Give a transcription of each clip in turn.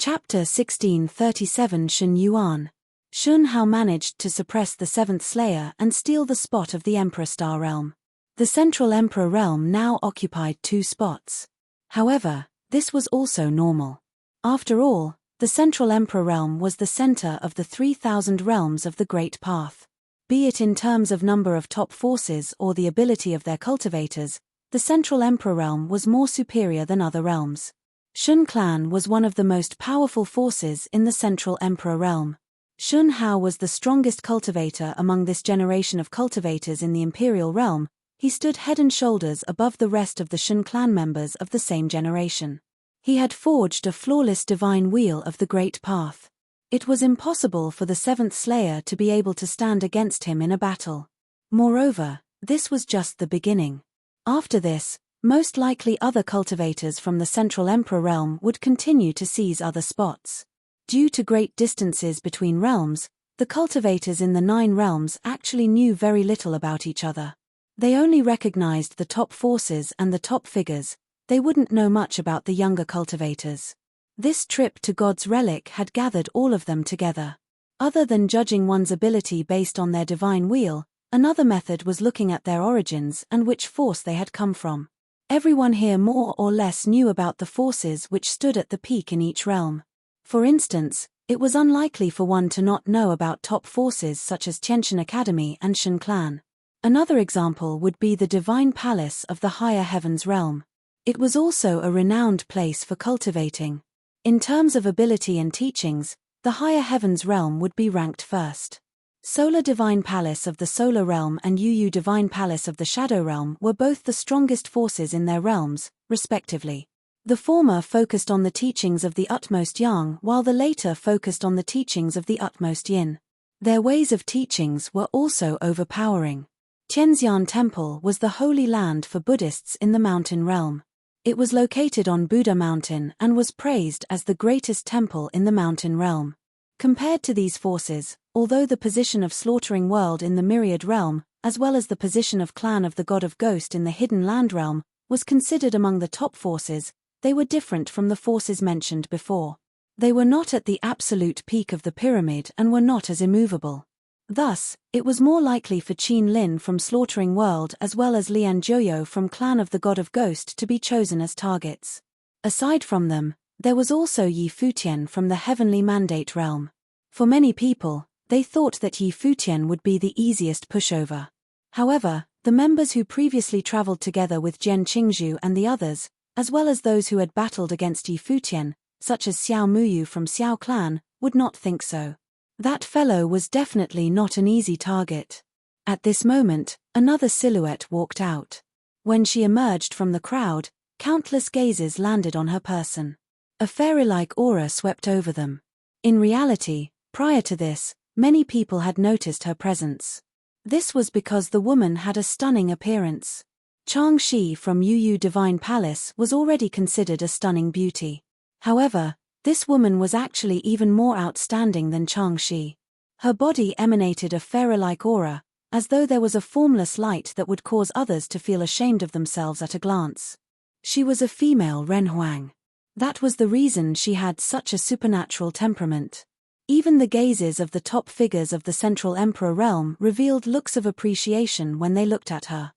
Chapter 1637 Shun Yuan. Shun Hao managed to suppress the seventh Slayer and steal the spot of the Emperor Star Realm. The Central Emperor Realm now occupied 2 spots. However, this was also normal. After all, the Central Emperor Realm was the center of the 3,000 realms of the Great Path. Be it in terms of number of top forces or the ability of their cultivators, the Central Emperor Realm was more superior than other realms. Shun clan was one of the most powerful forces in the Central Emperor Realm. Shun Hao was the strongest cultivator among this generation of cultivators in the Imperial Realm. He stood head and shoulders above the rest of the Shun clan members of the same generation. He had forged a flawless divine wheel of the Great Path. It was impossible for the seventh Slayer to be able to stand against him in a battle. Moreover, this was just the beginning. After this, most likely other cultivators from the Central Emperor Realm would continue to seize other spots. Due to great distances between realms, the cultivators in the 9 realms actually knew very little about each other. They only recognized the top forces and the top figures. They wouldn't know much about the younger cultivators. This trip to God's Relic had gathered all of them together. Other than judging one's ability based on their divine wheel, another method was looking at their origins and which force they had come from. Everyone here more or less knew about the forces which stood at the peak in each realm. For instance, it was unlikely for one to not know about top forces such as Tiantian Academy and Shun Clan. Another example would be the Divine Palace of the Higher Heavens Realm. It was also a renowned place for cultivating. In terms of ability and teachings, the Higher Heavens Realm would be ranked first. Solar Divine Palace of the Solar Realm and Yu Divine Palace of the Shadow Realm were both the strongest forces in their realms, respectively. The former focused on the teachings of the utmost Yang while the later focused on the teachings of the utmost Yin. Their ways of teachings were also overpowering. Tianxian Temple was the holy land for Buddhists in the mountain realm. It was located on Buddha Mountain and was praised as the greatest temple in the mountain realm. Compared to these forces, although the position of Slaughtering World in the Myriad Realm, as well as the position of Clan of the God of Ghost in the Hidden Land Realm, was considered among the top forces, they were different from the forces mentioned before. They were not at the absolute peak of the pyramid and were not as immovable. Thus, it was more likely for Qin Lin from Slaughtering World as well as Lian Zhouyo from Clan of the God of Ghost to be chosen as targets. Aside from them, there was also Yi Futian from the Heavenly Mandate Realm. For many people, they thought that Yi Futian would be the easiest pushover. However, the members who previously traveled together with Jian Qingzhu and the others, as well as those who had battled against Yi Futian, such as Xiao Muyu from Xiao Clan, would not think so. That fellow was definitely not an easy target. At this moment, another silhouette walked out. When she emerged from the crowd, countless gazes landed on her person. A fairy-like aura swept over them. In reality, prior to this, many people had noticed her presence. This was because the woman had a stunning appearance. Chang Shi from Yu Divine Palace was already considered a stunning beauty. However, this woman was actually even more outstanding than Chang Shi. Her body emanated a fairy-like aura, as though there was a formless light that would cause others to feel ashamed of themselves at a glance. She was a female Ren Huang. That was the reason she had such a supernatural temperament. Even the gazes of the top figures of the Central Emperor Realm revealed looks of appreciation when they looked at her.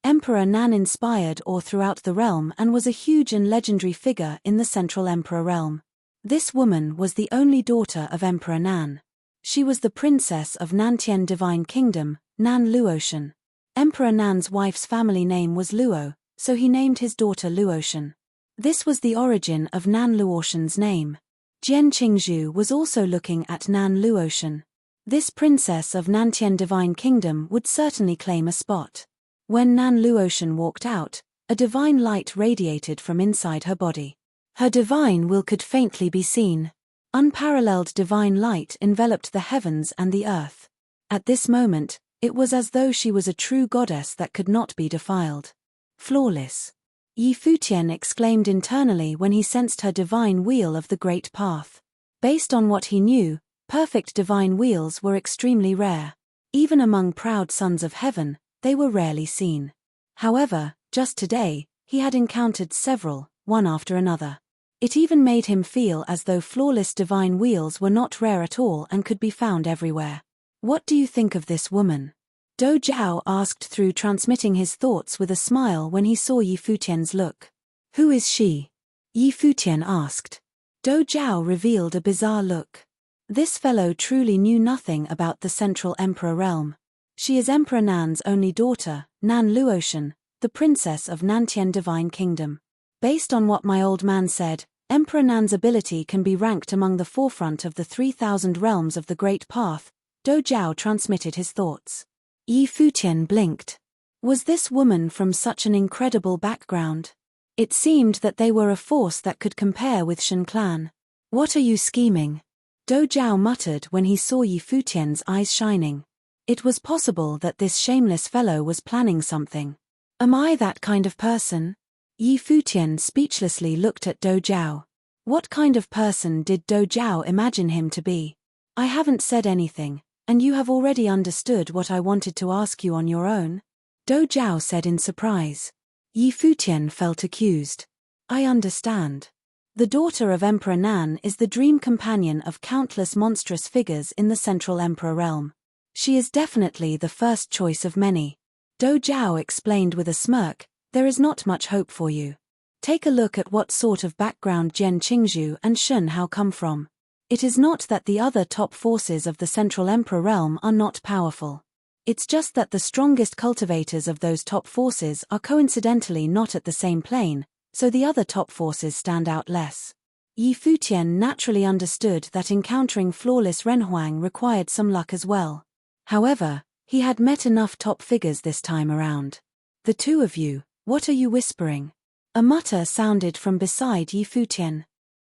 Emperor Nan inspired awe throughout the realm and was a huge and legendary figure in the Central Emperor Realm. This woman was the only daughter of Emperor Nan. She was the princess of Nantian Divine Kingdom, Nan Luotian. Emperor Nan's wife's family name was Luo, so he named his daughter Luotian. This was the origin of Nan Luotian's name. Jian Qingzhu was also looking at Nan Luotian. This princess of Nantian Divine Kingdom would certainly claim a spot. When Nan Luotian walked out, a divine light radiated from inside her body. Her divine will could faintly be seen. Unparalleled divine light enveloped the heavens and the earth. At this moment, it was as though she was a true goddess that could not be defiled. Flawless. Yi Futian exclaimed internally when he sensed her divine wheel of the Great Path. Based on what he knew, perfect divine wheels were extremely rare. Even among proud sons of heaven, they were rarely seen. However, just today, he had encountered several, one after another. It even made him feel as though flawless divine wheels were not rare at all and could be found everywhere. What do you think of this woman? Do Zhao asked through transmitting his thoughts with a smile when he saw Yi Futian's look. Who is she? Yi Futian asked. Do Zhao revealed a bizarre look. This fellow truly knew nothing about the Central Emperor realm. She is Emperor Nan's only daughter, Nan Luotian, the princess of Nantian Divine Kingdom. Based on what my old man said, Emperor Nan's ability can be ranked among the forefront of the 3,000 realms of the Great Path. Do Zhao transmitted his thoughts. Yi Futian blinked. Was this woman from such an incredible background? It seemed that they were a force that could compare with Shen clan. What are you scheming? Do Zhao muttered when he saw Yi Futian's eyes shining. It was possible that this shameless fellow was planning something. Am I that kind of person? Yi Futian speechlessly looked at Do Zhao. What kind of person did Do Zhao imagine him to be? I haven't said anything, and you have already understood what I wanted to ask you on your own? Do Zhao said in surprise. Yi Futian felt accused. I understand. The daughter of Emperor Nan is the dream companion of countless monstrous figures in the Central Emperor realm. She is definitely the first choice of many. Do Zhao explained with a smirk, there is not much hope for you. Take a look at what sort of background Jian Qingzhu and Shun Hao come from. It is not that the other top forces of the Central Emperor realm are not powerful. It's just that the strongest cultivators of those top forces are coincidentally not at the same plane, so the other top forces stand out less. Yi Futian naturally understood that encountering flawless Renhuang required some luck as well. However, he had met enough top figures this time around. The two of you, what are you whispering? A mutter sounded from beside Yi Futian.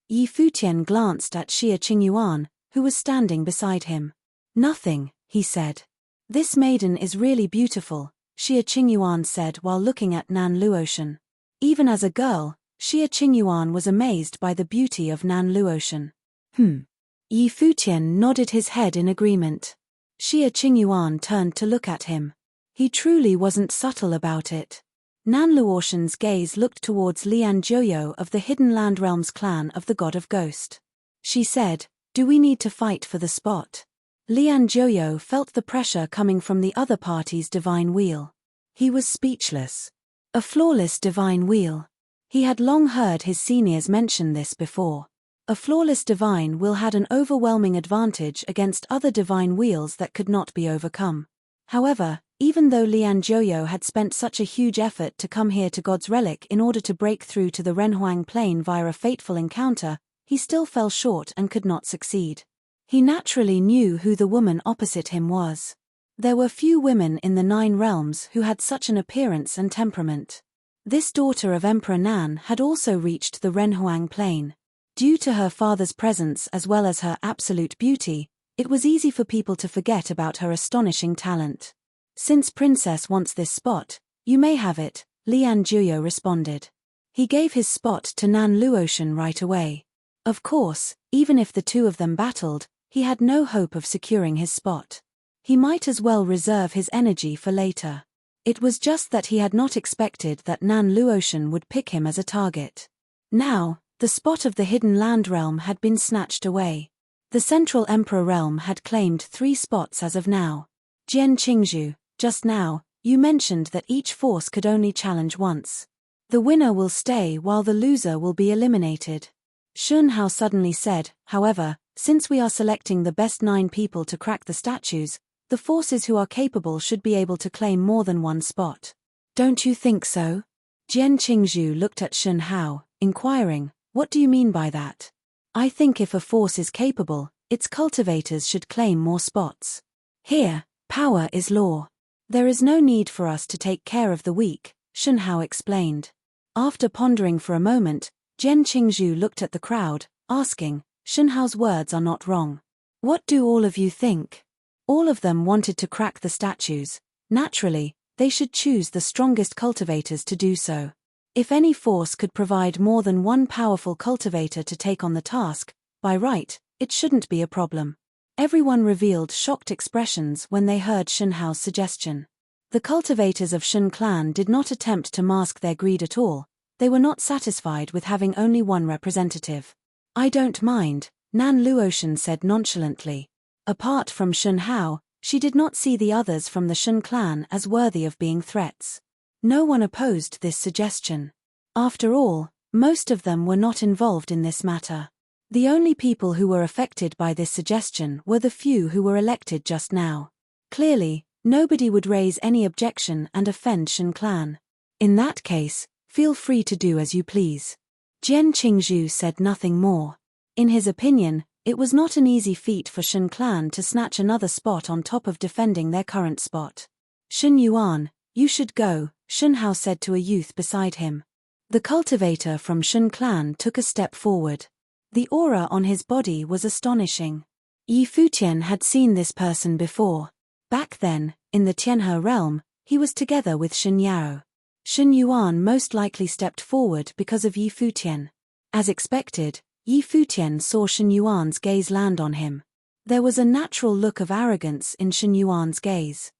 Yi Futian glanced at Xia Qingyuan, who was standing beside him. Nothing, he said. This maiden is really beautiful, Xia Qingyuan said while looking at Nan Luotian. Even as a girl, Xia Qingyuan was amazed by the beauty of Nan Luotian. Yi Futian nodded his head in agreement. Xia Qingyuan turned to look at him. He truly wasn't subtle about it. Nan Luotian's gaze looked towards Lian Zhuoyou of the Hidden Land Realms clan of the God of Ghost. She said, do we need to fight for the spot? Lian Zhuoyou felt the pressure coming from the other party's divine wheel. He was speechless. A flawless divine wheel. He had long heard his seniors mention this before. A flawless divine wheel had an overwhelming advantage against other divine wheels that could not be overcome. However, even though Lian Zhuoyou had spent such a huge effort to come here to God's Relic in order to break through to the Renhuang Plain via a fateful encounter, he still fell short and could not succeed. He naturally knew who the woman opposite him was. There were few women in the 9 realms who had such an appearance and temperament. This daughter of Emperor Nan had also reached the Renhuang Plain. Due to her father's presence as well as her absolute beauty, it was easy for people to forget about her astonishing talent. Since Princess wants this spot, you may have it, Lian Zhuoyou responded. He gave his spot to Nan Luotian right away. Of course, even if the two of them battled, he had no hope of securing his spot. He might as well reserve his energy for later. It was just that he had not expected that Nan Luotian would pick him as a target. Now, the spot of the Hidden Land realm had been snatched away. The Central Emperor realm had claimed 3 spots as of now. Jian Qingzhu, just now, you mentioned that each force could only challenge once. The winner will stay while the loser will be eliminated. Shun Hao suddenly said, however, since we are selecting the best 9 people to crack the statues, the forces who are capable should be able to claim more than one spot. Don't you think so? Jian Qingzhu looked at Shun Hao, inquiring, what do you mean by that? I think if a force is capable, its cultivators should claim more spots. Here, power is law. There is no need for us to take care of the weak, Shun Hao explained. After pondering for a moment, Jian Qingzhu looked at the crowd, asking, Shun Hao's words are not wrong. What do all of you think? All of them wanted to crack the statues. Naturally, they should choose the strongest cultivators to do so. If any force could provide more than one powerful cultivator to take on the task, by right, it shouldn't be a problem. Everyone revealed shocked expressions when they heard Shun Hao's suggestion. The cultivators of Shun clan did not attempt to mask their greed at all. They were not satisfied with having only one representative. "I don't mind," Nan Luotian said nonchalantly. Apart from Shun Hao, she did not see the others from the Shun clan as worthy of being threats. No one opposed this suggestion. After all, most of them were not involved in this matter. The only people who were affected by this suggestion were the few who were elected just now. Clearly, nobody would raise any objection and offend Shun clan. "In that case, feel free to do as you please." Jian Qingzhu said nothing more. In his opinion, it was not an easy feat for Shun clan to snatch another spot on top of defending their current spot. "Shun Yuan, you should go," Shun Hao said to a youth beside him. The cultivator from Shun clan took a step forward. The aura on his body was astonishing. Yi Futian had seen this person before. Back then, in the Tianhe realm, he was together with Shun Yao. Shun Yuan most likely stepped forward because of Yi Futian. As expected, Yi Futian saw Shun Yuan's gaze land on him. There was a natural look of arrogance in Shun Yuan's gaze.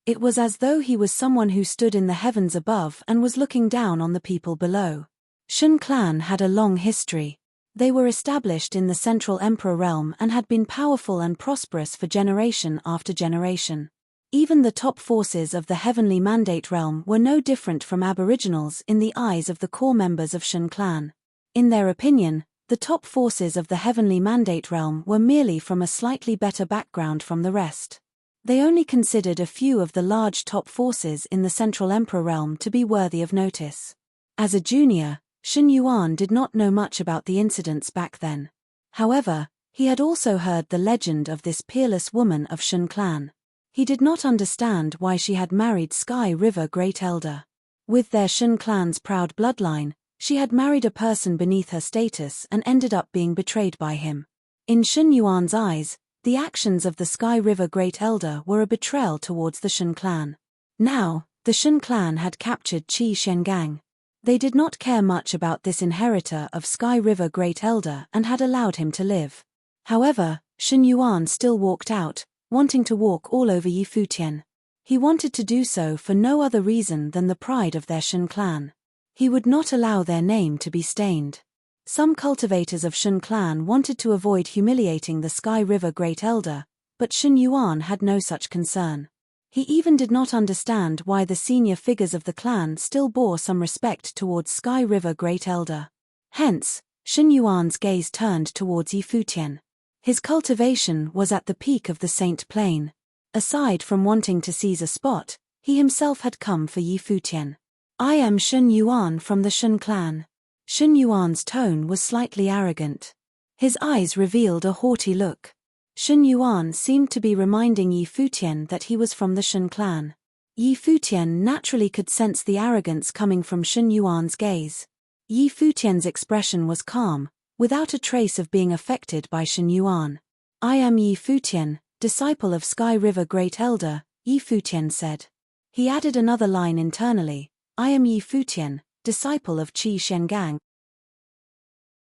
It was as though he was someone who stood in the heavens above and was looking down on the people below. Shun clan had a long history. They were established in the Central Emperor realm and had been powerful and prosperous for generation after generation. Even the top forces of the Heavenly Mandate realm were no different from aboriginals in the eyes of the core members of Shun clan. In their opinion, the top forces of the Heavenly Mandate realm were merely from a slightly better background from the rest. They only considered a few of the large top forces in the Central Emperor realm to be worthy of notice. As a junior, Shun Yuan did not know much about the incidents back then. However, he had also heard the legend of this peerless woman of Shun clan. He did not understand why she had married Sky River Great Elder. With their Shun clan's proud bloodline, she had married a person beneath her status and ended up being betrayed by him. In Shun Yuan's eyes, the actions of the Sky River Great Elder were a betrayal towards the Shun clan. Now, the Shun clan had captured Qi Shengang. They did not care much about this inheritor of Sky River Great Elder and had allowed him to live. However, Shun Yuan still walked out, wanting to walk all over Yi Futian. He wanted to do so for no other reason than the pride of their Shun clan. He would not allow their name to be stained. Some cultivators of Shun clan wanted to avoid humiliating the Sky River Great Elder, but Shun Yuan had no such concern. He even did not understand why the senior figures of the clan still bore some respect towards Sky River Great Elder. Hence, Shun Yuan's gaze turned towards Yi Futian. His cultivation was at the peak of the Saint Plain. Aside from wanting to seize a spot, he himself had come for Yi Futian. "I am Shun Yuan from the Shun clan." Shun Yuan's tone was slightly arrogant. His eyes revealed a haughty look. Shun Yuan seemed to be reminding Yi Futian that he was from the Shun clan. Yi Futian naturally could sense the arrogance coming from Shun Yuan's gaze. Yi Futian's expression was calm, without a trace of being affected by Shun Yuan. "I am Yi Futian, disciple of Sky River Great Elder," Yi Futian said. He added another line internally, "I am Yi Futian, disciple of Qi Shengang."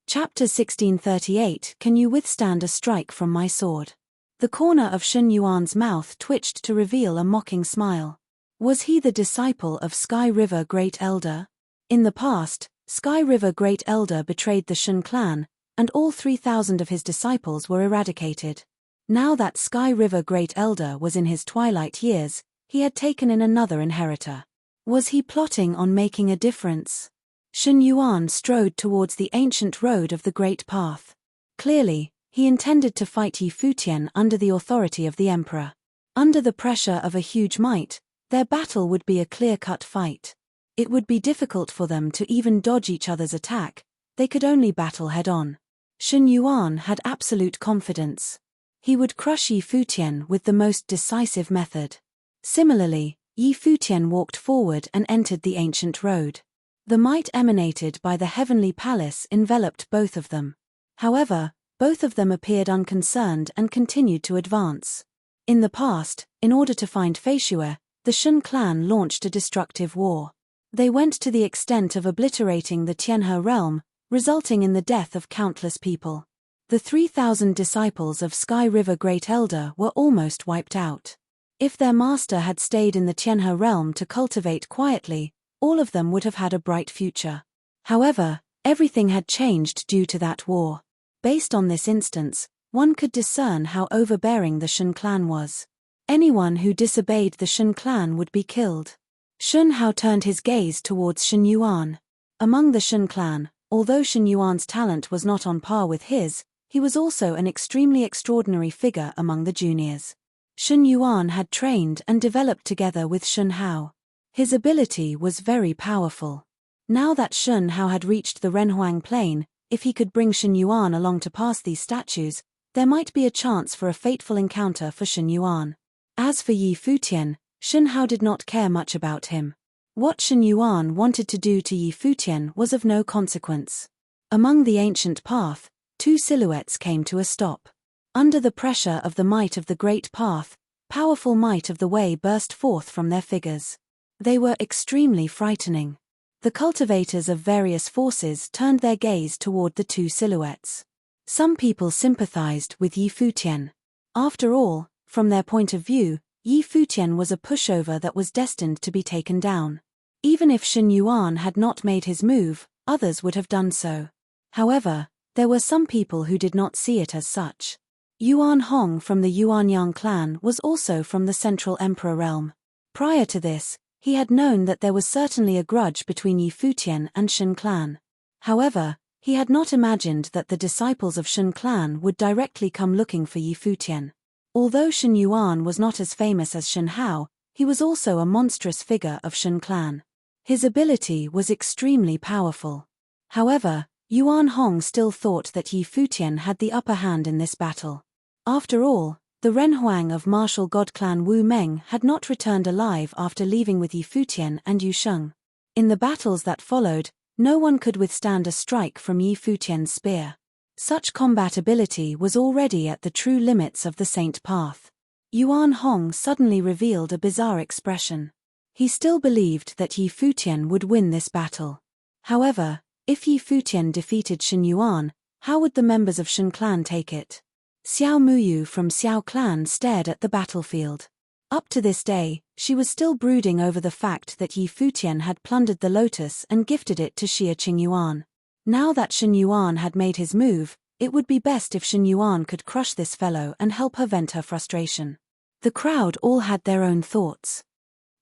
Chapter 1638. Can you withstand a strike from my sword? The corner of Shun Yuan's mouth twitched to reveal a mocking smile. Was he the disciple of Sky River Great Elder? In the past, Sky River Great Elder betrayed the Shun clan, and all 3,000 of his disciples were eradicated. Now that Sky River Great Elder was in his twilight years, he had taken in another inheritor. Was he plotting on making a difference? Shun Yuan strode towards the ancient road of the Great Path. Clearly, he intended to fight Yi Futian under the authority of the emperor. Under the pressure of a huge might, their battle would be a clear-cut fight. It would be difficult for them to even dodge each other's attack, they could only battle head-on. Shun Yuan had absolute confidence. He would crush Yi Futian with the most decisive method. Similarly, Yi Futian walked forward and entered the ancient road. The might emanated by the heavenly palace enveloped both of them. However, both of them appeared unconcerned and continued to advance. In the past, in order to find Feishue, the Shun clan launched a destructive war. They went to the extent of obliterating the Tianhe realm, resulting in the death of countless people. The 3,000 disciples of Sky River Great Elder were almost wiped out. If their master had stayed in the Tianhe realm to cultivate quietly, all of them would have had a bright future. However, everything had changed due to that war. Based on this instance, one could discern how overbearing the Shun clan was. Anyone who disobeyed the Shun clan would be killed. Shun Hao turned his gaze towards Shen Yuan. Among the Shun clan, although Shen Yuan's talent was not on par with his, he was also an extremely extraordinary figure among the juniors. Shen Yuan had trained and developed together with Shun Hao. His ability was very powerful. Now that Shun Hao had reached the Renhuang Plain, if he could bring Shen Yuan along to pass these statues, there might be a chance for a fateful encounter for Shen Yuan. As for Yi Futian, Shun Hao did not care much about him. What Shen Yuan wanted to do to Yi Futian was of no consequence. Among the ancient path, two silhouettes came to a stop. Under the pressure of the might of the great path, powerful might of the way burst forth from their figures. They were extremely frightening. The cultivators of various forces turned their gaze toward the two silhouettes. Some people sympathized with Yi Futian. After all, from their point of view, Yi Futian was a pushover that was destined to be taken down. Even if Shen Yuan had not made his move, others would have done so. However, there were some people who did not see it as such. Yuan Hong from the Yuanyang clan was also from the Central Emperor realm. Prior to this, he had known that there was certainly a grudge between Yi Futian and Shen clan. However, he had not imagined that the disciples of Shen clan would directly come looking for Yi Futian. Although Shen Yuan was not as famous as Shen Hao, he was also a monstrous figure of Shen clan. His ability was extremely powerful. However, Yuan Hong still thought that Yi Futian had the upper hand in this battle. After all, the Renhuang of martial god clan Wu Meng had not returned alive after leaving with Yi Futian and Yu Sheng. In the battles that followed, no one could withstand a strike from Yi Futian's spear. Such combat ability was already at the true limits of the Saint Path. Yuan Hong suddenly revealed a bizarre expression. He still believed that Yi Futian would win this battle. However, if Yi Futian defeated Shen Yuan, how would the members of Shen clan take it? Xiao Muyu from Xiao clan stared at the battlefield. Up to this day, she was still brooding over the fact that Yi Futian had plundered the lotus and gifted it to Xia Qingyuan. Now that Shen Yuan had made his move, it would be best if Shen Yuan could crush this fellow and help her vent her frustration. The crowd all had their own thoughts.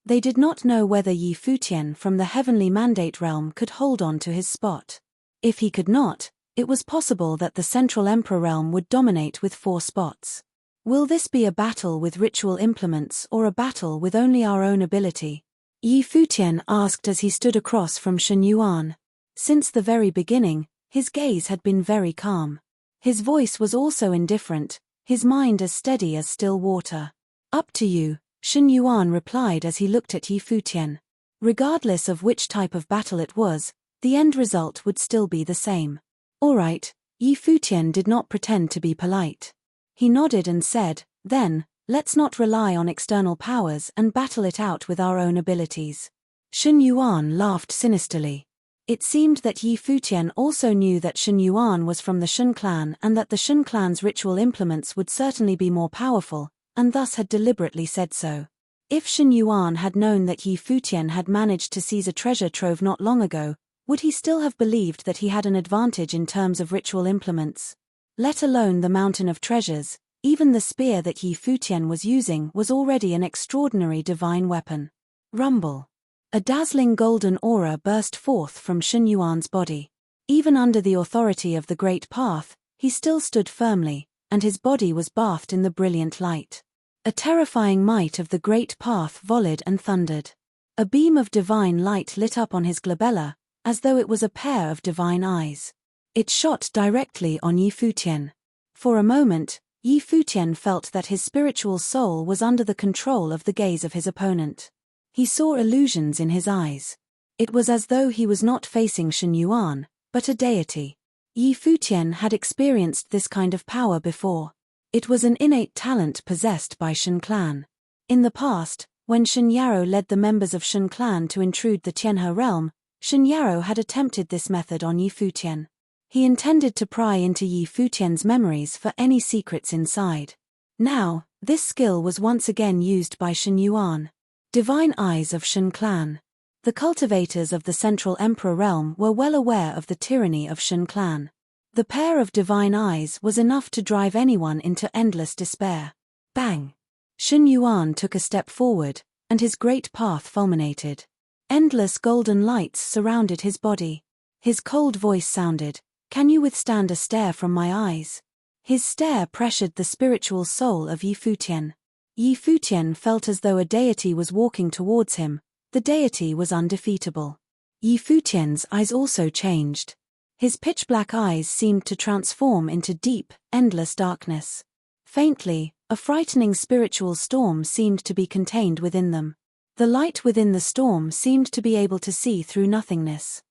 They did not know whether Yi Futian from the Heavenly Mandate realm could hold on to his spot. If he could not, it was possible that the Central Emperor realm would dominate with 4 spots. Will this be a battle with ritual implements or a battle with only our own ability? Yi Futian asked as he stood across from Shen Yuan. Since the very beginning, his gaze had been very calm. His voice was also indifferent, his mind as steady as still water. Up to you, Shen Yuan replied as he looked at Yi Futian. Regardless of which type of battle it was, the end result would still be the same. All right, Yi Futian did not pretend to be polite. He nodded and said, then, let's not rely on external powers and battle it out with our own abilities. Shen Yuan laughed sinisterly. It seemed that Yi Futian also knew that Shen Yuan was from the Shun clan and that the Shun clan's ritual implements would certainly be more powerful, and thus had deliberately said so. If Shen Yuan had known that Yi Futian had managed to seize a treasure trove not long ago, would he still have believed that he had an advantage in terms of ritual implements? Let alone the mountain of treasures, even the spear that Yi Futian was using was already an extraordinary divine weapon. Rumble. A dazzling golden aura burst forth from Shen Yuan's body. Even under the authority of the Great Path, he still stood firmly, and his body was bathed in the brilliant light. A terrifying might of the Great Path volleyed and thundered. A beam of divine light lit up on his glabella, as though it was a pair of divine eyes. It shot directly on Yi Futian. For a moment, Yi Futian felt that his spiritual soul was under the control of the gaze of his opponent. He saw illusions in his eyes. It was as though he was not facing Shen Yuan, but a deity. Yi Futian had experienced this kind of power before. It was an innate talent possessed by Shen clan. In the past, when Shen Yarrow led the members of Shen clan to intrude the Tianhe realm, Shen Yarrow had attempted this method on Yi Futian. He intended to pry into Yi Futian's memories for any secrets inside. Now, this skill was once again used by Shen Yuan. Divine Eyes of Shen clan. The cultivators of the Central Emperor realm were well aware of the tyranny of Shun clan. The pair of divine eyes was enough to drive anyone into endless despair. Bang! Shun Yuan took a step forward, and his great path fulminated. Endless golden lights surrounded his body. His cold voice sounded, "Can you withstand a stare from my eyes?" His stare pressured the spiritual soul of Yi Futian. Yi Futian felt as though a deity was walking towards him. The deity was undefeatable. Yi Futian's eyes also changed. His pitch-black eyes seemed to transform into deep, endless darkness. Faintly, a frightening spiritual storm seemed to be contained within them. The light within the storm seemed to be able to see through nothingness.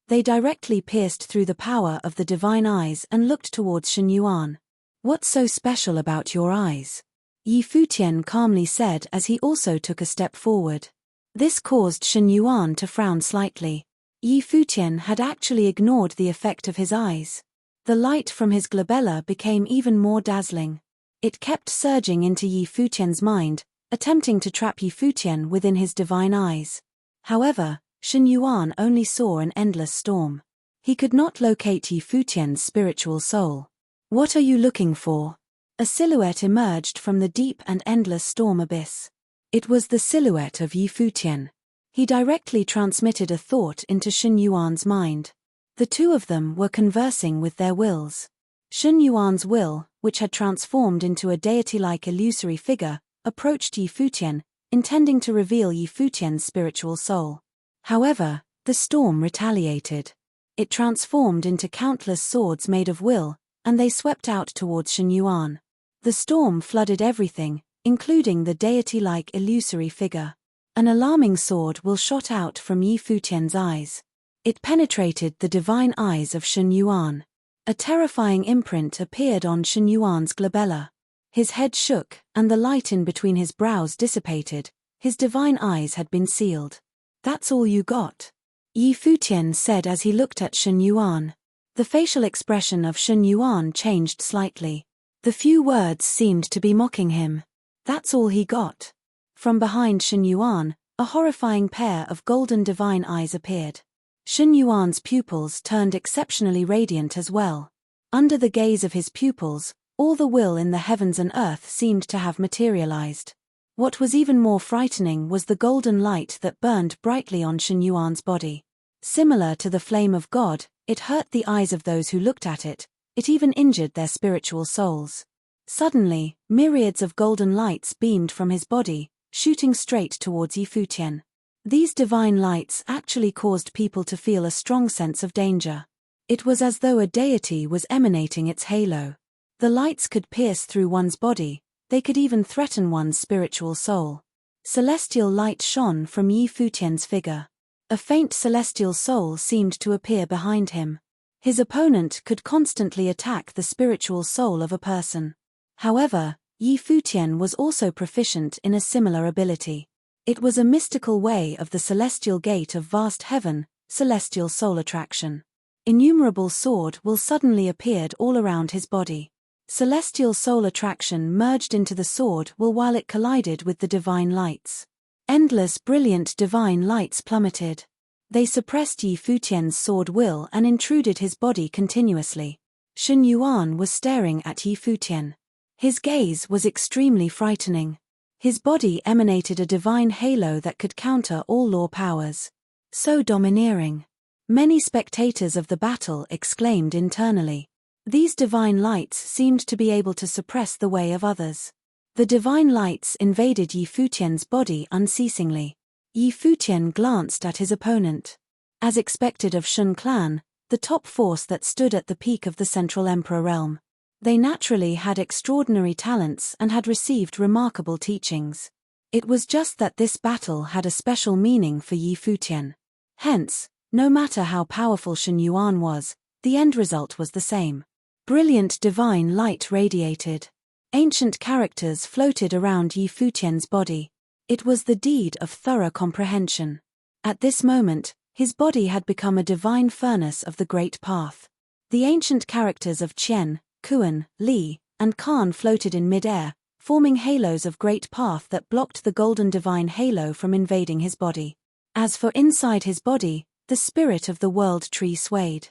They directly pierced through the power of the divine eyes and looked towards Shun Yuan. "What's so special about your eyes?" Yi Futian calmly said as he also took a step forward. This caused Shun Yuan to frown slightly. Yi Futian had actually ignored the effect of his eyes. The light from his glabella became even more dazzling. It kept surging into Yi Futian's mind, attempting to trap Yi Futian within his divine eyes. However, Shun Yuan only saw an endless storm. He could not locate Yi Futian's spiritual soul. "What are you looking for?" A silhouette emerged from the deep and endless storm abyss. It was the silhouette of Yi Futian. He directly transmitted a thought into Shun Yuan's mind. The two of them were conversing with their wills. Shun Yuan's will, which had transformed into a deity-like illusory figure, approached Yi Futian, intending to reveal Yi Futian's spiritual soul. However, the storm retaliated. It transformed into countless swords made of will, and they swept out towards Shun Yuan. The storm flooded everything, including the deity-like illusory figure. An alarming sword will shot out from Yi Futian's eyes. It penetrated the divine eyes of Shun Yuan. A terrifying imprint appeared on Shun Yuan's glabella. His head shook, and the light in between his brows dissipated. His divine eyes had been sealed. "That's all you got?" Yi Futian said as he looked at Shun Yuan. The facial expression of Shun Yuan changed slightly. The few words seemed to be mocking him. "That's all he got?" From behind Shun Yuan, a horrifying pair of golden divine eyes appeared. Shun Yuan's pupils turned exceptionally radiant as well. Under the gaze of his pupils, all the will in the heavens and earth seemed to have materialized. What was even more frightening was the golden light that burned brightly on Shun Yuan's body. Similar to the flame of God, it hurt the eyes of those who looked at it. It even injured their spiritual souls. Suddenly, myriads of golden lights beamed from his body, shooting straight towards Yi Futian. These divine lights actually caused people to feel a strong sense of danger. It was as though a deity was emanating its halo. The lights could pierce through one's body, they could even threaten one's spiritual soul. Celestial light shone from Yi Futian's figure. A faint celestial soul seemed to appear behind him. His opponent could constantly attack the spiritual soul of a person. However, Yi Futian was also proficient in a similar ability. It was a mystical way of the celestial gate of vast heaven, celestial soul attraction. Innumerable sword will suddenly appeared all around his body. Celestial soul attraction merged into the sword will while it collided with the divine lights. Endless brilliant divine lights plummeted. They suppressed Yi Futian's sword will and intruded his body continuously. Shun Yuan was staring at Yi Futian. His gaze was extremely frightening. His body emanated a divine halo that could counter all law powers. So domineering. Many spectators of the battle exclaimed internally. These divine lights seemed to be able to suppress the way of others. The divine lights invaded Yi Futian's body unceasingly. Yi Futian glanced at his opponent. As expected of Shun clan, the top force that stood at the peak of the Central Emperor realm. They naturally had extraordinary talents and had received remarkable teachings. It was just that this battle had a special meaning for Yi Futian. Hence, no matter how powerful Shun Yuan was, the end result was the same. Brilliant divine light radiated. Ancient characters floated around Yi Futian's body. It was the deed of thorough comprehension. At this moment, his body had become a divine furnace of the great path. The ancient characters of Qian, Kuan, Li, and Khan floated in mid-air, forming halos of great path that blocked the golden divine halo from invading his body. As for inside his body, the spirit of the world tree swayed.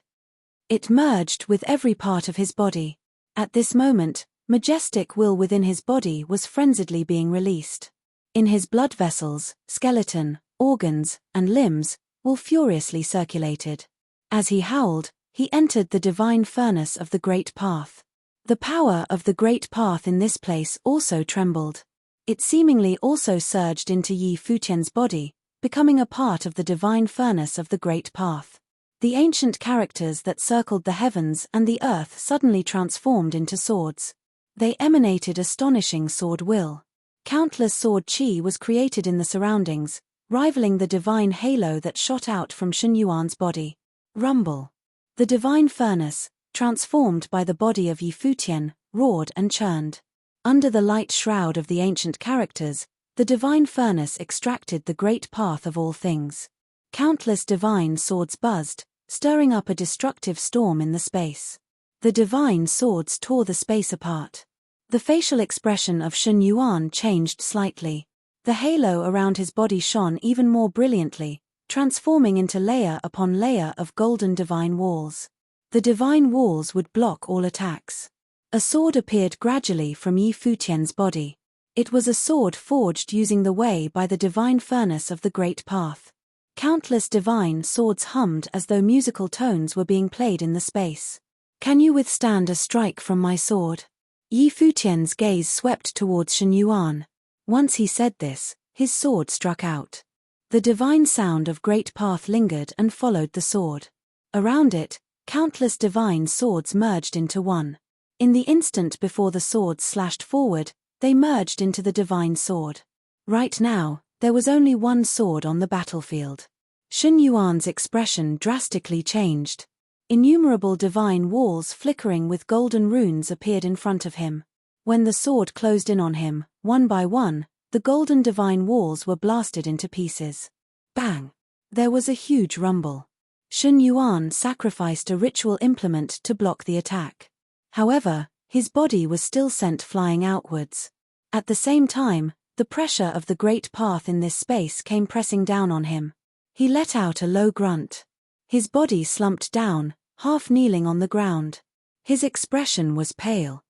It merged with every part of his body. At this moment, majestic will within his body was frenziedly being released. In his blood vessels, skeleton, organs, and limbs, will furiously circulated. As he howled, he entered the divine furnace of the great path. The power of the great path in this place also trembled. It seemingly also surged into Yi Futian's body, becoming a part of the divine furnace of the great path. The ancient characters that circled the heavens and the earth suddenly transformed into swords. They emanated astonishing sword will. Countless sword chi was created in the surroundings, rivaling the divine halo that shot out from Shen Yuan's body. Rumble. The divine furnace, transformed by the body of Yi Futian, roared and churned. Under the light shroud of the ancient characters, the divine furnace extracted the great path of all things. Countless divine swords buzzed, stirring up a destructive storm in the space. The divine swords tore the space apart. The facial expression of Shen Yuan changed slightly. The halo around his body shone even more brilliantly, transforming into layer upon layer of golden divine walls. The divine walls would block all attacks. A sword appeared gradually from Yi Futian's body. It was a sword forged using the way by the divine furnace of the great path. Countless divine swords hummed as though musical tones were being played in the space. Can you withstand a strike from my sword? Yi Futian's gaze swept towards Shen Yuan. Once he said this, his sword struck out. The divine sound of great path lingered and followed the sword. Around it, countless divine swords merged into one. In the instant before the swords slashed forward, they merged into the divine sword. Right now, there was only one sword on the battlefield. Shen Yuan's expression drastically changed. Innumerable divine walls flickering with golden runes appeared in front of him. When the sword closed in on him, one by one, the golden divine walls were blasted into pieces. Bang! There was a huge rumble. Shen Yuan sacrificed a ritual implement to block the attack. However, his body was still sent flying outwards. At the same time, the pressure of the great path in this space came pressing down on him. He let out a low grunt. His body slumped down, half kneeling on the ground. His expression was pale.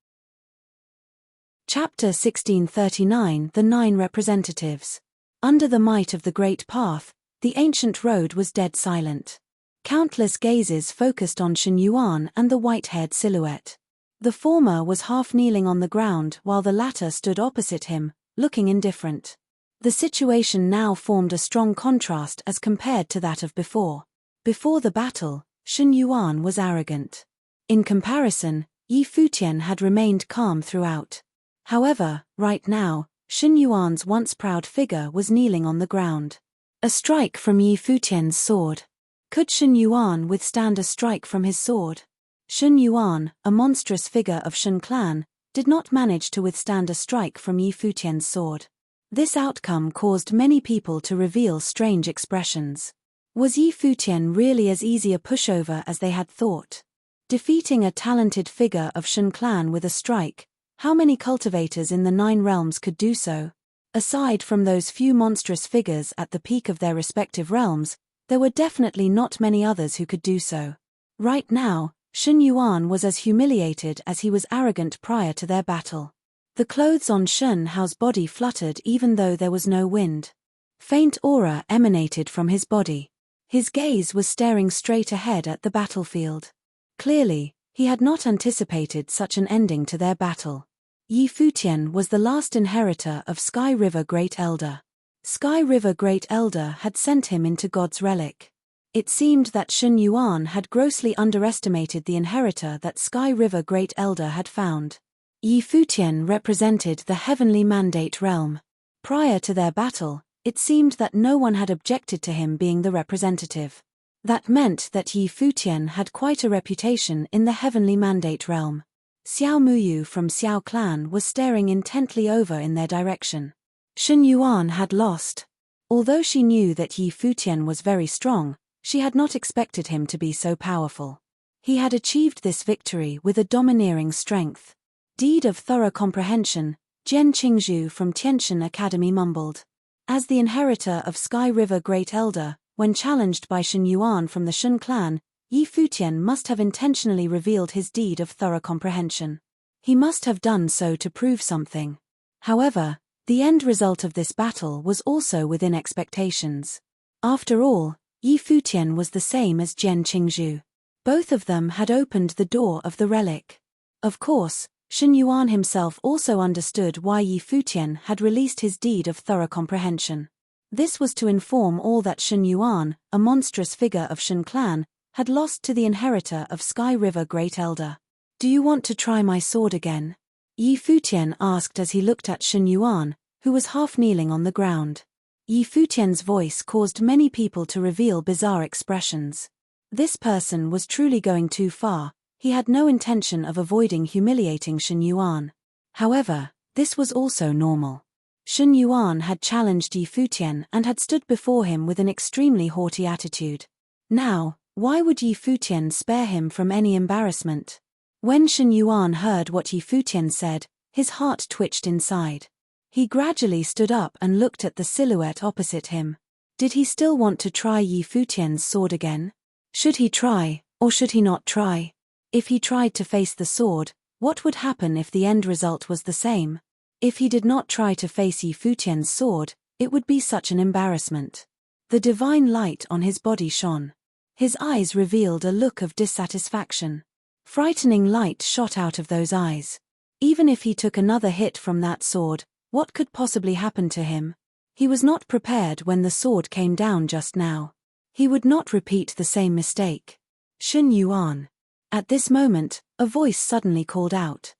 Chapter 1639 The Nine Representatives. Under the might of the great path, the ancient road was dead silent. Countless gazes focused on Shen Yuan and the white-haired silhouette. The former was half kneeling on the ground while the latter stood opposite him, looking indifferent. The situation now formed a strong contrast as compared to that of before. Before the battle, Shen Yuan was arrogant. In comparison, Yi Futian had remained calm throughout. However, right now, Shen Yuan's once proud figure was kneeling on the ground. A strike from Yi Futian's sword. Could Shen Yuan withstand a strike from his sword? Shen Yuan, a monstrous figure of Shen clan, did not manage to withstand a strike from Yi Futian's sword. This outcome caused many people to reveal strange expressions. Was Yi Futian really as easy a pushover as they had thought? Defeating a talented figure of Shen clan with a strike, how many cultivators in the Nine Realms could do so? Aside from those few monstrous figures at the peak of their respective realms, there were definitely not many others who could do so. Right now, Shen Yuan was as humiliated as he was arrogant prior to their battle. The clothes on Shen Hao's body fluttered even though there was no wind. Faint aura emanated from his body. His gaze was staring straight ahead at the battlefield. Clearly, he had not anticipated such an ending to their battle. Yi Futian was the last inheritor of Sky River Great Elder. Sky River Great Elder had sent him into God's relic. It seemed that Shen Yuan had grossly underestimated the inheritor that Sky River Great Elder had found. Yi Futian represented the heavenly mandate realm. Prior to their battle, it seemed that no one had objected to him being the representative. That meant that Yi Futian had quite a reputation in the heavenly mandate realm. Xiao Muyu from Xiao clan was staring intently over in their direction. Shen Yuan had lost. Although she knew that Yi Futian was very strong, she had not expected him to be so powerful. He had achieved this victory with a domineering strength. Deed of thorough comprehension, Jian Qingzhu from Tiantian Academy mumbled. As the inheritor of Sky River Great Elder, when challenged by Shen Yuan from the Shun clan, Yi Futian must have intentionally revealed his deed of thorough comprehension. He must have done so to prove something. However, the end result of this battle was also within expectations. After all, Yi Futian was the same as Jian Qingzhu. Both of them had opened the door of the relic. Of course, Shen Yuan himself also understood why Yi Futian had released his deed of thorough comprehension. This was to inform all that Shen Yuan, a monstrous figure of Shun clan, had lost to the inheritor of Sky River Great Elder. "Do you want to try my sword again?" Yi Futian asked as he looked at Shen Yuan, who was half kneeling on the ground. Yi Futian's voice caused many people to reveal bizarre expressions. This person was truly going too far. He had no intention of avoiding humiliating Shen Yuan. However, this was also normal. Shen Yuan had challenged Yi Futian and had stood before him with an extremely haughty attitude. Now, why would Yi Futian spare him from any embarrassment? When Shen Yuan heard what Yi Futian said, his heart twitched inside. He gradually stood up and looked at the silhouette opposite him. Did he still want to try Yi Futian's sword again? Should he try, or should he not try? If he tried to face the sword, what would happen if the end result was the same? If he did not try to face Yi Futian's sword, it would be such an embarrassment. The divine light on his body shone. His eyes revealed a look of dissatisfaction. Frightening light shot out of those eyes. Even if he took another hit from that sword, what could possibly happen to him? He was not prepared when the sword came down just now. He would not repeat the same mistake. Shen Yuan. At this moment, a voice suddenly called out.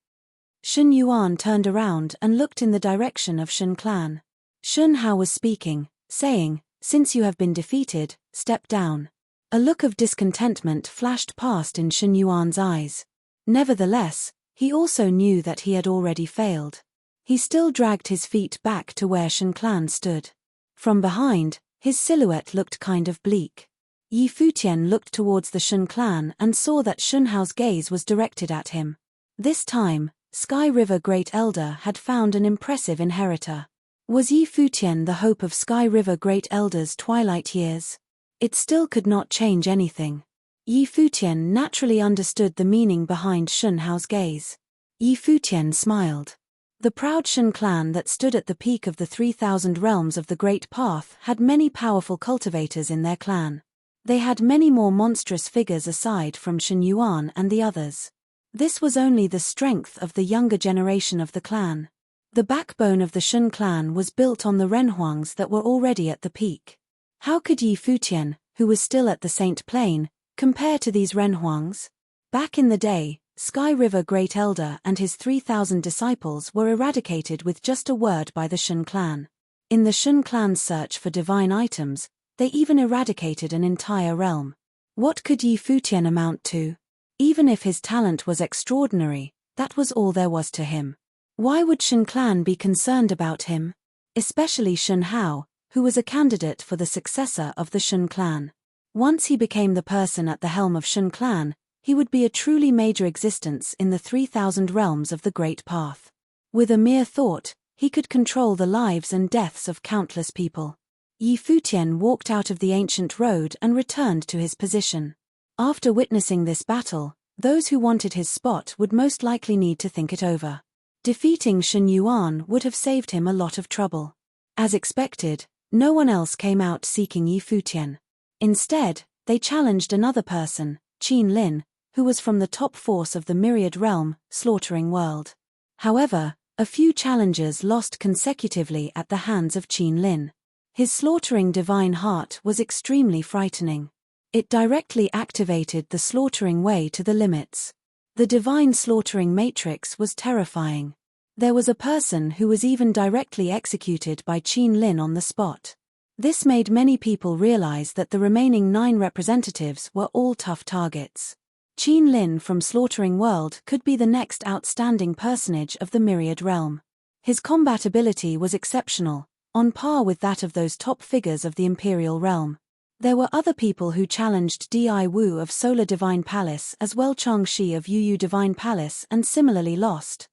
Shen Yuan turned around and looked in the direction of Shun clan. Shun Hao was speaking, saying, "Since you have been defeated, step down." A look of discontentment flashed past in Shen Yuan's eyes. Nevertheless, he also knew that he had already failed. He still dragged his feet back to where Shun clan stood. From behind, his silhouette looked kind of bleak. Yi Futian looked towards the Shun clan and saw that Shun Hao's gaze was directed at him. This time, Sky River Great Elder had found an impressive inheritor. Was Yi Futian the hope of Sky River Great Elder's twilight years? It still could not change anything. Yi Futian naturally understood the meaning behind Shun Hao's gaze. Yi Futian smiled. The proud Shun clan that stood at the peak of the 3,000 realms of the Great Path had many powerful cultivators in their clan. They had many more monstrous figures aside from Shen Yuan and the others. This was only the strength of the younger generation of the clan. The backbone of the Shun clan was built on the Renhuangs that were already at the peak. How could Yi Futian, who was still at the Saint Plain, compare to these Renhuangs? Back in the day, Sky River Great Elder and his 3,000 disciples were eradicated with just a word by the Shun clan. In the Shun clan's search for divine items, they even eradicated an entire realm. What could Yi Futian amount to? Even if his talent was extraordinary, that was all there was to him. Why would Shun clan be concerned about him? Especially Shun Hao, who was a candidate for the successor of the Shun clan. Once he became the person at the helm of Shun clan, he would be a truly major existence in the 3,000 realms of the Great Path. With a mere thought, he could control the lives and deaths of countless people. Yi Futian walked out of the ancient road and returned to his position. After witnessing this battle, those who wanted his spot would most likely need to think it over. Defeating Shen Yuan would have saved him a lot of trouble. As expected, no one else came out seeking Yi Futian. Instead, they challenged another person, Qin Lin, who was from the top force of the Myriad Realm, Slaughtering World. However, a few challengers lost consecutively at the hands of Qin Lin. His slaughtering divine heart was extremely frightening. It directly activated the slaughtering way to the limits. The divine slaughtering matrix was terrifying. There was a person who was even directly executed by Qin Lin on the spot. This made many people realize that the remaining 9 representatives were all tough targets. Qin Lin from Slaughtering World could be the next outstanding personage of the Myriad Realm. His combat ability was exceptional, on par with that of those top figures of the Imperial Realm. There were other people who challenged Di Wu of Solar Divine Palace as well Chang Shi of Yu Divine Palace and similarly lost.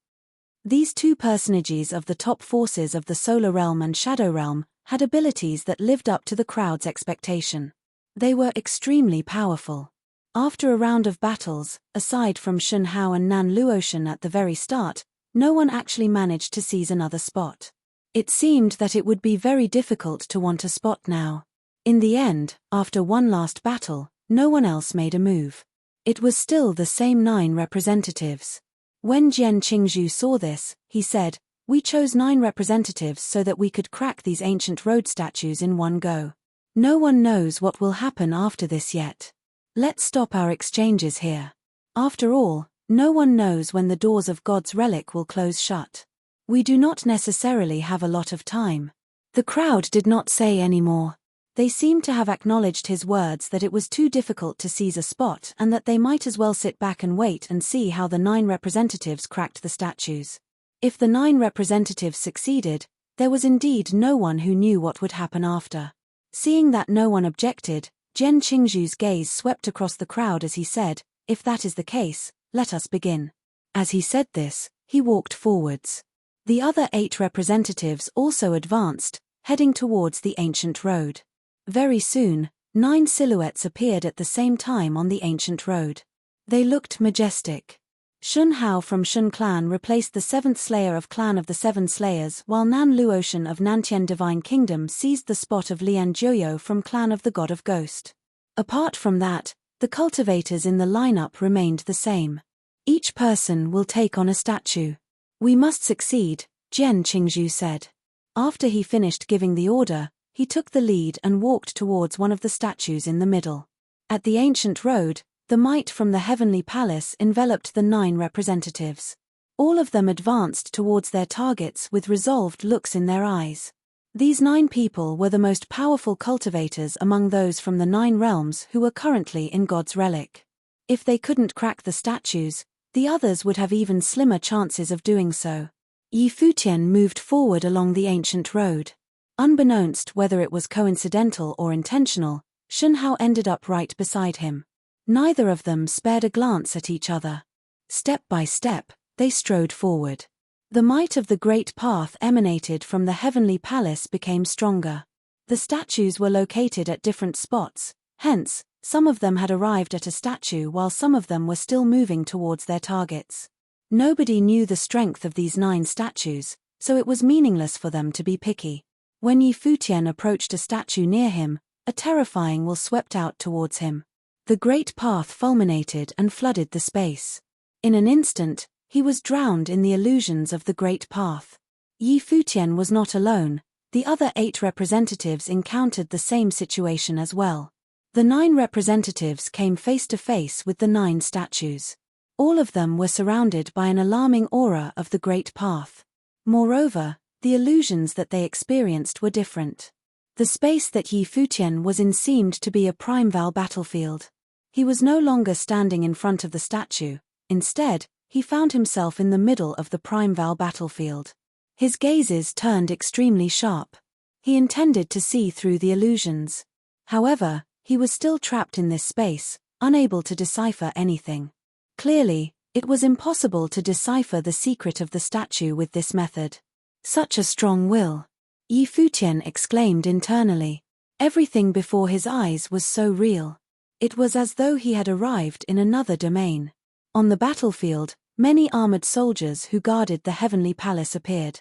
These two personages of the top forces of the Solar Realm and Shadow Realm had abilities that lived up to the crowd's expectation. They were extremely powerful. After a round of battles, aside from Shun Hao and Nan Luotian at the very start, no one actually managed to seize another spot. It seemed that it would be very difficult to want a spot now. In the end, after one last battle, no one else made a move. It was still the same 9 representatives. When Jian Qingzhu saw this, he said, "We chose 9 representatives so that we could crack these ancient road statues in one go. No one knows what will happen after this yet. Let's stop our exchanges here. After all, no one knows when the doors of God's relic will close shut. We do not necessarily have a lot of time." The crowd did not say any more. They seemed to have acknowledged his words that it was too difficult to seize a spot and that they might as well sit back and wait and see how the 9 representatives cracked the statues. If the 9 representatives succeeded, there was indeed no one who knew what would happen after. Seeing that no one objected, Jian Qingzhu's gaze swept across the crowd as he said, "If that is the case, let us begin." As he said this, he walked forwards. The other 8 representatives also advanced, heading towards the ancient road. Very soon, 9 silhouettes appeared at the same time on the ancient road. They looked majestic. Shun Hao from Shun Clan replaced the 7th Slayer of Clan of the 7 Slayers, while Nan Luotian of Nantian Divine Kingdom seized the spot of Lian Joyo from Clan of the God of Ghost. Apart from that, the cultivators in the lineup remained the same. Each person will take on a statue. "We must succeed," Jian Qingzhu said. After he finished giving the order, he took the lead and walked towards one of the statues in the middle. At the ancient road, the might from the heavenly palace enveloped the 9 representatives. All of them advanced towards their targets with resolved looks in their eyes. These 9 people were the most powerful cultivators among those from the 9 realms who were currently in God's relic. If they couldn't crack the statues, the others would have even slimmer chances of doing so. Futian moved forward along the ancient road. Unbeknownst whether it was coincidental or intentional, Shun Hao ended up right beside him. Neither of them spared a glance at each other. Step by step, they strode forward. The might of the great path emanated from the heavenly palace became stronger. The statues were located at different spots, hence, some of them had arrived at a statue while some of them were still moving towards their targets. Nobody knew the strength of these 9 statues, so it was meaningless for them to be picky. When Futian approached a statue near him, a terrifying will swept out towards him. The great path fulminated and flooded the space. In an instant, he was drowned in the illusions of the great path. Futian was not alone, the other 8 representatives encountered the same situation as well. The 9 representatives came face to face with the 9 statues. All of them were surrounded by an alarming aura of the great path. Moreover, the illusions that they experienced were different. The space that Futian was in seemed to be a primeval battlefield. He was no longer standing in front of the statue, instead, he found himself in the middle of the primeval battlefield. His gazes turned extremely sharp. He intended to see through the illusions. However, he was still trapped in this space, unable to decipher anything. Clearly, it was impossible to decipher the secret of the statue with this method. Such a strong will. Futian exclaimed internally. Everything before his eyes was so real. It was as though he had arrived in another domain. On the battlefield, many armored soldiers who guarded the heavenly palace appeared.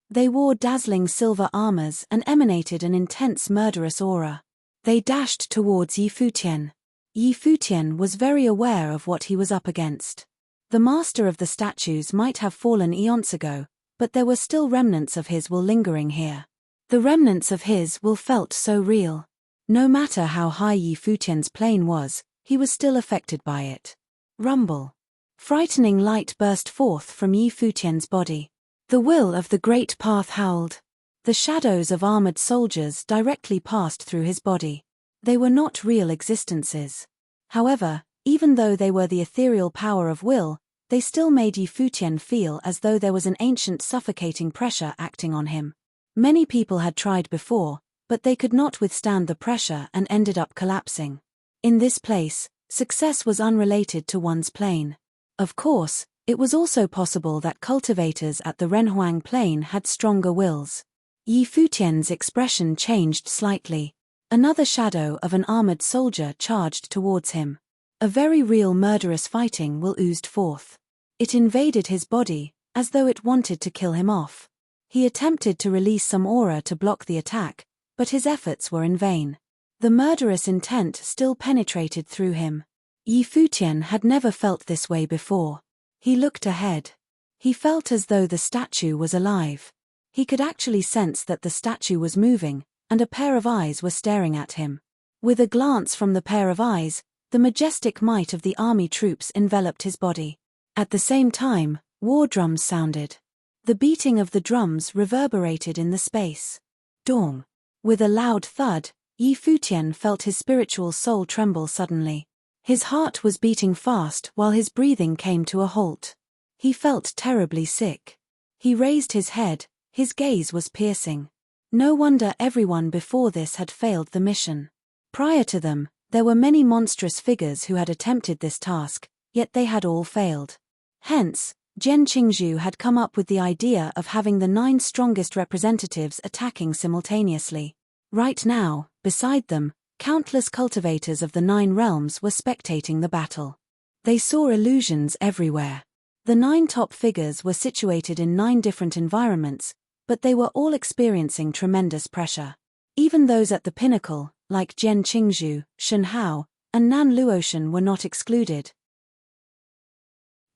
They wore dazzling silver armors and emanated an intense murderous aura. They dashed towards Futian. Futian was very aware of what he was up against. The master of the statues might have fallen eons ago, but there were still remnants of his will lingering here. The remnants of his will felt so real. No matter how high Futian's plane was, he was still affected by it. Rumble. Frightening light burst forth from Futian's body. The will of the great path howled. The shadows of armored soldiers directly passed through his body. They were not real existences. However, even though they were the ethereal power of will, they still made Futian feel as though there was an ancient suffocating pressure acting on him. Many people had tried before, but they could not withstand the pressure and ended up collapsing. In this place, success was unrelated to one's plane. Of course, it was also possible that cultivators at the Renhuang plane had stronger wills. Yi Futian's expression changed slightly. Another shadow of an armored soldier charged towards him. A very real murderous fighting will oozed forth. It invaded his body, as though it wanted to kill him off. He attempted to release some aura to block the attack, but his efforts were in vain. The murderous intent still penetrated through him. Yi Futian had never felt this way before. He looked ahead. He felt as though the statue was alive. He could actually sense that the statue was moving, and a pair of eyes were staring at him. With a glance from the pair of eyes, the majestic might of the army troops enveloped his body. At the same time, war drums sounded. The beating of the drums reverberated in the space. Dong! With a loud thud, Yi Futian felt his spiritual soul tremble suddenly. His heart was beating fast while his breathing came to a halt. He felt terribly sick. He raised his head, his gaze was piercing. No wonder everyone before this had failed the mission. Prior to them, there were many monstrous figures who had attempted this task, yet they had all failed. Hence, Jian Qingzhu had come up with the idea of having the 9 strongest representatives attacking simultaneously. Right now, beside them, countless cultivators of the 9 realms were spectating the battle. They saw illusions everywhere. The 9 top figures were situated in 9 different environments, but they were all experiencing tremendous pressure. Even those at the pinnacle, like Jian Qingzhu, Shen Hao, and Nan Luoshan were not excluded.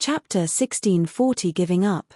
Chapter 1640 Giving Up.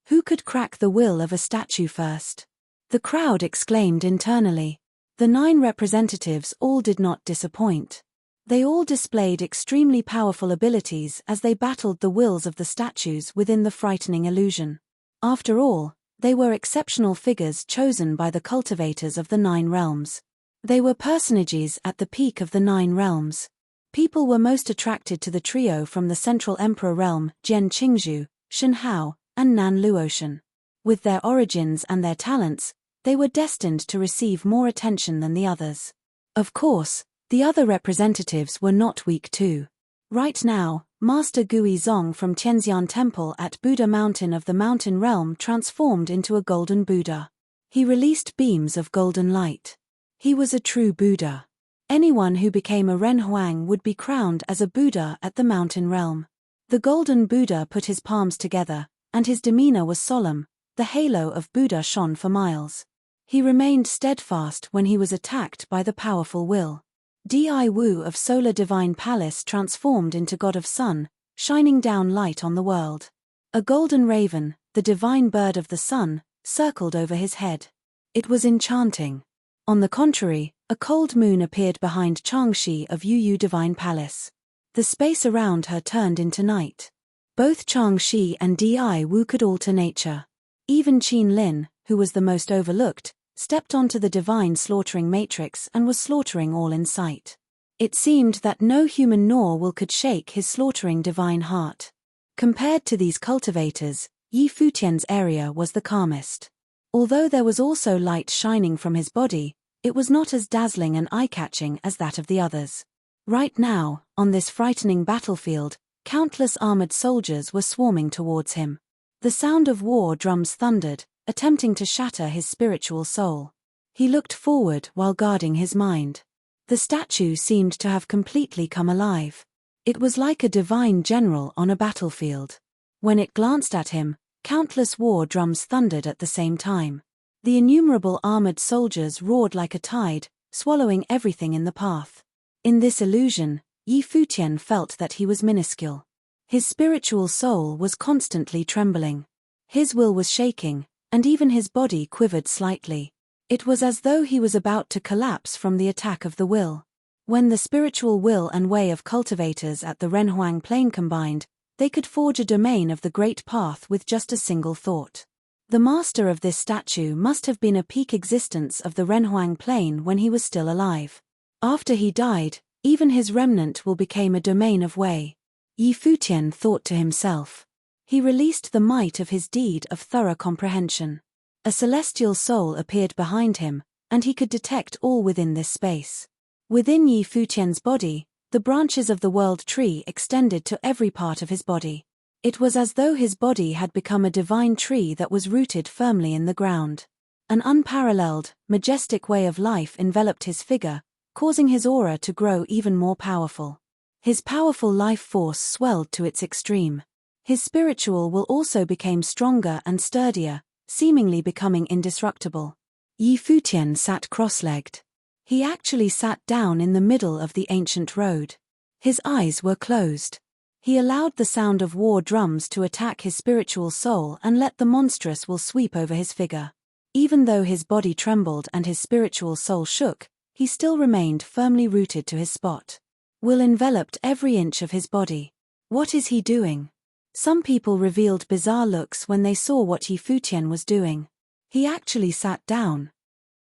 Who could crack the will of a statue first? The crowd exclaimed internally. The 9 representatives all did not disappoint. They all displayed extremely powerful abilities as they battled the wills of the statues within the frightening illusion. After all, they were exceptional figures chosen by the cultivators of the 9 realms. They were personages at the peak of the 9 realms. People were most attracted to the trio from the Central Emperor realm, Jian Qingzhu, Shen Hao, and Nan Luoshan. With their origins and their talents, they were destined to receive more attention than the others. Of course, the other representatives were not weak too. Right now, Master Gui Zong from Tianxian Temple at Buddha Mountain of the Mountain Realm transformed into a golden Buddha. He released beams of golden light. He was a true Buddha. Anyone who became a Renhuang would be crowned as a Buddha at the Mountain Realm. The golden Buddha put his palms together, and his demeanor was solemn. The halo of Buddha shone for miles. He remained steadfast when he was attacked by the powerful will. Di Wu of Solar Divine Palace transformed into God of Sun, shining down light on the world. A golden raven, the divine bird of the sun, circled over his head. It was enchanting. On the contrary, a cold moon appeared behind Changxi of Yu Divine Palace. The space around her turned into night. Both Changxi and Di Wu could alter nature. Even Qin Lin, who was the most overlooked, stepped onto the divine slaughtering matrix and was slaughtering all in sight. It seemed that no human nor will could shake his slaughtering divine heart. Compared to these cultivators, Yi Futian's area was the calmest. Although there was also light shining from his body, it was not as dazzling and eye-catching as that of the others. Right now, on this frightening battlefield, countless armored soldiers were swarming towards him. The sound of war drums thundered, attempting to shatter his spiritual soul. He looked forward while guarding his mind. The statue seemed to have completely come alive. It was like a divine general on a battlefield. When it glanced at him, countless war drums thundered at the same time. The innumerable armored soldiers roared like a tide, swallowing everything in the path. In this illusion, Yi Futian felt that he was minuscule. His spiritual soul was constantly trembling. His will was shaking, and even his body quivered slightly. It was as though he was about to collapse from the attack of the will. When the spiritual will and way of cultivators at the Renhuang Plain combined, they could forge a domain of the Great Path with just a single thought. The master of this statue must have been a peak existence of the Renhuang Plain when he was still alive. After he died, even his remnant will become a domain of Wei. Yi Futian thought to himself. He released the might of his deed of thorough comprehension. A celestial soul appeared behind him, and he could detect all within this space. Within Yi Futian's body, the branches of the world tree extended to every part of his body. It was as though his body had become a divine tree that was rooted firmly in the ground. An unparalleled, majestic way of life enveloped his figure, causing his aura to grow even more powerful. His powerful life force swelled to its extreme. His spiritual will also became stronger and sturdier, seemingly becoming indestructible. Yi Futian sat cross-legged. He actually sat down in the middle of the ancient road. His eyes were closed. He allowed the sound of war drums to attack his spiritual soul and let the monstrous will sweep over his figure. Even though his body trembled and his spiritual soul shook, he still remained firmly rooted to his spot. Will enveloped every inch of his body. What is he doing? Some people revealed bizarre looks when they saw what Yi Futian was doing. He actually sat down.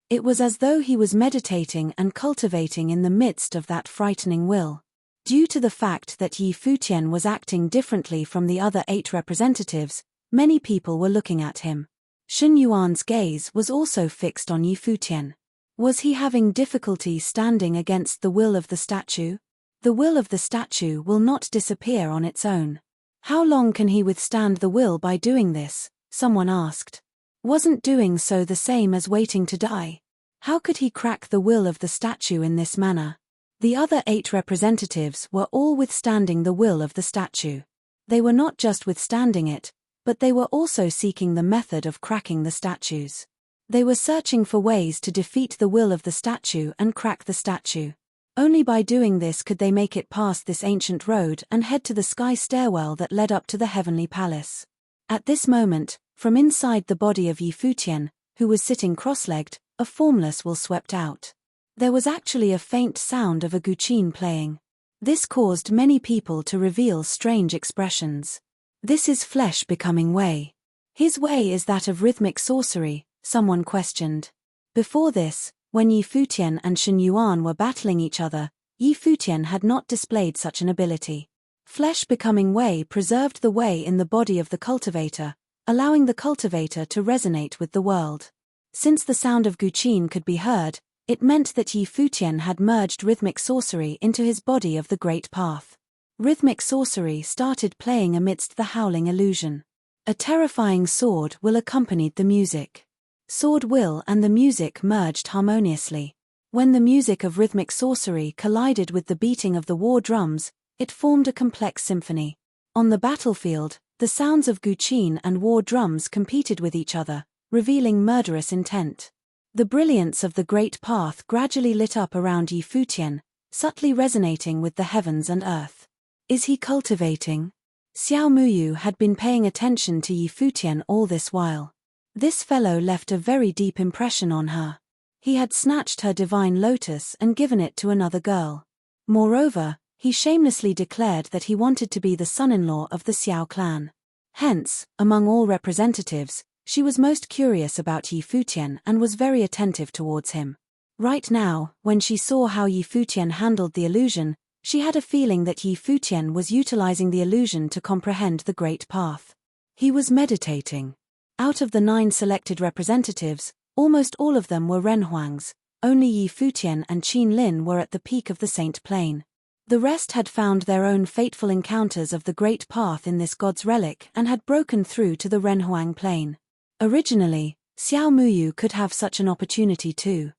It was as though he was meditating and cultivating in the midst of that frightening will. Due to the fact that Yi Futian was acting differently from the other 8 representatives, many people were looking at him. Shen Yuan's gaze was also fixed on Yi Futian. Was he having difficulty standing against the will of the statue? The will of the statue will not disappear on its own. How long can he withstand the will by doing this? Someone asked. Wasn't doing so the same as waiting to die? How could he crack the will of the statue in this manner? The other 8 representatives were all withstanding the will of the statue. They were not just withstanding it, but they were also seeking the method of cracking the statues. They were searching for ways to defeat the will of the statue and crack the statue. Only by doing this could they make it past this ancient road and head to the sky stairwell that led up to the heavenly palace. At this moment, from inside the body of Yi Futian, who was sitting cross-legged, a formless will swept out. There was actually a faint sound of a guqin playing. This caused many people to reveal strange expressions. This is flesh becoming Wei. His way is that of rhythmic sorcery, someone questioned. Before this, when Yi Futian and Shen Yuan were battling each other, Yi Futian had not displayed such an ability. Flesh becoming Wei preserved the Wei in the body of the cultivator, allowing the cultivator to resonate with the world. Since the sound of guqin could be heard, it meant that Yi Futian had merged rhythmic sorcery into his body of the Great Path. Rhythmic sorcery started playing amidst the howling illusion. A terrifying sword will accompanied the music. Sword will and the music merged harmoniously. When the music of rhythmic sorcery collided with the beating of the war drums, it formed a complex symphony. On the battlefield, the sounds of guqin and war drums competed with each other, revealing murderous intent. The brilliance of the Great Path gradually lit up around Yi Futian, subtly resonating with the heavens and earth. Is he cultivating? Xiao Muyu had been paying attention to Yi Futian all this while. This fellow left a very deep impression on her. He had snatched her divine lotus and given it to another girl. Moreover, he shamelessly declared that he wanted to be the son-in-law of the Xiao clan. Hence, among all representatives, she was most curious about Yi Futian and was very attentive towards him. Right now, when she saw how Yi Futian handled the illusion, she had a feeling that Yi Futian was utilizing the illusion to comprehend the Great Path. He was meditating. Out of the 9 selected representatives, almost all of them were Renhuangs. Only Yi Futian and Qin Lin were at the peak of the Saint Plane. The rest had found their own fateful encounters of the Great Path in this god's relic and had broken through to the Renhuang plane. Originally, Xiao Muyu could have such an opportunity too.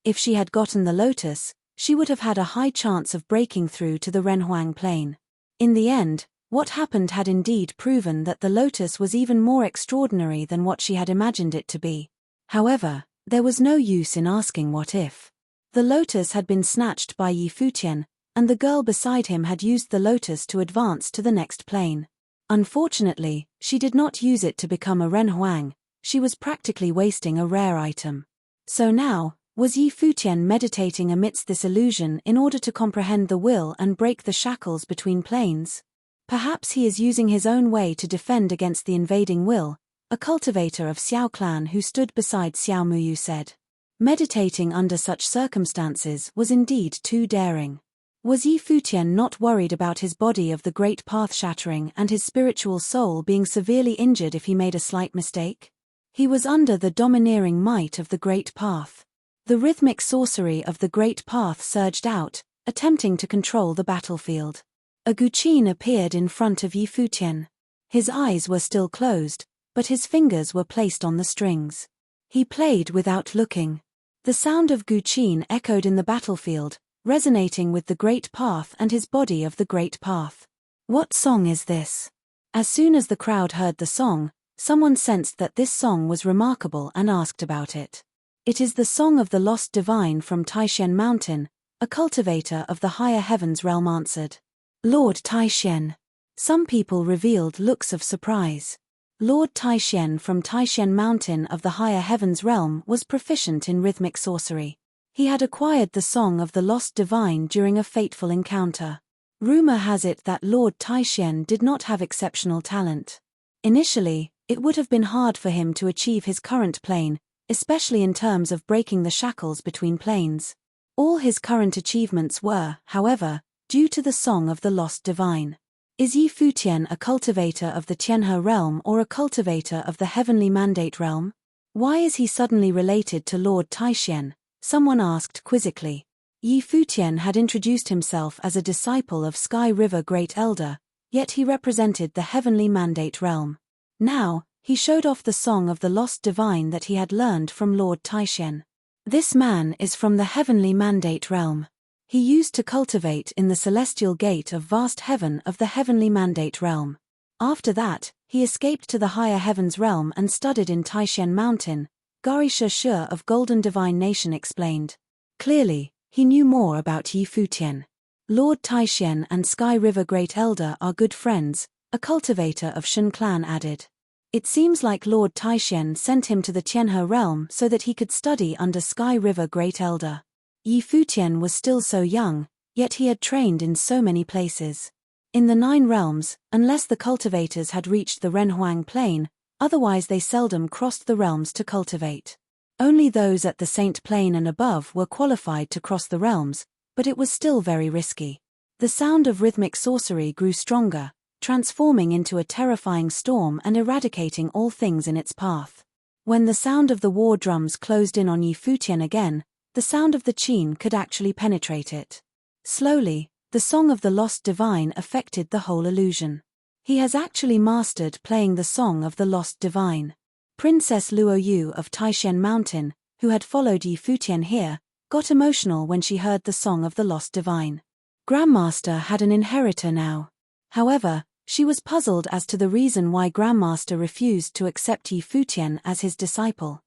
If she had gotten the lotus, she would have had a high chance of breaking through to the Renhuang plane. In the end, what happened had indeed proven that the lotus was even more extraordinary than what she had imagined it to be. However, there was no use in asking what if. The lotus had been snatched by Yi Futian, and the girl beside him had used the lotus to advance to the next plane. Unfortunately, she did not use it to become a Renhuang. She was practically wasting a rare item. So now, was Yi Futian meditating amidst this illusion in order to comprehend the will and break the shackles between planes? Perhaps he is using his own way to defend against the invading will, a cultivator of Xiao clan who stood beside Xiao Muyu said. Meditating under such circumstances was indeed too daring. Was Yi Futian not worried about his body of the Great Path shattering and his spiritual soul being severely injured if he made a slight mistake? He was under the domineering might of the Great Path. The rhythmic sorcery of the Great Path surged out, attempting to control the battlefield. A guqin appeared in front of Yi Futian. His eyes were still closed, but his fingers were placed on the strings. He played without looking. The sound of Guqin echoed in the battlefield, resonating with the great path and his body of the great path. What song is this? As soon as the crowd heard the song, someone sensed that this song was remarkable and asked about it. It is the song of the lost divine from Taishen Mountain, a cultivator of the higher heavens realm answered. Lord Taishen. Some people revealed looks of surprise. Lord Taishen from Taishen Mountain of the higher heavens realm was proficient in rhythmic sorcery. He had acquired the song of the lost divine during a fateful encounter. Rumor has it that Lord Taishen did not have exceptional talent. Initially, it would have been hard for him to achieve his current plane, especially in terms of breaking the shackles between planes. All his current achievements were, however, due to the song of the lost divine. Is Yi Futian a cultivator of the Tianhe realm or a cultivator of the heavenly mandate realm? Why is he suddenly related to Lord Taishen? Someone asked quizzically. Yi Futian had introduced himself as a disciple of Sky River Great Elder, yet he represented the heavenly mandate realm. Now, he showed off the song of the lost divine that he had learned from Lord Taishen. This man is from the heavenly mandate realm. He used to cultivate in the celestial gate of vast heaven of the heavenly mandate realm. After that, he escaped to the higher heavens realm and studied in Taishen Mountain, Gari Shi of Golden Divine Nation explained. Clearly, he knew more about Yi Futian. Lord Taishen and Sky River Great Elder are good friends, a cultivator of Shun clan added. It seems like Lord Taishen sent him to the Tianhe realm so that he could study under Sky River Great Elder. Yi Futian was still so young, yet he had trained in so many places. In the 9 realms, unless the cultivators had reached the Renhuang Plain, otherwise they seldom crossed the realms to cultivate. Only those at the Saint Plane and above were qualified to cross the realms, but it was still very risky. The sound of rhythmic sorcery grew stronger, transforming into a terrifying storm and eradicating all things in its path. When the sound of the war drums closed in on Yi Futian again, the sound of the qin could actually penetrate it. Slowly, the song of the lost divine affected the whole illusion. He has actually mastered playing the song of the lost divine. Princess Luoyu of Taishen Mountain, who had followed Yi Futian here, got emotional when she heard the song of the lost divine. Grandmaster had an inheritor now. However, she was puzzled as to the reason why Grandmaster refused to accept Yi Futian as his disciple.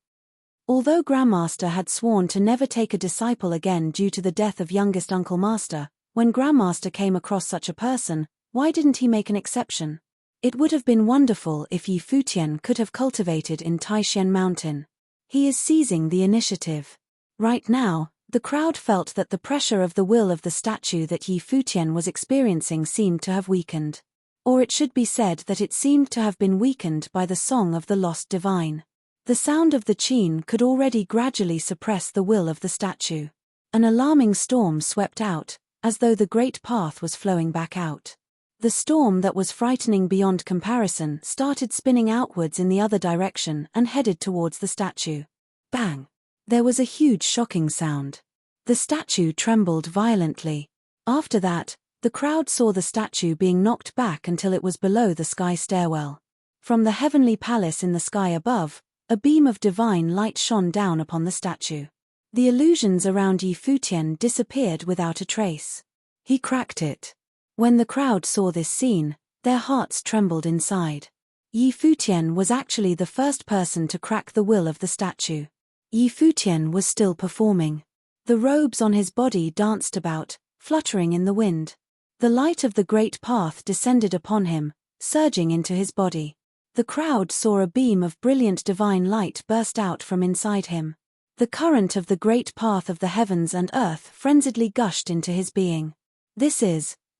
Although Grandmaster had sworn to never take a disciple again due to the death of youngest Uncle Master, when Grandmaster came across such a person, why didn't he make an exception? It would have been wonderful if Yi Futian could have cultivated in Taishen Mountain. He is seizing the initiative. Right now, the crowd felt that the pressure of the will of the statue that Yi Futian was experiencing seemed to have weakened. Or it should be said that it seemed to have been weakened by the song of the lost divine. The sound of the qin could already gradually suppress the will of the statue. An alarming storm swept out, as though the great path was flowing back out. The storm that was frightening beyond comparison started spinning outwards in the other direction and headed towards the statue. Bang! There was a huge shocking sound. The statue trembled violently. After that, the crowd saw the statue being knocked back until it was below the sky stairwell. From the heavenly palace in the sky above, a beam of divine light shone down upon the statue. The illusions around Yi Futian disappeared without a trace. He cracked it. When the crowd saw this scene, their hearts trembled inside. Yi Futian was actually the first person to crack the will of the statue. Yi Futian was still performing. The robes on his body danced about, fluttering in the wind. The light of the great path descended upon him, surging into his body. The crowd saw a beam of brilliant divine light burst out from inside him. The current of the great path of the heavens and earth frenziedly gushed into his being.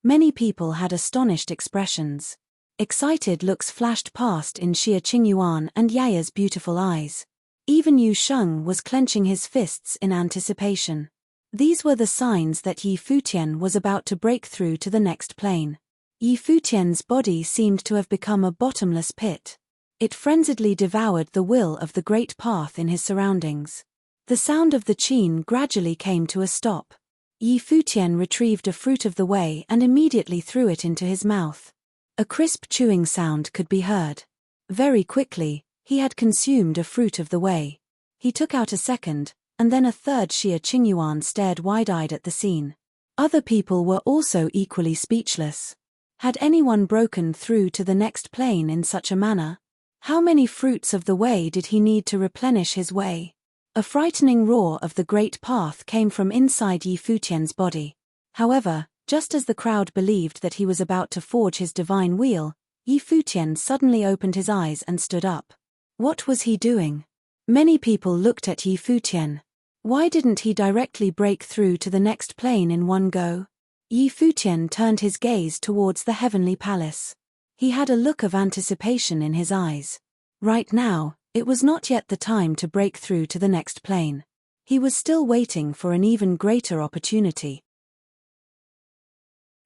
Many people had astonished expressions. Excited looks flashed past in Xia Qingyuan and Yaya's beautiful eyes. Even Yu Sheng was clenching his fists in anticipation. These were the signs that Yi Futian was about to break through to the next plane. Yi Futian's body seemed to have become a bottomless pit. It frenziedly devoured the will of the great path in his surroundings. The sound of the qin gradually came to a stop. Yi Futian retrieved a fruit of the way and immediately threw it into his mouth. A crisp chewing sound could be heard. Very quickly, he had consumed a fruit of the way. He took out a second, and then a third. Xie Qingyuan stared wide-eyed at the scene. Other people were also equally speechless. Had anyone broken through to the next plane in such a manner? How many fruits of the way did he need to replenish his way? A frightening roar of the great path came from inside Yi Futian's body. However, just as the crowd believed that he was about to forge his divine wheel, Yi Futian suddenly opened his eyes and stood up. What was he doing? Many people looked at Yi Futian. Why didn't he directly break through to the next plane in one go? Yi Futian turned his gaze towards the heavenly palace. He had a look of anticipation in his eyes. Right now, it was not yet the time to break through to the next plane. He was still waiting for an even greater opportunity.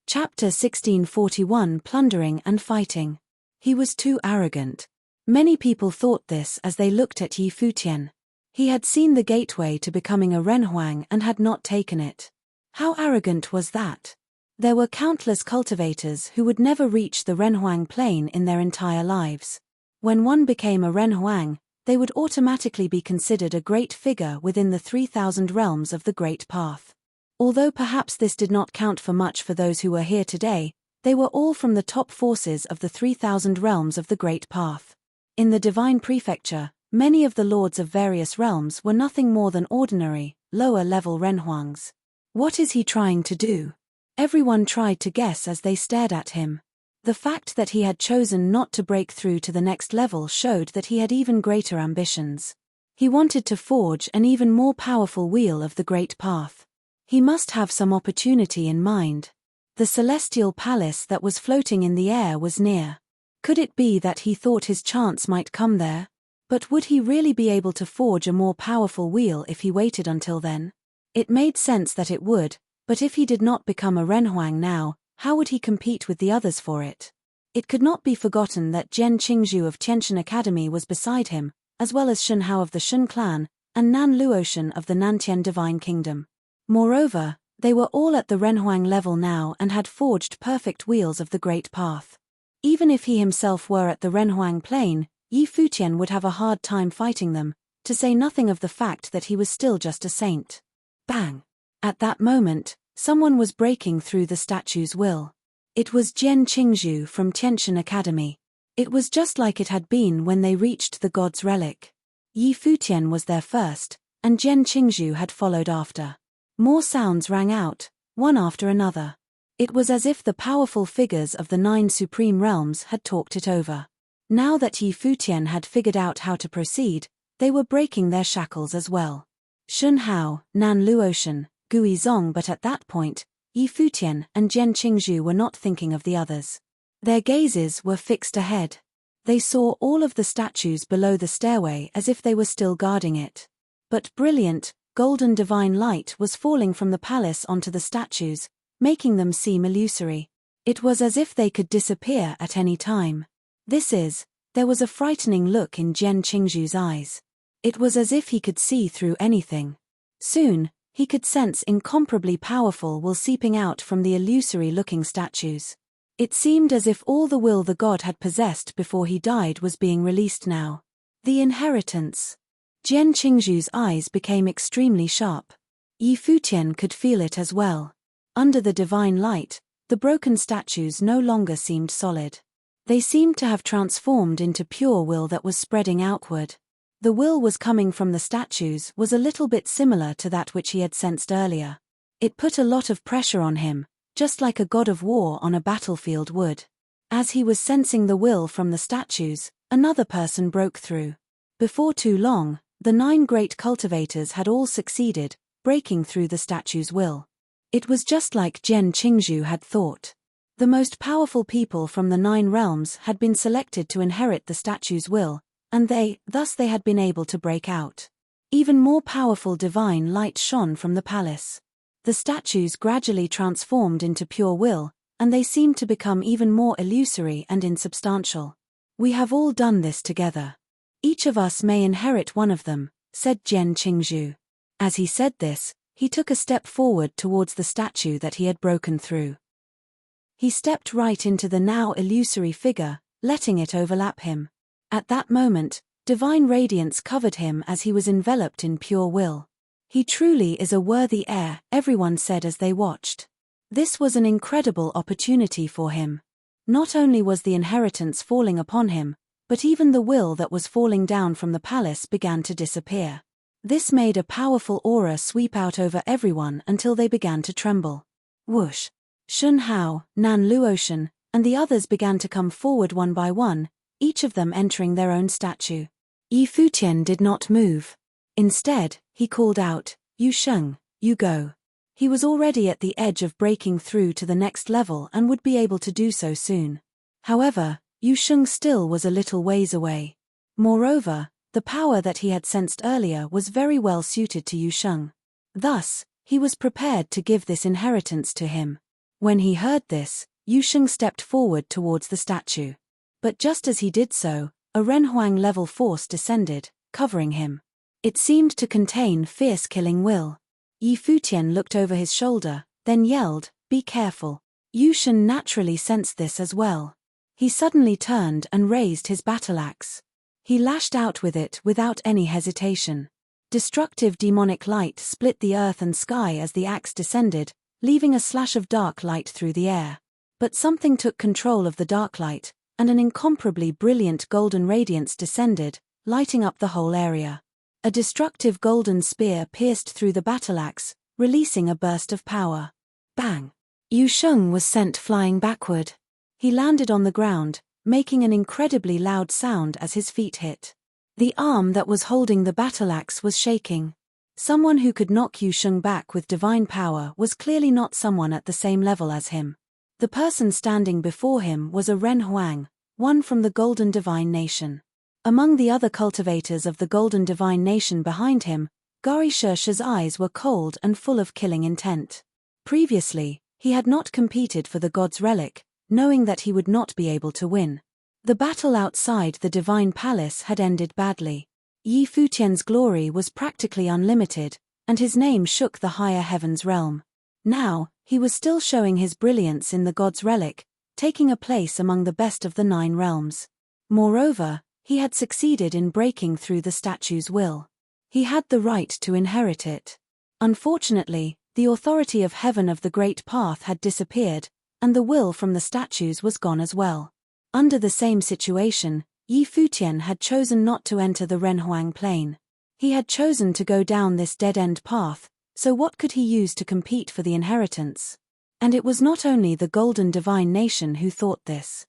Chapter 1641 Plundering and Fighting. He was too arrogant. Many people thought this as they looked at Yi Futian. He had seen the gateway to becoming a renhuang and had not taken it. How arrogant was that? There were countless cultivators who would never reach the renhuang plane in their entire lives. When one became a renhuang, they would automatically be considered a great figure within the 3,000 realms of the Great Path. Although perhaps this did not count for much for those who were here today, they were all from the top forces of the 3,000 realms of the Great Path. In the Divine Prefecture, many of the lords of various realms were nothing more than ordinary, lower-level renhuangs. What is he trying to do? Everyone tried to guess as they stared at him. The fact that he had chosen not to break through to the next level showed that he had even greater ambitions. He wanted to forge an even more powerful wheel of the Great Path. He must have some opportunity in mind. The celestial palace that was floating in the air was near. Could it be that he thought his chance might come there? But would he really be able to forge a more powerful wheel if he waited until then? It made sense that it would, but if he did not become a renhuang now, how would he compete with the others for it? It could not be forgotten that Jian Qingzhu of Tiantian Academy was beside him, as well as Shun Hao of the Shun clan, and Nan Luoshan of the Nantian Divine Kingdom. Moreover, they were all at the renhuang level now and had forged perfect wheels of the Great Path. Even if he himself were at the renhuang plane, Yi Futian would have a hard time fighting them, to say nothing of the fact that he was still just a saint. Bang! At that moment, someone was breaking through the statue's will. It was Jian Qingzhu from Tiantian Academy. It was just like it had been when they reached the god's relic. Yi Futian was there first, and Jian Qingzhu had followed after. More sounds rang out, one after another. It was as if the powerful figures of the 9 supreme realms had talked it over. Now that Yi Futian had figured out how to proceed, they were breaking their shackles as well. Shun Hao, Nan Luoshan, Gui Zong, but at that point, Yi Futian and Jian Qingzhu were not thinking of the others. Their gazes were fixed ahead. They saw all of the statues below the stairway as if they were still guarding it. But brilliant, golden divine light was falling from the palace onto the statues, making them seem illusory. It was as if they could disappear at any time. There was a frightening look in Jian Qingzhu's eyes. It was as if he could see through anything. Soon, he could sense incomparably powerful will seeping out from the illusory-looking statues. It seemed as if all the will the god had possessed before he died was being released now. The inheritance. Jian Qingzhu's eyes became extremely sharp. Yi Futian could feel it as well. Under the divine light, the broken statues no longer seemed solid. They seemed to have transformed into pure will that was spreading outward. The will was coming from the statues was a little bit similar to that which he had sensed earlier. It put a lot of pressure on him, just like a god of war on a battlefield would. As he was sensing the will from the statues, another person broke through. Before too long, the 9 great cultivators had all succeeded, breaking through the statue's will. It was just like Jian Qingzhu had thought. The most powerful people from the 9 realms had been selected to inherit the statue's will, and thus they had been able to break out. Even more powerful divine light shone from the palace. The statues gradually transformed into pure will, and they seemed to become even more illusory and insubstantial. We have all done this together. Each of us may inherit one of them, said Jian Qingzhu. As he said this, he took a step forward towards the statue that he had broken through. He stepped right into the now illusory figure, letting it overlap him. At that moment, Divine radiance covered him as he was enveloped in pure will. "He truly is a worthy heir," everyone said as they watched. This was an incredible opportunity for him. Not only was the inheritance falling upon him, but even the will that was falling down from the palace began to disappear. This made a powerful aura sweep out over everyone until they began to tremble. Whoosh! Shun Hao, Nan Luotian, and the others began to come forward one by one, each of them entering their own statue. Yi Futian did not move. Instead, he called out, "Yu Sheng, you go." He was already at the edge of breaking through to the next level and would be able to do so soon. However, Yu Sheng still was a little ways away. Moreover, the power that he had sensed earlier was very well suited to Yu Sheng. Thus, he was prepared to give this inheritance to him. When he heard this, Yu Sheng stepped forward towards the statue. But just as he did so, a Renhuang-level force descended, covering him. It seemed to contain fierce killing will. Yi Futian looked over his shoulder, then yelled, "Be careful." Yu Sheng naturally sensed this as well. He suddenly turned and raised his battle axe. He lashed out with it without any hesitation. Destructive demonic light split the earth and sky as the axe descended, leaving a slash of dark light through the air. But something took control of the dark light, and an incomparably brilliant golden radiance descended, lighting up the whole area. A destructive golden spear pierced through the battle axe, releasing a burst of power. Bang! Yu Sheng was sent flying backward. He landed on the ground, making an incredibly loud sound as his feet hit. The arm that was holding the battle axe was shaking. Someone who could knock Yu Sheng back with divine power was clearly not someone at the same level as him. The person standing before him was a Ren Huang, one from the Golden Divine Nation. Among the other cultivators of the Golden Divine Nation behind him, Gari Shersha's eyes were cold and full of killing intent. Previously, he had not competed for the God's Relic, knowing that he would not be able to win. The battle outside the Divine Palace had ended badly. Yi Futian's glory was practically unlimited, and his name shook the higher heavens realm. Now, he was still showing his brilliance in the God's Relic, taking a place among the best of the 9 realms. Moreover, he had succeeded in breaking through the statue's will. He had the right to inherit it. Unfortunately, the authority of heaven of the Great Path had disappeared, and the will from the statues was gone as well. Under the same situation, Yi Futian had chosen not to enter the Renhuang plane. He had chosen to go down this dead-end path, so what could he use to compete for the inheritance? And it was not only the Golden Divine Nation who thought this.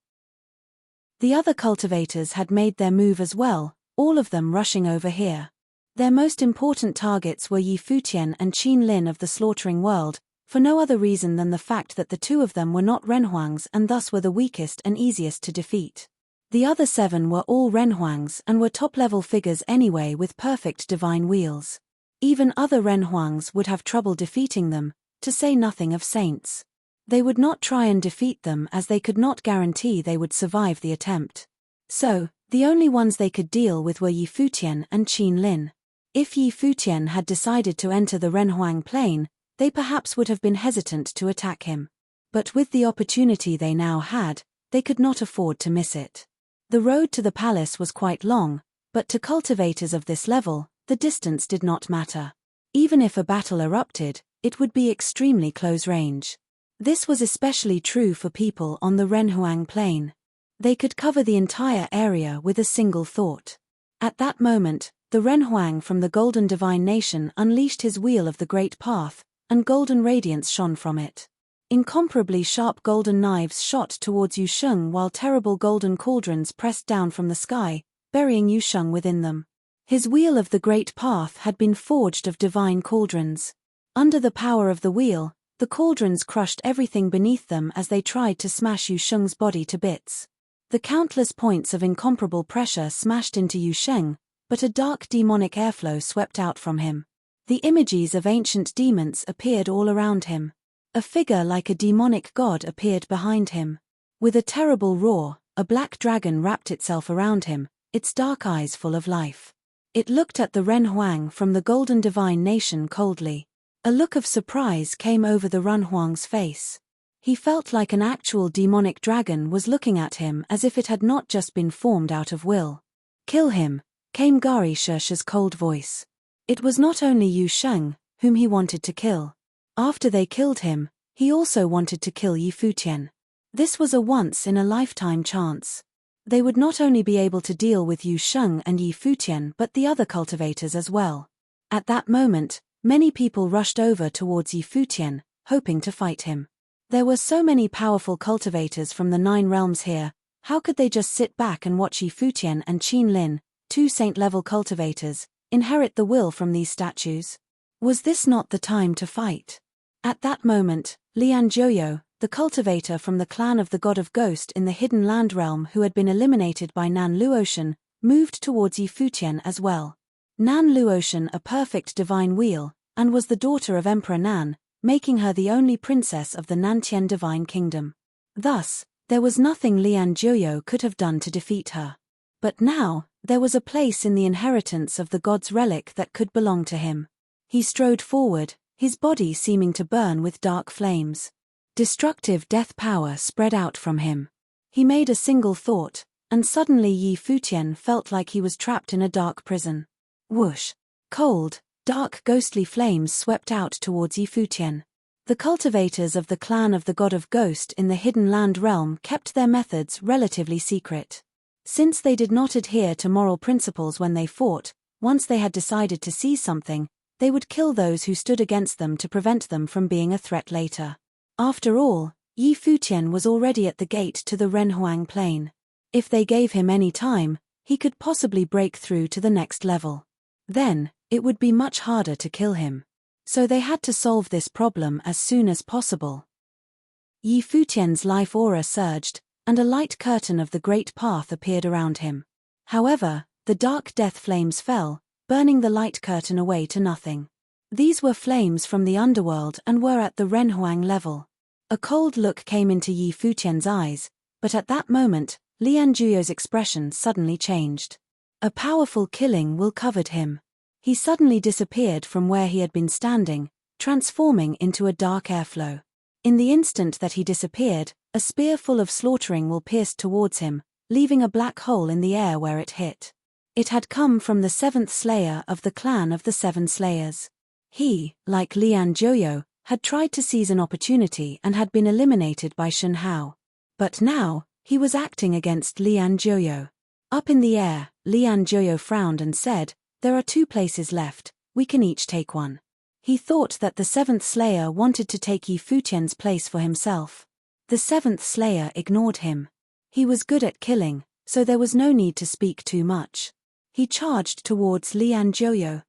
The other cultivators had made their move as well, all of them rushing over here. Their most important targets were Yi Futian and Qin Lin of the Slaughtering World, for no other reason than the fact that the 2 of them were not Renhuangs and thus were the weakest and easiest to defeat. The other 7 were all Renhuangs and were top-level figures anyway with perfect divine wheels. Even other Renhuangs would have trouble defeating them, to say nothing of saints. They would not try and defeat them as they could not guarantee they would survive the attempt. So, the only ones they could deal with were Yi Futian and Qin Lin. If Yi Futian had decided to enter the Renhuang plane, they perhaps would have been hesitant to attack him. But with the opportunity they now had, they could not afford to miss it. The road to the palace was quite long, but to cultivators of this level, the distance did not matter. Even if a battle erupted, it would be extremely close range. This was especially true for people on the Renhuang plane. They could cover the entire area with a single thought. At that moment, the Renhuang from the Golden Divine Nation unleashed his wheel of the Great Path, and golden radiance shone from it. Incomparably sharp golden knives shot towards Yu Sheng while terrible golden cauldrons pressed down from the sky, burying Yu Sheng within them. His wheel of the Great Path had been forged of divine cauldrons. Under the power of the wheel, the cauldrons crushed everything beneath them as they tried to smash Yu Sheng's body to bits. The countless points of incomparable pressure smashed into Yu Sheng, but a dark demonic airflow swept out from him. The images of ancient demons appeared all around him. A figure like a demonic god appeared behind him. With a terrible roar, a black dragon wrapped itself around him, its dark eyes full of life. It looked at the Renhuang from the Golden Divine Nation coldly. A look of surprise came over the Renhuang's face. He felt like an actual demonic dragon was looking at him as if it had not just been formed out of will. "Kill him," came Gari Shusha's cold voice. It was not only Yu Sheng, whom he wanted to kill. After they killed him, he also wanted to kill Yi Futian. This was a once-in-a-lifetime chance. They would not only be able to deal with Yu Sheng and Yi Futian but the other cultivators as well. At that moment, many people rushed over towards Yi Futian, hoping to fight him. There were so many powerful cultivators from the 9 realms here, how could they just sit back and watch Yi Futian and Qin Lin, 2 saint-level cultivators, inherit the will from these statues? Was this not the time to fight? At that moment, Lian Zhuoyou, the cultivator from the clan of the God of Ghost in the Hidden Land realm who had been eliminated by Nan Luotian, moved towards Yi Futian as well. Nan Luotian, a perfect divine wheel, and was the daughter of Emperor Nan, making her the only princess of the Nantian divine kingdom. Thus, there was nothing Lian Zhuoyou could have done to defeat her. But now, there was a place in the inheritance of the god's relic that could belong to him. He strode forward, his body seeming to burn with dark flames. Destructive death power spread out from him. He made a single thought, and suddenly Yi Futian felt like he was trapped in a dark prison. Whoosh! Cold, dark ghostly flames swept out towards Yi Futian. The cultivators of the clan of the God of Ghost in the Hidden Land realm kept their methods relatively secret. Since they did not adhere to moral principles when they fought, once they had decided to seize something, they would kill those who stood against them to prevent them from being a threat later. After all, Yi Futian was already at the gate to the Renhuang Plain. If they gave him any time, he could possibly break through to the next level. Then, it would be much harder to kill him. So they had to solve this problem as soon as possible. Yi Futian's life aura surged, and a light curtain of the great path appeared around him. However, the dark death flames fell, burning the light curtain away to nothing. These were flames from the underworld and were at the Renhuang level. A cold look came into Yi Futian's eyes, but at that moment, Lian Zhuoyou's expression suddenly changed. A powerful killing will covered him. He suddenly disappeared from where he had been standing, transforming into a dark airflow. In the instant that he disappeared, a spear full of slaughtering will pierced towards him, leaving a black hole in the air where it hit. It had come from the 7th Slayer of the clan of the 7 Slayers. He, like Lian Zhuoyou, had tried to seize an opportunity and had been eliminated by Shen Hao. But now, he was acting against Lian Zhuoyou. Up in the air, Lian Zhuoyou frowned and said, "There are 2 places left, we can each take one." He thought that the 7th Slayer wanted to take Yi Futian's place for himself. The 7th Slayer ignored him. He was good at killing, so there was no need to speak too much. He charged towards Lian Zhuoyou.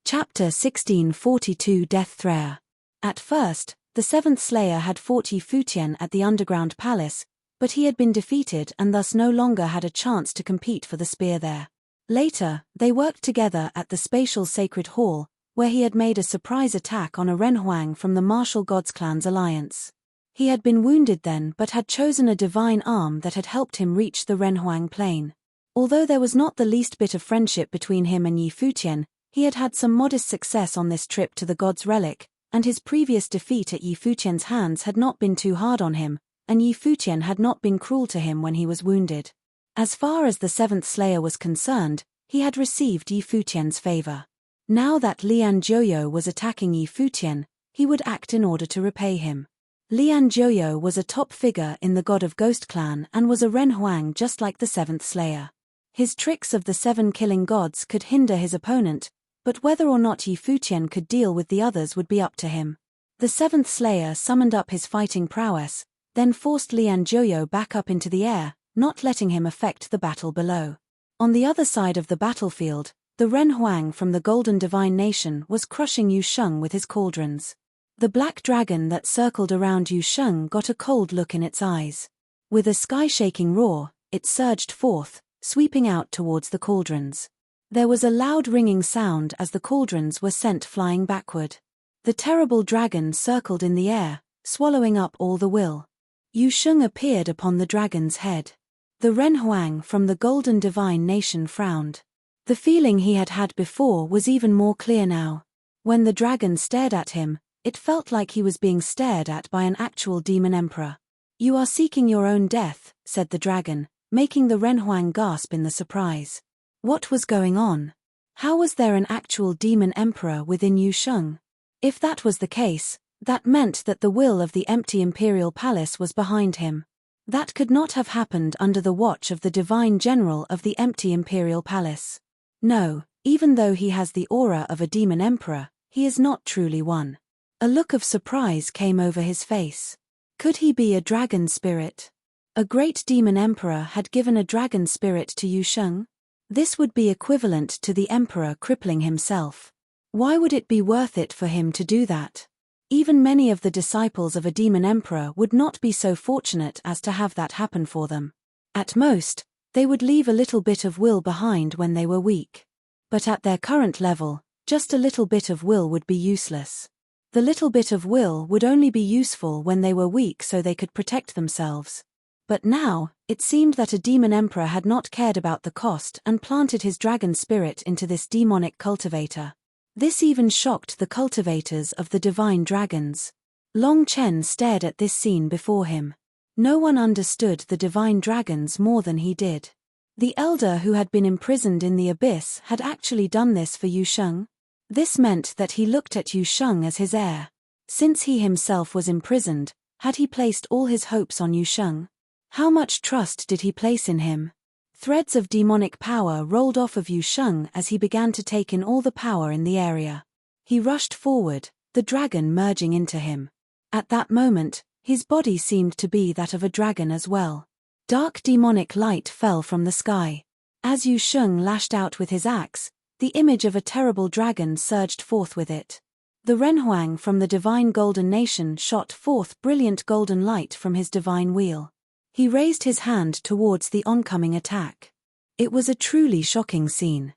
Chapter 1642 Death Threat. At first, the 7th Slayer had fought Yi Futian at the underground palace, but he had been defeated and thus no longer had a chance to compete for the spear there. Later, they worked together at the spatial sacred hall, where he had made a surprise attack on a Renhuang from the martial gods clan's alliance. He had been wounded then but had chosen a divine arm that had helped him reach the Renhuang Plain. Although there was not the least bit of friendship between him and Yi Futian, he had had some modest success on this trip to the god's relic, and his previous defeat at Yi Futian's hands had not been too hard on him, and Yi Futian had not been cruel to him when he was wounded. As far as the 7th Slayer was concerned, he had received Yi Futian's favor. Now that Lian Zhuoyou was attacking Yi Futian, he would act in order to repay him. Lian Zhuoyou was a top figure in the God of Ghost clan and was a Renhuang just like the 7th Slayer. His tricks of the 7 killing gods could hinder his opponent, but whether or not Yi Futian could deal with the others would be up to him. The 7th Slayer summoned up his fighting prowess, then forced Lian Zhuoyou back up into the air, not letting him affect the battle below. On the other side of the battlefield, the Renhuang from the Golden Divine Nation was crushing Yu Sheng with his cauldrons. The black dragon that circled around Yu Sheng got a cold look in its eyes. With a sky-shaking roar, it surged forth, sweeping out towards the cauldrons. There was a loud ringing sound as the cauldrons were sent flying backward. The terrible dragon circled in the air, swallowing up all the will. Yu Sheng appeared upon the dragon's head. The Renhuang from the Golden Divine Nation frowned. The feeling he had had before was even more clear now. When the dragon stared at him, it felt like he was being stared at by an actual demon emperor. "You are seeking your own death," said the dragon, making the Renhuang gasp in the surprise. What was going on? How was there an actual demon emperor within Yu Sheng? If that was the case, that meant that the will of the empty imperial palace was behind him. That could not have happened under the watch of the divine general of the empty imperial palace. No, even though he has the aura of a demon emperor, he is not truly one. A look of surprise came over his face. Could he be a dragon spirit? A great demon emperor had given a dragon spirit to Yu Sheng? This would be equivalent to the emperor crippling himself. Why would it be worth it for him to do that? Even many of the disciples of a demon emperor would not be so fortunate as to have that happen for them. At most, they would leave a little bit of will behind when they were weak. But at their current level, just a little bit of will would be useless. The little bit of will would only be useful when they were weak so they could protect themselves. But now, it seemed that a demon emperor had not cared about the cost and planted his dragon spirit into this demonic cultivator. This even shocked the cultivators of the divine dragons. Long Chen stared at this scene before him. No one understood the divine dragons more than he did. The elder who had been imprisoned in the abyss had actually done this for Yu Sheng. This meant that he looked at Yu Sheng as his heir. Since he himself was imprisoned, had he placed all his hopes on Yu Sheng? How much trust did he place in him? Threads of demonic power rolled off of Yu Sheng as he began to take in all the power in the area. He rushed forward, the dragon merging into him. At that moment, his body seemed to be that of a dragon as well. Dark demonic light fell from the sky. As Yu Sheng lashed out with his axe, the image of a terrible dragon surged forth with it. The Renhuang from the divine golden nation shot forth brilliant golden light from his divine wheel. He raised his hand towards the oncoming attack. It was a truly shocking scene.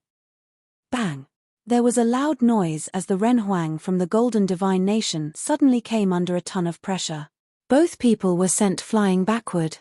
Bang! There was a loud noise as the Renhuang from the golden divine nation suddenly came under a ton of pressure. Both people were sent flying backward.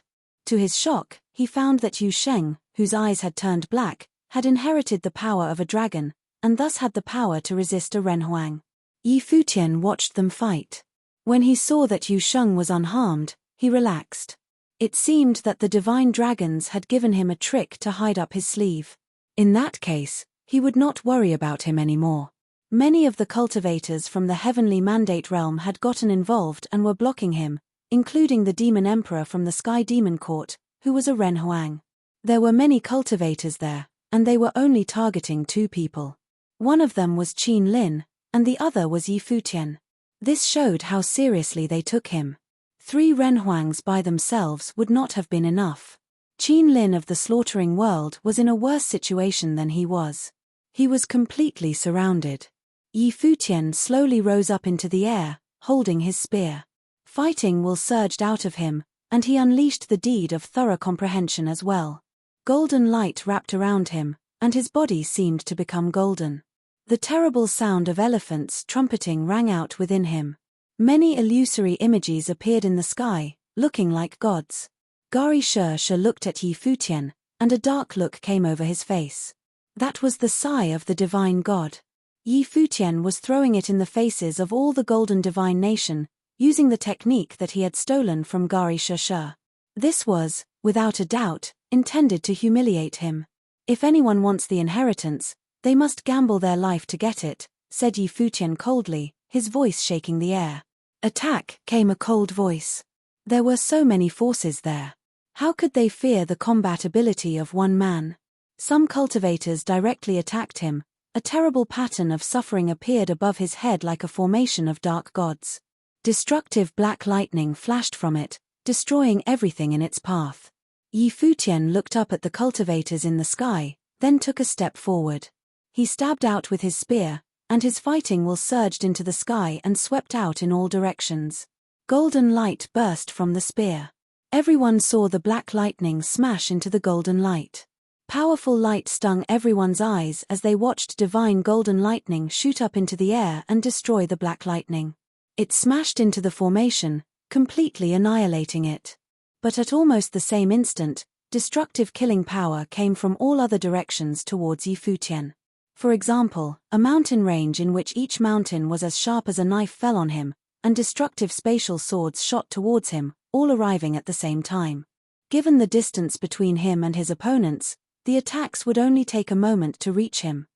To his shock, he found that Yu Sheng, whose eyes had turned black, had inherited the power of a dragon, and thus had the power to resist a Renhuang. Futian watched them fight. When he saw that Yu Sheng was unharmed, he relaxed. It seemed that the divine dragons had given him a trick to hide up his sleeve. In that case, he would not worry about him anymore. Many of the cultivators from the heavenly mandate realm had gotten involved and were blocking him, including the demon emperor from the Sky Demon Court, who was a Renhuang. There were many cultivators there, and they were only targeting two people. One of them was Qin Lin, and the other was Futian. This showed how seriously they took him. 3 Renhuangs by themselves would not have been enough. Qin Lin of the slaughtering world was in a worse situation than he was. He was completely surrounded. Futian slowly rose up into the air, holding his spear. Fighting will surged out of him, and he unleashed the deed of thorough comprehension as well. Golden light wrapped around him, and his body seemed to become golden. The terrible sound of elephants trumpeting rang out within him. Many illusory images appeared in the sky, looking like gods. Gari Shi looked at Futian, and a dark look came over his face. That was the sigh of the divine god. Futian was throwing it in the faces of all the golden divine nation, using the technique that he had stolen from Gari Shi. This was, without a doubt, intended to humiliate him. If anyone wants the inheritance, they must gamble their life to get it, said Futian coldly, his voice shaking the air. Attack, came a cold voice. There were so many forces there. How could they fear the combat ability of one man? Some cultivators directly attacked him. A terrible pattern of suffering appeared above his head like a formation of dark gods. Destructive black lightning flashed from it, destroying everything in its path. Futian looked up at the cultivators in the sky, then took a step forward. He stabbed out with his spear, and his fighting will surged into the sky and swept out in all directions. Golden light burst from the spear. Everyone saw the black lightning smash into the golden light. Powerful light stung everyone's eyes as they watched divine golden lightning shoot up into the air and destroy the black lightning. It smashed into the formation, completely annihilating it. But at almost the same instant, destructive killing power came from all other directions towards Futian. For example, a mountain range in which each mountain was as sharp as a knife fell on him, and destructive spatial swords shot towards him, all arriving at the same time. Given the distance between him and his opponents, the attacks would only take a moment to reach him.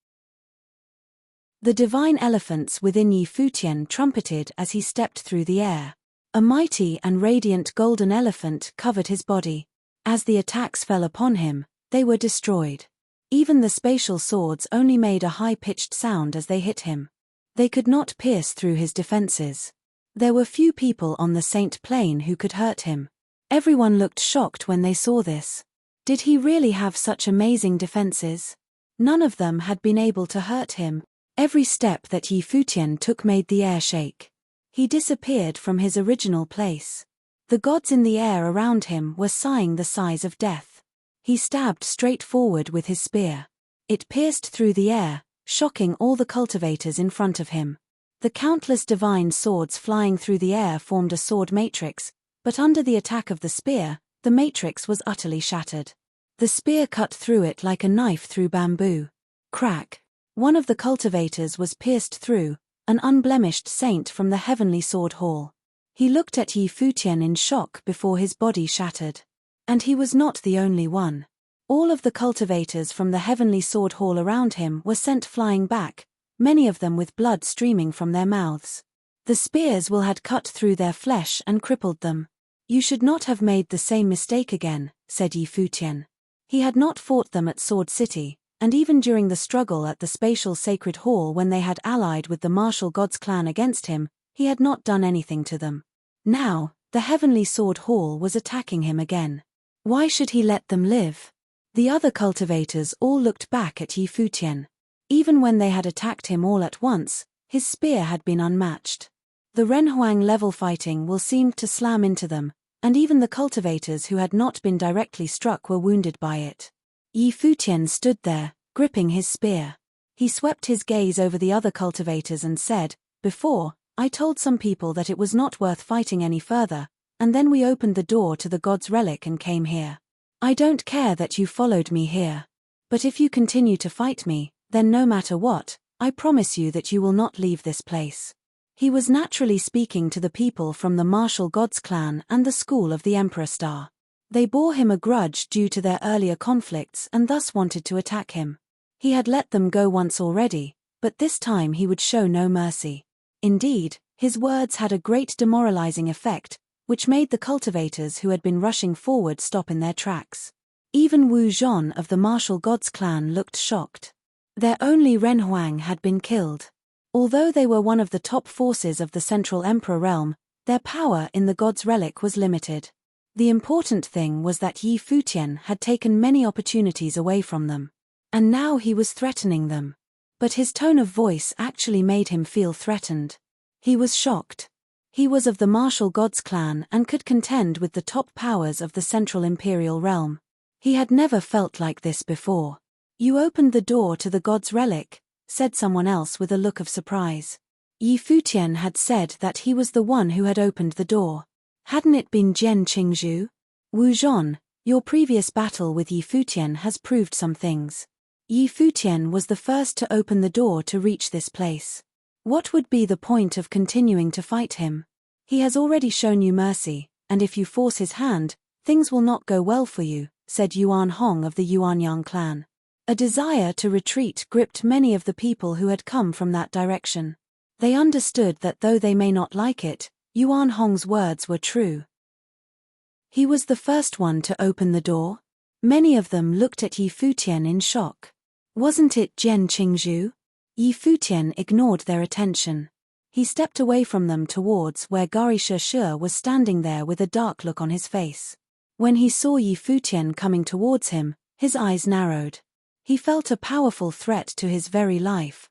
The divine elephants within Yi Futian trumpeted as he stepped through the air. A mighty and radiant golden elephant covered his body. As the attacks fell upon him, they were destroyed. Even the spatial swords only made a high-pitched sound as they hit him. They could not pierce through his defenses. There were few people on the Saint Plain who could hurt him. Everyone looked shocked when they saw this. Did he really have such amazing defenses? None of them had been able to hurt him. Every step that Yi Futian took made the air shake. He disappeared from his original place. The gods in the air around him were sighing the sighs of death. He stabbed straight forward with his spear. It pierced through the air, shocking all the cultivators in front of him. The countless divine swords flying through the air formed a sword matrix, but under the attack of the spear, the matrix was utterly shattered. The spear cut through it like a knife through bamboo. Crack! One of the cultivators was pierced through, an unblemished saint from the heavenly sword hall. He looked at Yi Futian in shock before his body shattered. And he was not the only one. All of the cultivators from the heavenly sword hall around him were sent flying back, many of them with blood streaming from their mouths. The spears had cut through their flesh and crippled them. You should not have made the same mistake again, said Yi Futian. He had not fought them at Sword City, and even during the struggle at the spatial sacred hall when they had allied with the martial gods clan against him, he had not done anything to them. Now, the heavenly sword hall was attacking him again. Why should he let them live? The other cultivators all looked back at Yi Futian. Even when they had attacked him all at once, his spear had been unmatched. The Renhuang level fighting seemed to slam into them, and even the cultivators who had not been directly struck were wounded by it. Yi Futian stood there, gripping his spear. He swept his gaze over the other cultivators and said, "Before, I told some people that it was not worth fighting any further, and then we opened the door to the god's relic and came here. I don't care that you followed me here. But if you continue to fight me, then no matter what, I promise you that you will not leave this place." He was naturally speaking to the people from the martial gods clan and the school of the Emperor Star. They bore him a grudge due to their earlier conflicts and thus wanted to attack him. He had let them go once already, but this time he would show no mercy. Indeed, his words had a great demoralizing effect, which made the cultivators who had been rushing forward stop in their tracks. Even Wu Zhon of the martial gods clan looked shocked. Their only Renhuang had been killed. Although they were one of the top forces of the Central Emperor realm, their power in the god's relic was limited. The important thing was that Yi Futian had taken many opportunities away from them. And now he was threatening them. But his tone of voice actually made him feel threatened. He was shocked. He was of the martial gods clan and could contend with the top powers of the Central Imperial realm. He had never felt like this before. "You opened the door to the god's relic," said someone else with a look of surprise. Yi Futian had said that he was the one who had opened the door. Hadn't it been Jian Qingzhu? "Wu Zhon, your previous battle with Yi Futian has proved some things. Yi Futian was the first to open the door to reach this place. What would be the point of continuing to fight him? He has already shown you mercy, and if you force his hand, things will not go well for you," said Yuan Hong of the Yuanyang clan. A desire to retreat gripped many of the people who had come from that direction. They understood that though they may not like it, Yuan Hong's words were true. He was the first one to open the door. Many of them looked at Yi Futian in shock. Wasn't it Jian Qingzhu? Yi Futian ignored their attention. He stepped away from them towards where Gari Shi was standing there with a dark look on his face. When he saw Yi Futian coming towards him, his eyes narrowed. He felt a powerful threat to his very life.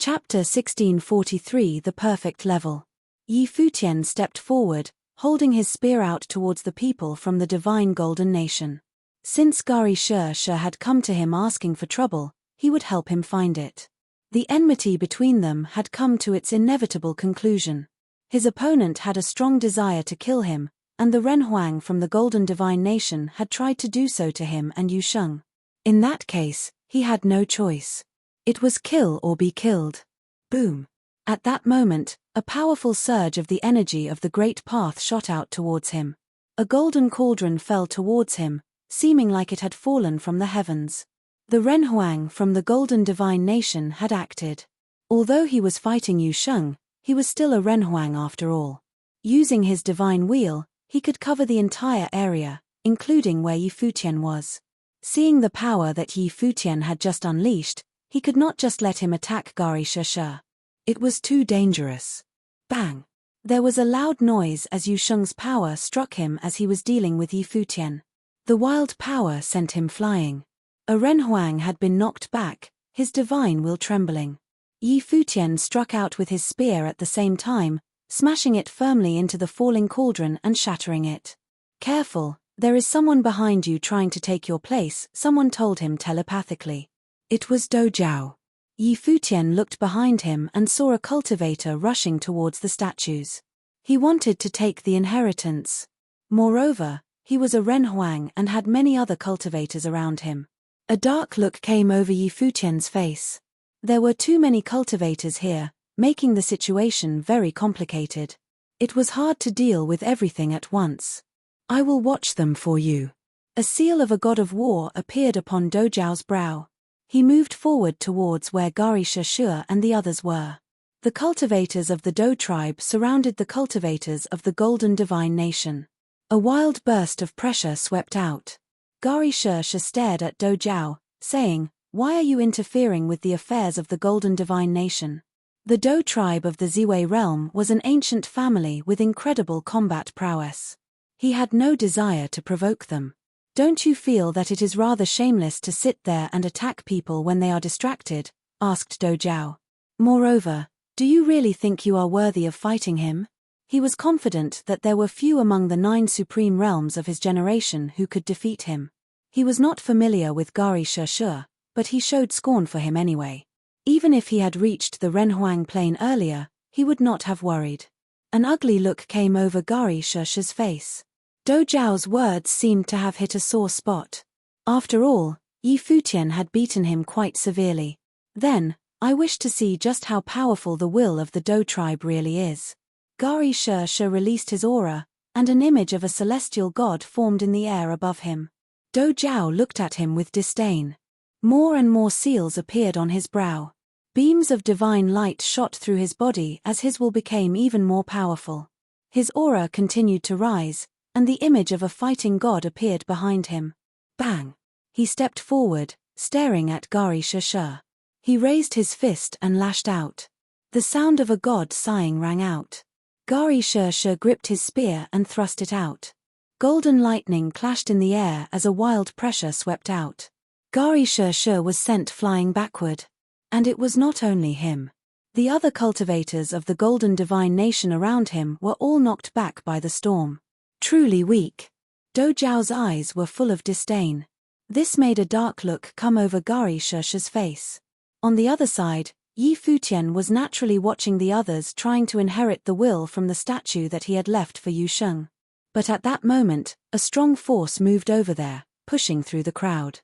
Chapter 1643 The Perfect Level. Yi Futian stepped forward, holding his spear out towards the people from the divine Golden Nation. Since Gari Shi had come to him asking for trouble, he would help him find it. The enmity between them had come to its inevitable conclusion. His opponent had a strong desire to kill him, and the Renhuang from the Golden Divine Nation had tried to do so to him and Yu Sheng. In that case, he had no choice. It was kill or be killed. Boom. At that moment, a powerful surge of the energy of the Great Path shot out towards him. A golden cauldron fell towards him, seeming like it had fallen from the heavens. The Renhuang from the Golden Divine Nation had acted. Although he was fighting Yu Sheng, he was still a Renhuang after all. Using his divine wheel, he could cover the entire area, including where Yi Futian was. Seeing the power that Yi Futian had just unleashed, he could not just let him attack Gari Shi. It was too dangerous. Bang! There was a loud noise as Yu Sheng's power struck him as he was dealing with Yi Futian. The wild power sent him flying. A Renhuang had been knocked back, his divine will trembling. Yi Futian struck out with his spear at the same time, smashing it firmly into the falling cauldron and shattering it. Careful, there is someone behind you trying to take your place, someone told him telepathically. It was Dojao. Yi Futian looked behind him and saw a cultivator rushing towards the statues. He wanted to take the inheritance. Moreover, he was a Renhuang and had many other cultivators around him. A dark look came over Yi Futian's face. There were too many cultivators here, making the situation very complicated. It was hard to deal with everything at once. I will watch them for you. A seal of a god of war appeared upon Dojao's brow. He moved forward towards where Gari Shi and the others were. The cultivators of the Do tribe surrounded the cultivators of the Golden Divine Nation. A wild burst of pressure swept out. Gari Shi stared at Dojao, saying, "Why are you interfering with the affairs of the Golden Divine Nation?" The Do tribe of the Ziwei realm was an ancient family with incredible combat prowess. He had no desire to provoke them. "Don't you feel that it is rather shameless to sit there and attack people when they are distracted?" asked Dojao. "Moreover, do you really think you are worthy of fighting him?" He was confident that there were few among the 9 supreme realms of his generation who could defeat him. He was not familiar with Gari Shi, but he showed scorn for him anyway. Even if he had reached the Renhuang plain earlier, he would not have worried. An ugly look came over Gari Shi's face. Dojao's words seemed to have hit a sore spot. After all, Yi Futian had beaten him quite severely. Then, I wish to see just how powerful the will of the Do tribe really is. Gari Shi released his aura, and an image of a celestial god formed in the air above him. Dojao looked at him with disdain. More and more seals appeared on his brow. Beams of divine light shot through his body as his will became even more powerful. His aura continued to rise, and the image of a fighting god appeared behind him. Bang! He stepped forward, staring at Gari Shi. He raised his fist and lashed out. The sound of a god sighing rang out. Gari Shi gripped his spear and thrust it out. Golden lightning clashed in the air as a wild pressure swept out. Gari Shi was sent flying backward. And it was not only him. The other cultivators of the Golden Divine Nation around him were all knocked back by the storm. Truly weak. Dojao's eyes were full of disdain. This made a dark look come over Gari Shi's face. On the other side, Yi Futian was naturally watching the others trying to inherit the will from the statue that he had left for Yu Sheng. But at that moment, a strong force moved over there, pushing through the crowd.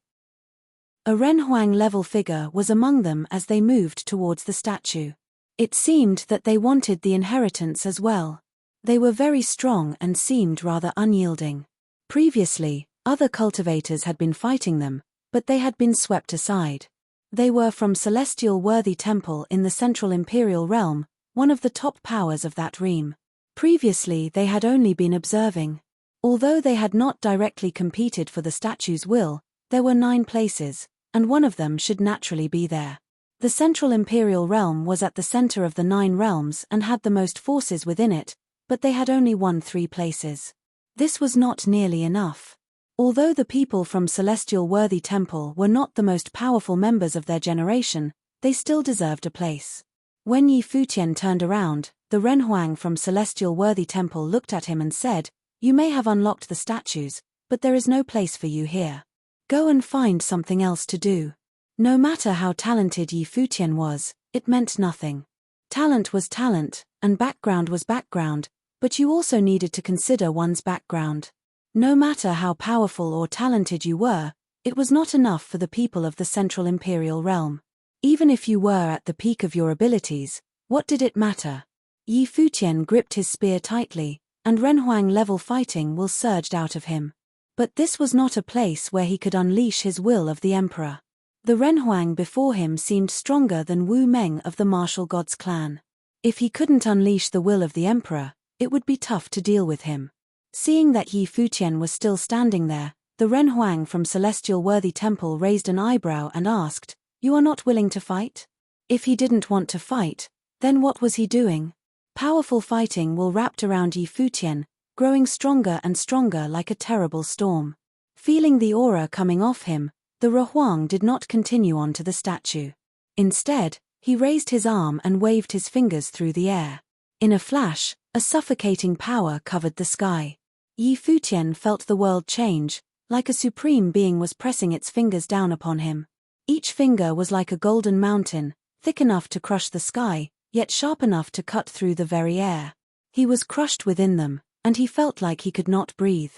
A Renhuang-level figure was among them as they moved towards the statue. It seemed that they wanted the inheritance as well. They were very strong and seemed rather unyielding. Previously, other cultivators had been fighting them, but they had been swept aside. They were from Celestial Worthy Temple in the Central Imperial Realm, one of the top powers of that realm. Previously they had only been observing. Although they had not directly competed for the statue's will, there were 9 places, and one of them should naturally be there. The Central Imperial Realm was at the center of the 9 realms and had the most forces within it, but they had only won 3 places. This was not nearly enough. Although the people from Celestial Worthy Temple were not the most powerful members of their generation, they still deserved a place. When Yi Futian turned around, the Renhuang from Celestial Worthy Temple looked at him and said, "You may have unlocked the statues, but there is no place for you here. Go and find something else to do." No matter how talented Yi Futian was, it meant nothing. Talent was talent, and background was background, but you also needed to consider one's background. No matter how powerful or talented you were, it was not enough for the people of the Central Imperial Realm. Even if you were at the peak of your abilities, what did it matter? Yi Futian gripped his spear tightly, and Renhuang-level fighting will surge out of him. But this was not a place where he could unleash his will of the emperor. The Renhuang before him seemed stronger than Wu Meng of the martial gods clan. If he couldn't unleash the will of the emperor, it would be tough to deal with him. Seeing that Yi Futian was still standing there, the Renhuang from Celestial Worthy Temple raised an eyebrow and asked, "You are not willing to fight?" If he didn't want to fight, then what was he doing? Powerful fighting will wrapped around Yi Futian, growing stronger and stronger like a terrible storm. Feeling the aura coming off him, the Renhuang did not continue on to the statue. Instead, he raised his arm and waved his fingers through the air. In a flash, a suffocating power covered the sky. Yi Futian felt the world change, like a supreme being was pressing its fingers down upon him. Each finger was like a golden mountain, thick enough to crush the sky, yet sharp enough to cut through the very air. He was crushed within them, and he felt like he could not breathe.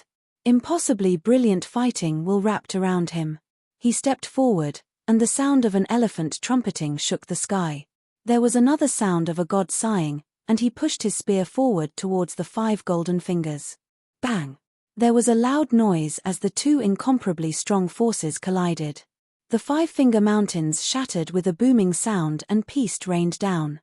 Impossibly brilliant fighting will wrapped around him. He stepped forward, and the sound of an elephant trumpeting shook the sky. There was another sound of a god sighing, and he pushed his spear forward towards the 5 golden fingers. Bang! There was a loud noise as the 2 incomparably strong forces collided. The 5-finger mountains shattered with a booming sound and peace rained down.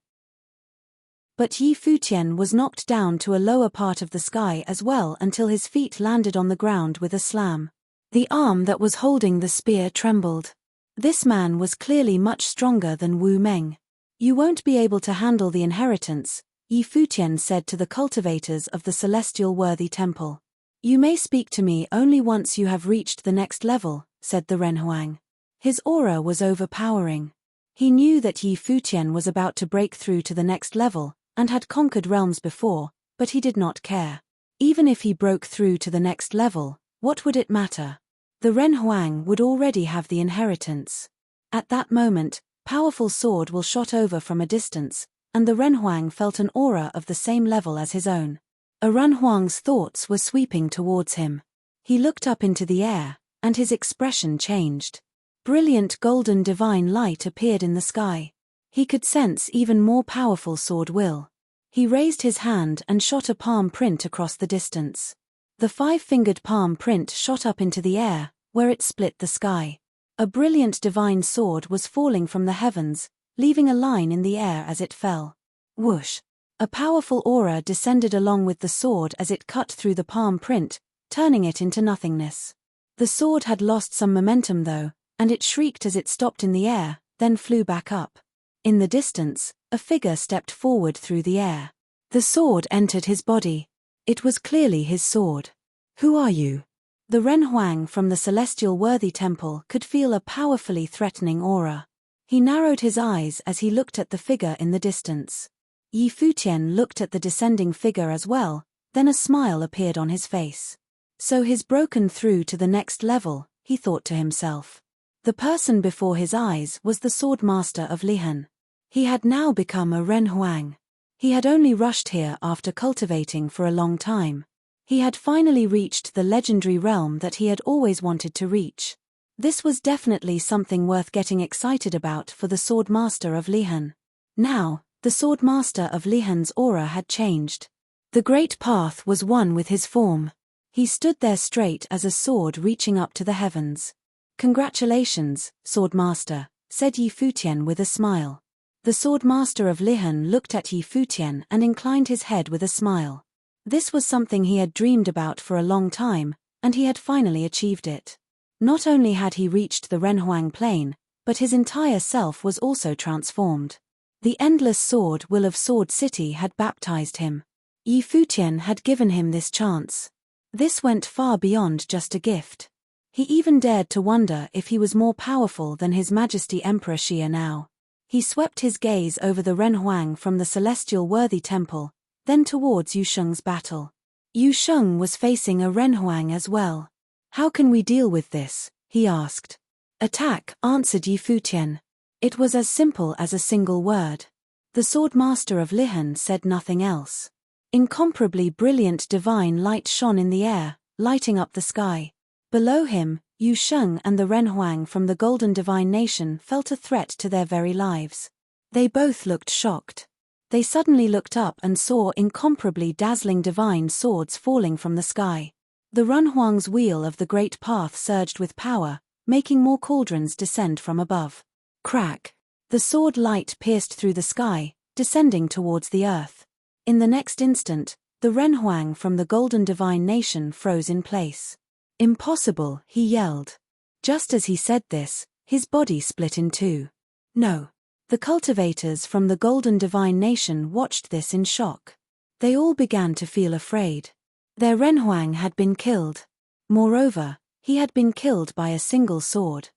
But Yi Futian was knocked down to a lower part of the sky as well until his feet landed on the ground with a slam. The arm that was holding the spear trembled. This man was clearly much stronger than Wu Meng. "You won't be able to handle the inheritance," Yi Futian said to the cultivators of the Celestial Worthy Temple. "You may speak to me only once you have reached the next level," said the Renhuang. His aura was overpowering. He knew that Yi Futian was about to break through to the next level, and had conquered realms before, but he did not care. Even if he broke through to the next level, what would it matter? The Renhuang would already have the inheritance. At that moment, powerful sword will shot over from a distance, and the Renhuang felt an aura of the same level as his own. A Renhuang's thoughts were sweeping towards him. He looked up into the air, and his expression changed. Brilliant golden divine light appeared in the sky. He could sense even more powerful sword will. He raised his hand and shot a palm print across the distance. The 5-fingered palm print shot up into the air, where it split the sky. A brilliant divine sword was falling from the heavens, leaving a line in the air as it fell. Whoosh! A powerful aura descended along with the sword as it cut through the palm print, turning it into nothingness. The sword had lost some momentum though, and it shrieked as it stopped in the air, then flew back up. In the distance, a figure stepped forward through the air. The sword entered his body. It was clearly his sword. "Who are you?" The Renhuang from the Celestial Worthy Temple could feel a powerfully threatening aura. He narrowed his eyes as he looked at the figure in the distance. Yi Futian looked at the descending figure as well, then a smile appeared on his face. So he's broken through to the next level, he thought to himself. The person before his eyes was the sword master of Lihan. He had now become a Renhuang. He had only rushed here after cultivating for a long time. He had finally reached the legendary realm that he had always wanted to reach. This was definitely something worth getting excited about for the sword master of Lihan. Now, the sword master of Lihan's aura had changed. The great path was one with his form. He stood there straight as a sword reaching up to the heavens. "Congratulations, sword master," said Yi Futian with a smile. The sword master of Lihan looked at Yi Futian and inclined his head with a smile. This was something he had dreamed about for a long time, and he had finally achieved it. Not only had he reached the Renhuang plane, but his entire self was also transformed. The endless sword will of Sword City had baptized him. Yi Futian had given him this chance. This went far beyond just a gift. He even dared to wonder if he was more powerful than His Majesty Emperor Xia now. He swept his gaze over the Renhuang from the Celestial Worthy Temple, then towards Yusheng's battle. Yusheng was facing a Renhuang as well. "How can we deal with this?" he asked. "Attack," answered Yi Futian. It was as simple as a single word. The sword master of Lihan said nothing else. Incomparably brilliant divine light shone in the air, lighting up the sky. Below him, Yusheng and the Renhuang from the Golden Divine Nation felt a threat to their very lives. They both looked shocked. They suddenly looked up and saw incomparably dazzling divine swords falling from the sky. The Runhuang's wheel of the great path surged with power, making more cauldrons descend from above. Crack! The sword light pierced through the sky, descending towards the earth. In the next instant, the Renhuang from the Golden Divine Nation froze in place. "Impossible," he yelled. Just as he said this, his body split in two. "No." The cultivators from the Golden Divine Nation watched this in shock. They all began to feel afraid. Their Renhuang had been killed. Moreover, he had been killed by a single sword.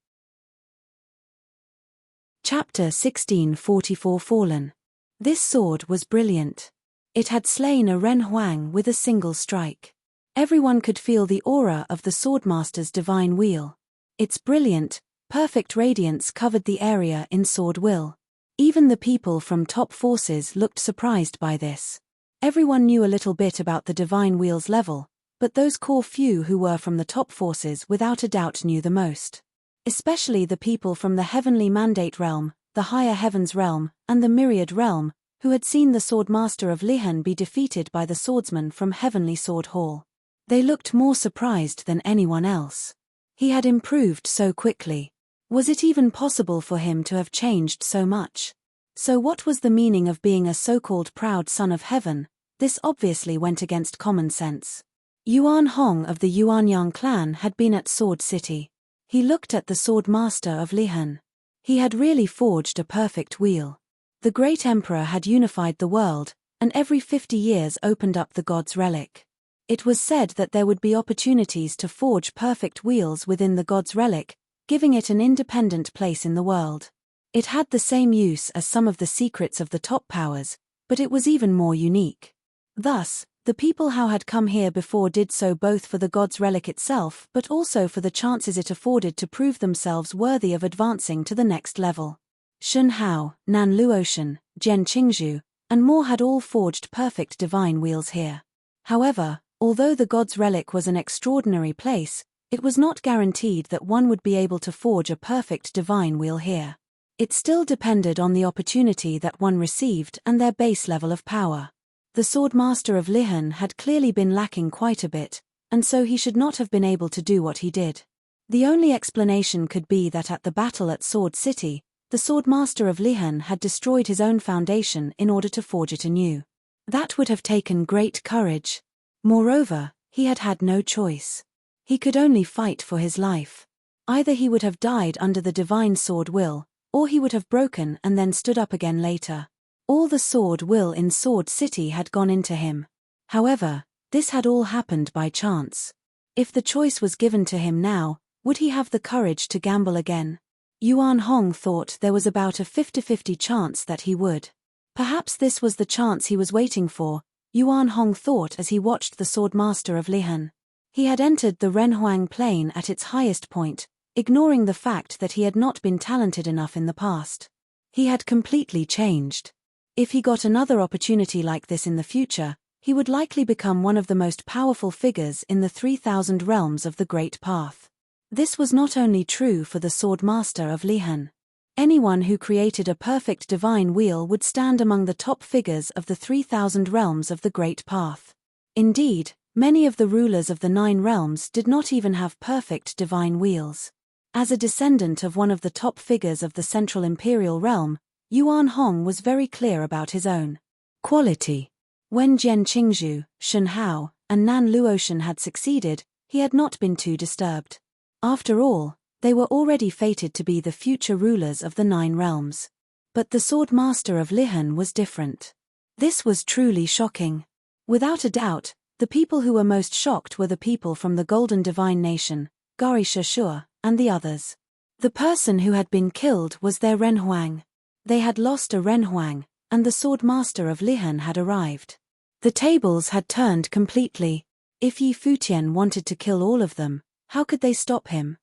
Chapter 1644 Fallen. This sword was brilliant. It had slain a Renhuang with a single strike. Everyone could feel the aura of the Swordmaster's divine wheel. Its brilliant, perfect radiance covered the area in sword will. Even the people from top forces looked surprised by this. Everyone knew a little bit about the divine wheel's level, but those core few who were from the top forces without a doubt knew the most. Especially the people from the Heavenly Mandate Realm, the Higher Heavens Realm, and the Myriad Realm, who had seen the Swordmaster of Lihan be defeated by the swordsman from Heavenly Sword Hall. They looked more surprised than anyone else. He had improved so quickly. Was it even possible for him to have changed so much? So what was the meaning of being a so-called proud son of heaven? This obviously went against common sense. Yuan Hong of the Yuanyang clan had been at Sword City. He looked at the Swordmaster of Lihan. He had really forged a perfect wheel. The great emperor had unified the world, and every 50 years opened up the god's relic. It was said that there would be opportunities to forge perfect wheels within the god's relic, giving it an independent place in the world. It had the same use as some of the secrets of the top powers, but it was even more unique. Thus, the people who had come here before did so both for the god's relic itself but also for the chances it afforded to prove themselves worthy of advancing to the next level. Shun Hao, Nan Luotian, Jian Qingzhu, and more had all forged perfect divine wheels here. However, although the god's relic was an extraordinary place, it was not guaranteed that one would be able to forge a perfect divine wheel here. It still depended on the opportunity that one received and their base level of power. The Swordmaster of Lihan had clearly been lacking quite a bit, and so he should not have been able to do what he did. The only explanation could be that at the battle at Sword City, the Swordmaster of Lihan had destroyed his own foundation in order to forge it anew. That would have taken great courage. Moreover, he had had no choice. He could only fight for his life. Either he would have died under the divine sword will, or he would have broken and then stood up again later. All the sword will in Sword City had gone into him. However, this had all happened by chance. If the choice was given to him now, would he have the courage to gamble again? Yuan Hong thought there was about a 50-50 chance that he would. Perhaps this was the chance he was waiting for, Yuan Hong thought as he watched the Swordmaster of Lihan. He had entered the Renhuang Plain at its highest point, ignoring the fact that he had not been talented enough in the past. He had completely changed. If he got another opportunity like this in the future, he would likely become one of the most powerful figures in the 3,000 realms of the Great Path. This was not only true for the Swordmaster of Lihan. Anyone who created a perfect divine wheel would stand among the top figures of the 3,000 realms of the Great Path. Indeed, many of the rulers of the 9 realms did not even have perfect divine wheels. As a descendant of one of the top figures of the Central Imperial Realm, Yuan Hong was very clear about his own quality. When Jian Qingzhu, Shun Hao, and Nan Luotian had succeeded, he had not been too disturbed. After all, they were already fated to be the future rulers of the 9 realms. But the Swordmaster of Lihan was different. This was truly shocking. Without a doubt, the people who were most shocked were the people from the Golden Divine Nation, Gari Shashua, and the others. The person who had been killed was their Renhuang. They had lost a Renhuang, and the Swordmaster of Lihan had arrived. The tables had turned completely. If Yi Futian wanted to kill all of them, how could they stop him?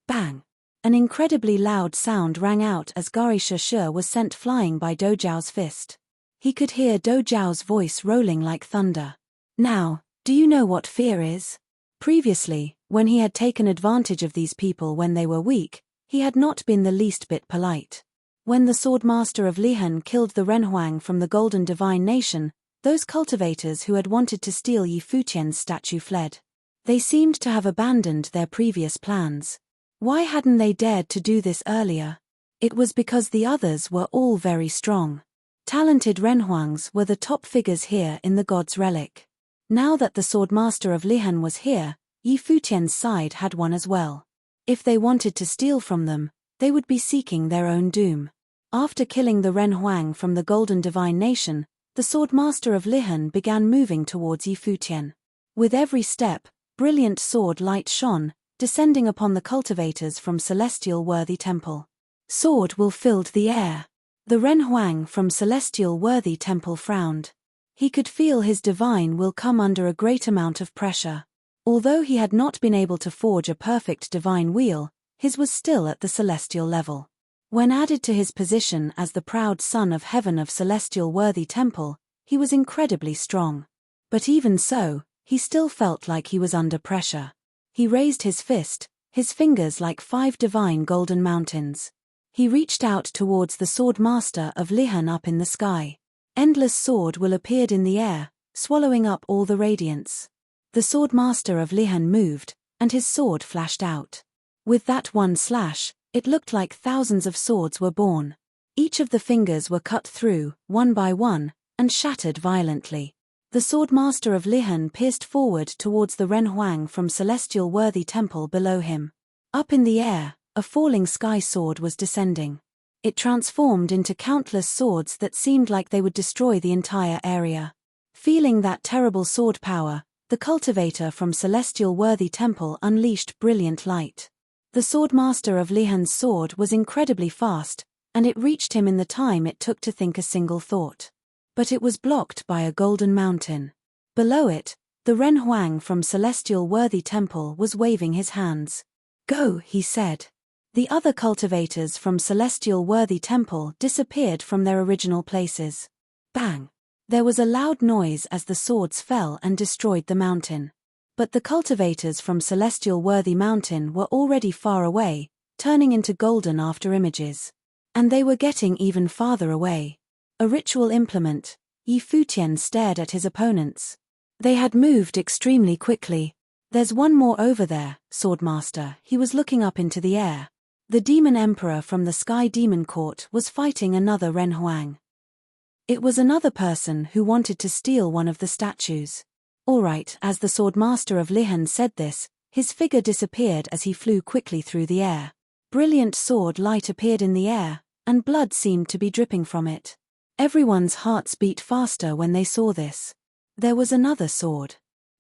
Bang! An incredibly loud sound rang out as Gari Shashua was sent flying by Dojiao's fist. He could hear Dojiao's voice rolling like thunder. Now, do you know what fear is? Previously, when he had taken advantage of these people when they were weak, he had not been the least bit polite. When the swordmaster of Lihan killed the Renhuang from the Golden Divine Nation, those cultivators who had wanted to steal Yi Futian's statue fled. They seemed to have abandoned their previous plans. Why hadn't they dared to do this earlier? It was because the others were all very strong. Talented Renhuangs were the top figures here in the God's Relic. Now that the swordmaster of Lihan was here, Yi Futian's side had won as well. If they wanted to steal from them, they would be seeking their own doom. After killing the Renhuang from the Golden Divine Nation, the swordmaster of Lihan began moving towards Yi Futian. With every step, brilliant sword light shone, descending upon the cultivators from Celestial Worthy Temple. Sword will filled the air. The Renhuang from Celestial Worthy Temple frowned. He could feel his divine will come under a great amount of pressure. Although he had not been able to forge a perfect divine wheel, his was still at the celestial level. When added to his position as the proud son of heaven of Celestial Worthy Temple, he was incredibly strong. But even so, he still felt like he was under pressure. He raised his fist, his fingers like 5 divine golden mountains. He reached out towards the swordmaster of Lihan up in the sky. Endless sword will appeared in the air, swallowing up all the radiance. The swordmaster of Lihan moved, and his sword flashed out. With that one slash, it looked like thousands of swords were born. Each of the fingers were cut through, one by one, and shattered violently. The swordmaster of Lihan pierced forward towards the Renhuang from Celestial Worthy Temple below him. Up in the air, a falling sky sword was descending. It transformed into countless swords that seemed like they would destroy the entire area. Feeling that terrible sword power, the cultivator from Celestial Worthy Temple unleashed brilliant light. The swordmaster of Lihan's sword was incredibly fast, and it reached him in the time it took to think a single thought. But it was blocked by a golden mountain. Below it, the Renhuang from Celestial Worthy Temple was waving his hands. "Go," he said. The other cultivators from Celestial Worthy Temple disappeared from their original places. Bang! There was a loud noise as the swords fell and destroyed the mountain. But the cultivators from Celestial Worthy Mountain were already far away, turning into golden after images. And they were getting even farther away. A ritual implement. Yi Futian stared at his opponents. They had moved extremely quickly. "There's one more over there, Swordmaster." He was looking up into the air. The Demon Emperor from the Sky Demon Court was fighting another Renhuang. It was another person who wanted to steal one of the statues. Alright, as the Swordmaster of Lihan said this, his figure disappeared as he flew quickly through the air. Brilliant sword light appeared in the air, and blood seemed to be dripping from it. Everyone's hearts beat faster when they saw this. There was another sword.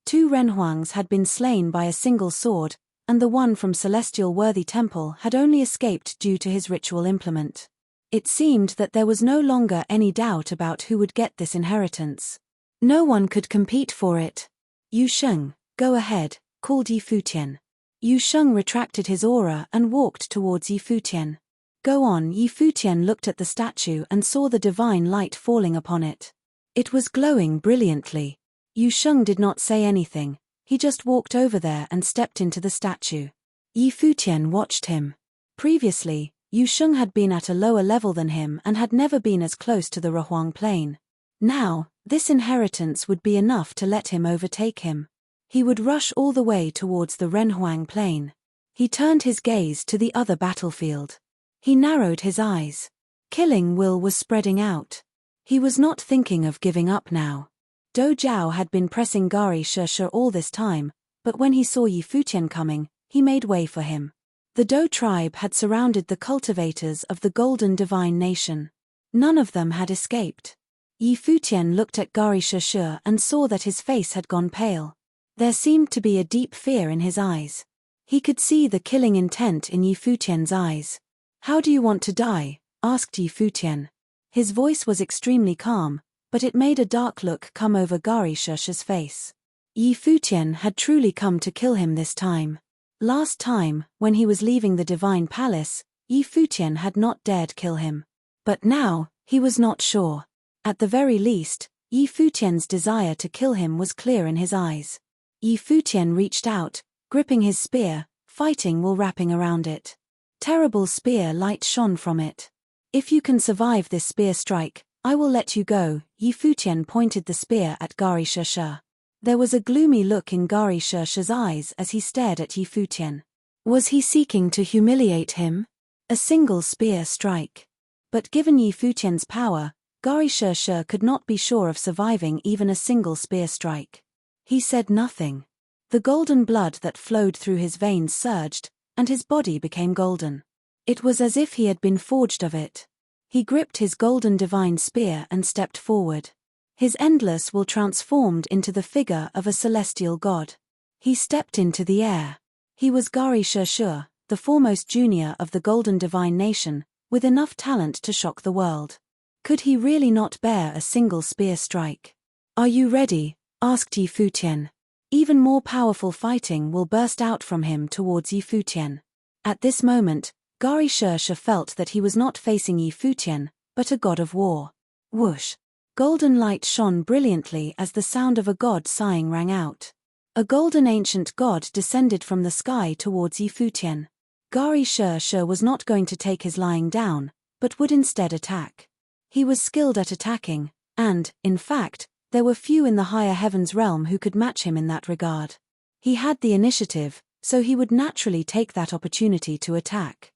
2 Renhuangs had been slain by a single sword, and the one from Celestial Worthy Temple had only escaped due to his ritual implement. It seemed that there was no longer any doubt about who would get this inheritance. No one could compete for it. "Yu Sheng, go ahead," called Yi Futian. Yu Sheng retracted his aura and walked towards Yi Futian. "Go on." Yi Futian looked at the statue and saw the divine light falling upon it. It was glowing brilliantly. Yu Sheng did not say anything. He just walked over there and stepped into the statue. Yi Futian watched him. Previously, Yu Sheng had been at a lower level than him and had never been as close to the Rehuang Plain. Now, this inheritance would be enough to let him overtake him. He would rush all the way towards the Renhuang Plain. He turned his gaze to the other battlefield. He narrowed his eyes. Killing will was spreading out. He was not thinking of giving up now. Do Jiao had been pressing Gari Sheshe all this time, but when he saw Yi Futian coming, he made way for him. The Do tribe had surrounded the cultivators of the Golden Divine Nation. None of them had escaped. Yi Futian looked at Gari Sheshe and saw that his face had gone pale. There seemed to be a deep fear in his eyes. He could see the killing intent in Yi Futian's eyes. "How do you want to die?" asked Yi Futian. His voice was extremely calm, but it made a dark look come over Gari Sheshe's face. Yi Futian had truly come to kill him this time. Last time, when he was leaving the Divine Palace, Yi Futian had not dared kill him. But now, he was not sure. At the very least, Yi Futian's desire to kill him was clear in his eyes. Yi Futian reached out, gripping his spear, fighting while wrapping around it. Terrible spear light shone from it. If you can survive this spear strike, I will let you go." Yi Futian pointed the spear at Gari Sheshe. There was a gloomy look in Gari Sheshe's eyes as he stared at Yi Futian. Was he seeking to humiliate him? A single spear strike. But given Yi Futian's power, Gari Sheshe could not be sure of surviving even a single spear strike. He said nothing. The golden blood that flowed through his veins surged, and his body became golden. It was as if he had been forged of it. He gripped his golden divine spear and stepped forward. His endless will transformed into the figure of a celestial god. He stepped into the air. He was Gari Sheshe, the foremost junior of the golden divine nation, with enough talent to shock the world. Could he really not bear a single spear strike? "Are you ready?" asked Yi Futian. Even more powerful fighting will burst out from him towards Yi Futian. At this moment, Gari Sheshe felt that he was not facing Yi Futian, but a god of war. Whoosh! Golden light shone brilliantly as the sound of a god sighing rang out. A golden ancient god descended from the sky towards Yi Futian. Gari Sheshe was not going to take his lying down, but would instead attack. He was skilled at attacking, and, in fact, there were few in the higher heavens realm who could match him in that regard. He had the initiative, so he would naturally take that opportunity to attack.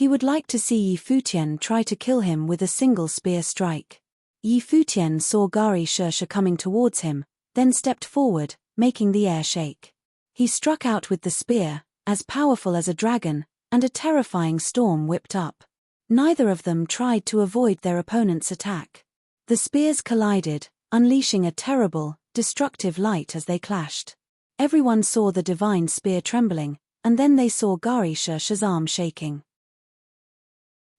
He would like to see Yi Futian try to kill him with a single spear strike. Yi Futian saw Gari Sheshe coming towards him, then stepped forward, making the air shake. He struck out with the spear, as powerful as a dragon, and a terrifying storm whipped up. Neither of them tried to avoid their opponent's attack. The spears collided, unleashing a terrible, destructive light as they clashed. Everyone saw the divine spear trembling, and then they saw Gari Sheshe's arm shaking.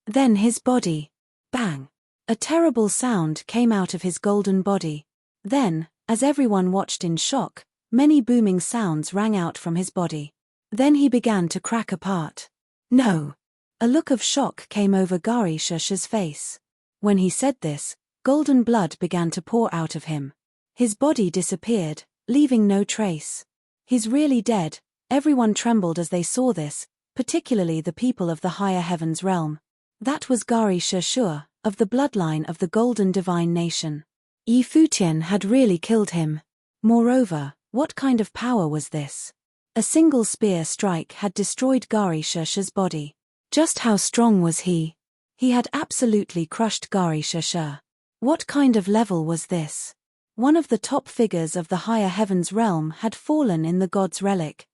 Then his body. Bang! A terrible sound came out of his golden body. Then, as everyone watched in shock, many booming sounds rang out from his body. Then he began to crack apart. "No!" A look of shock came over Gari Sheshe's face. When he said this, golden blood began to pour out of him. His body disappeared, leaving no trace. "He's really dead." Everyone trembled as they saw this, particularly the people of the higher heavens realm. That was Gari Sheshe, of the bloodline of the golden divine nation. Yi Futian had really killed him. Moreover, what kind of power was this? A single spear strike had destroyed Gari Sheshe's body. Just how strong was he? He had absolutely crushed Gari Sheshe. What kind of level was this? One of the top figures of the higher heavens realm had fallen in the god's relic.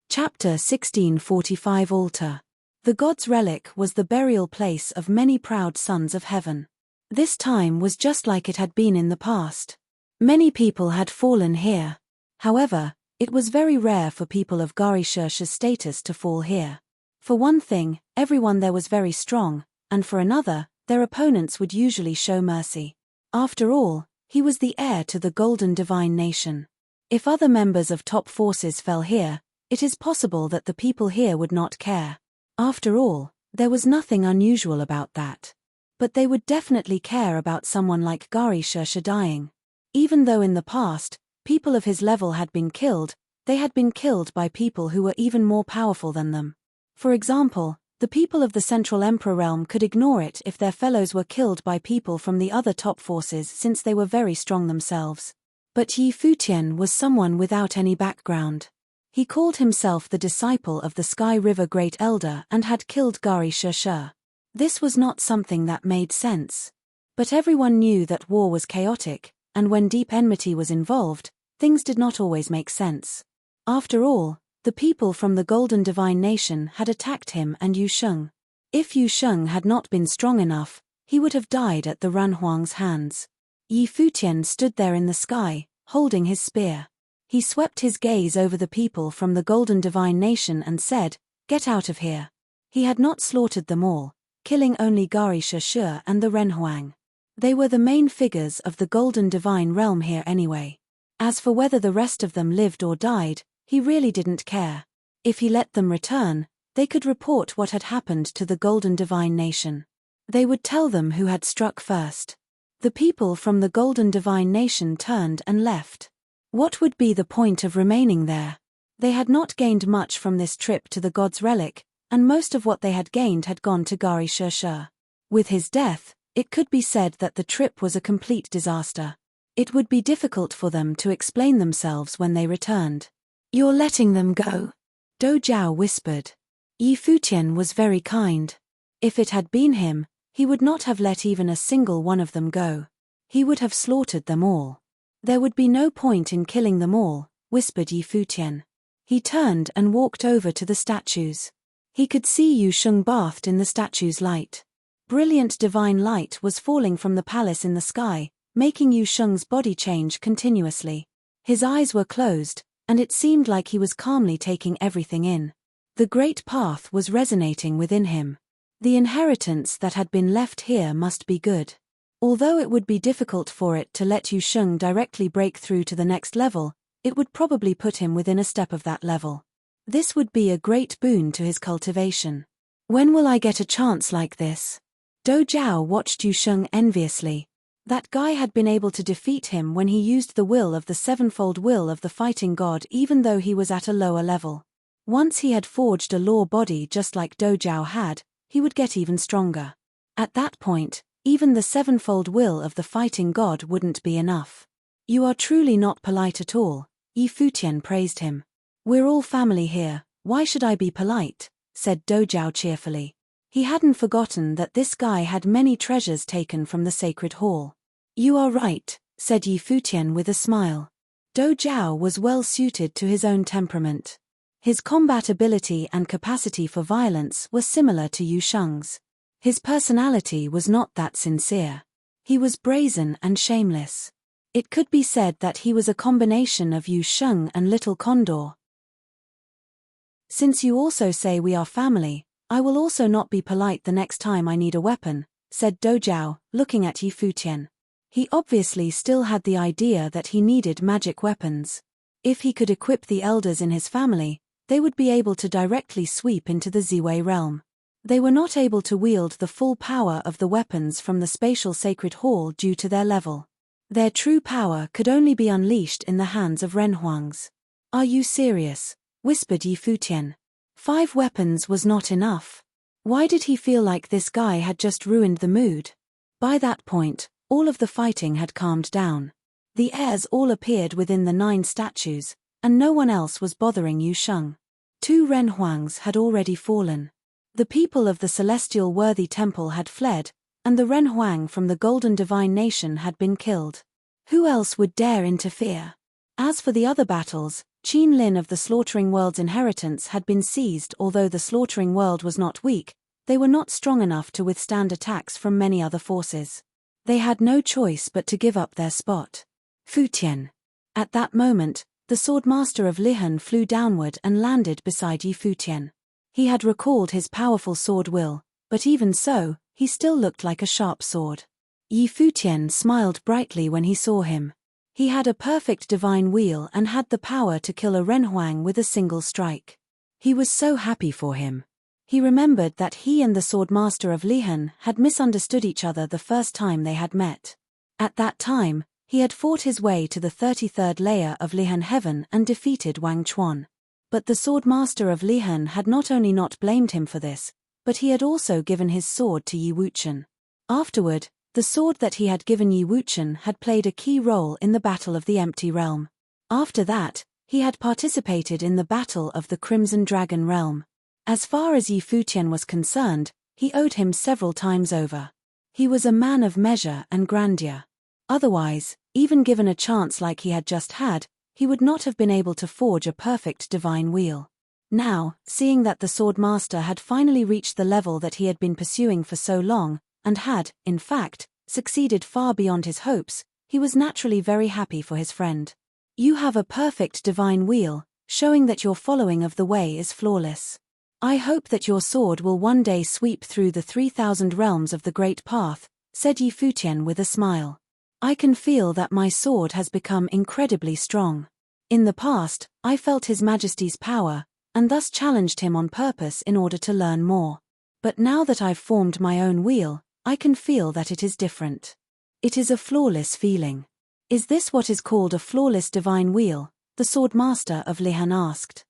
Chapter 1645 Altar. The god's relic was the burial place of many proud sons of heaven. This time was just like it had been in the past. Many people had fallen here. However, it was very rare for people of Gari Sheshe's status to fall here. For one thing, everyone there was very strong, and for another, their opponents would usually show mercy. After all, he was the heir to the golden divine nation. If other members of top forces fell here, it is possible that the people here would not care. After all, there was nothing unusual about that. But they would definitely care about someone like Gari Sheshe dying. Even though in the past, people of his level had been killed, they had been killed by people who were even more powerful than them. For example, the people of the Central Emperor realm could ignore it if their fellows were killed by people from the other top forces since they were very strong themselves. But Yi Futian was someone without any background. He called himself the disciple of the Sky River Great Elder and had killed Gari Sheshe. This was not something that made sense. But everyone knew that war was chaotic, and when deep enmity was involved, things did not always make sense. After all, the people from the Golden Divine Nation had attacked him and Yu Sheng. If Yu Sheng had not been strong enough, he would have died at the Ranhuang's hands. Yi Futian stood there in the sky, holding his spear. He swept his gaze over the people from the Golden Divine Nation and said, "Get out of here." He had not slaughtered them all, killing only Gari Sheshe and the Renhuang. They were the main figures of the Golden Divine Realm here anyway. As for whether the rest of them lived or died, he really didn't care. If he let them return, they could report what had happened to the Golden Divine Nation. They would tell them who had struck first. The people from the Golden Divine Nation turned and left. What would be the point of remaining there? They had not gained much from this trip to the god's relic, and most of what they had gained had gone to Gari Shur. With his death, it could be said that the trip was a complete disaster. It would be difficult for them to explain themselves when they returned. "You're letting them go," Do Zhao whispered. Yi Futian was very kind. If it had been him, he would not have let even a single one of them go. He would have slaughtered them all. "There would be no point in killing them all," whispered Yi Futian. He turned and walked over to the statues. He could see Yu Sheng bathed in the statue's light. Brilliant divine light was falling from the palace in the sky, making Yu Sheng's body change continuously. His eyes were closed, and it seemed like he was calmly taking everything in. The great path was resonating within him. The inheritance that had been left here must be good. Although it would be difficult for it to let Yu Sheng directly break through to the next level, it would probably put him within a step of that level. This would be a great boon to his cultivation. "When will I get a chance like this?" Do Zhao watched Yu Sheng enviously. That guy had been able to defeat him when he used the will of the sevenfold will of the fighting god even though he was at a lower level. Once he had forged a law body just like Do Zhao had, he would get even stronger. At that point, even the sevenfold will of the fighting god wouldn't be enough. "You are truly not polite at all," Yi Futian praised him. "We're all family here, why should I be polite?" said Do Zhao cheerfully. He hadn't forgotten that this guy had many treasures taken from the sacred hall. "You are right," said Yi Futian with a smile. Do Zhao was well suited to his own temperament. His combat ability and capacity for violence were similar to Yu Sheng's. His personality was not that sincere. He was brazen and shameless. It could be said that he was a combination of Yu Sheng and Little Condor. "Since you also say we are family, I will also not be polite the next time I need a weapon," said Do Zhao, looking at Yi Futian. He obviously still had the idea that he needed magic weapons. If he could equip the elders in his family, they would be able to directly sweep into the Ziwei realm. They were not able to wield the full power of the weapons from the spatial sacred hall due to their level. Their true power could only be unleashed in the hands of Renhuangs. "Are you serious?" whispered Yi Futian. 5 weapons was not enough. Why did he feel like this guy had just ruined the mood? By that point, all of the fighting had calmed down. The heirs all appeared within the 9 statues, and no one else was bothering Yu Sheng. 2 Renhuangs had already fallen. The people of the Celestial Worthy Temple had fled, and the Renhuang from the Golden Divine Nation had been killed. Who else would dare interfere? As for the other battles, Qin Lin of the Slaughtering World's inheritance had been seized. Although the Slaughtering World was not weak, they were not strong enough to withstand attacks from many other forces. They had no choice but to give up their spot. Futian. At that moment, the Swordmaster of Lihan flew downward and landed beside Yi Futian. He had recalled his powerful sword will, but even so, he still looked like a sharp sword. Yi Futian smiled brightly when he saw him. He had a perfect divine wheel and had the power to kill a Renhuang with a single strike. He was so happy for him. He remembered that he and the Swordmaster of Lihan had misunderstood each other the first time they had met. At that time, he had fought his way to the 33rd layer of Lihan Heaven and defeated Wang Chuan. But the Swordmaster of Lihan had not only not blamed him for this, but he had also given his sword to Yi Wuchen. Afterward, the sword that he had given Yi Wuchen had played a key role in the Battle of the Empty Realm. After that, he had participated in the Battle of the Crimson Dragon Realm. As far as Yi Futian was concerned, he owed him several times over. He was a man of measure and grandeur. Otherwise, even given a chance like he had just had, he would not have been able to forge a perfect divine wheel. Now, seeing that the Swordmaster had finally reached the level that he had been pursuing for so long, and had, in fact, succeeded far beyond his hopes, he was naturally very happy for his friend. "You have a perfect divine wheel, showing that your following of the way is flawless. I hope that your sword will one day sweep through the 3,000 realms of the Great Path," said Yi Futian with a smile. "I can feel that my sword has become incredibly strong. In the past, I felt His Majesty's power, and thus challenged him on purpose in order to learn more. But now that I've formed my own wheel, I can feel that it is different. It is a flawless feeling." "Is this what is called a flawless divine wheel?" the Swordmaster of Lihan asked.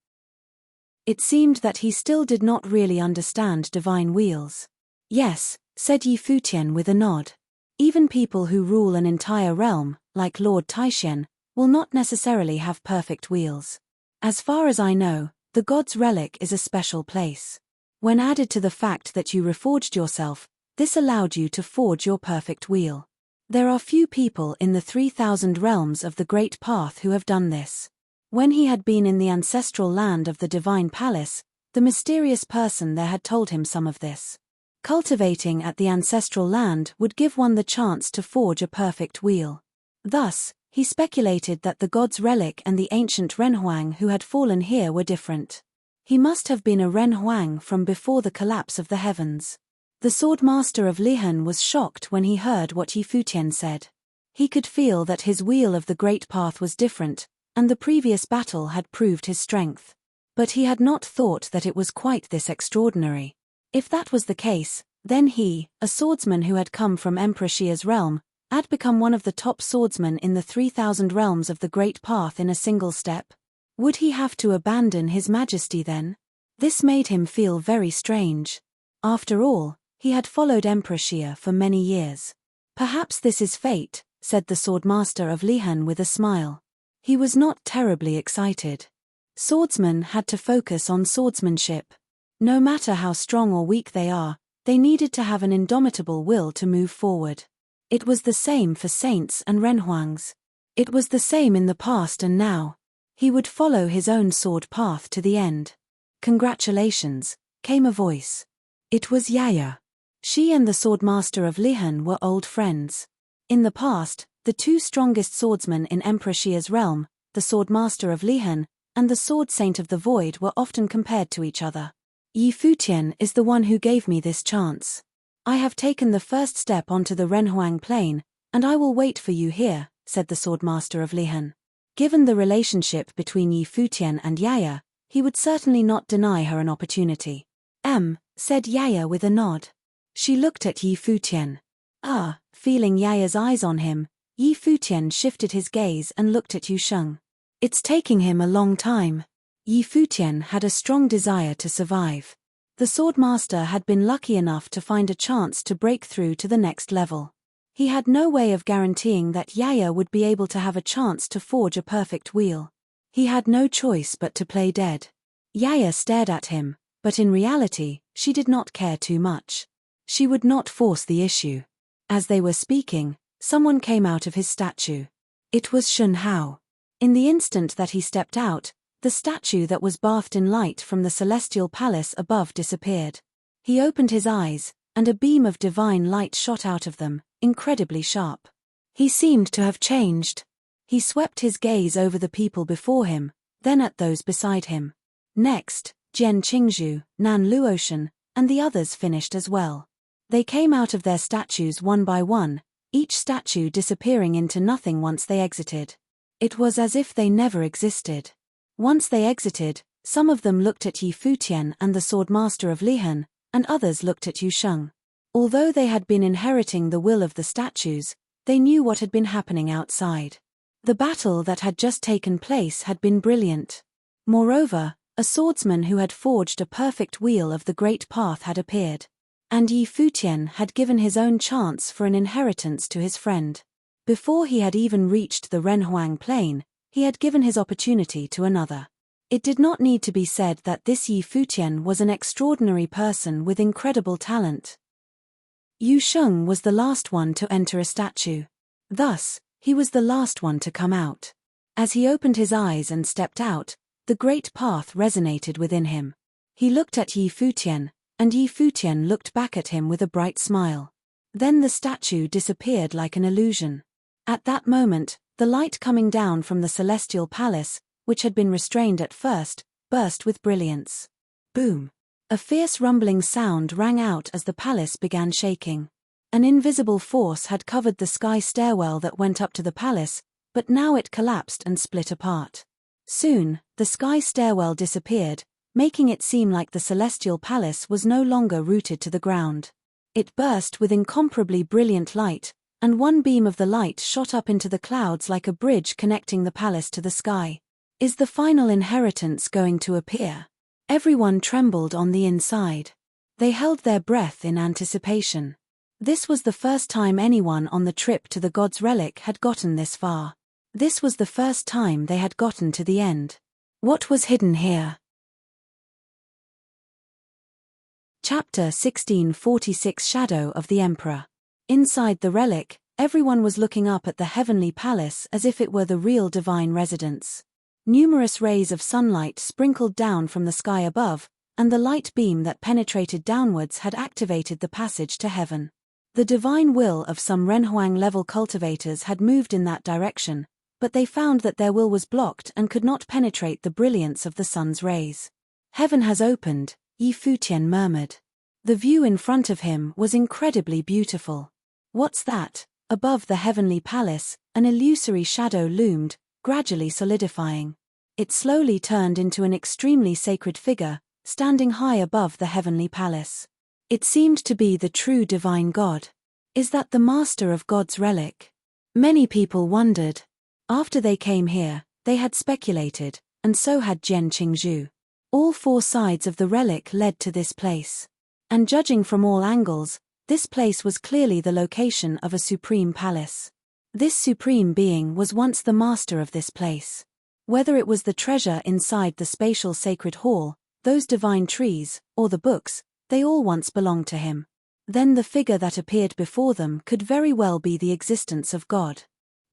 It seemed that he still did not really understand divine wheels. Yes, said Yi Futian with a nod. Even people who rule an entire realm, like Lord Taishan, will not necessarily have perfect wheels. As far as I know, the god's relic is a special place. When added to the fact that you reforged yourself, this allowed you to forge your perfect wheel. There are few people in the 3,000 realms of the Great Path who have done this. When he had been in the ancestral land of the Divine Palace, the mysterious person there had told him some of this. Cultivating at the ancestral land would give one the chance to forge a perfect wheel. Thus, he speculated that the god's relic and the ancient Renhuang who had fallen here were different. He must have been a Renhuang from before the collapse of the heavens. The swordmaster of Lihan was shocked when he heard what Yi Futian said. He could feel that his wheel of the Great Path was different, and the previous battle had proved his strength. But he had not thought that it was quite this extraordinary. If that was the case, then he, a swordsman who had come from Emperor Xia's realm, had become one of the top swordsmen in the 3,000 realms of the Great Path in a single step. Would he have to abandon his majesty then? This made him feel very strange. After all, he had followed Emperor Xia for many years. Perhaps this is fate, said the swordmaster of Lihan with a smile. He was not terribly excited. Swordsmen had to focus on swordsmanship. No matter how strong or weak they are, they needed to have an indomitable will to move forward. It was the same for saints and Renhuangs. It was the same in the past and now. He would follow his own sword path to the end. Congratulations, came a voice. It was Yaya. She and the swordmaster of Lihan were old friends. In the past, the two strongest swordsmen in Emperor Xia's realm, the swordmaster of Lihan, and the sword saint of the void were often compared to each other. Yi Futian is the one who gave me this chance. I have taken the first step onto the Renhuang plain, and I will wait for you here, said the swordmaster of Lihan. Given the relationship between Yi Futian and Yaya, he would certainly not deny her an opportunity. Said Yaya with a nod. She looked at Yi Futian. Feeling Yaya's eyes on him, Yi Futian shifted his gaze and looked at Yu Sheng. It's taking him a long time. Yi Futian had a strong desire to survive. The swordmaster had been lucky enough to find a chance to break through to the next level. He had no way of guaranteeing that Yaya would be able to have a chance to forge a perfect wheel. He had no choice but to play dead. Yaya stared at him, but in reality, she did not care too much. She would not force the issue. As they were speaking, someone came out of his statue. It was Shun Hao. In the instant that he stepped out, the statue that was bathed in light from the celestial palace above disappeared. He opened his eyes, and a beam of divine light shot out of them, incredibly sharp. He seemed to have changed. He swept his gaze over the people before him, then at those beside him. Next, Jian Qingzhu, Nan Luotian, and the others finished as well. They came out of their statues one by one, each statue disappearing into nothing once they exited. It was as if they never existed. Once they exited, some of them looked at Yi Futian and the swordmaster of Lihan, and others looked at Yu Sheng. Although they had been inheriting the will of the statues, they knew what had been happening outside. The battle that had just taken place had been brilliant. Moreover, a swordsman who had forged a perfect wheel of the Great Path had appeared. And Yi Futian had given his own chance for an inheritance to his friend. Before he had even reached the Renhuang plain, he had given his opportunity to another. It did not need to be said that this Yi Futian was an extraordinary person with incredible talent. Yu Sheng was the last one to enter a statue. Thus, he was the last one to come out. As he opened his eyes and stepped out, the Great Path resonated within him. He looked at Yi Futian, and Yi Futian looked back at him with a bright smile. Then the statue disappeared like an illusion. At that moment, the light coming down from the celestial palace, which had been restrained at first, burst with brilliance. Boom! A fierce rumbling sound rang out as the palace began shaking. An invisible force had covered the sky stairwell that went up to the palace, but now it collapsed and split apart. Soon, the sky stairwell disappeared, making it seem like the celestial palace was no longer rooted to the ground. It burst with incomparably brilliant light, and one beam of the light shot up into the clouds like a bridge connecting the palace to the sky. Is the final inheritance going to appear? Everyone trembled on the inside. They held their breath in anticipation. This was the first time anyone on the trip to the god's relic had gotten this far. This was the first time they had gotten to the end. What was hidden here? Chapter 1646 Shadow of the Emperor. Inside the relic, everyone was looking up at the heavenly palace as if it were the real divine residence. Numerous rays of sunlight sprinkled down from the sky above, and the light beam that penetrated downwards had activated the passage to heaven. The divine will of some Renhuang-level cultivators had moved in that direction, but they found that their will was blocked and could not penetrate the brilliance of the sun's rays. Heaven has opened, Futian murmured. The view in front of him was incredibly beautiful. What's that? Above the heavenly palace, an illusory shadow loomed, gradually solidifying. It slowly turned into an extremely sacred figure, standing high above the heavenly palace. It seemed to be the true divine God. Is that the master of God's relic? Many people wondered. After they came here, they had speculated, and so had Jian Qingzhu. All four sides of the relic led to this place. And judging from all angles, this place was clearly the location of a supreme palace. This supreme being was once the master of this place. Whether it was the treasure inside the spatial sacred hall, those divine trees, or the books, they all once belonged to him. Then the figure that appeared before them could very well be the existence of God.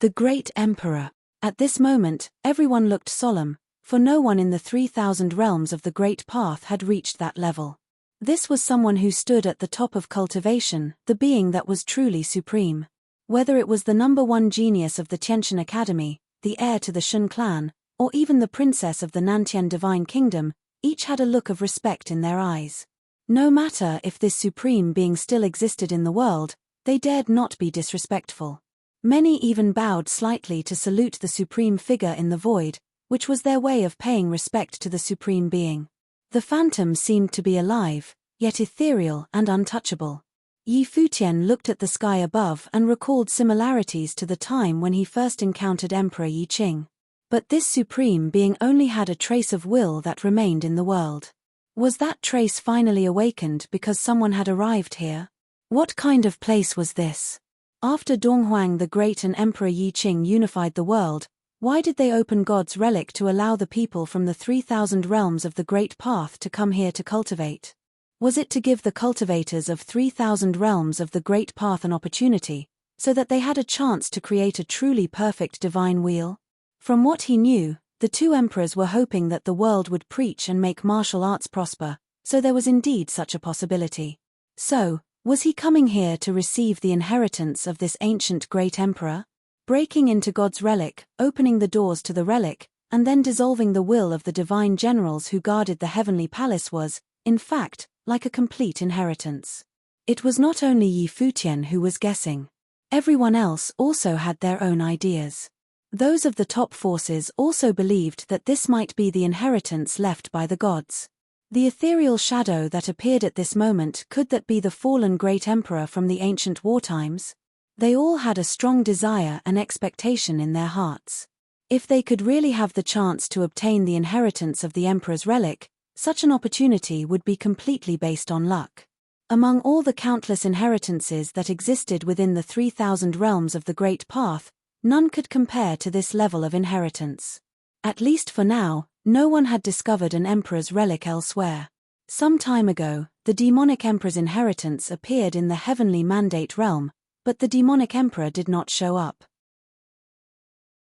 The great emperor. At this moment, everyone looked solemn, for no one in the 3,000 realms of the Great Path had reached that level. This was someone who stood at the top of cultivation, the being that was truly supreme. Whether it was the #1 genius of the Tiantian Academy, the heir to the Shun clan, or even the princess of the Nantian Divine Kingdom, each had a look of respect in their eyes. No matter if this supreme being still existed in the world, they dared not be disrespectful. Many even bowed slightly to salute the supreme figure in the void, which was their way of paying respect to the supreme being. The phantom seemed to be alive, yet ethereal and untouchable. Futian looked at the sky above and recalled similarities to the time when he first encountered Emperor Qing. But this supreme being only had a trace of will that remained in the world. Was that trace finally awakened because someone had arrived here? What kind of place was this? After Donghuang the Great and Emperor Qing unified the world, why did they open God's relic to allow the people from the 3,000 realms of the Great Path to come here to cultivate? Was it to give the cultivators of 3,000 realms of the Great Path an opportunity, so that they had a chance to create a truly perfect divine wheel? From what he knew, the two emperors were hoping that the world would preach and make martial arts prosper, so there was indeed such a possibility. So, was he coming here to receive the inheritance of this ancient great emperor? Breaking into God's relic, opening the doors to the relic, and then dissolving the will of the divine generals who guarded the heavenly palace was, in fact, like a complete inheritance. It was not only Futian who was guessing. Everyone else also had their own ideas. Those of the top forces also believed that this might be the inheritance left by the gods. The ethereal shadow that appeared at this moment, could that be the fallen great emperor from the ancient war times? They all had a strong desire and expectation in their hearts. If they could really have the chance to obtain the inheritance of the emperor's relic, such an opportunity would be completely based on luck. Among all the countless inheritances that existed within the 3,000 realms of the Great Path, none could compare to this level of inheritance. At least for now, no one had discovered an emperor's relic elsewhere. Some time ago, the demonic emperor's inheritance appeared in the heavenly mandate realm, but the demonic emperor did not show up.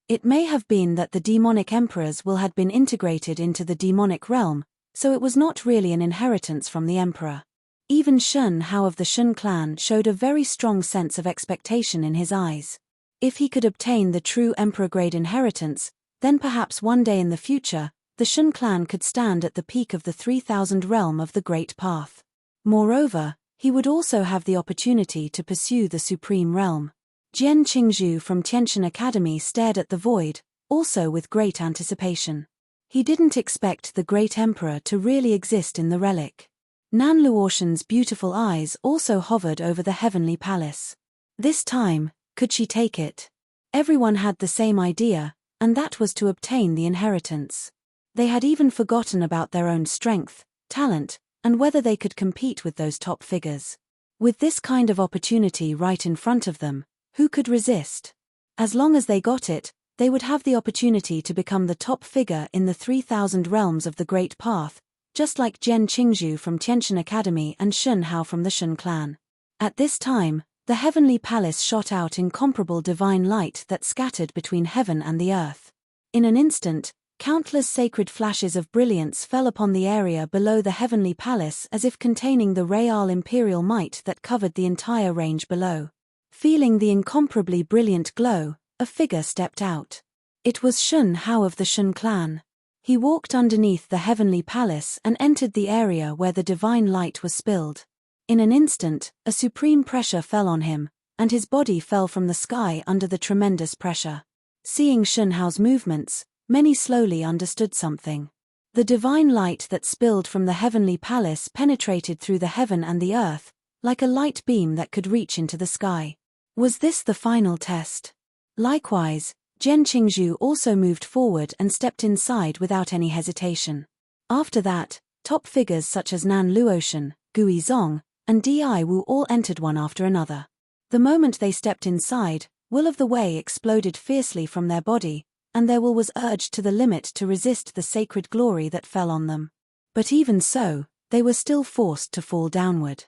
It may have been that the demonic emperor's will had been integrated into the demonic realm, so it was not really an inheritance from the emperor. Even Shun Hao of the Shun clan showed a very strong sense of expectation in his eyes. If he could obtain the true emperor-grade inheritance, then perhaps one day in the future, the Shun clan could stand at the peak of the 3,000 realm of the Great Path. Moreover, he would also have the opportunity to pursue the supreme realm. Jian Qingzhu from Tiantian Academy stared at the void, also with great anticipation. He didn't expect the great emperor to really exist in the relic. Nan Luotian's beautiful eyes also hovered over the heavenly palace. This time, could she take it? Everyone had the same idea, and that was to obtain the inheritance. They had even forgotten about their own strength, talent, and whether they could compete with those top figures. With this kind of opportunity right in front of them, who could resist? As long as they got it, they would have the opportunity to become the top figure in the 3,000 realms of the Great Path, just like Jian Qingzhu from Tiantian Academy and Shun Hao from the Shun clan. At this time, the heavenly palace shot out incomparable divine light that scattered between heaven and the earth. In an instant, countless sacred flashes of brilliance fell upon the area below the heavenly palace as if containing the real imperial might that covered the entire range below. Feeling the incomparably brilliant glow, a figure stepped out. It was Shun Hao of the Shun clan. He walked underneath the heavenly palace and entered the area where the divine light was spilled. In an instant, a supreme pressure fell on him, and his body fell from the sky under the tremendous pressure. Seeing Shun Hao's movements, many slowly understood something. The divine light that spilled from the heavenly palace penetrated through the heaven and the earth, like a light beam that could reach into the sky. Was this the final test? Likewise, Jian Qingzhu also moved forward and stepped inside without any hesitation. After that, top figures such as Nan Luoshan, Gui Zong, and Di Wu all entered one after another. The moment they stepped inside, will of the way exploded fiercely from their body, and their will was urged to the limit to resist the sacred glory that fell on them. But even so, they were still forced to fall downward.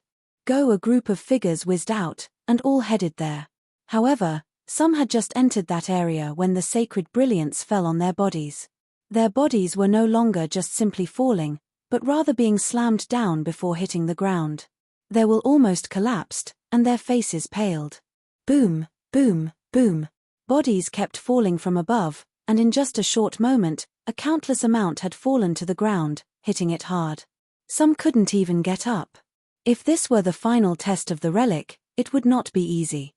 A group of figures whizzed out, and all headed there. However, some had just entered that area when the sacred brilliance fell on their bodies. Their bodies were no longer just simply falling, but rather being slammed down before hitting the ground. Their will almost collapsed, and their faces paled. Boom, boom, boom. Bodies kept falling from above, and in just a short moment, a countless amount had fallen to the ground, hitting it hard. Some couldn't even get up. If this were the final test of the relic, it would not be easy.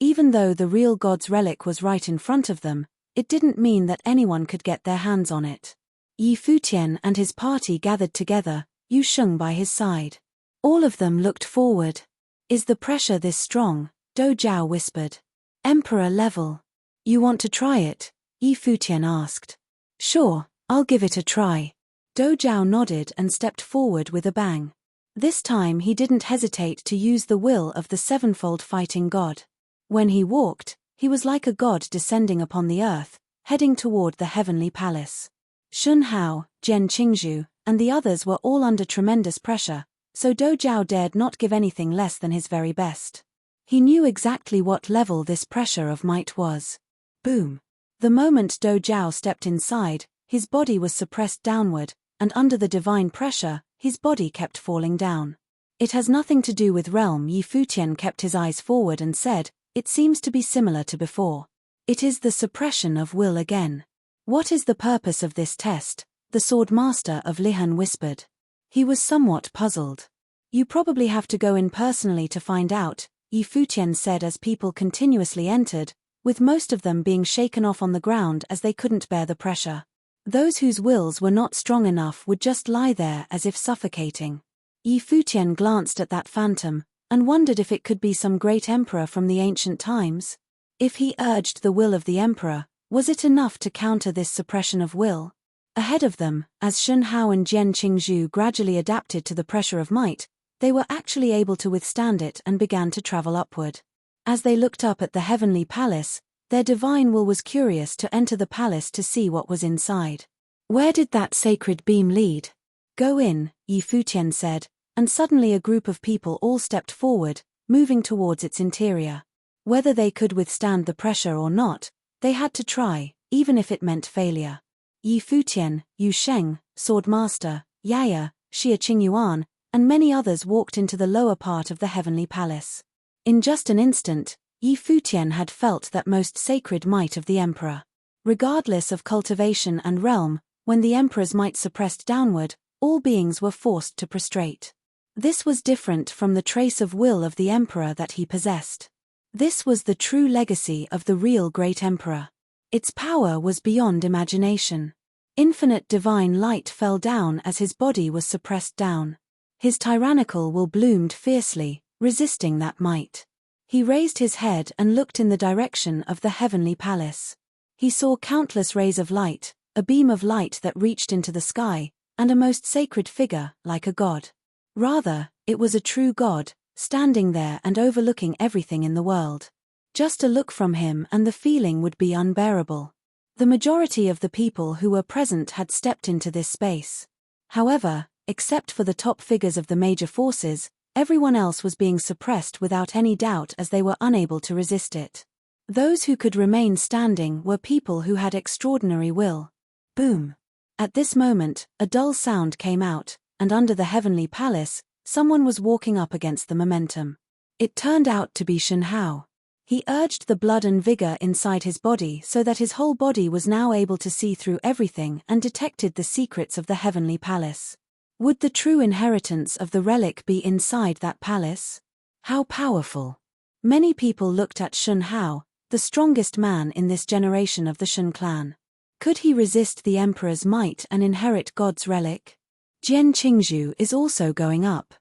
Even though the real god's relic was right in front of them, it didn't mean that anyone could get their hands on it. Yi Futian and his party gathered together, Yu Sheng by his side. All of them looked forward. Is the pressure this strong? Dou Jiao whispered. Emperor level. You want to try it? Yi Futian asked. Sure, I'll give it a try. Dou Jiao nodded and stepped forward with a bang. This time he didn't hesitate to use the will of the sevenfold fighting god. When he walked, he was like a god descending upon the earth, heading toward the heavenly palace. Shun Hao, Jian Qingzhu, and the others were all under tremendous pressure, so Dou Jiao dared not give anything less than his very best. He knew exactly what level this pressure of might was. Boom. The moment Dou Jiao stepped inside, his body was suppressed downward, and under the divine pressure, his body kept falling down. It has nothing to do with realm. Yi Futian kept his eyes forward and said, it seems to be similar to before. It is the suppression of will again. What is the purpose of this test? The sword master of Lihan whispered. He was somewhat puzzled. You probably have to go in personally to find out, Yi Futian said as people continuously entered, with most of them being shaken off on the ground as they couldn't bear the pressure. Those whose wills were not strong enough would just lie there as if suffocating. Yi Futian glanced at that phantom, and wondered if it could be some great emperor from the ancient times. If he urged the will of the emperor, was it enough to counter this suppression of will? Ahead of them, as Shun Hao and Jian Qingzhu gradually adapted to the pressure of might, they were actually able to withstand it and began to travel upward. As they looked up at the heavenly palace, their divine will was curious to enter the palace to see what was inside. Where did that sacred beam lead? Go in, Yi Futian said, and suddenly a group of people all stepped forward, moving towards its interior. Whether they could withstand the pressure or not, they had to try, even if it meant failure. Yi Futian, Yu Sheng, Sword Master, Yaya, Xia Qingyuan, and many others walked into the lower part of the heavenly palace. In just an instant, Yi Futian had felt that most sacred might of the emperor. Regardless of cultivation and realm, when the emperor's might suppressed downward, all beings were forced to prostrate. This was different from the trace of will of the emperor that he possessed. This was the true legacy of the real great emperor. Its power was beyond imagination. Infinite divine light fell down as his body was suppressed down. His tyrannical will bloomed fiercely, resisting that might. He raised his head and looked in the direction of the heavenly palace. He saw countless rays of light, a beam of light that reached into the sky, and a most sacred figure, like a god. Rather, it was a true god, standing there and overlooking everything in the world. Just a look from him and the feeling would be unbearable. The majority of the people who were present had stepped into this space. However, except for the top figures of the major forces, everyone else was being suppressed without any doubt as they were unable to resist it. Those who could remain standing were people who had extraordinary will. Boom! At this moment, a dull sound came out, and under the heavenly palace, someone was walking up against the momentum. It turned out to be Shen Hao. He urged the blood and vigor inside his body so that his whole body was now able to see through everything and detected the secrets of the heavenly palace. Would the true inheritance of the relic be inside that palace? How powerful! Many people looked at Shen Hao, the strongest man in this generation of the Shen clan. Could he resist the emperor's might and inherit God's relic? Jian Qingzhu is also going up.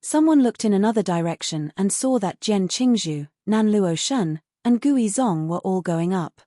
Someone looked in another direction and saw that Jian Qingzhu, Nanluo Shen, and Gui Zong were all going up.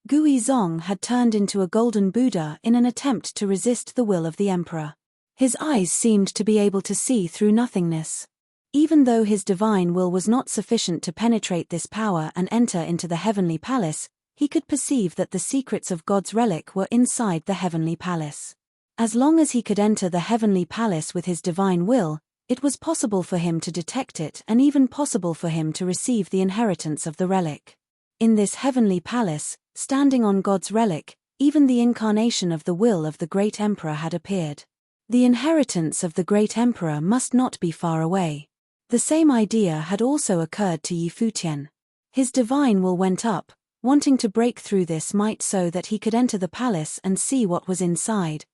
Gui Zong had turned into a golden Buddha in an attempt to resist the will of the emperor. His eyes seemed to be able to see through nothingness. Even though his divine will was not sufficient to penetrate this power and enter into the heavenly palace, he could perceive that the secrets of God's relic were inside the heavenly palace. As long as he could enter the heavenly palace with his divine will, it was possible for him to detect it and even possible for him to receive the inheritance of the relic. In this heavenly palace, standing on God's relic, even the incarnation of the will of the great emperor had appeared. The inheritance of the great emperor must not be far away. The same idea had also occurred to Yi Futian. His divine will went up, wanting to break through this might so that he could enter the palace and see what was inside.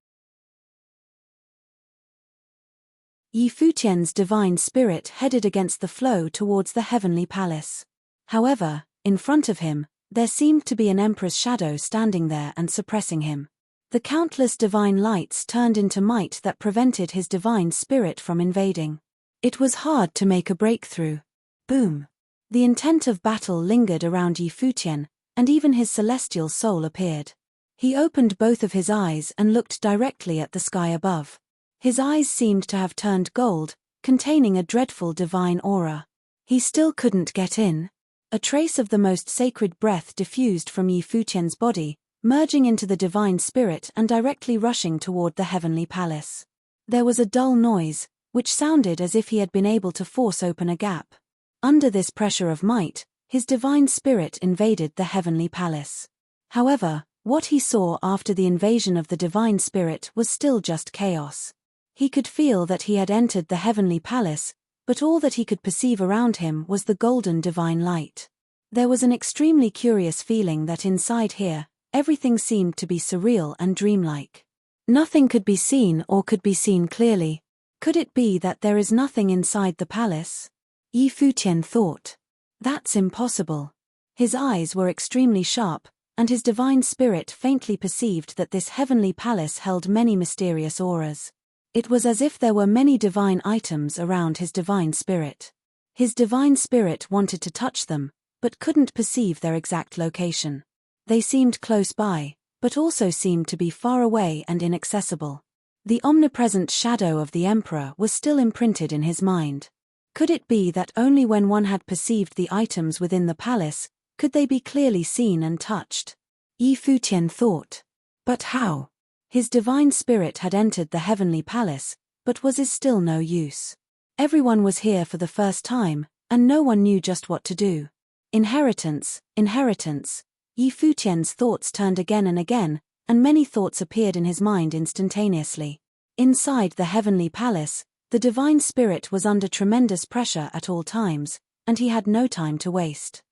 Yi Futian's divine spirit headed against the flow towards the heavenly palace. However, in front of him, there seemed to be an emperor's shadow standing there and suppressing him. The countless divine lights turned into might that prevented his divine spirit from invading. It was hard to make a breakthrough. Boom! The intent of battle lingered around Yi Futian, and even his celestial soul appeared. He opened both of his eyes and looked directly at the sky above. His eyes seemed to have turned gold, containing a dreadful divine aura. He still couldn't get in. A trace of the most sacred breath diffused from Yi Futian's body, merging into the divine spirit and directly rushing toward the heavenly palace. There was a dull noise, which sounded as if he had been able to force open a gap. Under this pressure of might, his divine spirit invaded the heavenly palace. However, what he saw after the invasion of the divine spirit was still just chaos. He could feel that he had entered the heavenly palace, but all that he could perceive around him was the golden divine light. There was an extremely curious feeling that inside here, everything seemed to be surreal and dreamlike. Nothing could be seen or could be seen clearly. Could it be that there is nothing inside the palace? Yi Futian thought. That's impossible. His eyes were extremely sharp, and his divine spirit faintly perceived that this heavenly palace held many mysterious auras. It was as if there were many divine items around his divine spirit. His divine spirit wanted to touch them, but couldn't perceive their exact location. They seemed close by, but also seemed to be far away and inaccessible. The omnipresent shadow of the emperor was still imprinted in his mind. Could it be that only when one had perceived the items within the palace, could they be clearly seen and touched? Yi Futian thought. But how? His divine spirit had entered the heavenly palace, but was still no use. Everyone was here for the first time, and no one knew just what to do. Inheritance, inheritance. Yi Futian's thoughts turned again and again, and many thoughts appeared in his mind instantaneously. Inside the heavenly palace, the divine spirit was under tremendous pressure at all times, and he had no time to waste.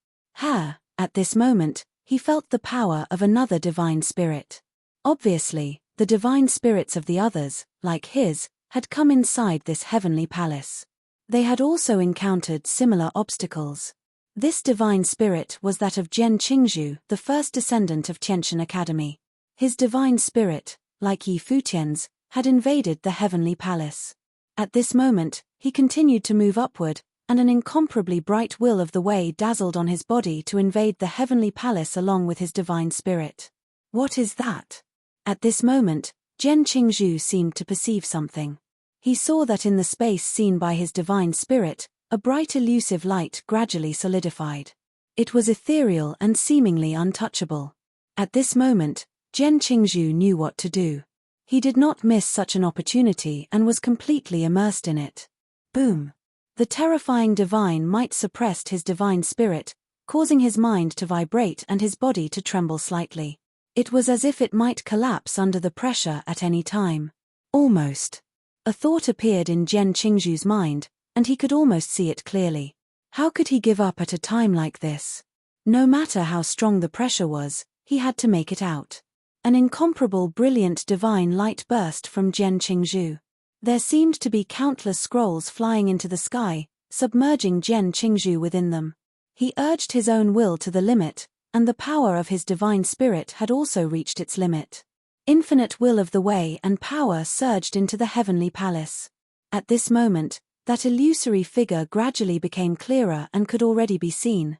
At this moment, he felt the power of another divine spirit. Obviously, the divine spirits of the others, like his, had come inside this heavenly palace. They had also encountered similar obstacles. This divine spirit was that of Jian Qingzhu, the first descendant of Tianqian Academy. His divine spirit, like Yi Futian's, had invaded the heavenly palace. At this moment, he continued to move upward, and an incomparably bright will of the way dazzled on his body to invade the heavenly palace along with his divine spirit. What is that? At this moment, Jian Qingzhu seemed to perceive something. He saw that in the space seen by his divine spirit, a bright elusive light gradually solidified. It was ethereal and seemingly untouchable. At this moment, Jian Qingzhu knew what to do. He did not miss such an opportunity and was completely immersed in it. Boom! The terrifying divine might suppressed his divine spirit, causing his mind to vibrate and his body to tremble slightly. It was as if it might collapse under the pressure at any time. Almost. A thought appeared in Jian Qingzhu's mind, and he could almost see it clearly. How could he give up at a time like this? No matter how strong the pressure was, he had to make it out. An incomparable brilliant divine light burst from Jian Qingzhu. There seemed to be countless scrolls flying into the sky, submerging Jian Qingzhu within them. He urged his own will to the limit, and the power of his divine spirit had also reached its limit. Infinite will of the way and power surged into the heavenly palace. At this moment, that illusory figure gradually became clearer and could already be seen.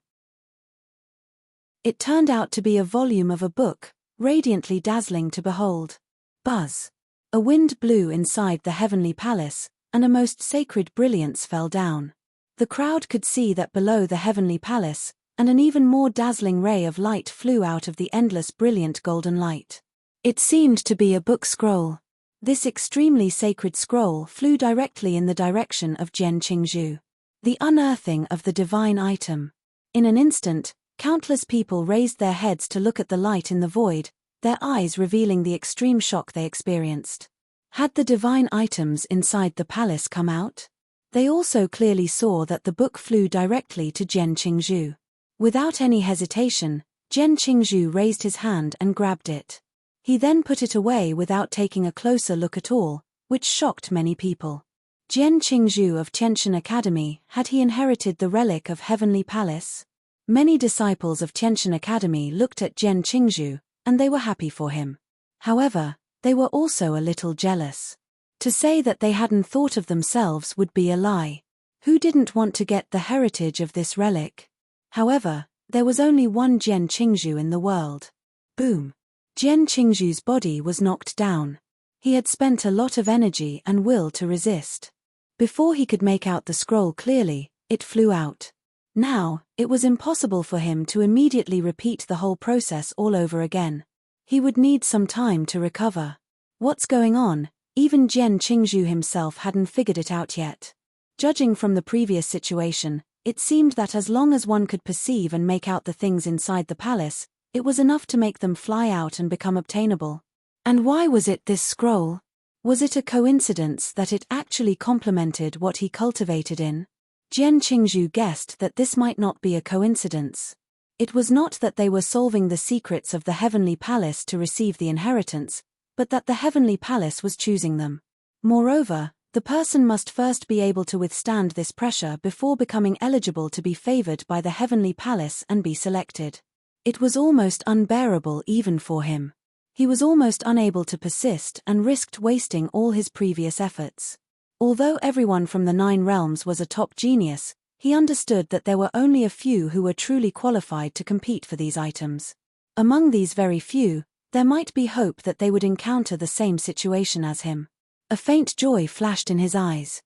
It turned out to be a volume of a book, radiantly dazzling to behold. Buzz! A wind blew inside the heavenly palace, and a most sacred brilliance fell down. The crowd could see that below the heavenly palace, and an even more dazzling ray of light flew out of the endless brilliant golden light. It seemed to be a book scroll. This extremely sacred scroll flew directly in the direction of Jian Qingzhu. The unearthing of the divine item. In an instant, countless people raised their heads to look at the light in the void, their eyes revealing the extreme shock they experienced. Had the divine items inside the palace come out? They also clearly saw that the book flew directly to Jian Qingzhu. Without any hesitation, Jian Qingzhu raised his hand and grabbed it. He then put it away without taking a closer look at all, which shocked many people. Jian Qingzhu of Tiantian Academy, had he inherited the relic of Heavenly Palace? Many disciples of Tiantian Academy looked at Jian Qingzhu, and they were happy for him. However, they were also a little jealous. To say that they hadn't thought of themselves would be a lie. Who didn't want to get the heritage of this relic? However, there was only one Jian Qingzhu in the world. Boom! Jian Qingzhu's body was knocked down. He had spent a lot of energy and will to resist. Before he could make out the scroll clearly, it flew out. Now, it was impossible for him to immediately repeat the whole process all over again. He would need some time to recover. What's going on? Even Jian Qingzhu himself hadn't figured it out yet. Judging from the previous situation, it seemed that as long as one could perceive and make out the things inside the palace, it was enough to make them fly out and become obtainable. And why was it this scroll? Was it a coincidence that it actually complemented what he cultivated in? Jian Qingzhu guessed that this might not be a coincidence. It was not that they were solving the secrets of the heavenly palace to receive the inheritance, but that the heavenly palace was choosing them. Moreover, the person must first be able to withstand this pressure before becoming eligible to be favored by the heavenly palace and be selected. It was almost unbearable even for him. He was almost unable to persist and risked wasting all his previous efforts. Although everyone from the 9 realms was a top genius, he understood that there were only a few who were truly qualified to compete for these items. Among these very few, there might be hope that they would encounter the same situation as him. A faint joy flashed in his eyes.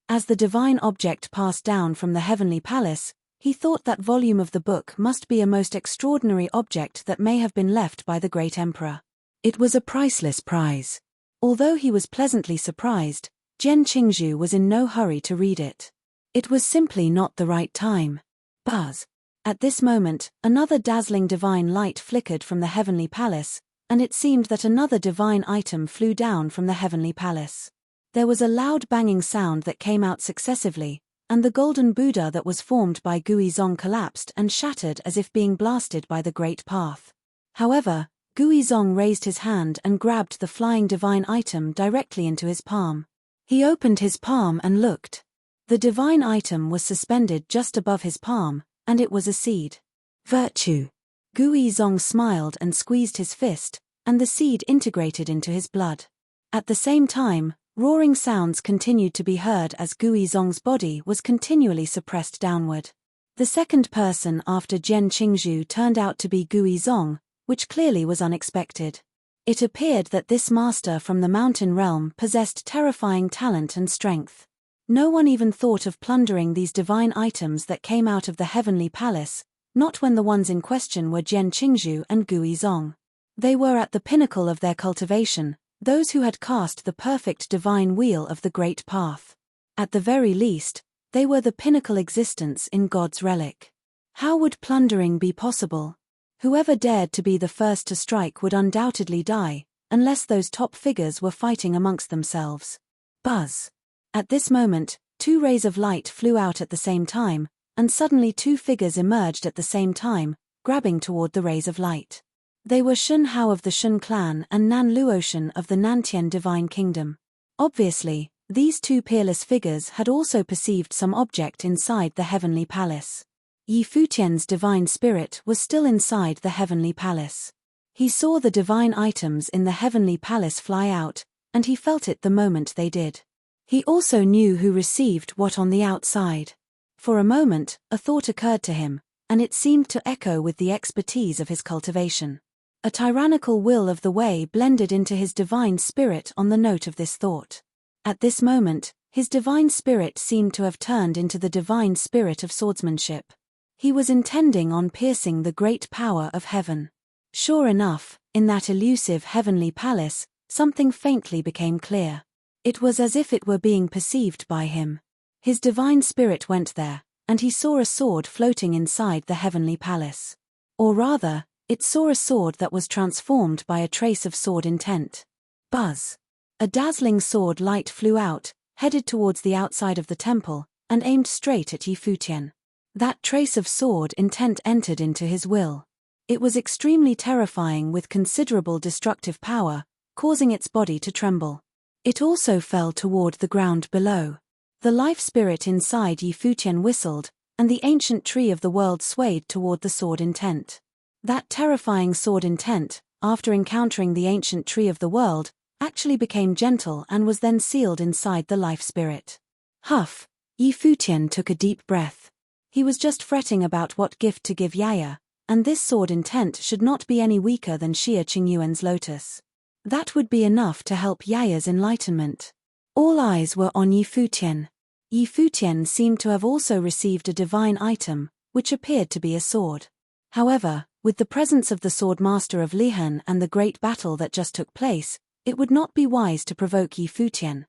As the divine object passed down from the heavenly palace, he thought that volume of the book must be a most extraordinary object that may have been left by the great emperor. It was a priceless prize. Although he was pleasantly surprised, Jian Qingzhu was in no hurry to read it. It was simply not the right time. Buzz! At this moment, another dazzling divine light flickered from the heavenly palace, and it seemed that another divine item flew down from the heavenly palace. There was a loud banging sound that came out successively, and the golden Buddha that was formed by Gui Zong collapsed and shattered as if being blasted by the great path. However, Gui Zong raised his hand and grabbed the flying divine item directly into his palm. He opened his palm and looked. The divine item was suspended just above his palm, and it was a seed. Virtue! Gui Zong smiled and squeezed his fist, and the seed integrated into his blood. At the same time, roaring sounds continued to be heard as Gui Zong's body was continually suppressed downward. The second person after Jian Qingzhu turned out to be Gui Zong, which clearly was unexpected. It appeared that this master from the mountain realm possessed terrifying talent and strength. No one even thought of plundering these divine items that came out of the heavenly palace, not when the ones in question were Jian Qingzhu and Gu Yizong. They were at the pinnacle of their cultivation, those who had cast the perfect divine wheel of the great path. At the very least, they were the pinnacle existence in God's relic. How would plundering be possible? Whoever dared to be the first to strike would undoubtedly die, unless those top figures were fighting amongst themselves. Buzz. At this moment, 2 rays of light flew out at the same time, and suddenly 2 figures emerged at the same time, grabbing toward the rays of light. They were Shun Hao of the Shun clan and Nan Luoshan of the Nantian Divine Kingdom. Obviously, these 2 peerless figures had also perceived some object inside the heavenly palace. Yi Futian's divine spirit was still inside the heavenly palace. He saw the divine items in the heavenly palace fly out, and he felt it the moment they did. He also knew who received what on the outside. For a moment, a thought occurred to him, and it seemed to echo with the expertise of his cultivation. A tyrannical will of the way blended into his divine spirit on the note of this thought. At this moment, his divine spirit seemed to have turned into the divine spirit of swordsmanship. He was intending on piercing the great power of heaven. Sure enough, in that elusive heavenly palace, something faintly became clear. It was as if it were being perceived by him. His divine spirit went there, and he saw a sword floating inside the heavenly palace. Or rather, it saw a sword that was transformed by a trace of sword intent. Buzz. A dazzling sword light flew out, headed towards the outside of the temple, and aimed straight at Yi Futian. That trace of sword intent entered into his will. It was extremely terrifying with considerable destructive power, causing its body to tremble. It also fell toward the ground below. The life spirit inside Yi Futian whistled, and the ancient tree of the world swayed toward the sword intent. That terrifying sword intent, after encountering the ancient tree of the world, actually became gentle and was then sealed inside the life spirit. Huff! Yi Futian took a deep breath. He was just fretting about what gift to give Yaya, and this sword intent should not be any weaker than Xia Qingyuan's lotus. That would be enough to help Yaya's enlightenment. All eyes were on Yi Futian. Yi Futian seemed to have also received a divine item, which appeared to be a sword. However, with the presence of the sword master of Lihan and the great battle that just took place, it would not be wise to provoke Yi Futian.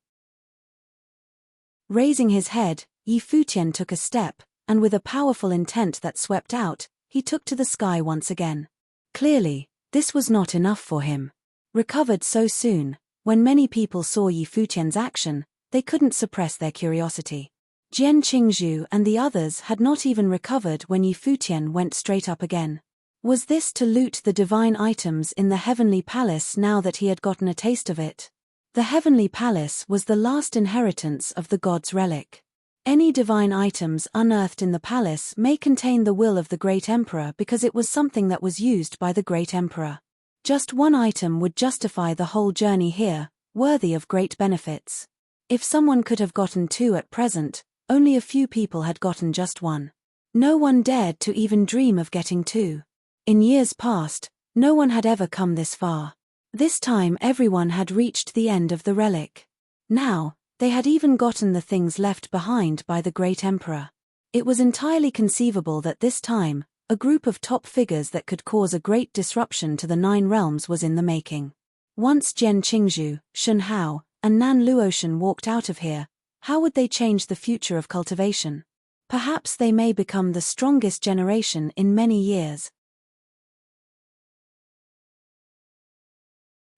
Raising his head, Yi Futian took a step, and with a powerful intent that swept out, he took to the sky once again. Clearly, this was not enough for him. Recovered so soon, when many people saw Yi Futian's action, they couldn't suppress their curiosity. Jian Qingzhu and the others had not even recovered when Yi Futian went straight up again. Was this to loot the divine items in the heavenly palace now that he had gotten a taste of it? The heavenly palace was the last inheritance of the god's relic. Any divine items unearthed in the palace may contain the will of the great emperor because it was something that was used by the great emperor. Just one item would justify the whole journey here, worthy of great benefits. If someone could have gotten 2 at present, only a few people had gotten just 1. No one dared to even dream of getting 2. In years past, no one had ever come this far. This time everyone had reached the end of the relic. Now, they had even gotten the things left behind by the great emperor. It was entirely conceivable that this time, a group of top figures that could cause a great disruption to the 9 realms was in the making. Once Jian Qingzhu, Shun Hao, and Nan Luoshan walked out of here, how would they change the future of cultivation? Perhaps they may become the strongest generation in many years.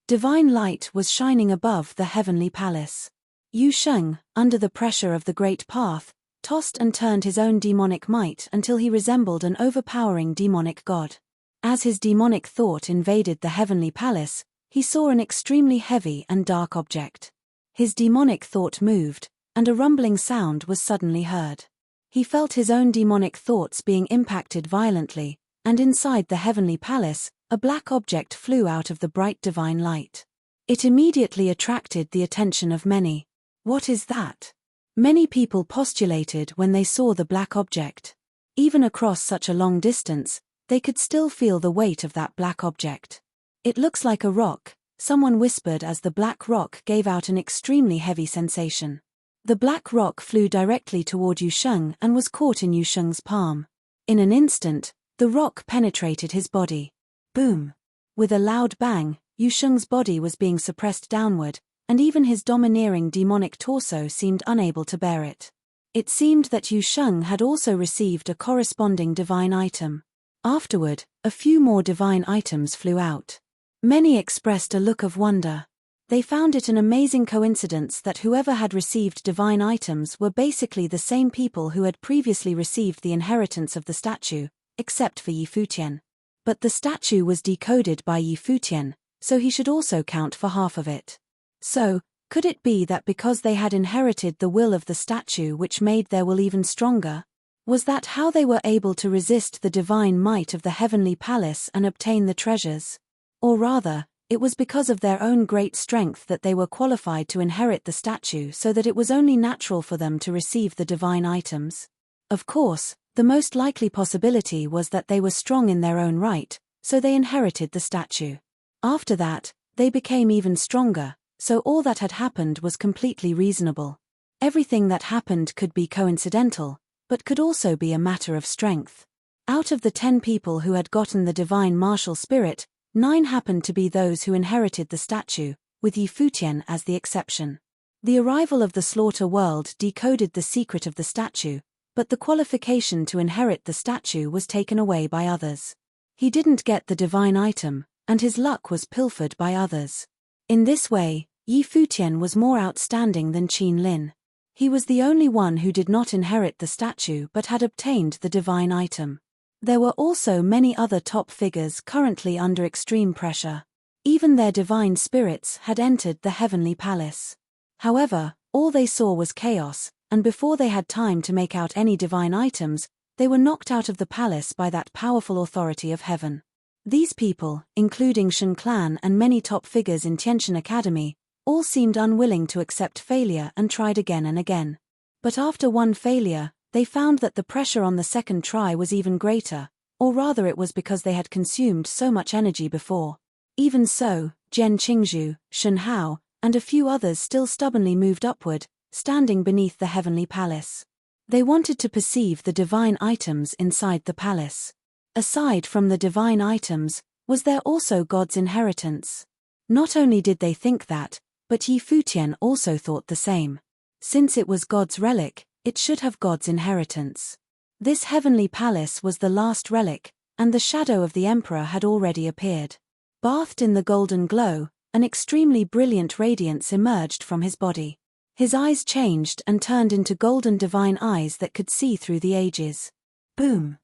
Divine light was shining above the heavenly palace. Yu Sheng, under the pressure of the great path, tossed and turned his own demonic might until he resembled an overpowering demonic god. As his demonic thought invaded the heavenly palace, he saw an extremely heavy and dark object. His demonic thought moved, and a rumbling sound was suddenly heard. He felt his own demonic thoughts being impacted violently, and inside the heavenly palace, a black object flew out of the bright divine light. It immediately attracted the attention of many. What is that? Many people postulated when they saw the black object. Even across such a long distance, they could still feel the weight of that black object. "It looks like a rock," someone whispered as the black rock gave out an extremely heavy sensation. The black rock flew directly toward Yu Sheng and was caught in Yu Sheng's palm. In an instant, the rock penetrated his body. Boom! With a loud bang, Yu Sheng's body was being suppressed downward, and even his domineering demonic torso seemed unable to bear it. It seemed that Yu Sheng had also received a corresponding divine item. Afterward, a few more divine items flew out. Many expressed a look of wonder. They found it an amazing coincidence that whoever had received divine items were basically the same people who had previously received the inheritance of the statue, except for Yi Futian. But the statue was decoded by Yi Futian, so he should also count for half of it. So, could it be that because they had inherited the will of the statue which made their will even stronger? Was that how they were able to resist the divine might of the heavenly palace and obtain the treasures? Or rather, it was because of their own great strength that they were qualified to inherit the statue, so that it was only natural for them to receive the divine items? Of course, the most likely possibility was that they were strong in their own right, so they inherited the statue. After that, they became even stronger, so all that had happened was completely reasonable. Everything that happened could be coincidental, but could also be a matter of strength. Out of the 10 people who had gotten the divine martial spirit, 9 happened to be those who inherited the statue, with Yi Futian as the exception. The arrival of the slaughter world decoded the secret of the statue, but the qualification to inherit the statue was taken away by others. He didn't get the divine item, and his luck was pilfered by others. In this way, Yi Futian was more outstanding than Qin Lin. He was the only one who did not inherit the statue but had obtained the divine item. There were also many other top figures currently under extreme pressure. Even their divine spirits had entered the heavenly palace. However, all they saw was chaos, and before they had time to make out any divine items, they were knocked out of the palace by that powerful authority of heaven. These people, including Shen Clan and many top figures in Tiantian Academy, all seemed unwilling to accept failure and tried again and again. But after one failure, they found that the pressure on the second try was even greater, or rather it was because they had consumed so much energy before. Even so, Zhen Qingzhu, Shen Hao, and a few others still stubbornly moved upward, standing beneath the heavenly palace. They wanted to perceive the divine items inside the palace. Aside from the divine items, was there also God's inheritance? Not only did they think that, but Yi Futian also thought the same. Since it was God's relic, it should have God's inheritance. This heavenly palace was the last relic, and the shadow of the emperor had already appeared. Bathed in the golden glow, an extremely brilliant radiance emerged from his body. His eyes changed and turned into golden divine eyes that could see through the ages. Boom!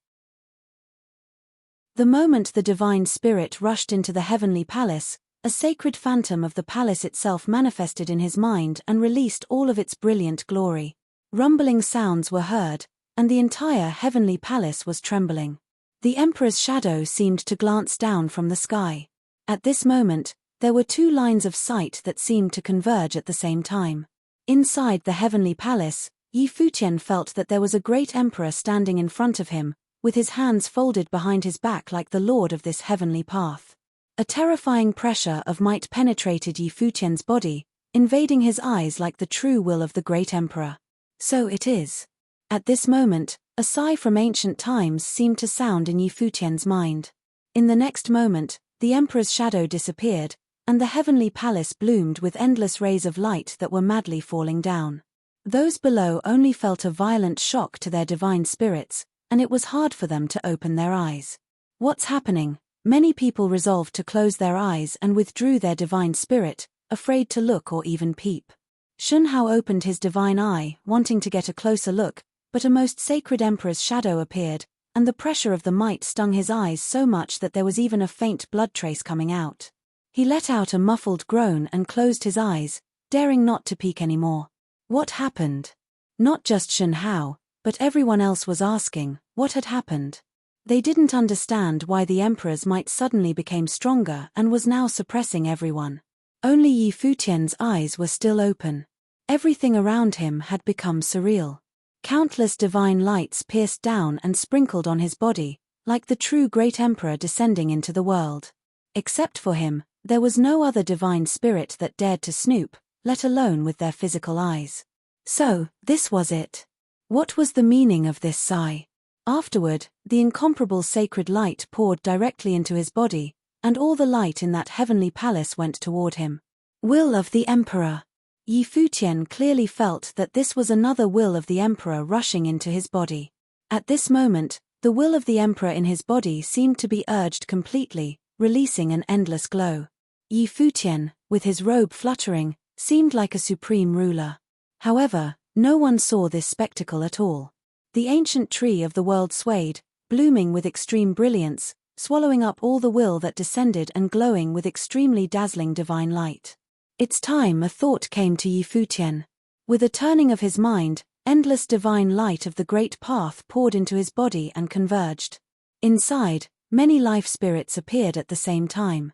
The moment the divine spirit rushed into the heavenly palace, a sacred phantom of the palace itself manifested in his mind and released all of its brilliant glory. Rumbling sounds were heard, and the entire heavenly palace was trembling. The emperor's shadow seemed to glance down from the sky. At this moment, there were 2 lines of sight that seemed to converge at the same time. Inside the heavenly palace, Yi Futian felt that there was a great emperor standing in front of him, with his hands folded behind his back like the lord of this heavenly path. A terrifying pressure of might penetrated Yi Futian's body, invading his eyes like the true will of the great emperor. So it is. At this moment, a sigh from ancient times seemed to sound in Yi Futian's mind. In the next moment, the emperor's shadow disappeared, and the heavenly palace bloomed with endless rays of light that were madly falling down. Those below only felt a violent shock to their divine spirits, and it was hard for them to open their eyes. What's happening? Many people resolved to close their eyes and withdrew their divine spirit, afraid to look or even peep. Shen Hao opened his divine eye, wanting to get a closer look, but a most sacred emperor's shadow appeared, and the pressure of the might stung his eyes so much that there was even a faint blood trace coming out. He let out a muffled groan and closed his eyes, daring not to peek anymore. What happened? Not just Shen Hao, but everyone else was asking, what had happened? They didn't understand why the emperor's might suddenly became stronger and was now suppressing everyone. Only Yi Futian's eyes were still open. Everything around him had become surreal. Countless divine lights pierced down and sprinkled on his body, like the true great emperor descending into the world. Except for him, there was no other divine spirit that dared to snoop, let alone with their physical eyes. So, this was it. What was the meaning of this sigh? Afterward, the incomparable sacred light poured directly into his body, and all the light in that heavenly palace went toward him. Will of the Emperor. Yi Futian clearly felt that this was another will of the Emperor rushing into his body. At this moment, the will of the Emperor in his body seemed to be urged completely, releasing an endless glow. Yi Futian, with his robe fluttering, seemed like a supreme ruler. However, no one saw this spectacle at all. The ancient tree of the world swayed, blooming with extreme brilliance, swallowing up all the will that descended and glowing with extremely dazzling divine light. It's time, a thought came to Yi Futian. With a turning of his mind, endless divine light of the great path poured into his body and converged. Inside, many life spirits appeared at the same time.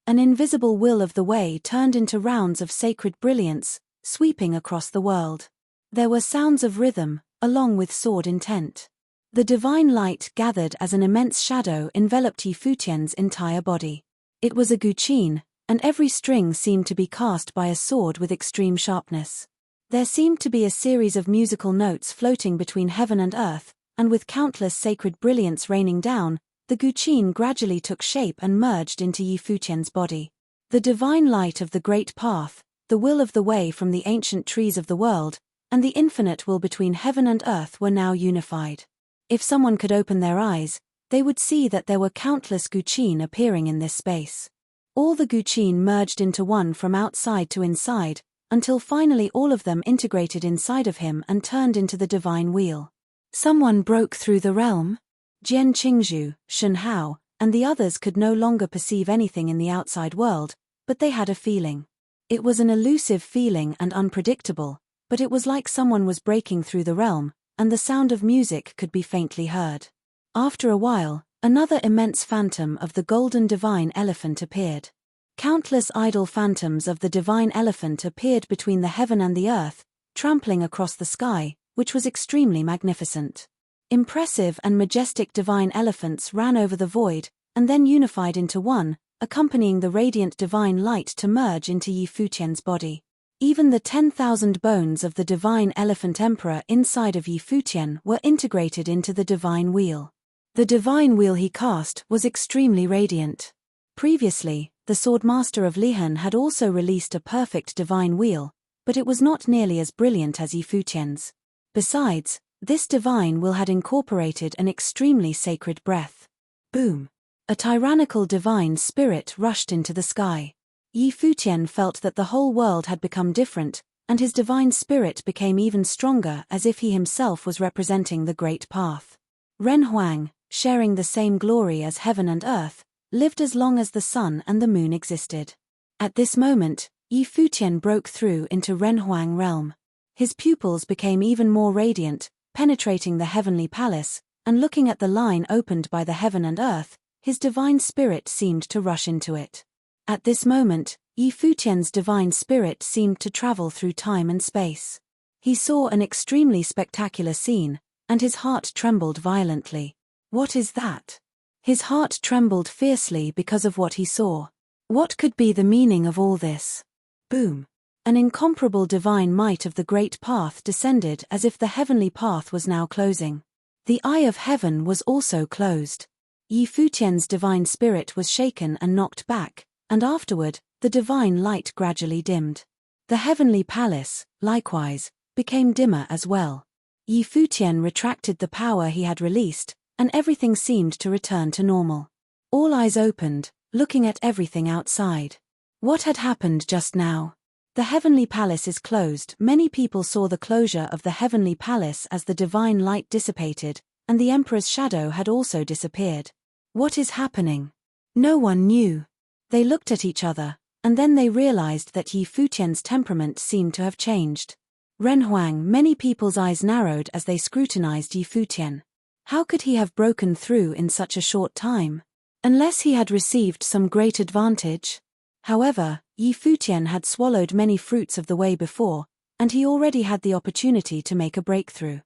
An invisible will of the way turned into rounds of sacred brilliance, sweeping across the world. There were sounds of rhythm, along with sword intent. The divine light gathered as an immense shadow enveloped Yi Futian's entire body. It was a guqin, and every string seemed to be cast by a sword with extreme sharpness. There seemed to be a series of musical notes floating between heaven and earth, and with countless sacred brilliance raining down, the guqin gradually took shape and merged into Yi Futian's body. The divine light of the great path, the will of the way from the ancient trees of the world, and the infinite will between heaven and earth were now unified. If someone could open their eyes, they would see that there were countless guqin appearing in this space. All the guqin merged into one from outside to inside, until finally all of them integrated inside of him and turned into the divine wheel. Someone broke through the realm? Jian Qingzhu, Shen Hao, and the others could no longer perceive anything in the outside world, but they had a feeling. It was an elusive feeling and unpredictable, but it was like someone was breaking through the realm, and the sound of music could be faintly heard. After a while, another immense phantom of the golden divine elephant appeared. Countless idol phantoms of the divine elephant appeared between the heaven and the earth, trampling across the sky, which was extremely magnificent. Impressive and majestic divine elephants ran over the void, and then unified into one, accompanying the radiant divine light to merge into Yi Futian's body. Even the 10,000 bones of the divine elephant emperor inside of Yi Futian were integrated into the divine wheel. The divine wheel he cast was extremely radiant. Previously, the swordmaster of Lihan had also released a perfect divine wheel, but it was not nearly as brilliant as Yi Futian's. Besides, this divine wheel had incorporated an extremely sacred breath. Boom! A tyrannical divine spirit rushed into the sky. Yi Futian felt that the whole world had become different, and his divine spirit became even stronger as if he himself was representing the great path. Ren Huang, sharing the same glory as heaven and earth, lived as long as the sun and the moon existed. At this moment, Yi Futian broke through into Ren Huang realm. His pupils became even more radiant, penetrating the heavenly palace, and looking at the line opened by the heaven and earth, his divine spirit seemed to rush into it. At this moment, Yi Futian's divine spirit seemed to travel through time and space. He saw an extremely spectacular scene, and his heart trembled violently. What is that? His heart trembled fiercely because of what he saw. What could be the meaning of all this? Boom! An incomparable divine might of the great path descended as if the heavenly path was now closing. The eye of heaven was also closed. Yi Futian's divine spirit was shaken and knocked back, and afterward, the divine light gradually dimmed. The heavenly palace, likewise, became dimmer as well. Yi Futian retracted the power he had released, and everything seemed to return to normal. All eyes opened, looking at everything outside. What had happened just now? The heavenly palace is closed. Many people saw the closure of the heavenly palace as the divine light dissipated, and the emperor's shadow had also disappeared. What is happening? No one knew. They looked at each other, and then they realized that Yi Futian's temperament seemed to have changed. Ren Huang, many people's eyes narrowed as they scrutinized Yi Futian. How could he have broken through in such a short time? Unless he had received some great advantage. However, Yi Futian had swallowed many fruits of the way before, and he already had the opportunity to make a breakthrough.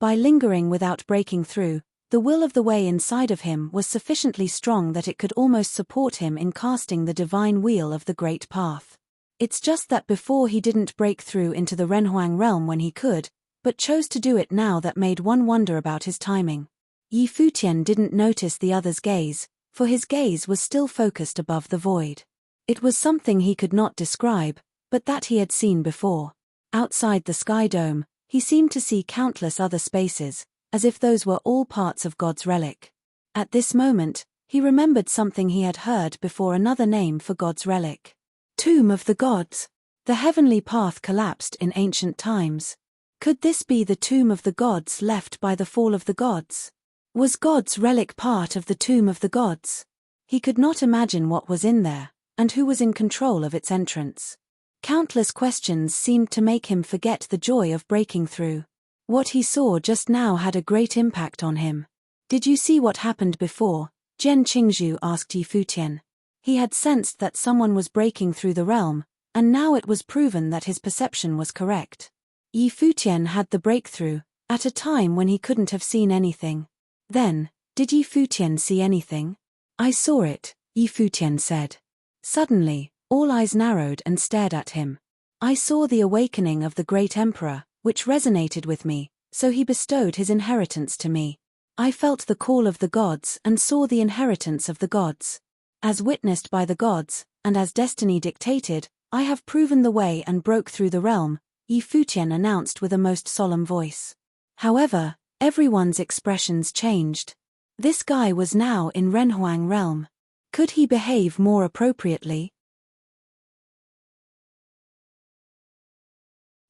By lingering without breaking through, the will of the way inside of him was sufficiently strong that it could almost support him in casting the divine wheel of the great path. It's just that before he didn't break through into the Renhuang realm when he could, but chose to do it now that made one wonder about his timing. Yi Futian didn't notice the other's gaze, for his gaze was still focused above the void. It was something he could not describe, but that he had seen before. Outside the sky dome, he seemed to see countless other spaces, as if those were all parts of God's relic. At this moment, he remembered something he had heard before, another name for God's relic. Tomb of the Gods. The heavenly path collapsed in ancient times. Could this be the tomb of the gods left by the fall of the gods? Was God's relic part of the tomb of the gods? He could not imagine what was in there, and who was in control of its entrance. Countless questions seemed to make him forget the joy of breaking through. What he saw just now had a great impact on him. Did you see what happened before? Jian Qingzhu asked Yi Futian. He had sensed that someone was breaking through the realm, and now it was proven that his perception was correct. Yi Futian had the breakthrough, at a time when he couldn't have seen anything. Then, did Yi Futian see anything? I saw it, Yi Futian said. Suddenly, all eyes narrowed and stared at him. I saw the awakening of the great emperor, which resonated with me, so he bestowed his inheritance to me. I felt the call of the gods and saw the inheritance of the gods. As witnessed by the gods, and as destiny dictated, I have proven the way and broke through the realm, Yi Futian announced with a most solemn voice. However, everyone's expressions changed. This guy was now in Renhuang realm. Could he behave more appropriately?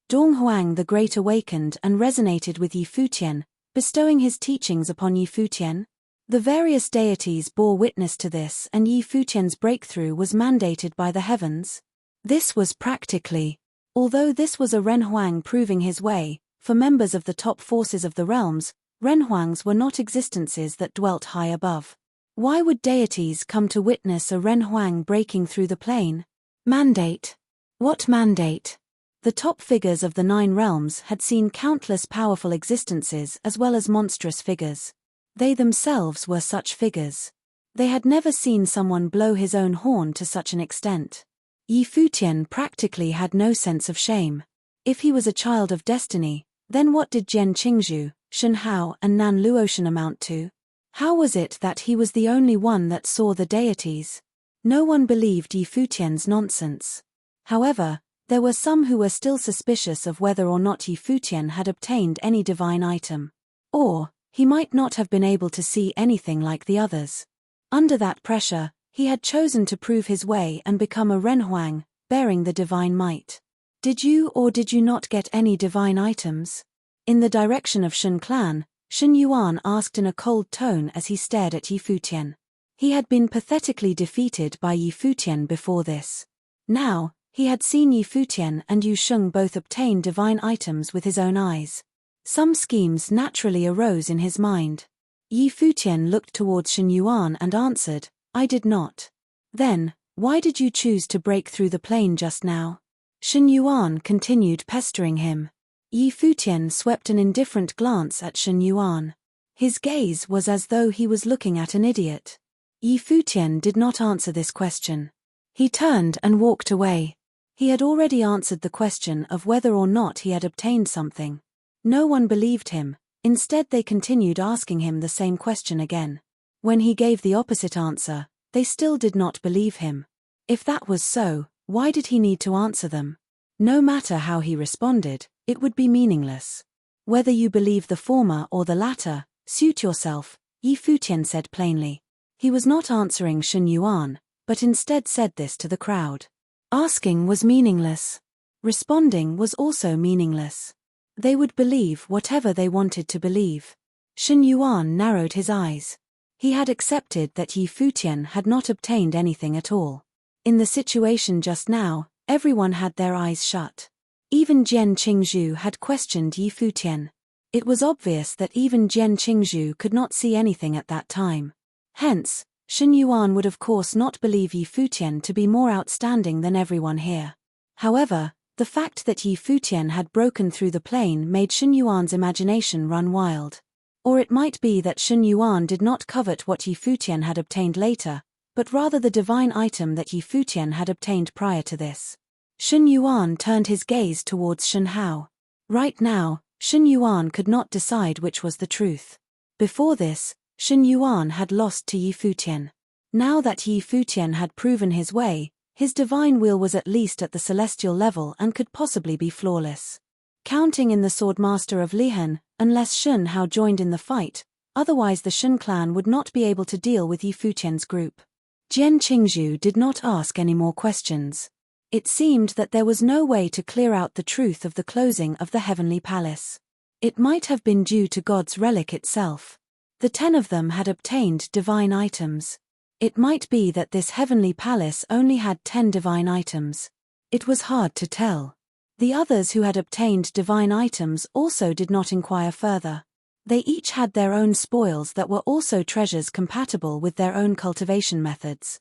Donghuang the Great awakened and resonated with Yi Futian, bestowing his teachings upon Yi Futian. The various deities bore witness to this, and Yi Futian's breakthrough was mandated by the heavens. This was practically, although this was a Renhuang proving his way, for members of the top forces of the realms, Renhuangs were not existences that dwelt high above. Why would deities come to witness a Renhuang breaking through the plane? Mandate. What mandate? The top figures of the 9 realms had seen countless powerful existences as well as monstrous figures. They themselves were such figures. They had never seen someone blow his own horn to such an extent. Yi Futian practically had no sense of shame. If he was a child of destiny, then what did Jian Qingzhu, Shen Hao and Nan Luotian amount to? How was it that he was the only one that saw the deities? No one believed Yi Futian's nonsense. However, there were some who were still suspicious of whether or not Yi Futian had obtained any divine item. Or, he might not have been able to see anything like the others. Under that pressure, he had chosen to prove his way and become a Renhuang, bearing the divine might. Did you or did you not get any divine items? In the direction of Shen clan, Shen Yuan asked in a cold tone as he stared at Yi Futian. He had been pathetically defeated by Yi Futian before this. Now, he had seen Yi Futian and Yu Sheng both obtain divine items with his own eyes. Some schemes naturally arose in his mind. Yi Futian looked towards Shen Yuan and answered, I did not. Then, why did you choose to break through the plane just now? Shen Yuan continued pestering him. Yi Futian swept an indifferent glance at Shen Yuan. His gaze was as though he was looking at an idiot. Yi Futian did not answer this question. He turned and walked away. He had already answered the question of whether or not he had obtained something. No one believed him, instead they continued asking him the same question again. When he gave the opposite answer, they still did not believe him. If that was so, why did he need to answer them? No matter how he responded, it would be meaningless. Whether you believe the former or the latter, suit yourself, Yi Futian said plainly. He was not answering Shen Yuan, but instead said this to the crowd. Asking was meaningless. Responding was also meaningless. They would believe whatever they wanted to believe. Shen Yuan narrowed his eyes. He had accepted that Yi Futian had not obtained anything at all. In the situation just now, everyone had their eyes shut. Even Jian Qingzhu had questioned Yi Futian. It was obvious that even Jian Qingzhu could not see anything at that time. Hence, Shen Yuan would of course not believe Yi Futian to be more outstanding than everyone here. However, The fact that Yi Futian had broken through the plane made Shen Yuan's imagination run wild. Or it might be that Shen Yuan did not covet what Yi Futian had obtained later, but rather the divine item that Yi Futian had obtained prior to this. Shen Yuan turned his gaze towards Shen Hao. Right now, Shen Yuan could not decide which was the truth. Before this, Shen Yuan had lost to Yi Futian. Now that Yi Futian had proven his way, his divine will was at least at the celestial level and could possibly be flawless. Counting in the Swordmaster of Lihan, unless Shen Hao joined in the fight, otherwise the Shen clan would not be able to deal with Yi Futian's group. Jian Qingzhu did not ask any more questions. It seemed that there was no way to clear out the truth of the closing of the Heavenly Palace. It might have been due to God's relic itself. The 10 of them had obtained divine items. It might be that this Heavenly Palace only had 10 divine items. It was hard to tell. The others who had obtained divine items also did not inquire further. They each had their own spoils that were also treasures compatible with their own cultivation methods.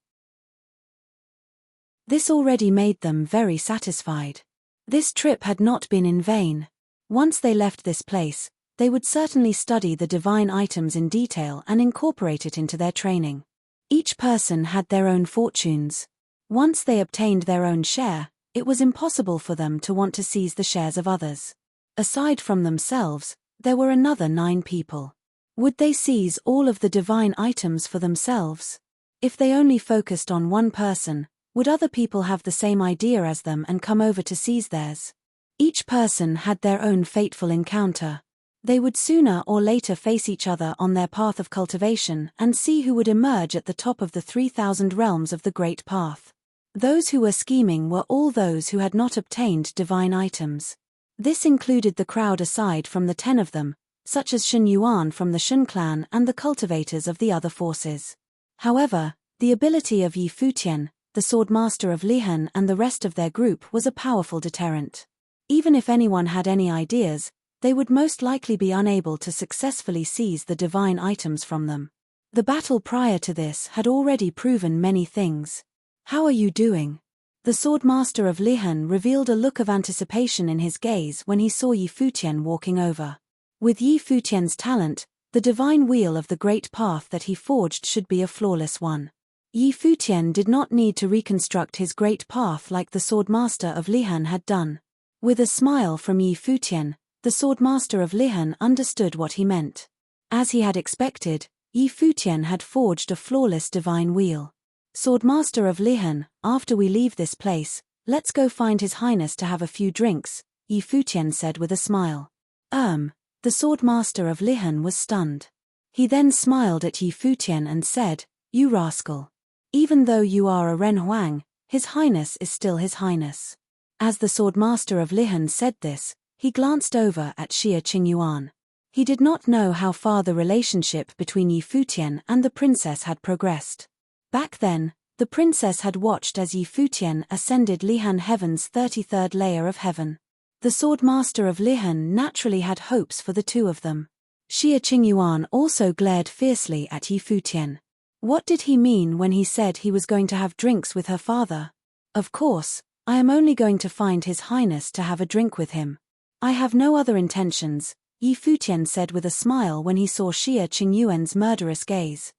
This already made them very satisfied. This trip had not been in vain. Once they left this place, they would certainly study the divine items in detail and incorporate it into their training. Each person had their own fortunes. Once they obtained their own share, it was impossible for them to want to seize the shares of others. Aside from themselves, there were another 9 people. Would they seize all of the divine items for themselves? If they only focused on one person, would other people have the same idea as them and come over to seize theirs? Each person had their own fateful encounter. They would sooner or later face each other on their path of cultivation and see who would emerge at the top of the 3,000 realms of the Great Path. Those who were scheming were all those who had not obtained divine items. This included the crowd aside from the 10 of them, such as Shen Yuan from the Shen clan and the cultivators of the other forces. However, the ability of Yi Futian, the Swordmaster of Lihan and the rest of their group was a powerful deterrent. Even if anyone had any ideas, they would most likely be unable to successfully seize the divine items from them. The battle prior to this had already proven many things. How are you doing? The Swordmaster of Lihan revealed a look of anticipation in his gaze when he saw Yi Futian walking over. With Yi Futian's talent, the divine wheel of the Great Path that he forged should be a flawless one. Yi Futian did not need to reconstruct his Great Path like the Swordmaster of Lihan had done. With a smile from Yi Futian, the Swordmaster of Lihan understood what he meant. As he had expected, Yi Futian had forged a flawless divine wheel. Swordmaster of Lihan, after we leave this place, let's go find His Highness to have a few drinks, Yi Futian said with a smile. The Swordmaster of Lihan was stunned. He then smiled at Yi Futian and said, "You rascal. Even though you are a Ren Huang, His Highness is still His Highness." As the Swordmaster of Lihan said this, he glanced over at Xie Qingyuan. He did not know how far the relationship between Yi Futian and the princess had progressed. Back then, the princess had watched as Yi Futian ascended Lihan Heaven's 33rd layer of heaven. The Swordmaster of Lihan naturally had hopes for the two of them. Xie Qingyuan also glared fiercely at Yi Futian. What did he mean when he said he was going to have drinks with her father? Of course, I am only going to find His Highness to have a drink with him. I have no other intentions, Yi Futian said with a smile when he saw Xie Qingyuan's murderous gaze.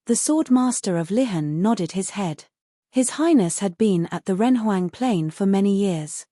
The Swordmaster of Lihan nodded his head. His Highness had been at the Renhuang Plain for many years.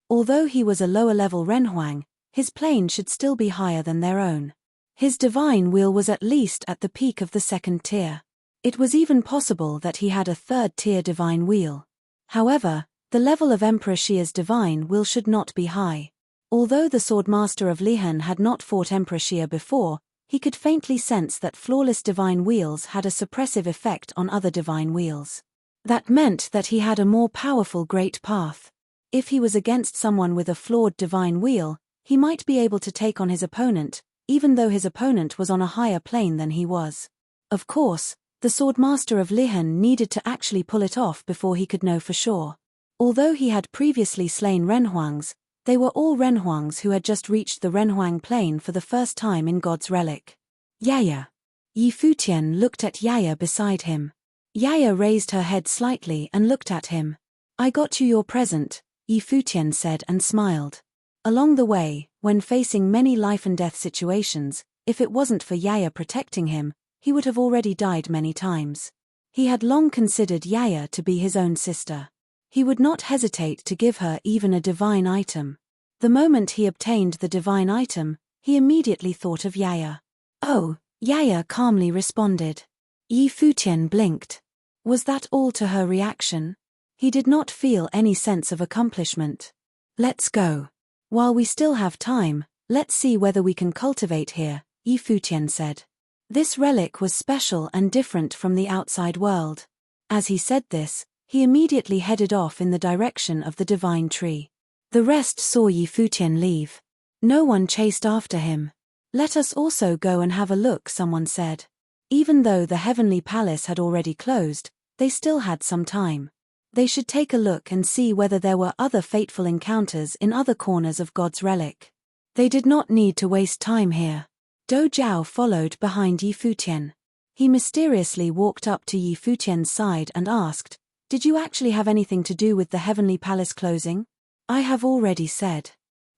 Although he was a lower-level Renhuang, his plane should still be higher than their own. His divine wheel was at least at the peak of the 2nd tier. It was even possible that he had a 3rd-tier divine wheel. However, the level of Emperor Xia's divine will should not be high. Although the Swordmaster of Lihan had not fought Emperor Xia before, he could faintly sense that flawless divine wheels had a suppressive effect on other divine wheels. That meant that he had a more powerful Great Path. If he was against someone with a flawed divine wheel, he might be able to take on his opponent, even though his opponent was on a higher plane than he was. Of course, the Swordmaster of Lihan needed to actually pull it off before he could know for sure. Although he had previously slain Renhuangs, they were all Renhuangs who had just reached the Renhuang Plain for the first time in God's relic. Yaya. Yi Futian looked at Yaya beside him. Yaya raised her head slightly and looked at him. I got you your present, Futian said and smiled. Along the way, when facing many life-and-death situations, if it wasn't for Yaya protecting him, he would have already died many times. He had long considered Yaya to be his own sister. He would not hesitate to give her even a divine item. The moment he obtained the divine item, he immediately thought of Yaya. Oh, Yaya calmly responded. Futian blinked. Was that all to her reaction? He did not feel any sense of accomplishment. Let's go. While we still have time, let's see whether we can cultivate here, Futian said. This relic was special and different from the outside world. As he said this, he immediately headed off in the direction of the divine tree. The rest saw Futian leave. No one chased after him. Let us also go and have a look, someone said. Even though the heavenly palace had already closed, they still had some time. They should take a look and see whether there were other fateful encounters in other corners of God's relic. They did not need to waste time here. Do Zhao followed behind Futian. He mysteriously walked up to Futian's side and asked, "Did you actually have anything to do with the heavenly palace closing?" "I have already said.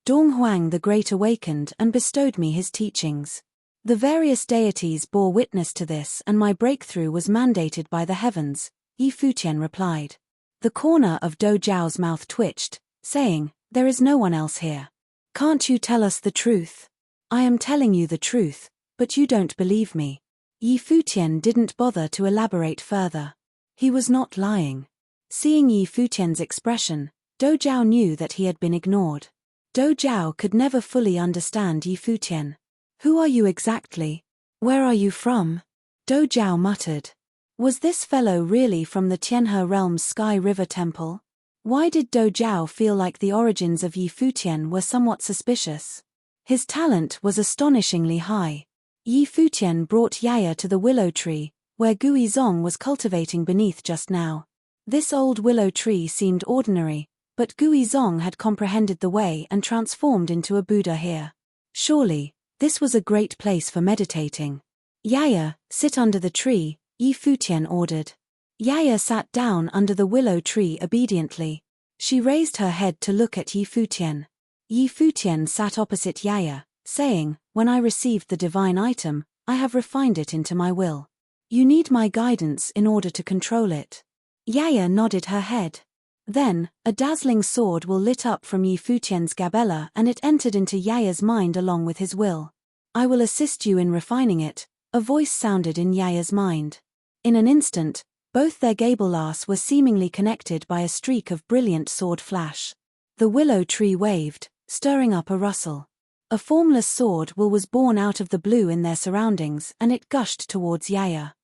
Donghuang the Great awakened and bestowed me his teachings. The various deities bore witness to this and my breakthrough was mandated by the heavens," Futian replied. The corner of Do Zhao's mouth twitched, saying, "There is no one else here. Can't you tell us the truth?" "I am telling you the truth, but you don't believe me." Futian didn't bother to elaborate further. He was not lying. Seeing Futian's expression, Do Zhao knew that he had been ignored. Do Zhao could never fully understand Futian. "Who are you exactly? Where are you from?" Do Zhao muttered. Was this fellow really from the Tianhe realm's Sky River Temple? Why did Do Zhao feel like the origins of Futian were somewhat suspicious? His talent was astonishingly high. Futian brought Yaya to the willow tree, where Gui Zong was cultivating beneath just now. This old willow tree seemed ordinary, but Gui Zong had comprehended the way and transformed into a Buddha here. Surely, this was a great place for meditating. "Yaya, sit under the tree," Futian ordered. Yaya sat down under the willow tree obediently. She raised her head to look at Futian. Futian sat opposite Yaya, saying, "When I received the divine item, I have refined it into my will. You need my guidance in order to control it." Yaya nodded her head. Then, a dazzling sword will lit up from Futian's gabella and it entered into Yaya's mind along with his will. "I will assist you in refining it," a voice sounded in Yaya's mind. In an instant, both their gabelas were seemingly connected by a streak of brilliant sword flash. The willow tree waved, stirring up a rustle. A formless sword will was born out of the blue in their surroundings and it gushed towards Yaya.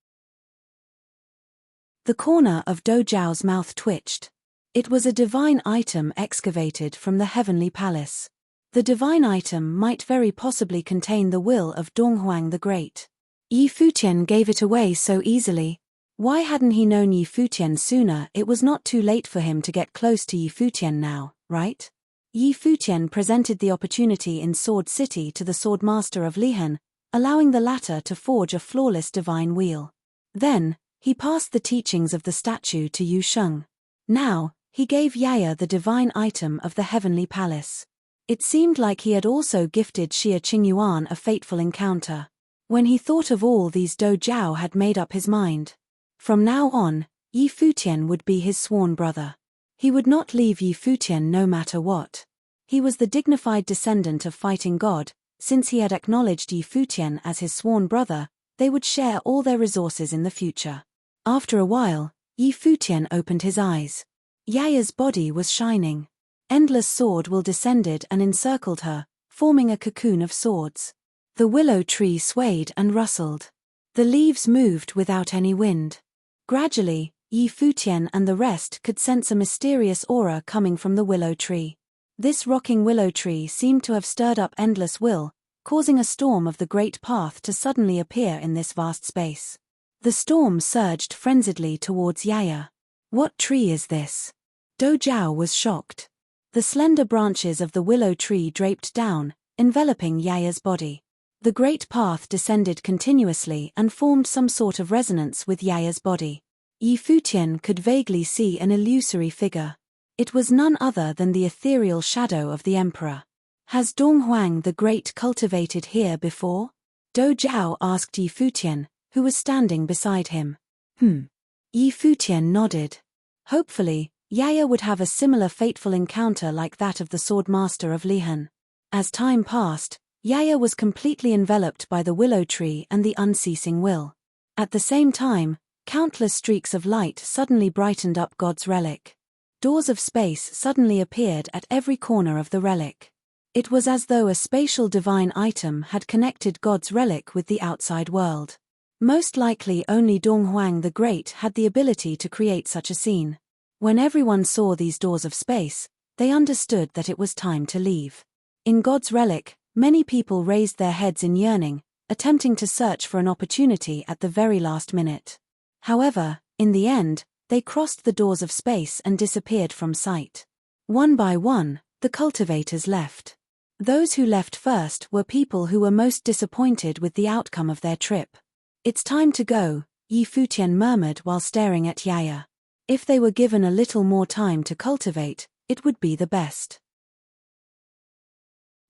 The corner of Do Zhao's mouth twitched. It was a divine item excavated from the heavenly palace. The divine item might very possibly contain the will of Donghuang the Great. Futian gave it away so easily. Why hadn't he known Futian sooner? It was not too late for him to get close to Futian now, right? Futian presented the opportunity in Sword City to the Swordmaster of Lihan, allowing the latter to forge a flawless divine wheel. Then, he passed the teachings of the statue to Yu Sheng. Now, he gave Yaya the divine item of the heavenly palace. It seemed like he had also gifted Xia Qingyuan a fateful encounter. When he thought of all these, Do Zhao had made up his mind. From now on, Futian would be his sworn brother. He would not leave Futian no matter what. He was the dignified descendant of fighting god. Since he had acknowledged Futian as his sworn brother, they would share all their resources in the future. After a while, Futian opened his eyes. Yaya's body was shining. Endless sword will descended and encircled her, forming a cocoon of swords. The willow tree swayed and rustled. The leaves moved without any wind. Gradually, Futian and the rest could sense a mysterious aura coming from the willow tree. This rocking willow tree seemed to have stirred up endless will, causing a storm of the great path to suddenly appear in this vast space. The storm surged frenziedly towards Yaya. "What tree is this?" Do Zhao was shocked. The slender branches of the willow tree draped down, enveloping Yaya's body. The great path descended continuously and formed some sort of resonance with Yaya's body. Futian could vaguely see an illusory figure. It was none other than the ethereal shadow of the emperor. Has Donghuang the Great cultivated here before? Dou Jiao asked Yi Futian, who was standing beside him. Yi Futian nodded. Hopefully, Yaya would have a similar fateful encounter like that of the swordmaster of Lihan. As time passed, Yaya was completely enveloped by the willow tree and the unceasing will. At the same time, countless streaks of light suddenly brightened up God's relic. Doors of space suddenly appeared at every corner of the relic. It was as though a spatial divine item had connected God's relic with the outside world. Most likely only Donghuang the Great had the ability to create such a scene. When everyone saw these doors of space, they understood that it was time to leave. In God's relic, many people raised their heads in yearning, attempting to search for an opportunity at the very last minute. However, in the end, they crossed the doors of space and disappeared from sight. One by one, the cultivators left. Those who left first were people who were most disappointed with the outcome of their trip. It's time to go, Yi Futian murmured while staring at Yaya. If they were given a little more time to cultivate, it would be the best.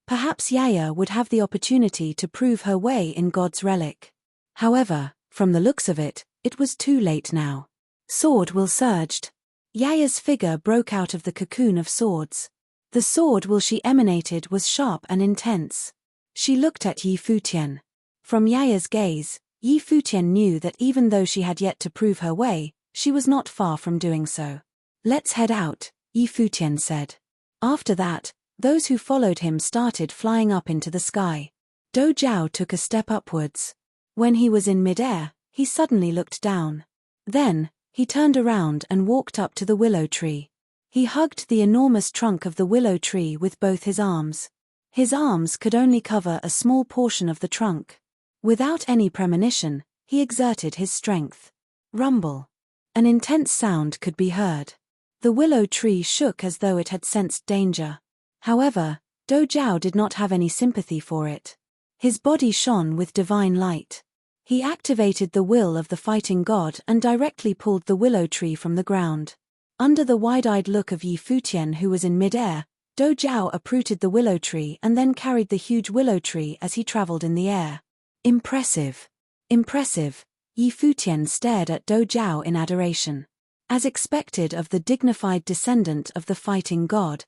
Perhaps Yaya would have the opportunity to prove her way in God's relic. However, from the looks of it, it was too late now. Sword will surged. Yaya's figure broke out of the cocoon of swords. The sword will she emanated was sharp and intense. She looked at Yi Futian. From Yaya's gaze, Yi Futian knew that even though she had yet to prove her way, she was not far from doing so. Let's head out, Yi Futian said. After that, those who followed him started flying up into the sky. Dou Jiao took a step upwards. When he was in midair, he suddenly looked down. Then, he turned around and walked up to the willow tree. He hugged the enormous trunk of the willow tree with both his arms. His arms could only cover a small portion of the trunk. Without any premonition, he exerted his strength. Rumble. An intense sound could be heard. The willow tree shook as though it had sensed danger. However, Dou Jiao did not have any sympathy for it. His body shone with divine light. He activated the will of the fighting god and directly pulled the willow tree from the ground. Under the wide-eyed look of Yi Futian, who was in midair, Dou Jiao uprooted the willow tree and then carried the huge willow tree as he traveled in the air. Impressive. Impressive. Yi Futian stared at Dou Jiao in adoration. As expected of the dignified descendant of the fighting god.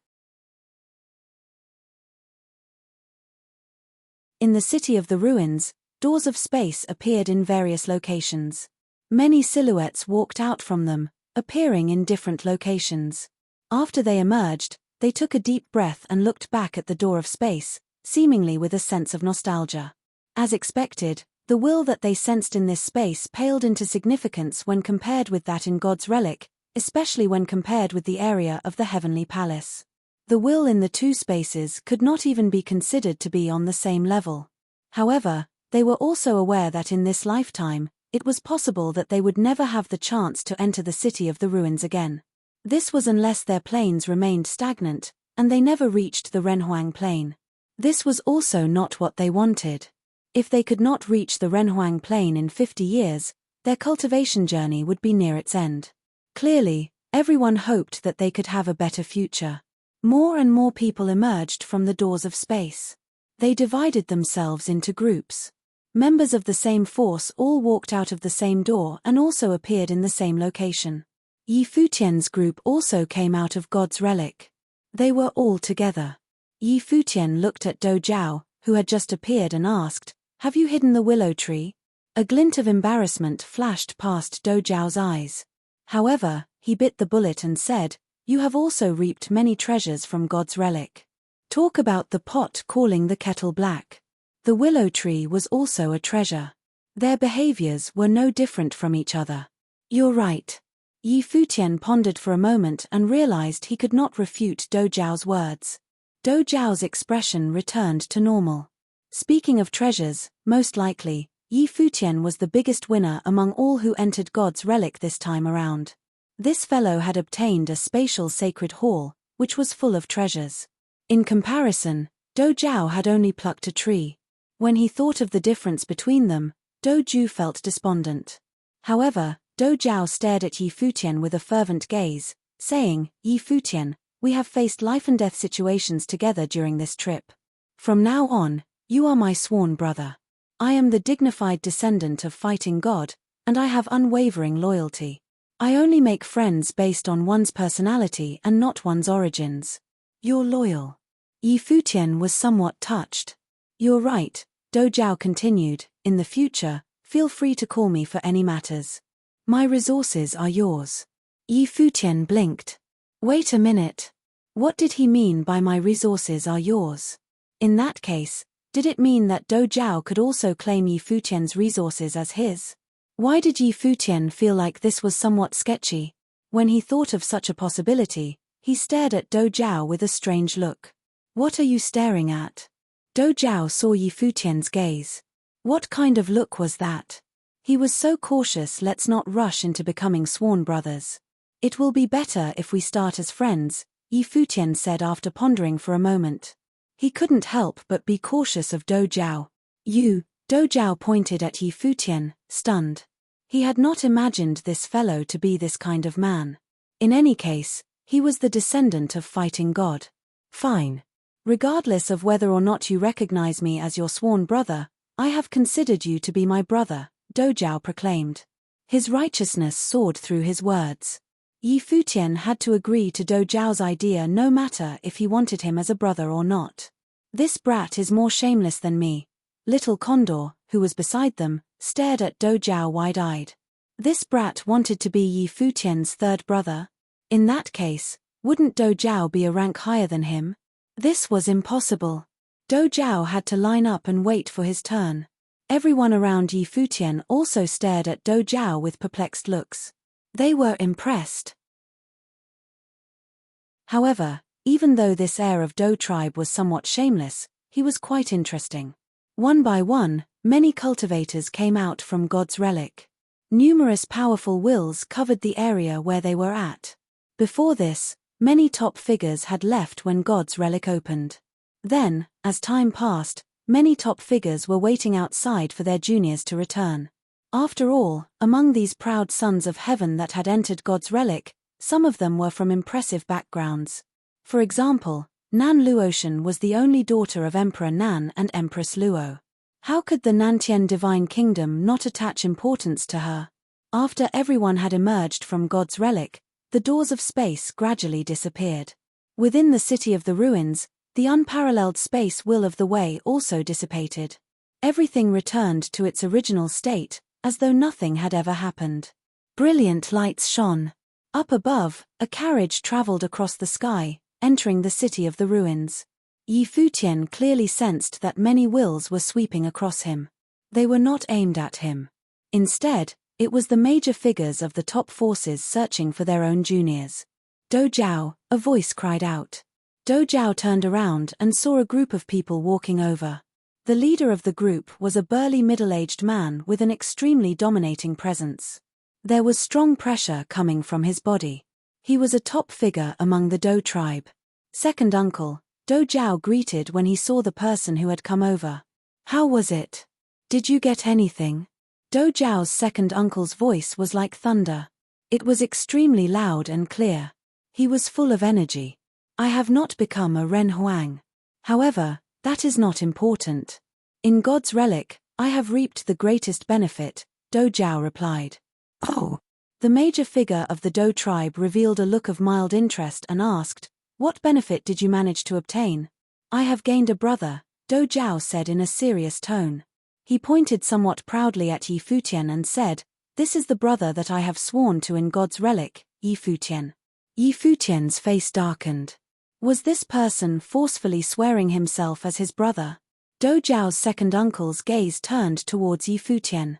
In the city of the ruins, doors of space appeared in various locations. Many silhouettes walked out from them, appearing in different locations. After they emerged, they took a deep breath and looked back at the door of space, seemingly with a sense of nostalgia. As expected, the will that they sensed in this space paled into significance when compared with that in God's relic, especially when compared with the area of the heavenly palace. The will in the two spaces could not even be considered to be on the same level. However, they were also aware that in this lifetime, it was possible that they would never have the chance to enter the city of the ruins again. This was unless their planes remained stagnant, and they never reached the Renhuang plain. This was also not what they wanted. If they could not reach the Renhuang plain in 50 years, their cultivation journey would be near its end. Clearly, everyone hoped that they could have a better future. More and more people emerged from the doors of space. They divided themselves into groups. Members of the same force all walked out of the same door and also appeared in the same location. Yi Futian's group also came out of God's relic. They were all together. Yi Futian looked at Dou Jiao, who had just appeared, and asked, "Have you hidden the willow tree?" A glint of embarrassment flashed past Dou Jiao's eyes. However, he bit the bullet and said, "You have also reaped many treasures from God's relic. Talk about the pot calling the kettle black. The willow tree was also a treasure. Their behaviors were no different from each other." "You're right." Yi Futian pondered for a moment and realized he could not refute Dou Jiao's words. Dou Jiao's expression returned to normal. Speaking of treasures, most likely, Yi Futian was the biggest winner among all who entered God's relic this time around. This fellow had obtained a spatial sacred hall, which was full of treasures. In comparison, Dou Jiao had only plucked a tree. When he thought of the difference between them, Dou Jiao felt despondent. However, Dou Jiao stared at Yi Futian with a fervent gaze, saying, Yi Futian, we have faced life and death situations together during this trip. From now on, you are my sworn brother. I am the dignified descendant of fighting God, and I have unwavering loyalty. I only make friends based on one's personality and not one's origins. You're loyal. Yi Futian was somewhat touched. You're right, Do Jiao continued, in the future, feel free to call me for any matters. My resources are yours. Yi Futian blinked. Wait a minute. What did he mean by my resources are yours? In that case, did it mean that Do Jiao could also claim Yi Futian's resources as his? Why did Yi Futian feel like this was somewhat sketchy? When he thought of such a possibility, he stared at Do Jiao with a strange look. What are you staring at? Do Jiao saw Yi Futian's gaze. What kind of look was that? He was so cautious. Let's not rush into becoming sworn brothers. It will be better if we start as friends, Yi Futian said after pondering for a moment. He couldn't help but be cautious of Do Jiao. You, Do Jiao pointed at Yi Futian, stunned. He had not imagined this fellow to be this kind of man. In any case, he was the descendant of fighting God. Fine. Regardless of whether or not you recognize me as your sworn brother, I have considered you to be my brother, Do Jiao proclaimed. His righteousness soared through his words. Yi Futian had to agree to Do Jiao's idea no matter if he wanted him as a brother or not. This brat is more shameless than me. Little Condor, who was beside them, stared at Do Jiao wide-eyed. This brat wanted to be Yi Futian's third brother? In that case, wouldn't Do Jiao be a rank higher than him? This was impossible. Do Jiao had to line up and wait for his turn. Everyone around Yi Futian also stared at Do Jiao with perplexed looks. They were impressed. However, even though this heir of Do tribe was somewhat shameless, he was quite interesting. One by one, many cultivators came out from God's relic. Numerous powerful wills covered the area where they were at. Before this, many top figures had left when God's relic opened. Then, as time passed, many top figures were waiting outside for their juniors to return. After all, among these proud sons of heaven that had entered God's relic, some of them were from impressive backgrounds. For example, Nan Luotian was the only daughter of Emperor Nan and Empress Luo. How could the Nantian divine kingdom not attach importance to her? After everyone had emerged from God's relic, the doors of space gradually disappeared. Within the city of the ruins, the unparalleled space will of the way also dissipated. Everything returned to its original state, as though nothing had ever happened. Brilliant lights shone. Up above, a carriage traveled across the sky, entering the city of the ruins. Yi Futian clearly sensed that many wills were sweeping across him. They were not aimed at him. Instead, it was the major figures of the top forces searching for their own juniors. Do Jiao, a voice cried out. Do Jiao turned around and saw a group of people walking over. The leader of the group was a burly middle-aged man with an extremely dominating presence. There was strong pressure coming from his body. He was a top figure among the Do tribe. Second uncle, Do Jiao greeted when he saw the person who had come over. How was it? Did you get anything? Do Jiao's second uncle's voice was like thunder. It was extremely loud and clear. He was full of energy. I have not become a Ren Huang. However, that is not important. In God's relic, I have reaped the greatest benefit, Do Jiao replied. Oh. The major figure of the Do tribe revealed a look of mild interest and asked, what benefit did you manage to obtain? I have gained a brother, Do Jiao said in a serious tone. He pointed somewhat proudly at Yi Futian and said, this is the brother that I have sworn to in God's relic, Yi Futian. Yi Futian's face darkened. Was this person forcefully swearing himself as his brother? Do Jiao's second uncle's gaze turned towards Yi Futian.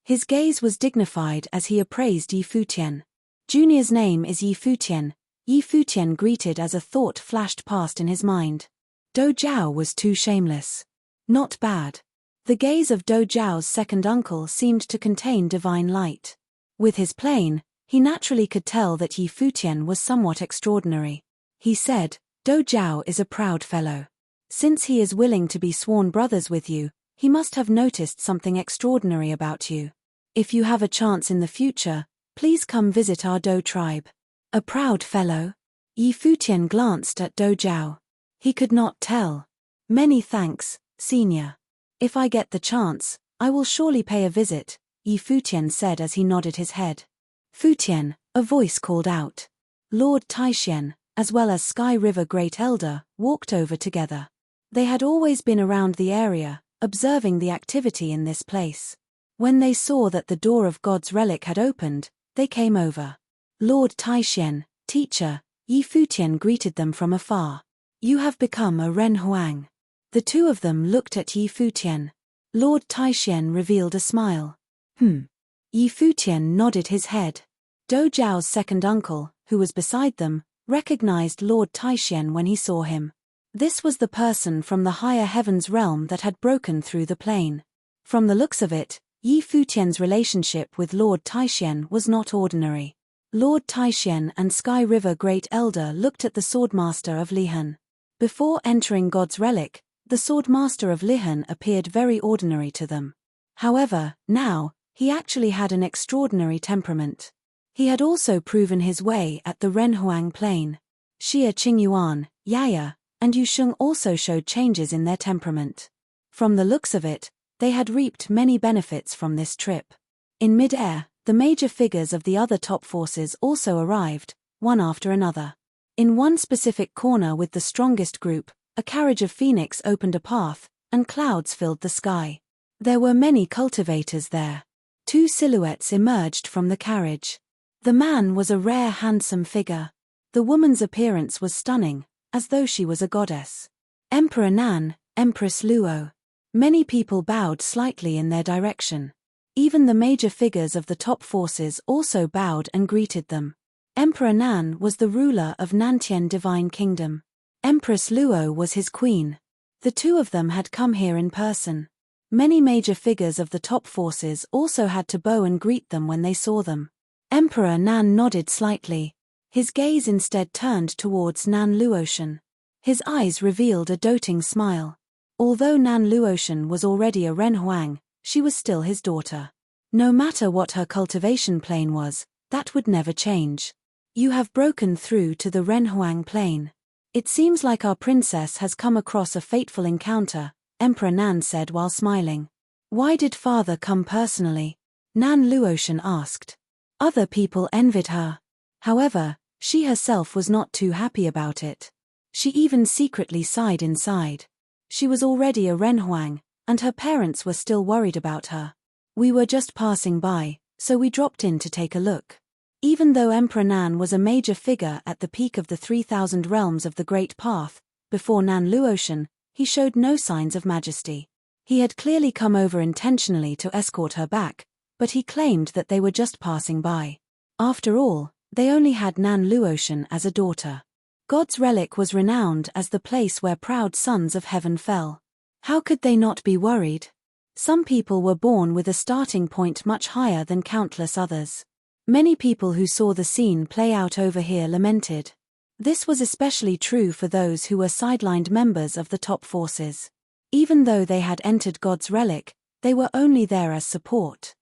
His gaze was dignified as he appraised Yi Futian. Junior's name is Yi Futian. Yi Futian greeted as a thought flashed past in his mind. Do Jiao was too shameless. Not bad. The gaze of Do Jiao's second uncle seemed to contain divine light. With his plane, he naturally could tell that Yi Futian was somewhat extraordinary. He said, Do Jiao is a proud fellow. Since he is willing to be sworn brothers with you, he must have noticed something extraordinary about you. If you have a chance in the future, Please come visit our Do tribe. A proud fellow. Yi Futian glanced at Do Zhao. He could not tell. Many thanks, senior. If I get the chance, I will surely pay a visit, Yi Futian said as he nodded his head. Futian, a voice called out. Lord Taixian, as well as Sky River Great Elder, walked over together. They had always been around the area, observing the activity in this place. When they saw that the door of God's relic had opened, they came over. Lord Taixian, teacher, Yi Futian greeted them from afar. You have become a Ren Huang. The two of them looked at Yi Futian. Lord Taixian revealed a smile. Yi Futian nodded his head. Do Zhao's second uncle, who was beside them, recognized Lord Taixian when he saw him. This was the person from the higher heavens realm that had broken through the plane. From the looks of it, Yi Futian's relationship with Lord Taixian was not ordinary. Lord Taixian and Sky River Great Elder looked at the Swordmaster of Lihan. Before entering God's relic, the Swordmaster of Lihan appeared very ordinary to them. However, now, he actually had an extraordinary temperament. He had also proven his way at the Renhuang plane. Xia Qingyuan, Yaya, and Yusheng also showed changes in their temperament. From the looks of it, they had reaped many benefits from this trip. In mid-air, the major figures of the other top forces also arrived, one after another. In one specific corner with the strongest group, a carriage of phoenix opened a path, and clouds filled the sky. There were many cultivators there. Two silhouettes emerged from the carriage. The man was a rare handsome figure. The woman's appearance was stunning, as though she was a goddess. Emperor Nan, Empress Luo. Many people bowed slightly in their direction. Even the major figures of the top forces also bowed and greeted them. Emperor Nan was the ruler of Nantian Divine Kingdom. Empress Luo was his queen. The two of them had come here in person. Many major figures of the top forces also had to bow and greet them when they saw them. Emperor Nan nodded slightly. His gaze instead turned towards Nan Luotian. His eyes revealed a doting smile. Although Nan Luotian was already a Ren Huang, she was still his daughter. No matter what her cultivation plane was, that would never change. You have broken through to the Ren Huang plane. It seems like our princess has come across a fateful encounter, Emperor Nan said while smiling. Why did father come personally? Nan Luotian asked. Other people envied her. However, she herself was not too happy about it. She even secretly sighed inside. She was already a Ren Huang, and her parents were still worried about her. We were just passing by, so we dropped in to take a look. Even though Emperor Nan was a major figure at the peak of the 3,000 realms of the Great Path, before Nan Luotian, he showed no signs of majesty. He had clearly come over intentionally to escort her back, but he claimed that they were just passing by. After all, they only had Nan Luotian as a daughter. God's relic was renowned as the place where proud sons of heaven fell. How could they not be worried? Some people were born with a starting point much higher than countless others. Many people who saw the scene play out over here lamented. This was especially true for those who were sidelined members of the top forces. Even though they had entered God's relic, they were only there as support.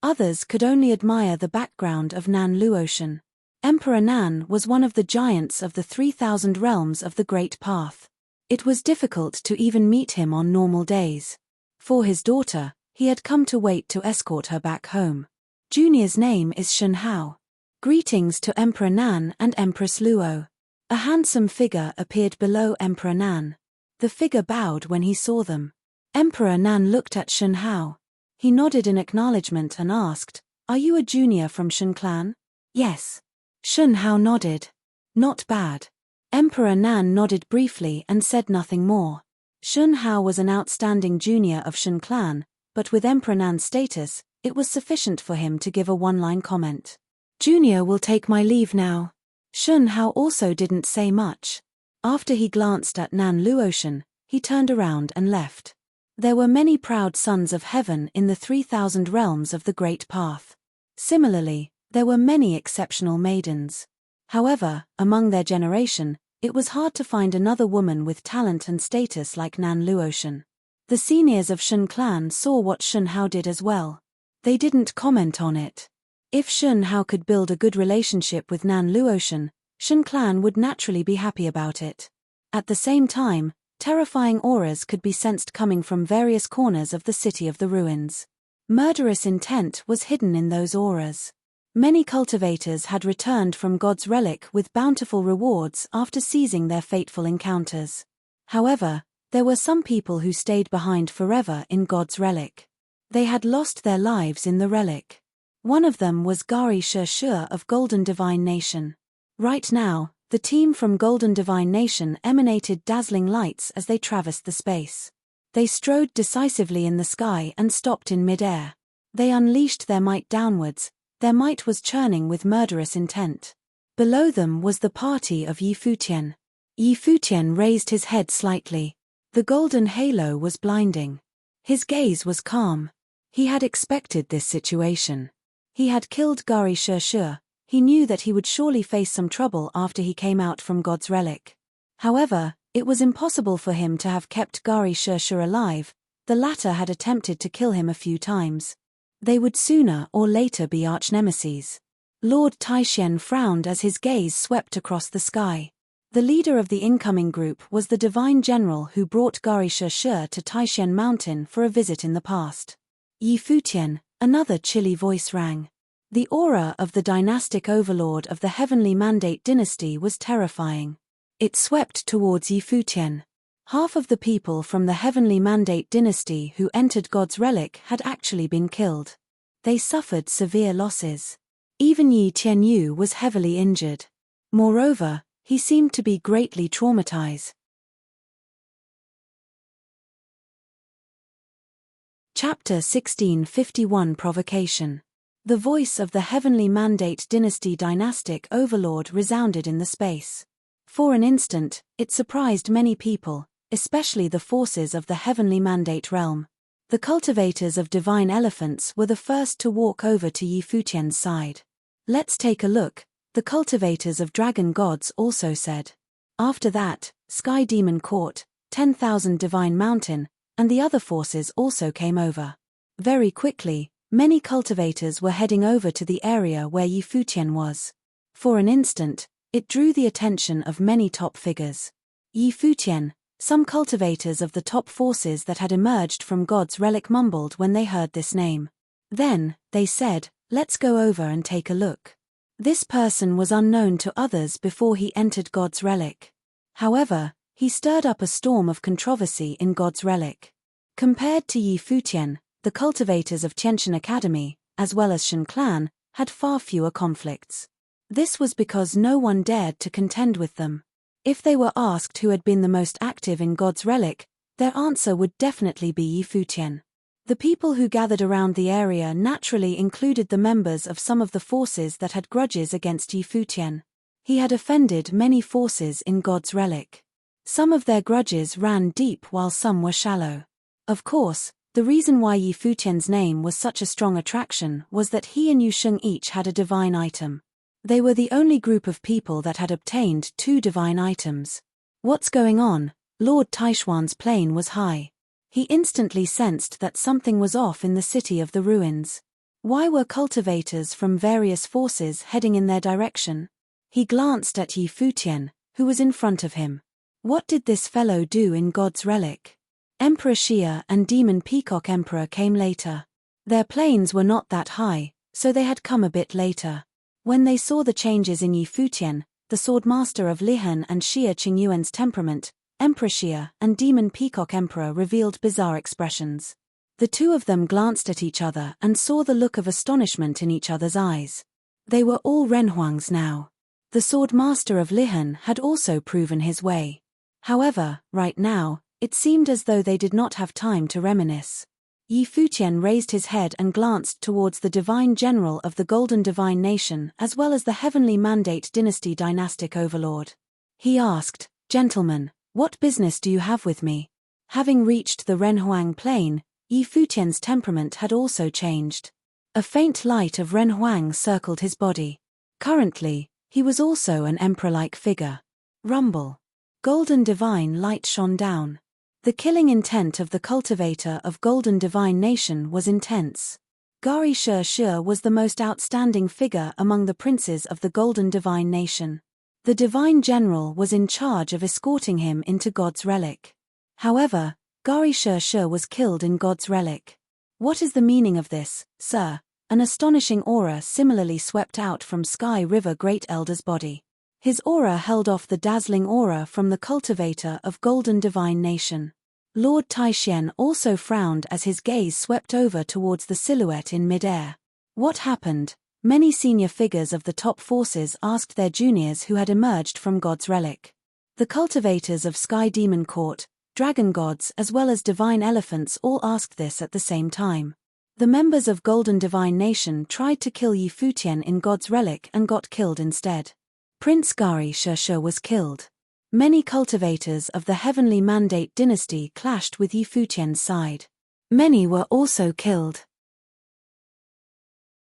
Others could only admire the background of Nan Luotian. Emperor Nan was one of the giants of the 3,000 realms of the Great Path. It was difficult to even meet him on normal days. For his daughter, he had come to wait to escort her back home. Junior's name is Shen Hao. Greetings to Emperor Nan and Empress Luo. A handsome figure appeared below Emperor Nan. The figure bowed when he saw them. Emperor Nan looked at Shen Hao. He nodded in acknowledgement and asked, "Are you a junior from Shen clan?" "Yes." Shen Hao nodded. "Not bad." Emperor Nan nodded briefly and said nothing more. Shen Hao was an outstanding junior of Shen clan, but with Emperor Nan's status, it was sufficient for him to give a one-line comment. "Junior will take my leave now." Shen Hao also didn't say much. After he glanced at Nan Luotian, he turned around and left. There were many proud sons of heaven in the 3,000 realms of the Great Path. Similarly, there were many exceptional maidens. However, among their generation, it was hard to find another woman with talent and status like Nan Luotian. The seniors of Shen clan saw what Shen Hao did as well. They didn't comment on it. If Shun Hao could build a good relationship with Nan Luotian, Shun clan would naturally be happy about it. At the same time, terrifying auras could be sensed coming from various corners of the City of the Ruins. Murderous intent was hidden in those auras. Many cultivators had returned from God's relic with bountiful rewards after seizing their fateful encounters. However, there were some people who stayed behind forever in God's relic. They had lost their lives in the relic. One of them was Gari Shur of Golden Divine Nation. Right now, the team from Golden Divine Nation emanated dazzling lights as they traversed the space. They strode decisively in the sky and stopped in mid-air. They unleashed their might downwards. Their might was churning with murderous intent. Below them was the party of Yi Futian. Yi Futian raised his head slightly. The golden halo was blinding. His gaze was calm. He had expected this situation. He had killed Gari Shur. He knew that he would surely face some trouble after he came out from God's relic. However, it was impossible for him to have kept Gari Shur alive. The latter had attempted to kill him a few times. They would sooner or later be arch-nemeses. Lord Taishen frowned as his gaze swept across the sky. The leader of the incoming group was the divine general who brought Gari Shur to Taishen Mountain for a visit in the past. Yi Futian, another chilly voice rang. The aura of the dynastic overlord of the Heavenly Mandate dynasty was terrifying. It swept towards Yi Futian. Half of the people from the Heavenly Mandate dynasty who entered God's relic had actually been killed. They suffered severe losses. Even Yi Tianyu was heavily injured. Moreover, he seemed to be greatly traumatized. Chapter 1651 Provocation. The voice of the Heavenly Mandate dynasty dynastic overlord resounded in the space. For an instant, it surprised many people, especially the forces of the Heavenly Mandate realm. The cultivators of divine elephants were the first to walk over to Yi Futian's side. Let's take a look, the cultivators of dragon gods also said. After that, Sky Demon Court, 10,000 Divine Mountain, and the other forces also came over. Very quickly, many cultivators were heading over to the area where Yi Futian was. For an instant, it drew the attention of many top figures. Yi Futian, some cultivators of the top forces that had emerged from God's relic mumbled when they heard this name. Then, they said, let's go over and take a look. This person was unknown to others before he entered God's relic. However, he stirred up a storm of controversy in God's relic. Compared to Yi Futian, the cultivators of Tiantian Academy, as well as Shen clan, had far fewer conflicts. This was because no one dared to contend with them. If they were asked who had been the most active in God's relic, their answer would definitely be Yi Futian. The people who gathered around the area naturally included the members of some of the forces that had grudges against Yi Futian. He had offended many forces in God's relic. Some of their grudges ran deep while some were shallow. Of course, the reason why Yi Futian's name was such a strong attraction was that he and Yu Sheng each had a divine item. They were the only group of people that had obtained 2 divine items. What's going on? Lord Taishuan's plane was high. He instantly sensed that something was off in the City of the Ruins. Why were cultivators from various forces heading in their direction? He glanced at Yi Futian, who was in front of him. What did this fellow do in God's relic? Emperor Xia and Demon Peacock Emperor came later. Their planes were not that high, so they had come a bit later. When they saw the changes in Yi Futian, the Swordmaster of Lihan and Xia Qingyuan's temperament, Emperor Xia and Demon Peacock Emperor revealed bizarre expressions. The two of them glanced at each other and saw the look of astonishment in each other's eyes. They were all Renhuangs now. The Swordmaster of Lihan had also proven his way. However, right now, it seemed as though they did not have time to reminisce. Yi Futian raised his head and glanced towards the divine general of the Golden Divine Nation as well as the Heavenly Mandate Dynasty dynastic overlord. He asked, "Gentlemen, what business do you have with me?" Having reached the Renhuang plain, Yi Futian's temperament had also changed. A faint light of Renhuang circled his body. Currently, he was also an emperor-like figure. Rumble. Golden divine light shone down. The killing intent of the cultivator of Golden Divine Nation was intense. Gari Shi was the most outstanding figure among the princes of the Golden Divine Nation. The Divine General was in charge of escorting him into God's relic. However, Gari Shi was killed in God's relic. What is the meaning of this, sir? An astonishing aura similarly swept out from Sky River Great Elder's body. His aura held off the dazzling aura from the cultivator of Golden Divine Nation. Lord Taixian also frowned as his gaze swept over towards the silhouette in midair. What happened? Many senior figures of the top forces asked their juniors who had emerged from God's relic. The cultivators of Sky Demon Court, dragon gods as well as divine elephants all asked this at the same time. The members of Golden Divine Nation tried to kill Yi Futian in God's relic and got killed instead. Prince Gari Shi was killed. Many cultivators of the Heavenly Mandate dynasty clashed with Yi Futian's side. Many were also killed.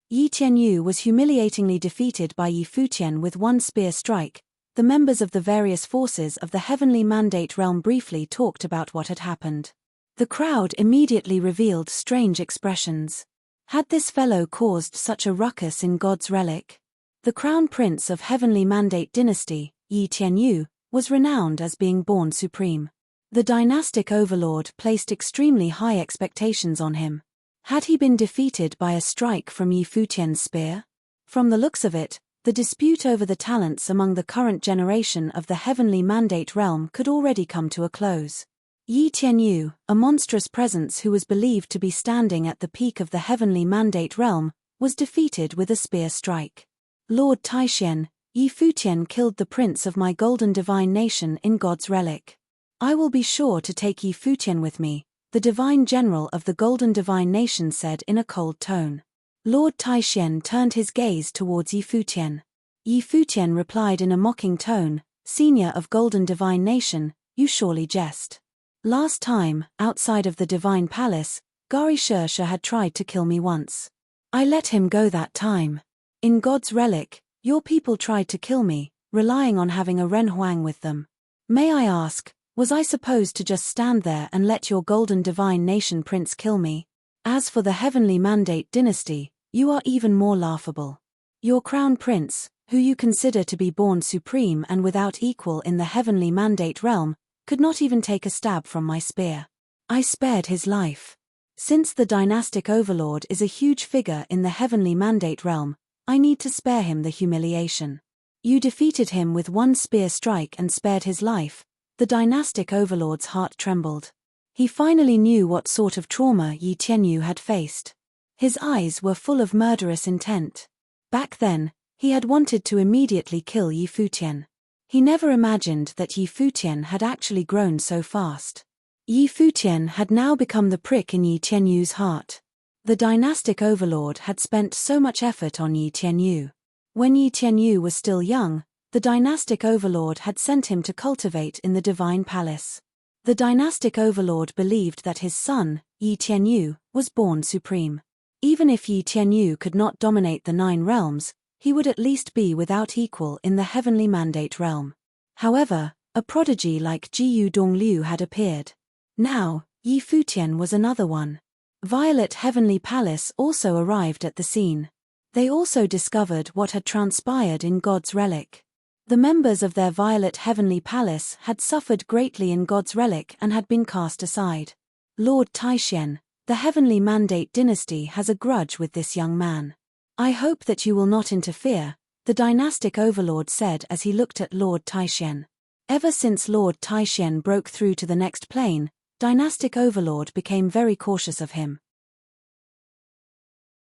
Yi Tianyu was humiliatingly defeated by Yi Futian with one spear strike. The members of the various forces of the Heavenly Mandate realm briefly talked about what had happened. The crowd immediately revealed strange expressions. Had this fellow caused such a ruckus in God's relic? The Crown Prince of Heavenly Mandate dynasty, Yi Tianyu, was renowned as being born supreme. The dynastic overlord placed extremely high expectations on him. Had he been defeated by a strike from Yi Futian's spear? From the looks of it, the dispute over the talents among the current generation of the Heavenly Mandate realm could already come to a close. Yi Tianyu, a monstrous presence who was believed to be standing at the peak of the Heavenly Mandate realm, was defeated with a spear strike. Lord Taixian, Yi Futian killed the prince of my Golden Divine Nation in God's relic. I will be sure to take Yi Futian with me, the Divine General of the Golden Divine Nation said in a cold tone. Lord Taixian turned his gaze towards Yi Futian. Yi Futian replied in a mocking tone, Senior of Golden Divine Nation, you surely jest. Last time, outside of the Divine Palace, Gari Shi had tried to kill me once. I let him go that time. In God's relic, your people tried to kill me, relying on having a Ren Huang with them. May I ask, was I supposed to just stand there and let your Golden Divine Nation prince kill me? As for the Heavenly Mandate dynasty, you are even more laughable. Your crown prince, who you consider to be born supreme and without equal in the Heavenly Mandate realm, could not even take a stab from my spear. I spared his life. Since the dynastic overlord is a huge figure in the Heavenly Mandate realm, I need to spare him the humiliation. You defeated him with one spear strike and spared his life. The dynastic overlord's heart trembled. He finally knew what sort of trauma Yi Tianyu had faced. His eyes were full of murderous intent. Back then, he had wanted to immediately kill Yi Futian. He never imagined that Yi Futian had actually grown so fast. Yi Futian had now become the prick in Yi Tianyu's heart. The dynastic overlord had spent so much effort on Yi Tianyu. When Yi Tianyu was still young, the dynastic overlord had sent him to cultivate in the Divine Palace. The dynastic overlord believed that his son, Yi Tianyu, was born supreme. Even if Yi Tianyu could not dominate the 9 realms, he would at least be without equal in the Heavenly Mandate realm. However, a prodigy like Jiyu Dongliu had appeared. Now, Yi Futian was another one. Violet Heavenly Palace also arrived at the scene. They also discovered what had transpired in God's relic. The members of their Violet Heavenly Palace had suffered greatly in God's relic and had been cast aside. Lord Taixian, the Heavenly Mandate dynasty has a grudge with this young man. I hope that you will not interfere, the dynastic overlord said as he looked at Lord Taixian. Ever since Lord Taixian broke through to the next plane, dynastic overlord became very cautious of him.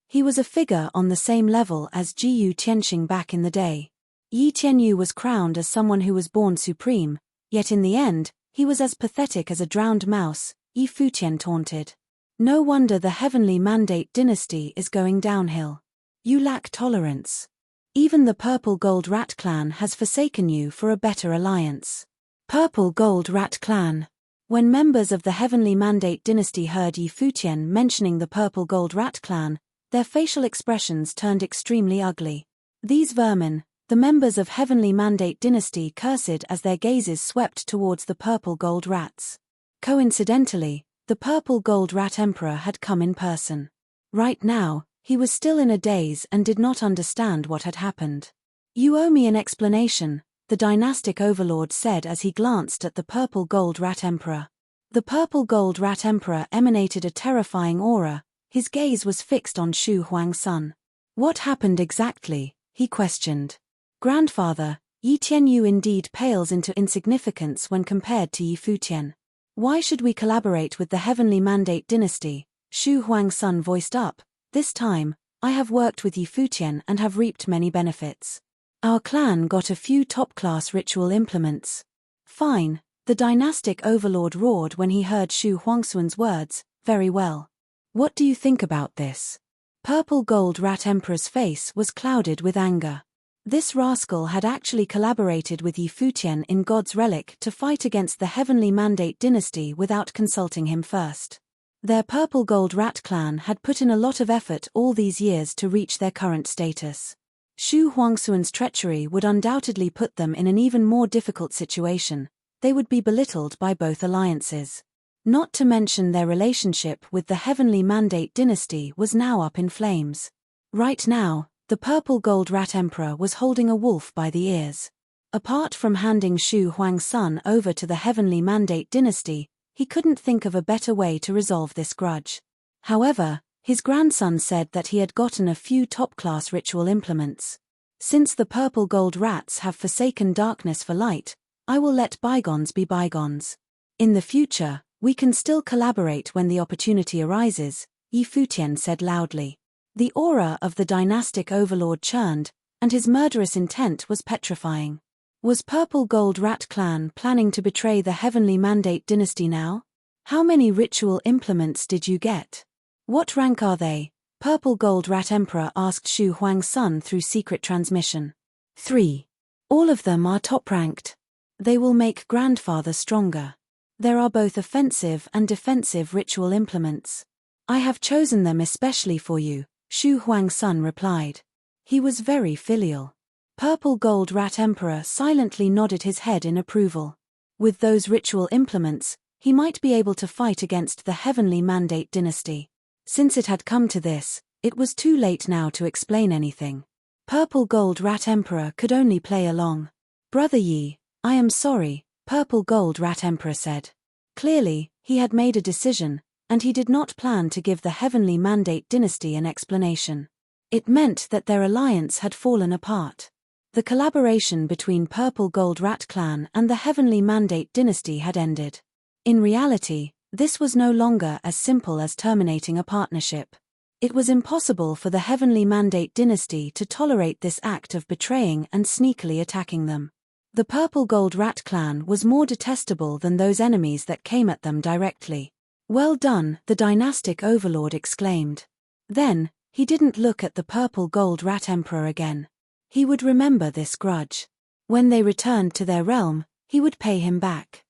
He was a figure on the same level as Jiyu Tianxing back in the day. Yi Tianyu was crowned as someone who was born supreme, yet in the end, he was as pathetic as a drowned mouse, Yi Futian taunted. No wonder the Heavenly Mandate dynasty is going downhill. You lack tolerance. Even the Purple Gold Rat clan has forsaken you for a better alliance. Purple Gold Rat clan. When members of the Heavenly Mandate dynasty heard Yi Futian mentioning the Purple Gold Rat clan, their facial expressions turned extremely ugly. These vermin, the members of Heavenly Mandate dynasty cursed as their gazes swept towards the Purple Gold Rats. Coincidentally, the Purple Gold Rat Emperor had come in person. Right now, He was still in a daze and did not understand what had happened. "You owe me an explanation," the dynastic overlord said as he glanced at the purple gold rat emperor. The purple gold rat emperor emanated a terrifying aura. His gaze was fixed on Shu Huang's son. "What happened exactly?" he questioned. "Grandfather, Yi Tianyu indeed pales into insignificance when compared to Yi Futian. Why should we collaborate with the Heavenly Mandate dynasty?" Shu Huang's son voiced up. "This time, I have worked with Yi Futian and have reaped many benefits. Our clan got a few top-class ritual implements." "Fine," the dynastic overlord roared when he heard Shu Huangxuan's words. "Very well. What do you think about this?" Purple Gold Rat Emperor's face was clouded with anger. This rascal had actually collaborated with Yi Futian in God's Relic to fight against the Heavenly Mandate dynasty without consulting him first. Their Purple Gold Rat clan had put in a lot of effort all these years to reach their current status. Shu Huangxuan's treachery would undoubtedly put them in an even more difficult situation. They would be belittled by both alliances. Not to mention their relationship with the Heavenly Mandate dynasty was now up in flames. Right now, the Purple Gold Rat Emperor was holding a wolf by the ears. Apart from handing Shu Huang's son over to the Heavenly Mandate dynasty, he couldn't think of a better way to resolve this grudge. However, his grandson said that he had gotten a few top-class ritual implements. "Since the Purple Gold Rats have forsaken darkness for light, I will let bygones be bygones. In the future, we can still collaborate when the opportunity arises," Yi Futian said loudly. The aura of the dynastic overlord churned, and his murderous intent was petrifying. Was Purple Gold Rat clan planning to betray the Heavenly Mandate dynasty now? "How many ritual implements did you get? What rank are they?" Purple Gold Rat Emperor asked Shu Huang's son through secret transmission. "3. All of them are top-ranked. They will make grandfather stronger. There are both offensive and defensive ritual implements. I have chosen them especially for you," Shu Huang's son replied. He was very filial. Purple Gold Rat Emperor silently nodded his head in approval. With those ritual implements, he might be able to fight against the Heavenly Mandate dynasty. Since it had come to this, it was too late now to explain anything. Purple Gold Rat Emperor could only play along. "Brother Yi, I am sorry," Purple Gold Rat Emperor said. Clearly, he had made a decision, and he did not plan to give the Heavenly Mandate dynasty an explanation. It meant that their alliance had fallen apart. The collaboration between Purple Gold Rat clan and the Heavenly Mandate dynasty had ended. In reality, this was no longer as simple as terminating a partnership. It was impossible for the Heavenly Mandate dynasty to tolerate this act of betraying and sneakily attacking them. The Purple Gold Rat clan was more detestable than those enemies that came at them directly. "Well done," the dynastic overlord exclaimed. Then, he didn't look at the Purple Gold Rat Emperor again. He would remember this grudge. When they returned to their realm, he would pay him back.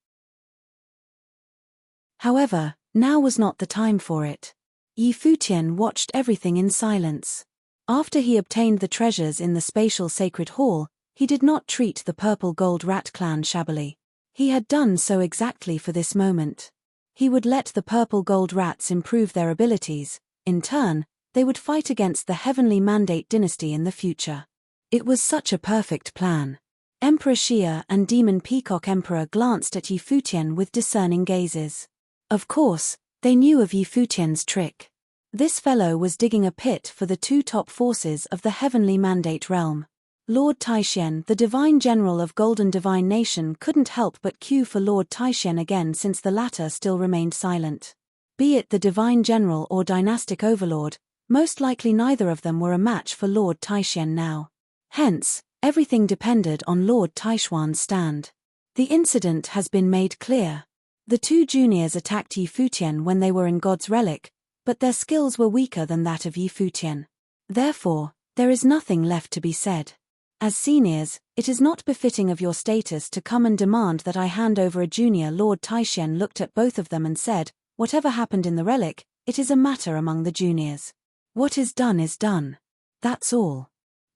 However, now was not the time for it. Yi Futian watched everything in silence. After he obtained the treasures in the spatial sacred hall, he did not treat the Purple Gold Rat clan shabbily. He had done so exactly for this moment. He would let the Purple Gold Rats improve their abilities. In turn, they would fight against the Heavenly Mandate dynasty in the future. It was such a perfect plan. Emperor Xia and Demon Peacock Emperor glanced at Yi Futian with discerning gazes. Of course, they knew of Yi Futian's trick. This fellow was digging a pit for the two top forces of the Heavenly Mandate realm. Lord Taishen, the Divine General of Golden Divine Nation, couldn't help but cue for Lord Taishen again since the latter still remained silent. Be it the Divine General or Dynastic Overlord, most likely neither of them were a match for Lord Taishen now. Hence, everything depended on Lord Taishuan's stand. The incident has been made clear. The two juniors attacked Yi Futian when they were in God's Relic, but their skills were weaker than that of Yi Futian. Therefore, there is nothing left to be said. As seniors, it is not befitting of your status to come and demand that I hand over a junior. Lord Taishen looked at both of them and said, "Whatever happened in the relic, it is a matter among the juniors. What is done. That's all."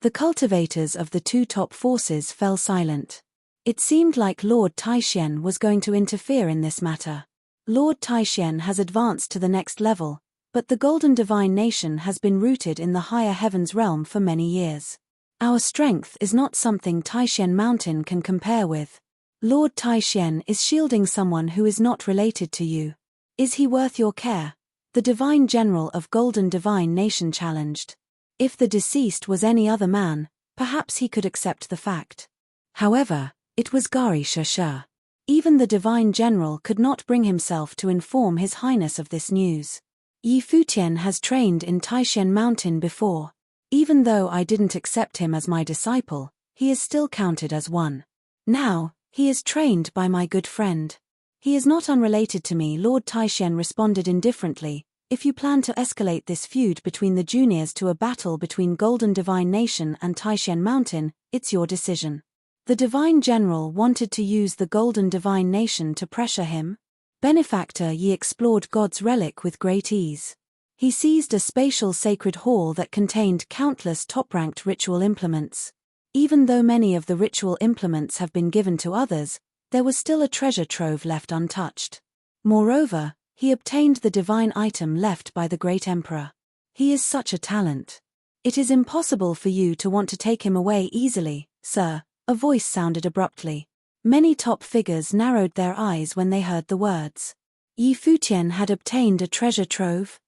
The cultivators of the two top forces fell silent. It seemed like Lord Taishen was going to interfere in this matter. Lord Taishen has advanced to the next level, But the Golden Divine Nation has been rooted in the higher heavens realm for many years. Our strength is not something Taishen Mountain can compare with. Lord Taishen is shielding someone who is not related to you. Is he worth your care? The Divine General of Golden Divine Nation challenged. If the deceased was any other man, perhaps he could accept the fact. However, it was Gari Shasha. Even the Divine General could not bring himself to inform His Highness of this news. Yi Futian has trained in Taishen Mountain before. Even though I didn't accept him as my disciple, he is still counted as one. Now, he is trained by my good friend. He is not unrelated to me. Lord Taishen responded indifferently. If you plan to escalate this feud between the juniors to a battle between Golden Divine Nation and Taishen Mountain, it's your decision. The Divine General wanted to use the Golden Divine Nation to pressure him. Benefactor Yi explored God's relic with great ease. He seized a spatial sacred hall that contained countless top-ranked ritual implements. Even though many of the ritual implements have been given to others, there was still a treasure trove left untouched. Moreover, he obtained the divine item left by the great emperor. He is such a talent. It is impossible for you to want to take him away easily, sir, a voice sounded abruptly. Many top figures narrowed their eyes when they heard the words. Yi Futian had obtained a treasure trove.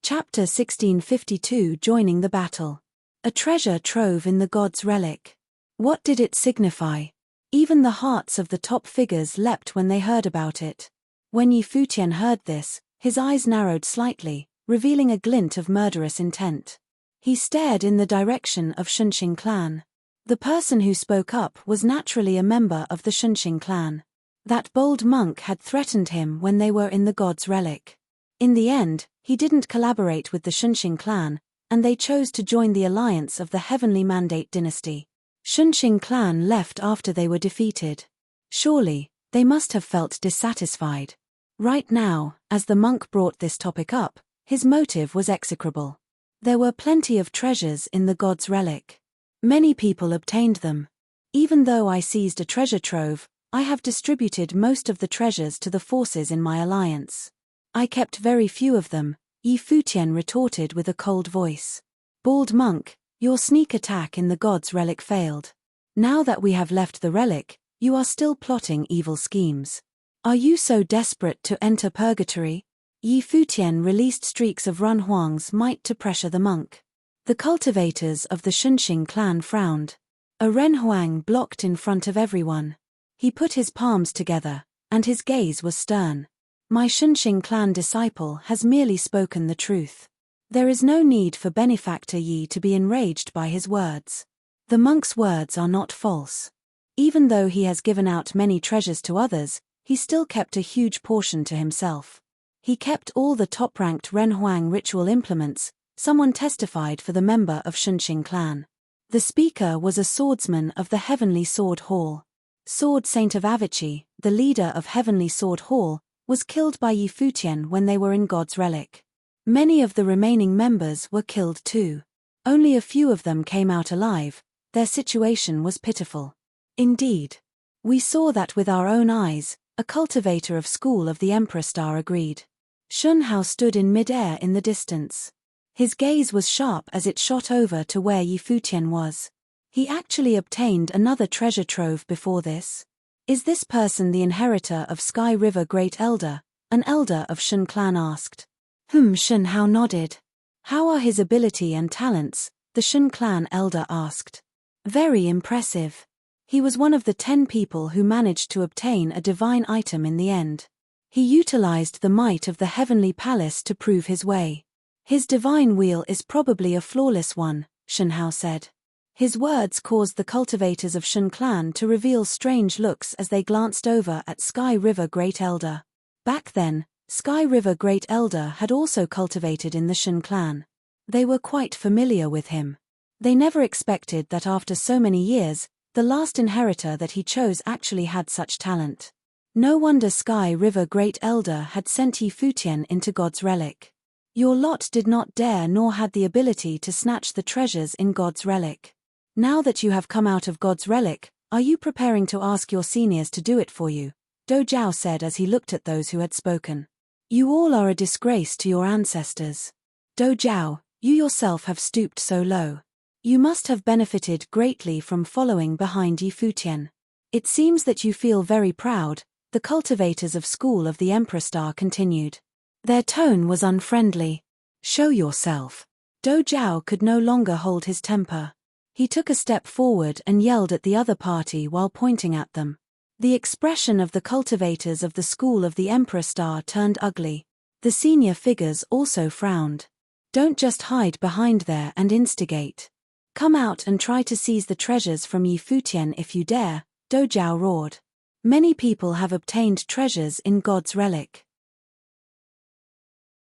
Chapter 1652 Joining the Battle. A treasure trove in the god's relic. What did it signify? Even the hearts of the top figures leapt when they heard about it. When Yi Futian heard this, his eyes narrowed slightly, revealing a glint of murderous intent. He stared in the direction of Shunxing clan. The person who spoke up was naturally a member of the Shunxing clan. That bold monk had threatened him when they were in the god's relic. In the end, he didn't collaborate with the Shunxing clan, and they chose to join the alliance of the Heavenly Mandate dynasty. Shunxing clan left after they were defeated. Surely, they must have felt dissatisfied. Right now, as the monk brought this topic up, his motive was execrable. There were plenty of treasures in the god's relic. Many people obtained them. Even though I seized a treasure trove, I have distributed most of the treasures to the forces in my alliance. I kept very few of them, Yi Futian retorted with a cold voice. Bald monk, your sneak attack in the god's relic failed. Now that we have left the relic, you are still plotting evil schemes. Are you so desperate to enter purgatory? Yi Futian released streaks of Run Huang's might to pressure the monk. The cultivators of the Shunxing clan frowned. A Ren Huang blocked in front of everyone. He put his palms together, and his gaze was stern. My Shunxing clan disciple has merely spoken the truth. There is no need for Benefactor Yi to be enraged by his words. The monk's words are not false. Even though he has given out many treasures to others, he still kept a huge portion to himself. He kept all the top-ranked Ren Huang ritual implements, someone testified for the member of Shunxing clan. The speaker was a swordsman of the Heavenly Sword Hall. Sword Saint of Avici, the leader of Heavenly Sword Hall, was killed by Yi Futian when they were in God's relic. Many of the remaining members were killed too. Only a few of them came out alive. Their situation was pitiful. Indeed. We saw that with our own eyes, a cultivator of School of the Emperor Star agreed. Shun Hao stood in mid-air in the distance. His gaze was sharp as it shot over to where Yi Futian was. He actually obtained another treasure trove before this. Is this person the inheritor of Sky River Great Elder? An elder of Shun clan asked. Shun Hao nodded. How are his ability and talents? The Shun clan elder asked. Very impressive. He was one of the 10 people who managed to obtain a divine item in the end. He utilized the might of the Heavenly Palace to prove his way. His divine wheel is probably a flawless one, Shun Hao said. His words caused the cultivators of Shun clan to reveal strange looks as they glanced over at Sky River Great Elder. Back then, Sky River Great Elder had also cultivated in the Shun clan. They were quite familiar with him. They never expected that after so many years, the last inheritor that he chose actually had such talent. No wonder Sky River Great Elder had sent Yi Futian into God's relic. Your lot did not dare nor had the ability to snatch the treasures in God's relic. Now that you have come out of God's relic, are you preparing to ask your seniors to do it for you? Do Zhao said as he looked at those who had spoken. You all are a disgrace to your ancestors. Do Zhao, you yourself have stooped so low. You must have benefited greatly from following behind Yi Futian. It seems that you feel very proud, the cultivators of School of the Emperor Star continued. Their tone was unfriendly. Show yourself. Do Zhao could no longer hold his temper. He took a step forward and yelled at the other party while pointing at them. The expression of the cultivators of the School of the Emperor Star turned ugly. The senior figures also frowned. Don't just hide behind there and instigate. Come out and try to seize the treasures from Yi Futian if you dare, Do Zhao roared. Many people have obtained treasures in God's relic.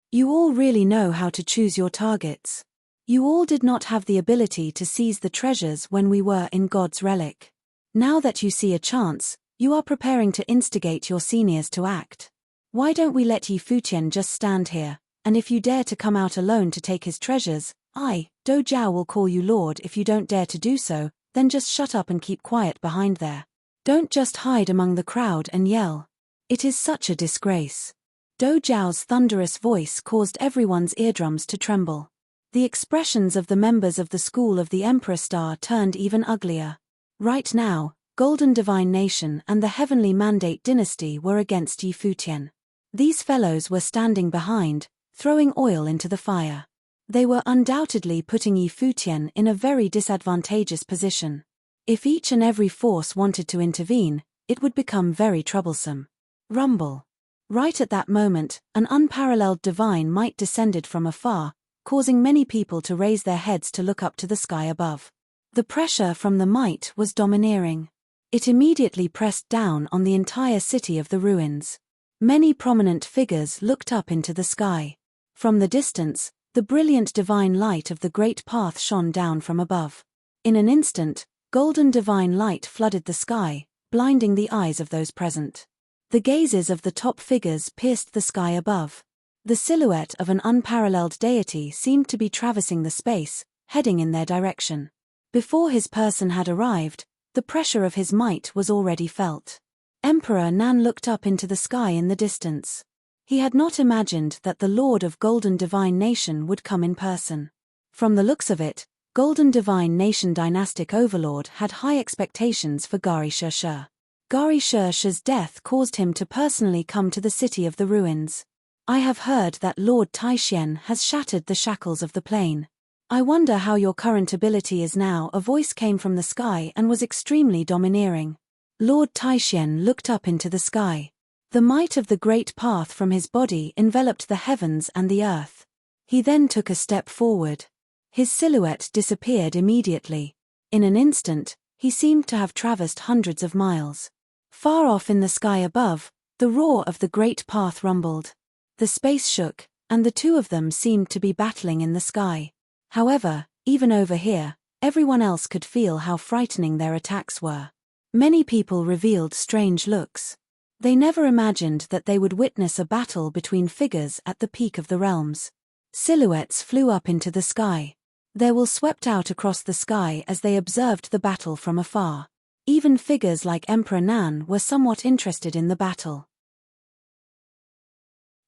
You all really know how to choose your targets. You all did not have the ability to seize the treasures when we were in God's relic. Now that you see a chance, you are preparing to instigate your seniors to act. Why don't we let Yi Futian just stand here, and if you dare to come out alone to take his treasures, Do Zhao will call you Lord. If you don't dare to do so, then just shut up and keep quiet behind there. Don't just hide among the crowd and yell. It is such a disgrace. Do Zhao's thunderous voice caused everyone's eardrums to tremble. The expressions of the members of the School of the Emperor Star turned even uglier. Right now, Golden Divine Nation and the Heavenly Mandate Dynasty were against Yi Futian. These fellows were standing behind, throwing oil into the fire. They were undoubtedly putting Yi Futian in a very disadvantageous position. If each and every force wanted to intervene, it would become very troublesome. Rumble. Right at that moment, an unparalleled divine might descended from afar, causing many people to raise their heads to look up to the sky above. The pressure from the might was domineering. It immediately pressed down on the entire city of the ruins. Many prominent figures looked up into the sky. From the distance, the brilliant divine light of the great path shone down from above. In an instant, golden divine light flooded the sky, blinding the eyes of those present. The gazes of the top figures pierced the sky above. The silhouette of an unparalleled deity seemed to be traversing the space, heading in their direction. Before his person had arrived, the pressure of his might was already felt. Emperor Nan looked up into the sky in the distance. He had not imagined that the Lord of Golden Divine Nation would come in person. From the looks of it, Golden Divine Nation Dynastic Overlord had high expectations for Gari Shi. Gari Shi's death caused him to personally come to the city of the ruins. I have heard that Lord Taishian has shattered the shackles of the plane. I wonder how your current ability is now. A voice came from the sky and was extremely domineering. Lord Taishian looked up into the sky. The might of the great path from his body enveloped the heavens and the earth. He then took a step forward. His silhouette disappeared immediately. In an instant, he seemed to have traversed hundreds of miles. Far off in the sky above, the roar of the great path rumbled. The space shook, and the two of them seemed to be battling in the sky. However, even over here, everyone else could feel how frightening their attacks were. Many people revealed strange looks. They never imagined that they would witness a battle between figures at the peak of the realms. Silhouettes flew up into the sky. Their will swept out across the sky as they observed the battle from afar. Even figures like Emperor Nan were somewhat interested in the battle.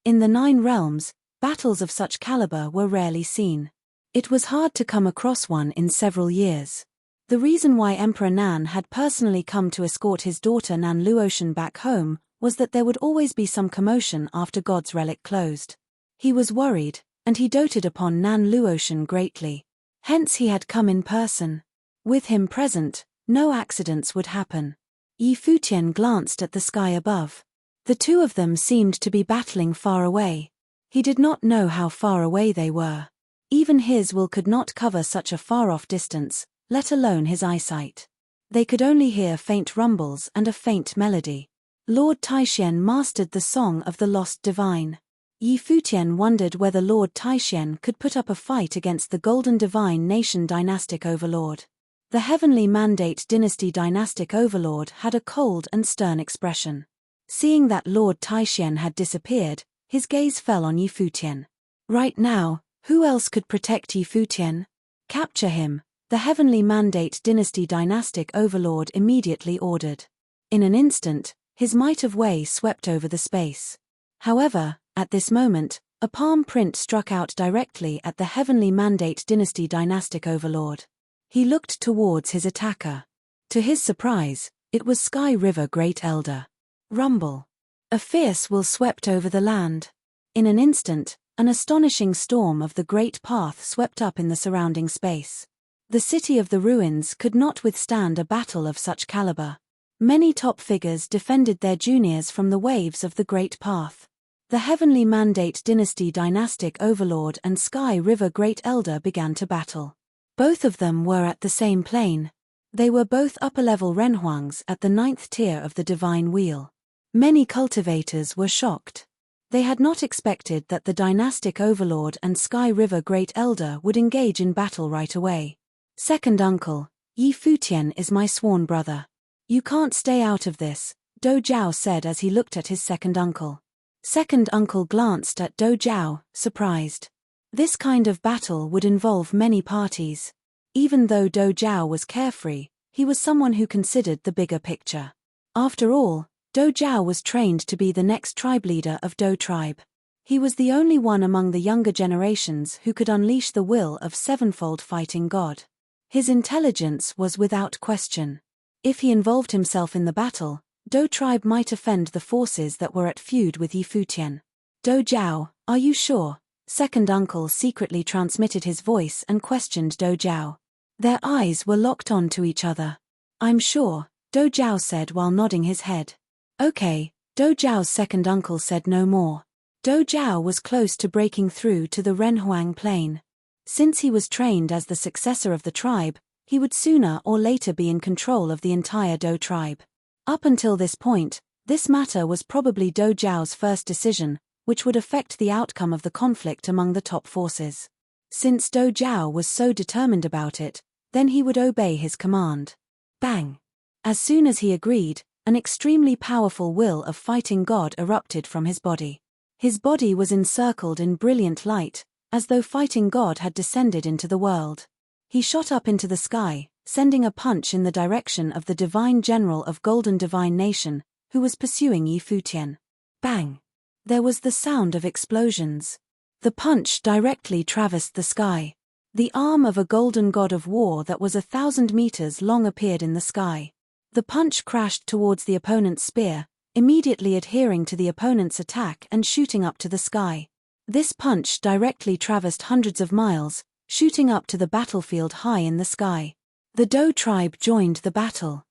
In the 9 realms, battles of such caliber were rarely seen. It was hard to come across one in several years. The reason why Emperor Nan had personally come to escort his daughter Nan Luotian back home was that there would always be some commotion after God's relic closed. He was worried, and he doted upon Nan Luotian greatly. Hence he had come in person. With him present, no accidents would happen. Yi Futian glanced at the sky above. The two of them seemed to be battling far away. He did not know how far away they were. Even his will could not cover such a far-off distance, let alone his eyesight. They could only hear faint rumbles and a faint melody. Lord Taishian mastered the song of the lost divine. Yi Futian wondered whether Lord Taishian could put up a fight against the Golden Divine Nation Dynastic Overlord. The Heavenly Mandate Dynasty Dynastic Overlord had a cold and stern expression. Seeing that Lord Taishian had disappeared, his gaze fell on Yi Futian. Right now, who else could protect Yi Futian? Capture him, the Heavenly Mandate Dynasty Dynastic Overlord immediately ordered. In an instant, His might of way swept over the space. However, at this moment, a palm print struck out directly at the Heavenly Mandate Dynasty dynastic overlord. He looked towards his attacker. To his surprise, it was Sky River Great Elder. Rumble. A fierce will swept over the land. In an instant, an astonishing storm of the Great Path swept up in the surrounding space. The City of the Ruins could not withstand a battle of such caliber. Many top figures defended their juniors from the waves of the Great Path. The Heavenly Mandate Dynasty dynastic overlord and Sky River Great Elder began to battle. Both of them were at the same plane. They were both upper-level Renhuangs at the 9th tier of the Divine Wheel. Many cultivators were shocked. They had not expected that the dynastic overlord and Sky River Great Elder would engage in battle right away. Second uncle, Yi Futian is my sworn brother. You can't stay out of this, Do Jiao said as he looked at his second uncle. Second uncle glanced at Do Jiao, surprised. This kind of battle would involve many parties. Even though Do Jiao was carefree, he was someone who considered the bigger picture. After all, Do Jiao was trained to be the next tribe leader of Do tribe. He was the only one among the younger generations who could unleash the will of sevenfold fighting god. His intelligence was without question. If he involved himself in the battle, Do tribe might offend the forces that were at feud with Yi Futian. Do Jiao, are you sure? Second uncle secretly transmitted his voice and questioned Do Jiao. Their eyes were locked on to each other. I'm sure, Do Jiao said while nodding his head. Okay, Do Jiao's second uncle said no more. Do Jiao was close to breaking through to the Renhuang plain. Since he was trained as the successor of the tribe, he would sooner or later be in control of the entire Do tribe. Up until this point, this matter was probably Do Jiao's first decision, which would affect the outcome of the conflict among the top forces. Since Do Jiao was so determined about it, then he would obey his command. Bang! As soon as he agreed, an extremely powerful will of fighting god erupted from his body. His body was encircled in brilliant light, as though fighting god had descended into the world. He shot up into the sky, sending a punch in the direction of the divine general of Golden Divine Nation, who was pursuing Yi Futian. Bang! There was the sound of explosions. The punch directly traversed the sky. The arm of a golden god of war that was 1,000 meters long appeared in the sky. The punch crashed towards the opponent's spear, immediately adhering to the opponent's attack and shooting up to the sky. This punch directly traversed hundreds of miles, shooting up to the battlefield high in the sky. The Do tribe joined the battle.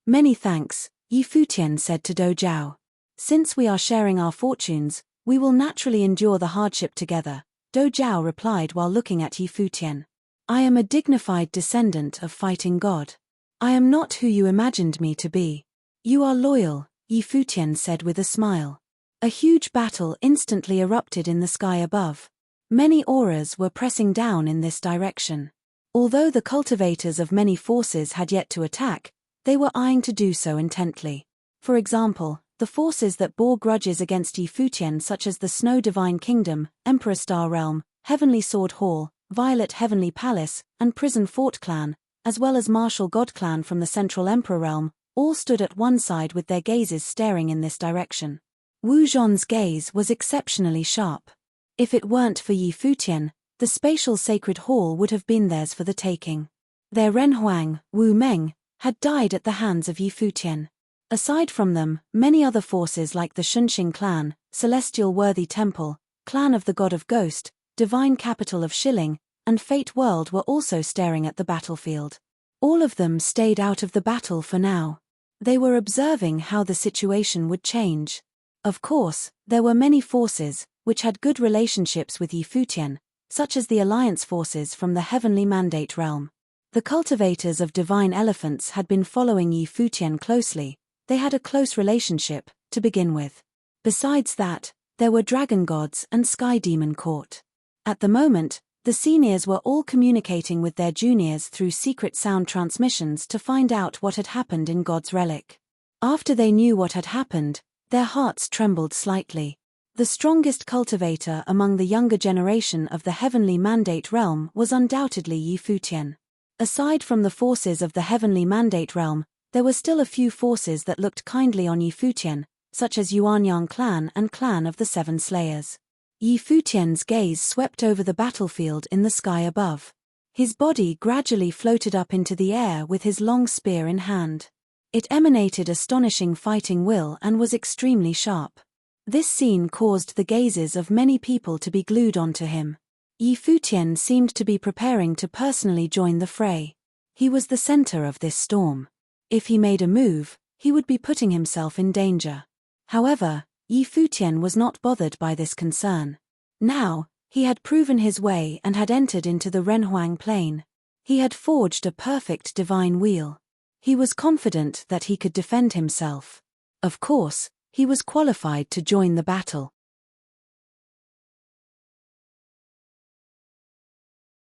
Many thanks, Yi Futian said to Do Jiao. Since we are sharing our fortunes, we will naturally endure the hardship together, Do Jiao replied while looking at Yi Futian. I am a dignified descendant of fighting god. I am not who you imagined me to be. You are loyal, Yi Futian said with a smile. A huge battle instantly erupted in the sky above. Many auras were pressing down in this direction. Although the cultivators of many forces had yet to attack, they were eyeing to do so intently. For example, the forces that bore grudges against Yi Futian such as the Snow Divine Kingdom, Emperor Star Realm, Heavenly Sword Hall, Violet Heavenly Palace, and Prison Fort Clan, as well as Martial God Clan from the Central Emperor Realm, all stood at one side with their gazes staring in this direction. Wu Zhon's gaze was exceptionally sharp. If it weren't for Yi Futian, the spatial sacred hall would have been theirs for the taking. Their Renhuang, Wu Meng, had died at the hands of Yi Futian. Aside from them, many other forces like the Shunxing clan, Celestial Worthy Temple, Clan of the God of Ghost, Divine Capital of Shilling, and Fate World were also staring at the battlefield. All of them stayed out of the battle for now. They were observing how the situation would change. Of course, there were many forces, which had good relationships with Yi Futian, such as the alliance forces from the Heavenly Mandate realm. The cultivators of divine elephants had been following Yi Futian closely. They had a close relationship, to begin with. Besides that, there were dragon gods and sky demon court. At the moment, the seniors were all communicating with their juniors through secret sound transmissions to find out what had happened in God's relic. After they knew what had happened, their hearts trembled slightly. The strongest cultivator among the younger generation of the Heavenly Mandate realm was undoubtedly Yi Futian. Aside from the forces of the Heavenly Mandate realm, There were still a few forces that looked kindly on Yi Futian, such as Yuanyang clan and clan of the Seven Slayers. Yi Futian's gaze swept over the battlefield in the sky above. His body gradually floated up into the air with his long spear in hand. It emanated astonishing fighting will and was extremely sharp. This scene caused the gazes of many people to be glued onto him. Yi Futian seemed to be preparing to personally join the fray. He was the center of this storm. If he made a move, he would be putting himself in danger. However, Yi Futian was not bothered by this concern. Now, he had proven his way and had entered into the Renhuang Plain. He had forged a perfect divine wheel. He was confident that he could defend himself. Of course, he was qualified to join the battle.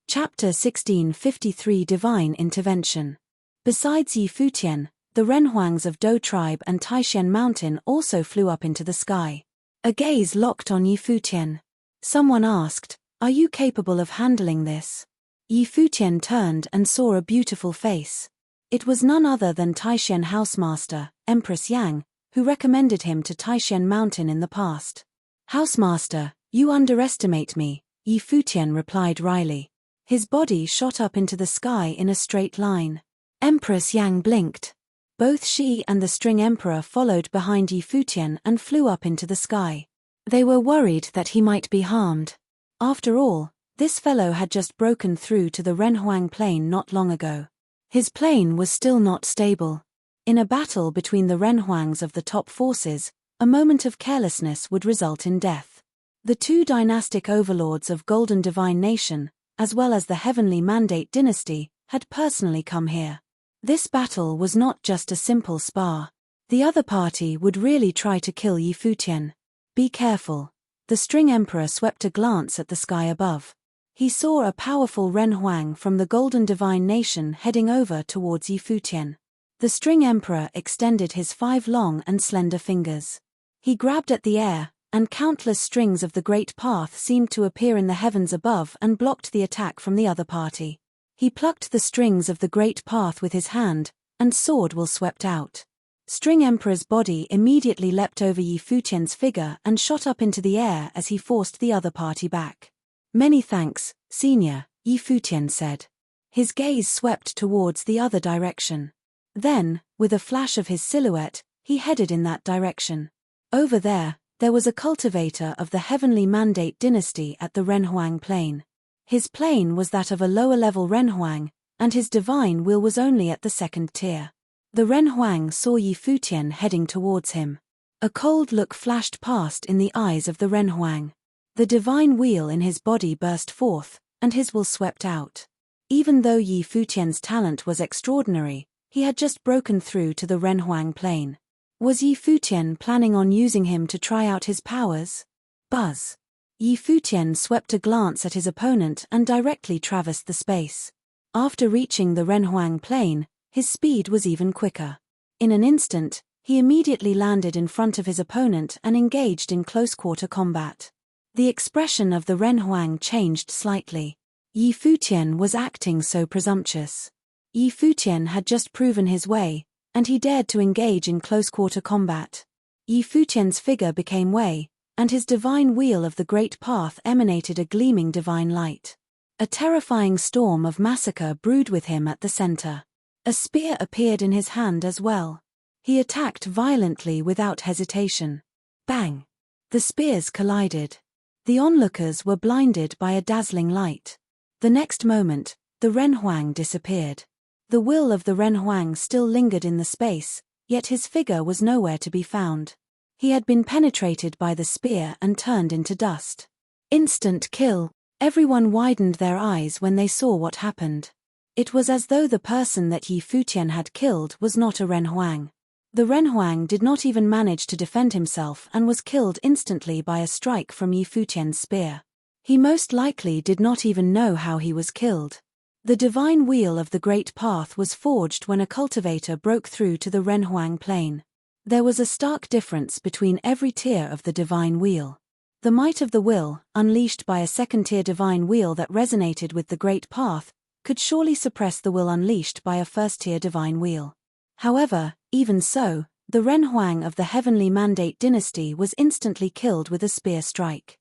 Chapter 1653 Divine Intervention. Besides Yi Futian, the Renhuangs of Dou tribe and Taishan Mountain also flew up into the sky. A gaze locked on Yi Futian. Someone asked, "Are you capable of handling this?" Yi Futian turned and saw a beautiful face. It was none other than Taishan Housemaster, Empress Yang, who recommended him to Taishan Mountain in the past. "Housemaster, you underestimate me," Yi Futian replied wryly. His body shot up into the sky in a straight line. Empress Yang blinked. Both she and the String Emperor followed behind Yi Futian and flew up into the sky. They were worried that he might be harmed. After all, this fellow had just broken through to the Renhuang Plain not long ago. His plane was still not stable. In a battle between the Renhuangs of the top forces, a moment of carelessness would result in death. The two dynastic overlords of Golden Divine Nation, as well as the Heavenly Mandate Dynasty, had personally come here. This battle was not just a simple spar. The other party would really try to kill Yi Futian. Be careful. The String Emperor swept a glance at the sky above. He saw a powerful Renhuang from the Golden Divine Nation heading over towards Yi Futian. The String Emperor extended his 5 long and slender fingers. He grabbed at the air, and countless strings of the Great Path seemed to appear in the heavens above and blocked the attack from the other party. He plucked the strings of the Great Path with his hand, and sword will swept out. String Emperor's body immediately leapt over Yi Futian's figure and shot up into the air as he forced the other party back. "Many thanks, Senior," Yi Futian said. His gaze swept towards the other direction. Then, with a flash of his silhouette, he headed in that direction. Over there was a cultivator of the Heavenly Mandate Dynasty at the Renhuang Plain. His plane was that of a lower-level Renhuang, and his divine will was only at the 2nd tier. The Renhuang saw Yi Futian heading towards him. A cold look flashed past in the eyes of the Renhuang. The divine wheel in his body burst forth, and his will swept out. Even though Yi Futian's talent was extraordinary, he had just broken through to the Renhuang Plain. Was Yi Futian planning on using him to try out his powers? Buzz. Yi Futian swept a glance at his opponent and directly traversed the space. After reaching the Renhuang Plain, his speed was even quicker. In an instant, he immediately landed in front of his opponent and engaged in close-quarter combat. The expression of the Renhuang changed slightly. Yi Futian was acting so presumptuous. Yi Futian had just proven his way, and he dared to engage in close-quarter combat. Yi Futian's figure became way, and his divine wheel of the Great Path emanated a gleaming divine light. A terrifying storm of massacre brewed with him at the center. A spear appeared in his hand as well. He attacked violently without hesitation. Bang! The spears collided. The onlookers were blinded by a dazzling light. The next moment, the Renhuang disappeared. The will of the Renhuang still lingered in the space, yet his figure was nowhere to be found. He had been penetrated by the spear and turned into dust. Instant kill. Everyone widened their eyes when they saw what happened. It was as though the person that Yi Futian had killed was not a Renhuang. The Renhuang did not even manage to defend himself and was killed instantly by a strike from Yi Futian's spear. He most likely did not even know how he was killed. The divine wheel of the Great Path was forged when a cultivator broke through to the Renhuang Plain. There was a stark difference between every tier of the divine wheel. The might of the will, unleashed by a 2nd-tier divine wheel that resonated with the Great Path, could surely suppress the will unleashed by a 1st-tier divine wheel. However, even so, the Ren Huang of the Heavenly Mandate dynasty was instantly killed with a spear strike.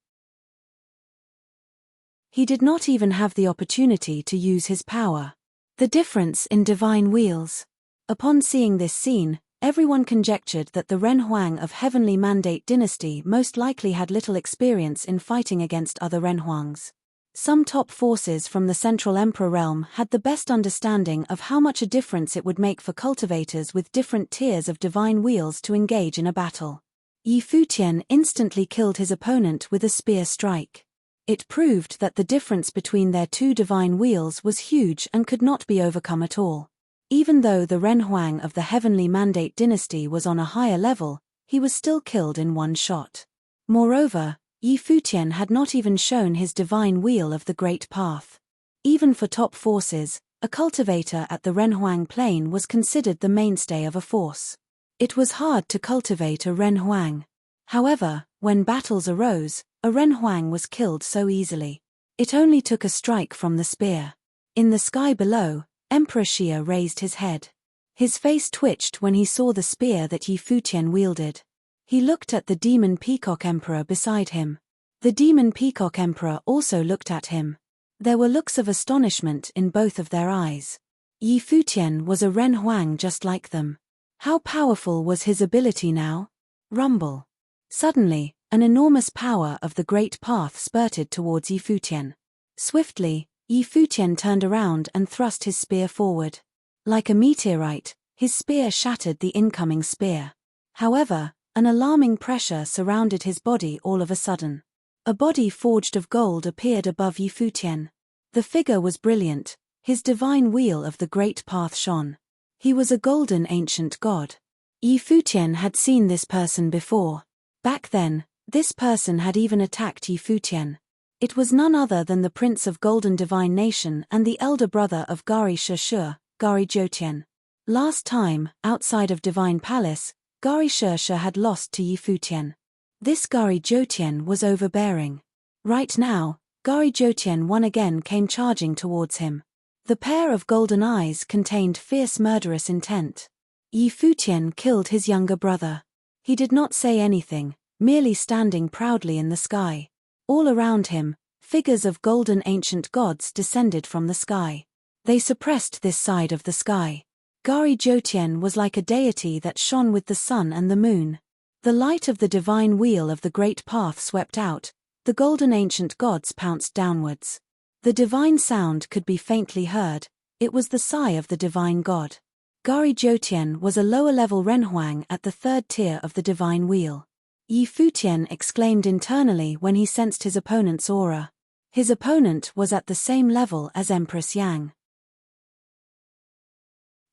He did not even have the opportunity to use his power. The difference in divine wheels. Upon seeing this scene, everyone conjectured that the Ren Huang of Heavenly Mandate dynasty most likely had little experience in fighting against other Ren Huangs. Some top forces from the Central Emperor realm had the best understanding of how much a difference it would make for cultivators with different tiers of divine wheels to engage in a battle. Futian instantly killed his opponent with a spear strike. It proved that the difference between their two divine wheels was huge and could not be overcome at all. Even though the Ren Huang of the Heavenly Mandate dynasty was on a higher level, he was still killed in one shot. Moreover, Futian had not even shown his divine wheel of the Great Path. Even for top forces, a cultivator at the Ren Huang plane was considered the mainstay of a force. It was hard to cultivate a Ren Huang. However, when battles arose, a Ren Huang was killed so easily. It only took a strike from the spear. In the sky below, Emperor Xia raised his head. His face twitched when he saw the spear that Futian wielded. He looked at the Demon Peacock Emperor beside him. The Demon Peacock Emperor also looked at him. There were looks of astonishment in both of their eyes. Futian was a Ren Huang just like them. How powerful was his ability now? Rumble. Suddenly, an enormous power of the Great Path spurted towards Futian. Swiftly, Futian turned around and thrust his spear forward. Like a meteorite, his spear shattered the incoming spear. However, an alarming pressure surrounded his body all of a sudden. A body forged of gold appeared above Futian. The figure was brilliant, his divine wheel of the Great Path shone. He was a golden ancient god. Futian had seen this person before. Back then, this person had even attacked Futian. It was none other than the Prince of Golden Divine Nation and the elder brother of Gari Shushu, Gari Jotian. Last time, outside of Divine Palace, Gari Shushu had lost to Futian. This Gari Jotian was overbearing. Right now, Gari Jotian one again came charging towards him. The pair of golden eyes contained fierce murderous intent. Futian killed his younger brother. He did not say anything, merely standing proudly in the sky. All around him, figures of golden ancient gods descended from the sky. They suppressed this side of the sky. Gari Jotian was like a deity that shone with the sun and the moon. The light of the divine wheel of the Great Path swept out, the golden ancient gods pounced downwards. The divine sound could be faintly heard, it was the sigh of the divine god. Gari Jotian was a lower-level Ren Huang at the third tier of the divine wheel. Futian exclaimed internally when he sensed his opponent's aura. His opponent was at the same level as Empress Yang.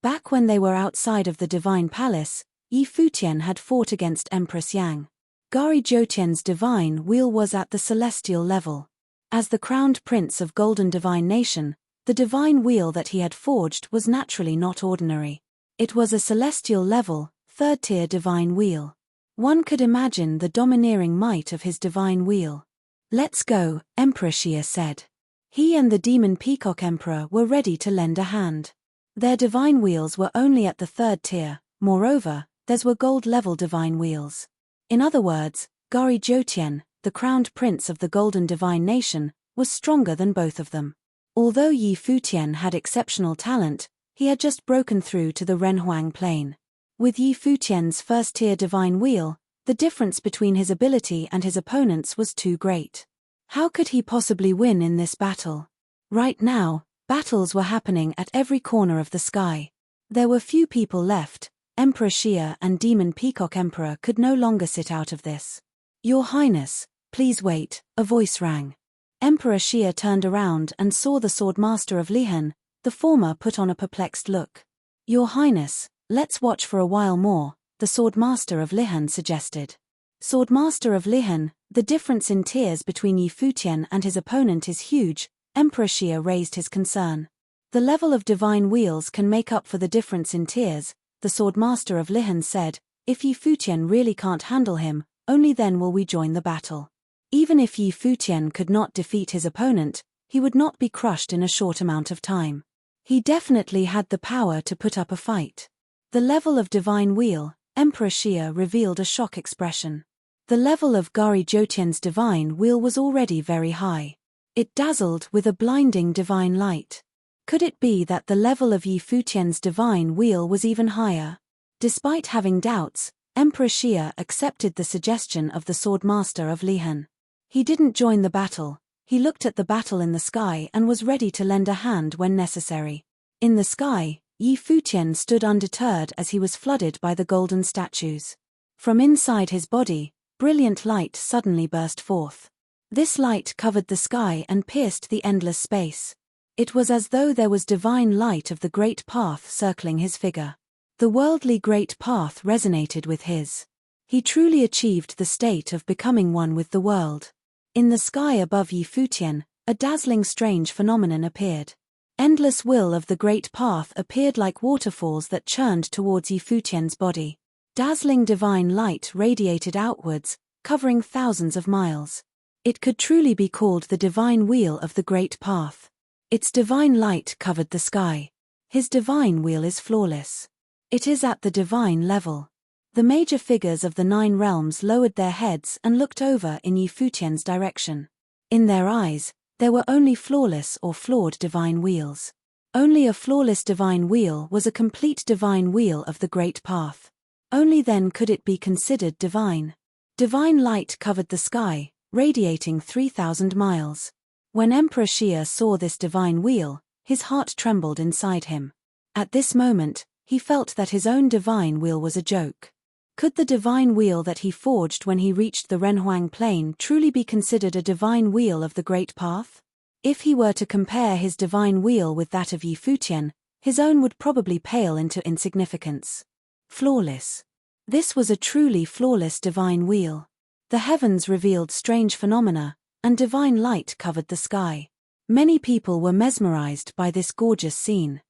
Back when they were outside of the Divine Palace, Futian had fought against Empress Yang. Gari Jotian's divine wheel was at the celestial level. As the crowned prince of Golden Divine Nation, the divine wheel that he had forged was naturally not ordinary. It was a celestial level, third-tier divine wheel. One could imagine the domineering might of his divine wheel. "Let's go," Emperor Xia said. He and the Demon Peacock Emperor were ready to lend a hand. Their divine wheels were only at the third tier, moreover, theirs were gold-level divine wheels. In other words, Gari Jotian, the crowned prince of the Golden Divine Nation, was stronger than both of them. Although Futian had exceptional talent, he had just broken through to the Ren Huang plane. With Futian's first-tier divine wheel, the difference between his ability and his opponent's was too great. How could he possibly win in this battle? Right now, battles were happening at every corner of the sky. There were few people left. Emperor Xia and Demon Peacock Emperor could no longer sit out of this. "Your Highness, please wait," a voice rang. Emperor Xia turned around and saw the Swordmaster of Lihan. The former put on a perplexed look. "Your Highness, let's watch for a while more," the Swordmaster of Lihan suggested. Swordmaster of Lihan, the difference in tiers between Futian and his opponent is huge. Emperor Xia raised his concern. "The level of divine wheels can make up for the difference in tiers," the Swordmaster of Lihan said. "If Futian really can't handle him, only then will we join the battle." Even if Futian could not defeat his opponent, he would not be crushed in a short amount of time. He definitely had the power to put up a fight. The level of divine wheel, Emperor Xia revealed a shock expression. The level of Gari Jotian's divine wheel was already very high. It dazzled with a blinding divine light. Could it be that the level of Yi Futian's divine wheel was even higher? Despite having doubts, Emperor Xia accepted the suggestion of the swordmaster of Lihan. He didn't join the battle. He looked at the battle in the sky and was ready to lend a hand when necessary. In the sky, Yi Futian stood undeterred as he was flooded by the golden statues. From inside his body, brilliant light suddenly burst forth. This light covered the sky and pierced the endless space. It was as though there was divine light of the great path circling his figure. The worldly great path resonated with his. He truly achieved the state of becoming one with the world. In the sky above Yi Futian, a dazzling strange phenomenon appeared. Endless will of the great path appeared like waterfalls that churned towards Yi Futian's body. Dazzling divine light radiated outwards, covering thousands of miles. It could truly be called the divine wheel of the great path. Its divine light covered the sky. His divine wheel is flawless. It is at the divine level. The major figures of the 9 realms lowered their heads and looked over in Yi Futian's direction. In their eyes, there were only flawless or flawed divine wheels. Only a flawless divine wheel was a complete divine wheel of the great path. Only then could it be considered divine. Divine light covered the sky, radiating 3,000 miles. When Emperor Xia saw this divine wheel, his heart trembled inside him. At this moment, he felt that his own divine wheel was a joke. Could the divine wheel that he forged when he reached the Renhuang plain truly be considered a divine wheel of the great path? If he were to compare his divine wheel with that of Yi Futian, his own would probably pale into insignificance. Flawless. This was a truly flawless divine wheel. The heavens revealed strange phenomena, and divine light covered the sky. Many people were mesmerized by this gorgeous scene.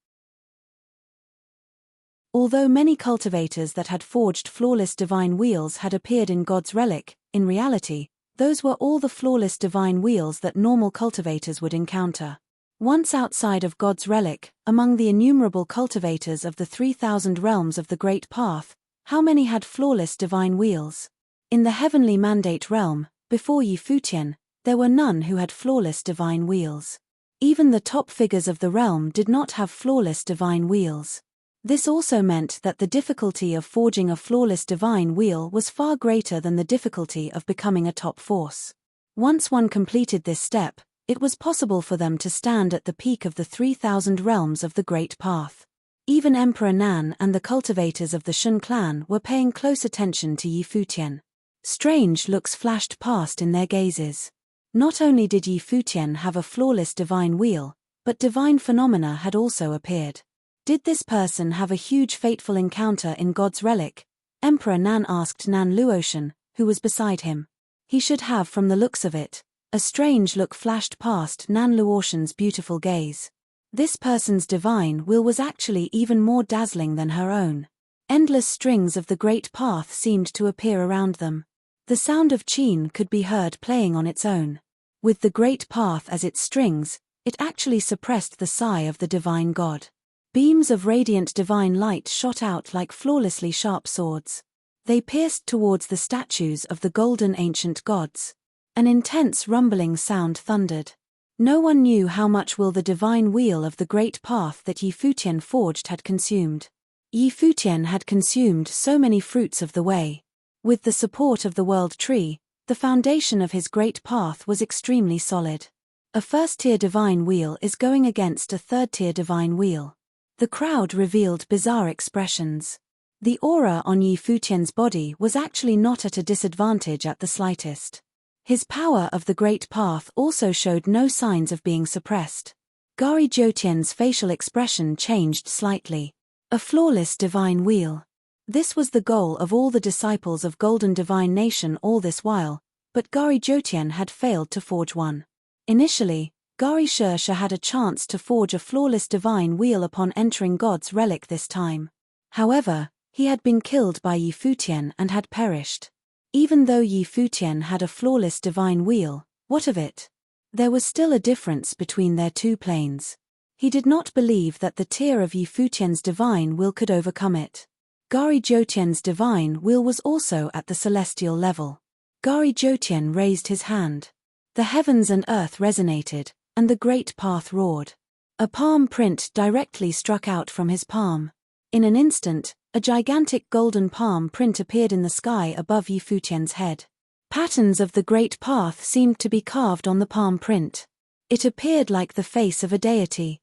Although many cultivators that had forged flawless divine wheels had appeared in God's relic, in reality, those were all the flawless divine wheels that normal cultivators would encounter. Once outside of God's relic, among the innumerable cultivators of the 3,000 realms of the Great Path, how many had flawless divine wheels? In the heavenly mandate realm, before Yi Futian, there were none who had flawless divine wheels. Even the top figures of the realm did not have flawless divine wheels. This also meant that the difficulty of forging a flawless divine wheel was far greater than the difficulty of becoming a top force. Once one completed this step, it was possible for them to stand at the peak of the 3,000 realms of the Great Path. Even Emperor Nan and the cultivators of the Shun clan were paying close attention to Yi Futian. Strange looks flashed past in their gazes. Not only did Yi Futian have a flawless divine wheel, but divine phenomena had also appeared. Did this person have a huge fateful encounter in God's relic? Emperor Nan asked Nan Luotian, who was beside him. He should have from the looks of it. A strange look flashed past Nan Luotian's beautiful gaze. This person's divine will was actually even more dazzling than her own. Endless strings of the great path seemed to appear around them. The sound of Qin could be heard playing on its own. With the great path as its strings, it actually suppressed the sigh of the divine god. Beams of radiant divine light shot out like flawlessly sharp swords. They pierced towards the statues of the golden ancient gods. An intense rumbling sound thundered. No one knew how much will the divine wheel of the great path that Yi Futian forged had consumed. Yi Futian had consumed so many fruits of the way. With the support of the world tree, the foundation of his great path was extremely solid. A first-tier divine wheel is going against a third-tier divine wheel. The crowd revealed bizarre expressions. The aura on Yi Futian's body was actually not at a disadvantage at the slightest. His power of the great path also showed no signs of being suppressed. Gari Jotian's facial expression changed slightly. A flawless divine wheel. This was the goal of all the disciples of Golden Divine Nation all this while, but Gari Jotian had failed to forge one. Initially, Gari Shersha had a chance to forge a flawless divine wheel upon entering God's relic this time. However, he had been killed by Yi Futian and had perished. Even though Yi Futian had a flawless divine wheel, what of it? There was still a difference between their two planes. He did not believe that the tear of Yi Futian's divine will could overcome it. Gari Jotian's divine will was also at the celestial level. Gari Jotian raised his hand. The heavens and earth resonated, and the great path roared. A palm print directly struck out from his palm. In an instant, a gigantic golden palm print appeared in the sky above Yi Futian's head. Patterns of the great path seemed to be carved on the palm print. It appeared like the face of a deity.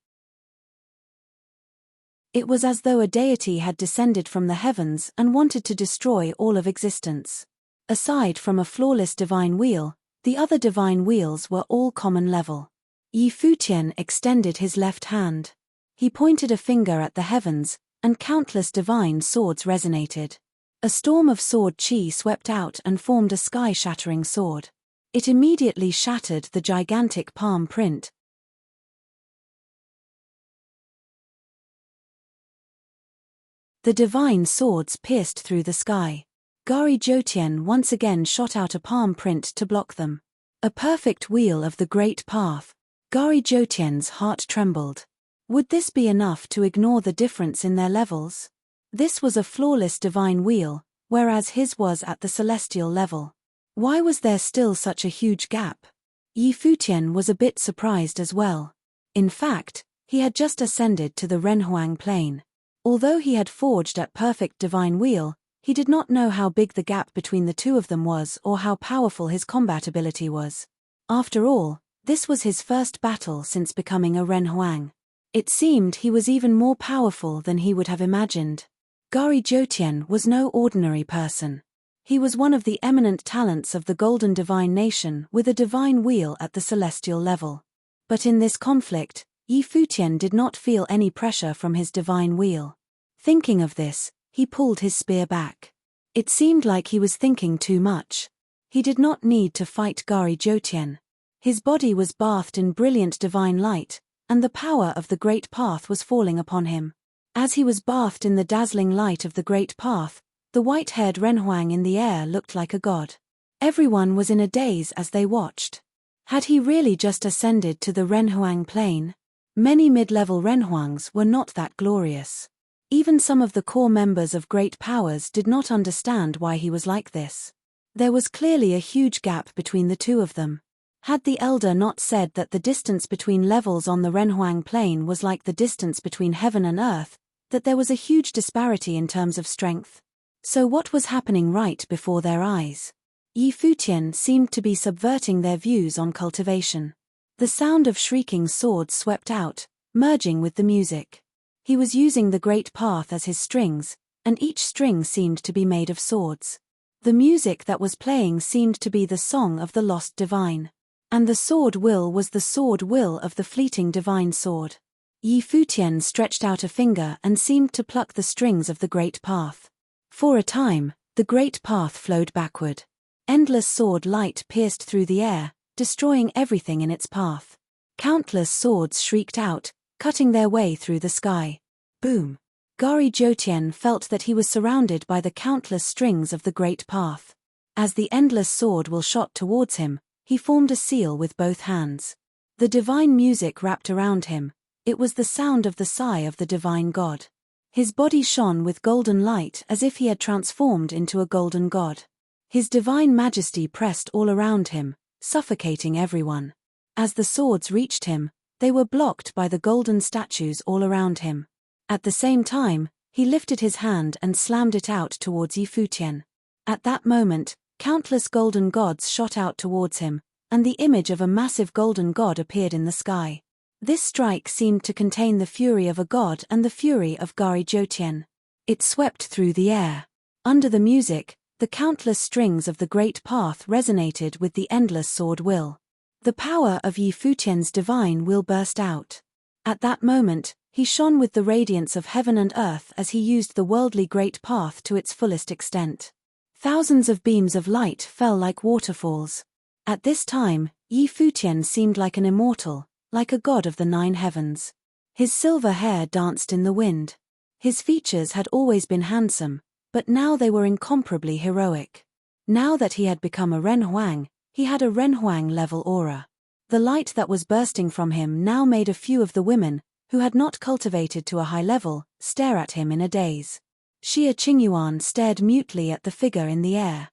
It was as though a deity had descended from the heavens and wanted to destroy all of existence. Aside from a flawless divine wheel, the other divine wheels were all common level. Yi Futian extended his left hand. He pointed a finger at the heavens, and countless divine swords resonated. A storm of sword chi swept out and formed a sky-shattering sword. It immediately shattered the gigantic palm print. The divine swords pierced through the sky. Gari Jotian once again shot out a palm print to block them. A perfect wheel of the great path. Gari Jotian's heart trembled. Would this be enough to ignore the difference in their levels? This was a flawless divine wheel, whereas his was at the celestial level. Why was there still such a huge gap? Yi Futian was a bit surprised as well. In fact, he had just ascended to the Renhuang plane. Although he had forged at perfect divine wheel, he did not know how big the gap between the two of them was or how powerful his combat ability was. After all, this was his first battle since becoming a Renhuang. It seemed he was even more powerful than he would have imagined. Gari Jotian was no ordinary person. He was one of the eminent talents of the Golden Divine Nation with a divine wheel at the celestial level. But in this conflict, Yi Futian did not feel any pressure from his divine wheel. Thinking of this, he pulled his spear back. It seemed like he was thinking too much. He did not need to fight Gari Jotian. His body was bathed in brilliant divine light, and the power of the great path was falling upon him. As he was bathed in the dazzling light of the great path, the white-haired Renhuang in the air looked like a god. Everyone was in a daze as they watched. Had he really just ascended to the Renhuang plane? Many mid-level Renhuangs were not that glorious. Even some of the core members of great powers did not understand why he was like this. There was clearly a huge gap between the two of them. Had the elder not said that the distance between levels on the Renhuang plane was like the distance between heaven and earth, that there was a huge disparity in terms of strength? So what was happening right before their eyes? Yi Futian seemed to be subverting their views on cultivation. The sound of shrieking swords swept out, merging with the music. He was using the great path as his strings, and each string seemed to be made of swords. The music that was playing seemed to be the song of the lost divine. And the sword will was the sword will of the fleeting divine sword. Yi Futian stretched out a finger and seemed to pluck the strings of the great path. For a time, the great path flowed backward. Endless sword light pierced through the air, destroying everything in its path. Countless swords shrieked out, cutting their way through the sky. Boom! Gari Jotian felt that he was surrounded by the countless strings of the great path. As the endless sword will shot towards him, he formed a seal with both hands. The divine music wrapped around him. It was the sound of the sigh of the divine god. His body shone with golden light as if he had transformed into a golden god. His divine majesty pressed all around him, suffocating everyone. As the swords reached him, they were blocked by the golden statues all around him. At the same time, he lifted his hand and slammed it out towards Yi Futian. At that moment, countless golden gods shot out towards him, and the image of a massive golden god appeared in the sky. This strike seemed to contain the fury of a god and the fury of Gari Jotian. It swept through the air. Under the music, the countless strings of the great path resonated with the endless sword will. The power of Yi Futian's divine will burst out. At that moment, he shone with the radiance of heaven and earth as he used the worldly great path to its fullest extent. Thousands of beams of light fell like waterfalls. At this time, Yi Futian seemed like an immortal, like a god of the 9 heavens. His silver hair danced in the wind. His features had always been handsome, but now they were incomparably heroic. Now that he had become a Renhuang, he had a Renhuang-level aura. The light that was bursting from him now made a few of the women, who had not cultivated to a high level, stare at him in a daze. Xia Qingyuan stared mutely at the figure in the air.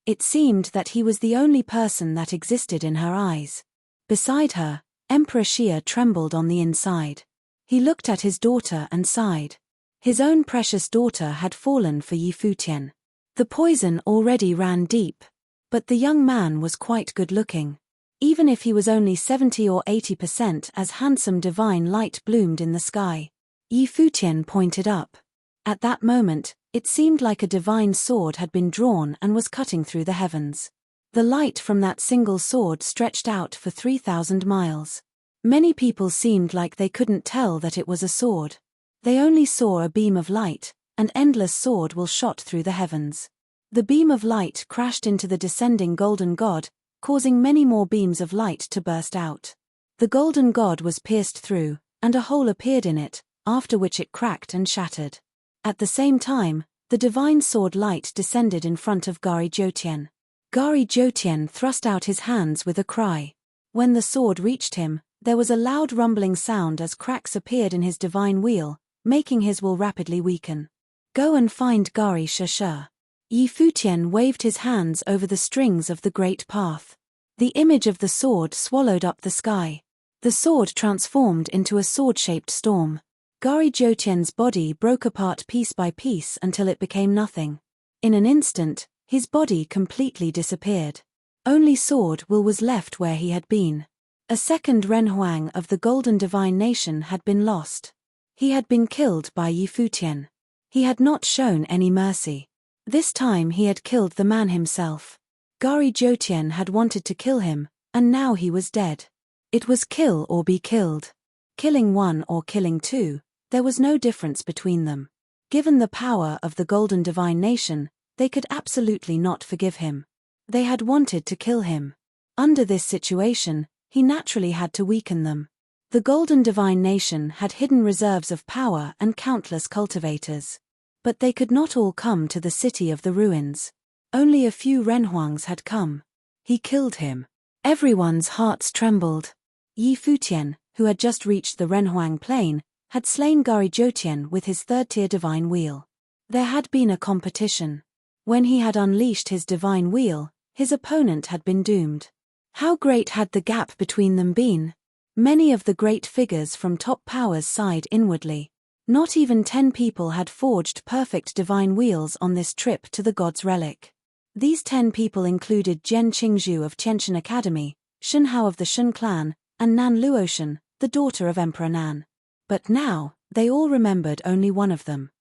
It seemed that he was the only person that existed in her eyes. Beside her, Emperor Xia trembled on the inside. He looked at his daughter and sighed. His own precious daughter had fallen for Yi Futian. The poison already ran deep. But the young man was quite good-looking. Even if he was only 70 or 80% as handsome, divine light bloomed in the sky. Yi Futian pointed up. At that moment, it seemed like a divine sword had been drawn and was cutting through the heavens. The light from that single sword stretched out for 3,000 miles. Many people seemed like they couldn't tell that it was a sword. They only saw a beam of light, an endless sword will shot through the heavens. The beam of light crashed into the descending golden god, causing many more beams of light to burst out. The golden god was pierced through, and a hole appeared in it, after which it cracked and shattered. At the same time, the divine sword light descended in front of Gari Jotian. Gari Jotian thrust out his hands with a cry. When the sword reached him, there was a loud rumbling sound as cracks appeared in his divine wheel, making his will rapidly weaken. Go and find Gari Shasha. Yi Futian waved his hands over the strings of the great path. The image of the sword swallowed up the sky. The sword transformed into a sword-shaped storm. Gari Jotian's body broke apart piece by piece until it became nothing. In an instant, his body completely disappeared. Only sword will was left where he had been. A second Renhuang of the Golden Divine Nation had been lost. He had been killed by Yi Futian. He had not shown any mercy. This time he had killed the man himself. Gari Jotian had wanted to kill him, and now he was dead. It was kill or be killed. Killing one or killing two, there was no difference between them. Given the power of the Golden Divine Nation, they could absolutely not forgive him. They had wanted to kill him. Under this situation, he naturally had to weaken them. The Golden Divine Nation had hidden reserves of power and countless cultivators. But they could not all come to the City of the Ruins. Only a few Renhuangs had come. He killed him. Everyone's hearts trembled. Yi Futian, who had just reached the Renhuang plain, had slain Gari Jotian with his third-tier divine wheel. There had been a competition. When he had unleashed his divine wheel, his opponent had been doomed. How great had the gap between them been? Many of the great figures from top powers sighed inwardly. Not even 10 people had forged perfect divine wheels on this trip to the god's relic. These 10 people included Jian Qingzhu of Qianshan Academy, Shen Hao of the Shen clan, and Nan Luoshan, the daughter of Emperor Nan. But now, they all remembered only one of them.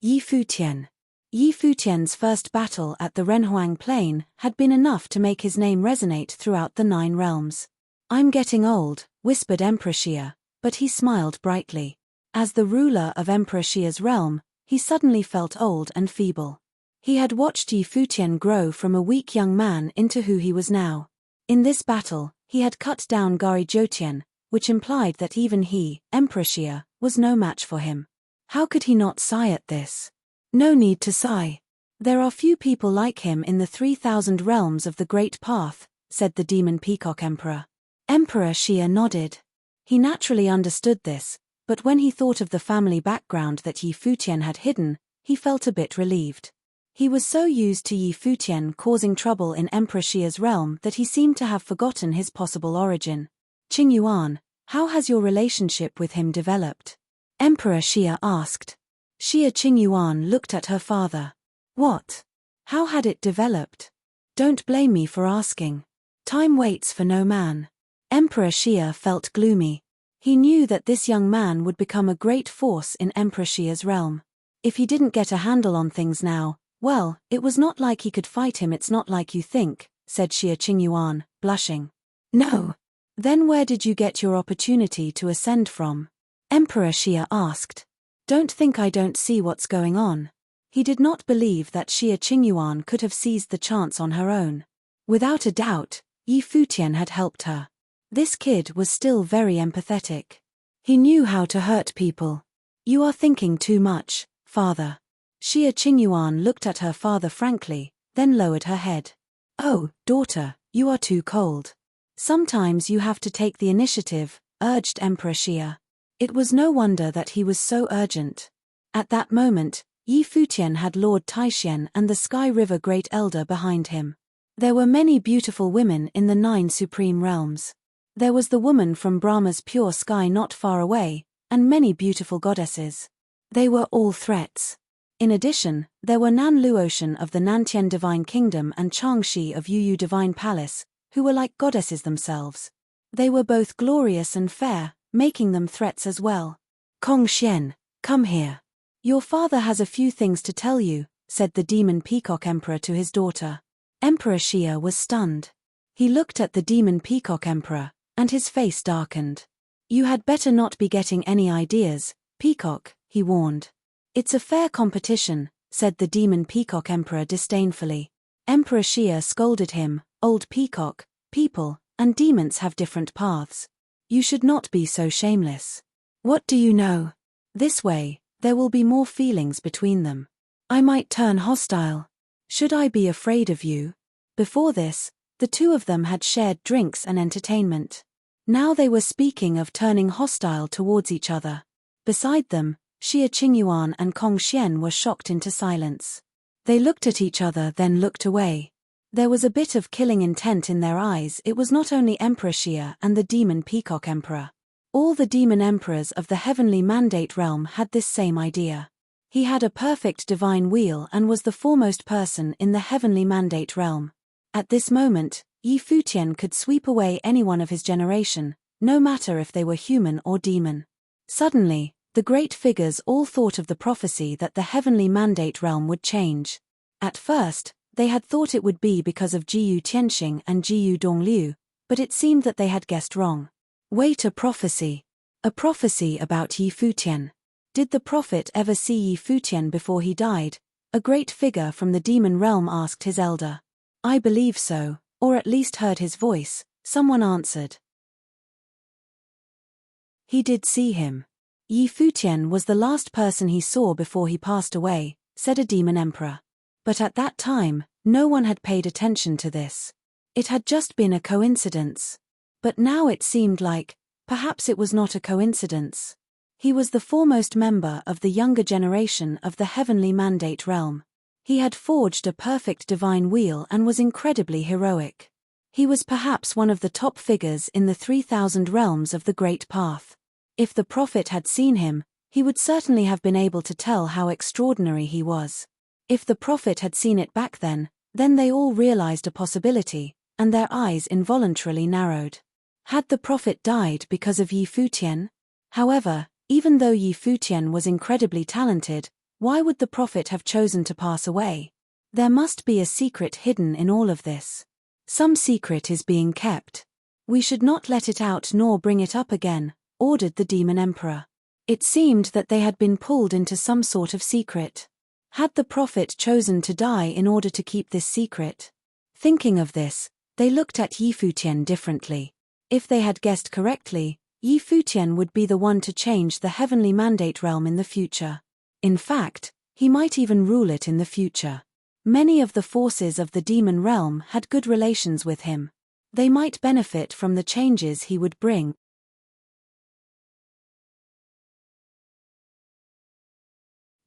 Yi Futian. Yi Futian's first battle at the Renhuang Plain had been enough to make his name resonate throughout the 9 realms. I'm getting old, whispered Emperor Xia, but he smiled brightly. As the ruler of Emperor Xia's realm, he suddenly felt old and feeble. He had watched Yi Futian grow from a weak young man into who he was now. In this battle, he had cut down Gari Jotian, which implied that even he, Emperor Xia, was no match for him. How could he not sigh at this? No need to sigh. There are few people like him in the 3,000 realms of the Great Path, said the Demon Peacock Emperor. Emperor Xia nodded. He naturally understood this, but when he thought of the family background that Yi Futian had hidden, he felt a bit relieved. He was so used to Yi Futian causing trouble in Emperor Xia's realm that he seemed to have forgotten his possible origin. Qingyuan, how has your relationship with him developed? Emperor Xia asked. Xia Qingyuan looked at her father. What? How had it developed? Don't blame me for asking. Time waits for no man. Emperor Xia felt gloomy. He knew that this young man would become a great force in Emperor Xia's realm. If he didn't get a handle on things now, well, it was not like he could fight him. It's not like you think, said Xia Qingyuan, blushing. No. Then where did you get your opportunity to ascend from? Emperor Xia asked. Don't think I don't see what's going on. He did not believe that Xia Qingyuan could have seized the chance on her own. Without a doubt, Yi Futian had helped her. This kid was still very empathetic. He knew how to hurt people. You are thinking too much, father. Xia Qingyuan looked at her father frankly, then lowered her head. Oh, daughter, you are too cold. Sometimes you have to take the initiative, urged Emperor Xia. It was no wonder that he was so urgent. At that moment, Yi Futian had Lord Taishian and the Sky River Great Elder behind him. There were many beautiful women in the 9 supreme realms. There was the woman from Brahma's pure sky not far away, and many beautiful goddesses. They were all threats. In addition, there were Nan Luotian of the Nantian Divine Kingdom and Changxi of Yuyu Divine Palace, who were like goddesses themselves. They were both glorious and fair, making them threats as well. Kong Xian, come here. Your father has a few things to tell you, said the Demon Peacock Emperor to his daughter. Emperor Xia was stunned. He looked at the Demon Peacock Emperor, and his face darkened. You had better not be getting any ideas, Peacock, he warned. It's a fair competition, said the Demon Peacock Emperor disdainfully. Emperor Xia scolded him, old peacock, people and demons have different paths. You should not be so shameless. What do you know? This way, there will be more feelings between them. I might turn hostile. Should I be afraid of you? Before this, the two of them had shared drinks and entertainment. Now they were speaking of turning hostile towards each other. Beside them, Xia Qingyuan and Kong Xian were shocked into silence. They looked at each other then looked away. There was a bit of killing intent in their eyes. It was not only Emperor Xia and the Demon Peacock Emperor. All the demon emperors of the heavenly mandate realm had this same idea. He had a perfect divine wheel and was the foremost person in the heavenly mandate realm. At this moment, Yi Futian could sweep away anyone of his generation, no matter if they were human or demon. Suddenly, the great figures all thought of the prophecy that the heavenly mandate realm would change. At first, they had thought it would be because of Jiyu Tianxing and Jiyu Dongliu, but it seemed that they had guessed wrong. Wait, a prophecy? A prophecy about Yi Futian. Did the prophet ever see Yi Futian before he died? A great figure from the demon realm asked his elder. I believe so, or at least heard his voice, someone answered. He did see him. Yi Futian was the last person he saw before he passed away, said a demon emperor. But at that time, no one had paid attention to this. It had just been a coincidence. But now it seemed like, perhaps it was not a coincidence. He was the foremost member of the younger generation of the heavenly mandate realm. He had forged a perfect divine wheel and was incredibly heroic. He was perhaps one of the top figures in the 3,000 realms of the Great Path. If the prophet had seen him, he would certainly have been able to tell how extraordinary he was. If the prophet had seen it back then they all realized a possibility, and their eyes involuntarily narrowed. Had the prophet died because of Yi Futian? However, even though Yi Futian was incredibly talented, why would the prophet have chosen to pass away? There must be a secret hidden in all of this. Some secret is being kept. We should not let it out nor bring it up again, ordered the demon emperor. It seemed that they had been pulled into some sort of secret. Had the prophet chosen to die in order to keep this secret? Thinking of this, they looked at Yi Futian differently. If they had guessed correctly, Yi Futian would be the one to change the heavenly mandate realm in the future. In fact, he might even rule it in the future. Many of the forces of the demon realm had good relations with him. They might benefit from the changes he would bring.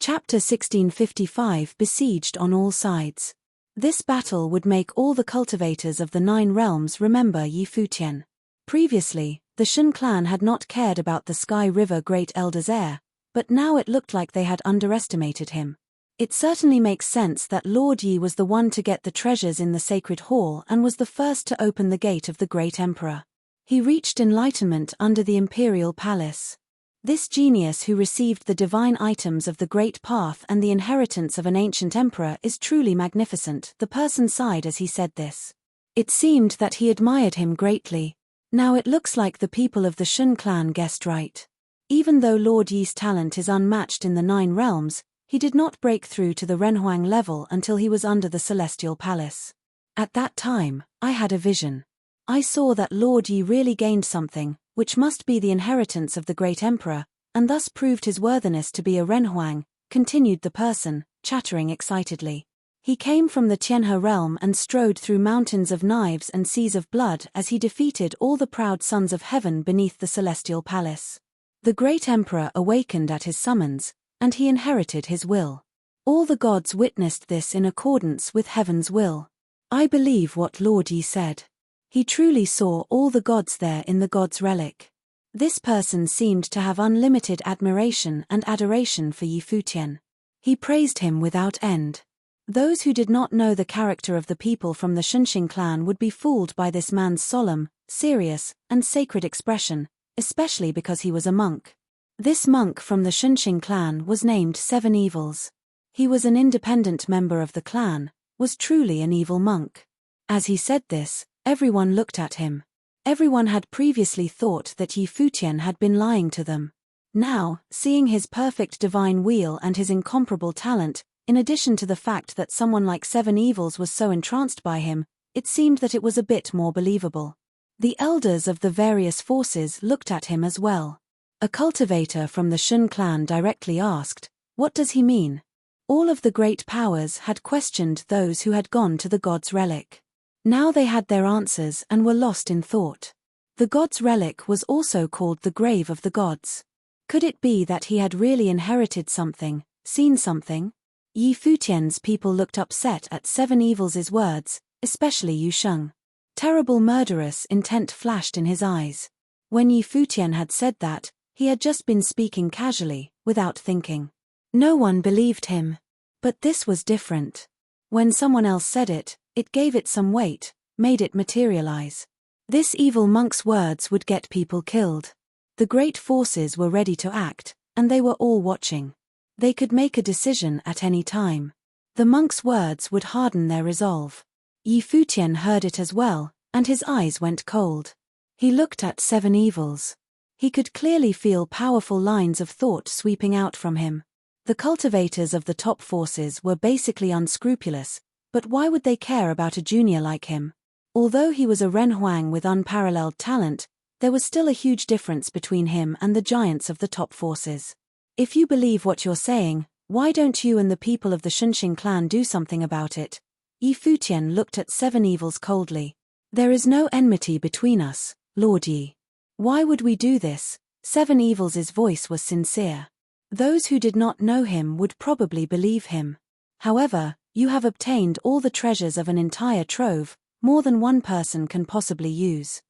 Chapter 1655 Besieged on all sides. This battle would make all the cultivators of the 9 realms remember Yi Futian. Previously, the Shun clan had not cared about the Sky River Great Elder's heir, but now it looked like they had underestimated him. It certainly makes sense that Lord Yi was the one to get the treasures in the Sacred Hall and was the first to open the gate of the Great Emperor. He reached enlightenment under the Imperial Palace. This genius who received the divine items of the Great Path and the inheritance of an ancient emperor is truly magnificent, the person sighed as he said this. It seemed that he admired him greatly. Now it looks like the people of the Shun clan guessed right. Even though Lord Yi's talent is unmatched in the 9 realms, he did not break through to the Renhuang level until he was under the Celestial Palace. At that time, I had a vision. I saw that Lord Yi really gained something, which must be the inheritance of the great emperor, and thus proved his worthiness to be a Renhuang, continued the person, chattering excitedly. He came from the Tianhe realm and strode through mountains of knives and seas of blood as he defeated all the proud sons of heaven beneath the celestial palace. The great emperor awakened at his summons, and he inherited his will. All the gods witnessed this in accordance with heaven's will. I believe what Lord Yi said. He truly saw all the gods there in the god's relic. This person seemed to have unlimited admiration and adoration for Yi Futian. He praised him without end. Those who did not know the character of the people from the Shunxing clan would be fooled by this man's solemn, serious, and sacred expression, especially because he was a monk. This monk from the Shunxing clan was named Seven Evils. He was an independent member of the clan, was truly an evil monk. As he said this, everyone looked at him. Everyone had previously thought that Yi Futian had been lying to them. Now, seeing his perfect divine wheel and his incomparable talent, in addition to the fact that someone like Seven Evils was so entranced by him, it seemed that it was a bit more believable. The elders of the various forces looked at him as well. A cultivator from the Shun clan directly asked, "What does he mean?" All of the great powers had questioned those who had gone to the god's relic. Now they had their answers and were lost in thought. The god's relic was also called the grave of the gods. Could it be that he had really inherited something, seen something? Yi Futian's people looked upset at Seven Evils' words, especially Yu Sheng. Terrible murderous intent flashed in his eyes. When Yi Futian had said that, he had just been speaking casually, without thinking. No one believed him. But this was different. When someone else said it, it gave it some weight, made it materialize. This evil monk's words would get people killed. The great forces were ready to act, and they were all watching. They could make a decision at any time. The monk's words would harden their resolve. Yi Futian heard it as well, and his eyes went cold. He looked at Seven Evils. He could clearly feel powerful lines of thought sweeping out from him. The cultivators of the top forces were basically unscrupulous, but why would they care about a junior like him? Although he was a Renhuang with unparalleled talent, there was still a huge difference between him and the giants of the top forces. If you believe what you're saying, why don't you and the people of the Shunxing clan do something about it? Yi Futian looked at Seven Evils coldly. There is no enmity between us, Lord Yi. Why would we do this? Seven Evils' voice was sincere. Those who did not know him would probably believe him. However, you have obtained all the treasures of an entire trove, more than one person can possibly use.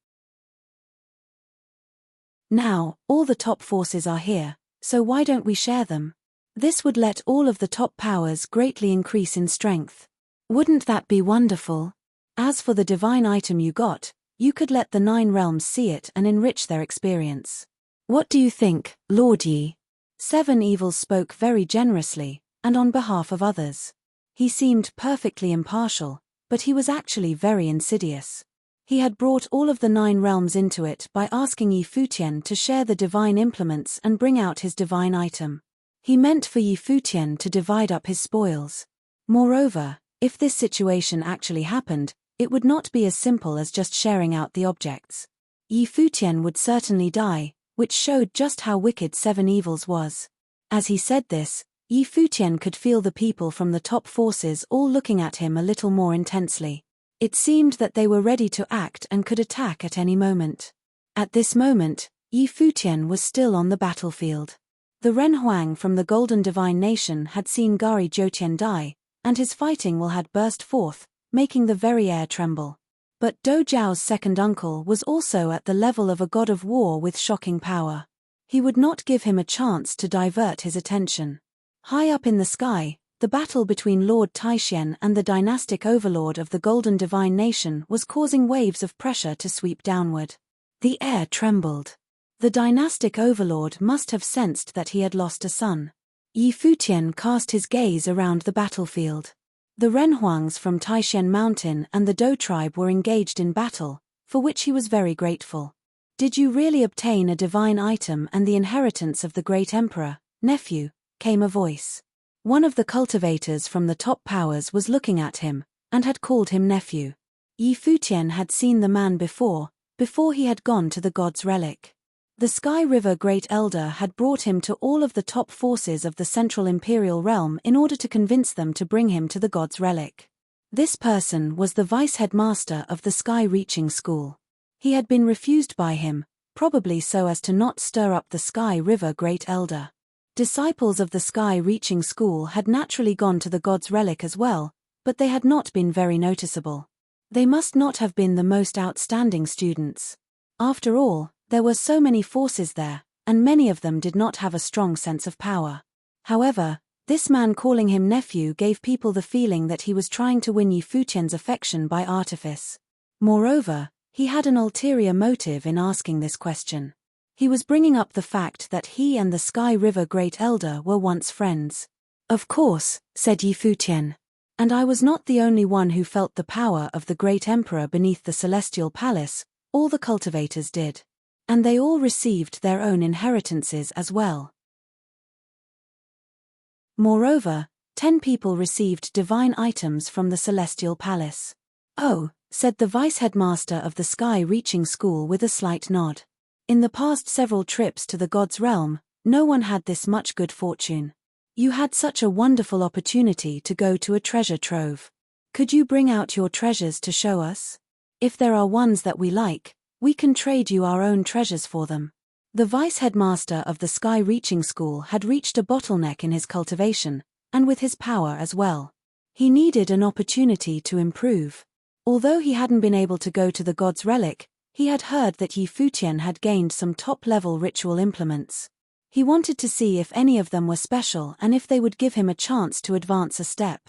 Now, all the top forces are here, so why don't we share them? This would let all of the top powers greatly increase in strength. Wouldn't that be wonderful? As for the divine item you got, you could let the 9 realms see it and enrich their experience. What do you think, Lord Yi? Seven Evils spoke very generously, and on behalf of others. He seemed perfectly impartial, but he was actually very insidious. He had brought all of the 9 realms into it by asking Yi Futian to share the divine implements and bring out his divine item. He meant for Yi Futian to divide up his spoils. Moreover, if this situation actually happened, it would not be as simple as just sharing out the objects. Yi Futian would certainly die, which showed just how wicked Seven Evils was. As he said this, Yi Futian could feel the people from the top forces all looking at him a little more intensely. It seemed that they were ready to act and could attack at any moment. At this moment, Yi Futian was still on the battlefield. The Renhuang from the Golden Divine Nation had seen Gari Zhoutian die, and his fighting will had burst forth, making the very air tremble. But Do Zhao's second uncle was also at the level of a god of war with shocking power. He would not give him a chance to divert his attention. High up in the sky, the battle between Lord Taishian and the dynastic overlord of the Golden Divine Nation was causing waves of pressure to sweep downward. The air trembled. The dynastic overlord must have sensed that he had lost a son. Yi Futian cast his gaze around the battlefield. The Renhuangs from Taishian Mountain and the Do tribe were engaged in battle, for which he was very grateful. Did you really obtain a divine item and the inheritance of the great emperor, nephew? Came a voice. One of the cultivators from the top powers was looking at him, and had called him nephew. Yi Futian had seen the man before he had gone to the god's relic. The Sky River Great Elder had brought him to all of the top forces of the Central Imperial Realm in order to convince them to bring him to the God's Relic. This person was the vice-headmaster of the Sky-Reaching School. He had been refused by him, probably so as to not stir up the Sky River Great Elder. Disciples of the Sky-Reaching School had naturally gone to the God's Relic as well, but they had not been very noticeable. They must not have been the most outstanding students. After all, there were so many forces there, and many of them did not have a strong sense of power. However, this man calling him nephew gave people the feeling that he was trying to win Yi Futian's affection by artifice. Moreover, he had an ulterior motive in asking this question. He was bringing up the fact that he and the Sky River Great Elder were once friends. Of course, said Yi Futian. And I was not the only one who felt the power of the Great Emperor beneath the Celestial Palace, all the cultivators did. And they all received their own inheritances as well. Moreover, 10 people received divine items from the Celestial Palace. Oh, said the vice-headmaster of the Sky-Reaching School with a slight nod. In the past several trips to the God's Realm, no one had this much good fortune. You had such a wonderful opportunity to go to a treasure trove. Could you bring out your treasures to show us? If there are ones that we like, we can trade you our own treasures for them. The vice-headmaster of the Sky-Reaching School had reached a bottleneck in his cultivation, and with his power as well. He needed an opportunity to improve. Although he hadn't been able to go to the God's Relic, he had heard that Yi Futian had gained some top-level ritual implements. He wanted to see if any of them were special and if they would give him a chance to advance a step.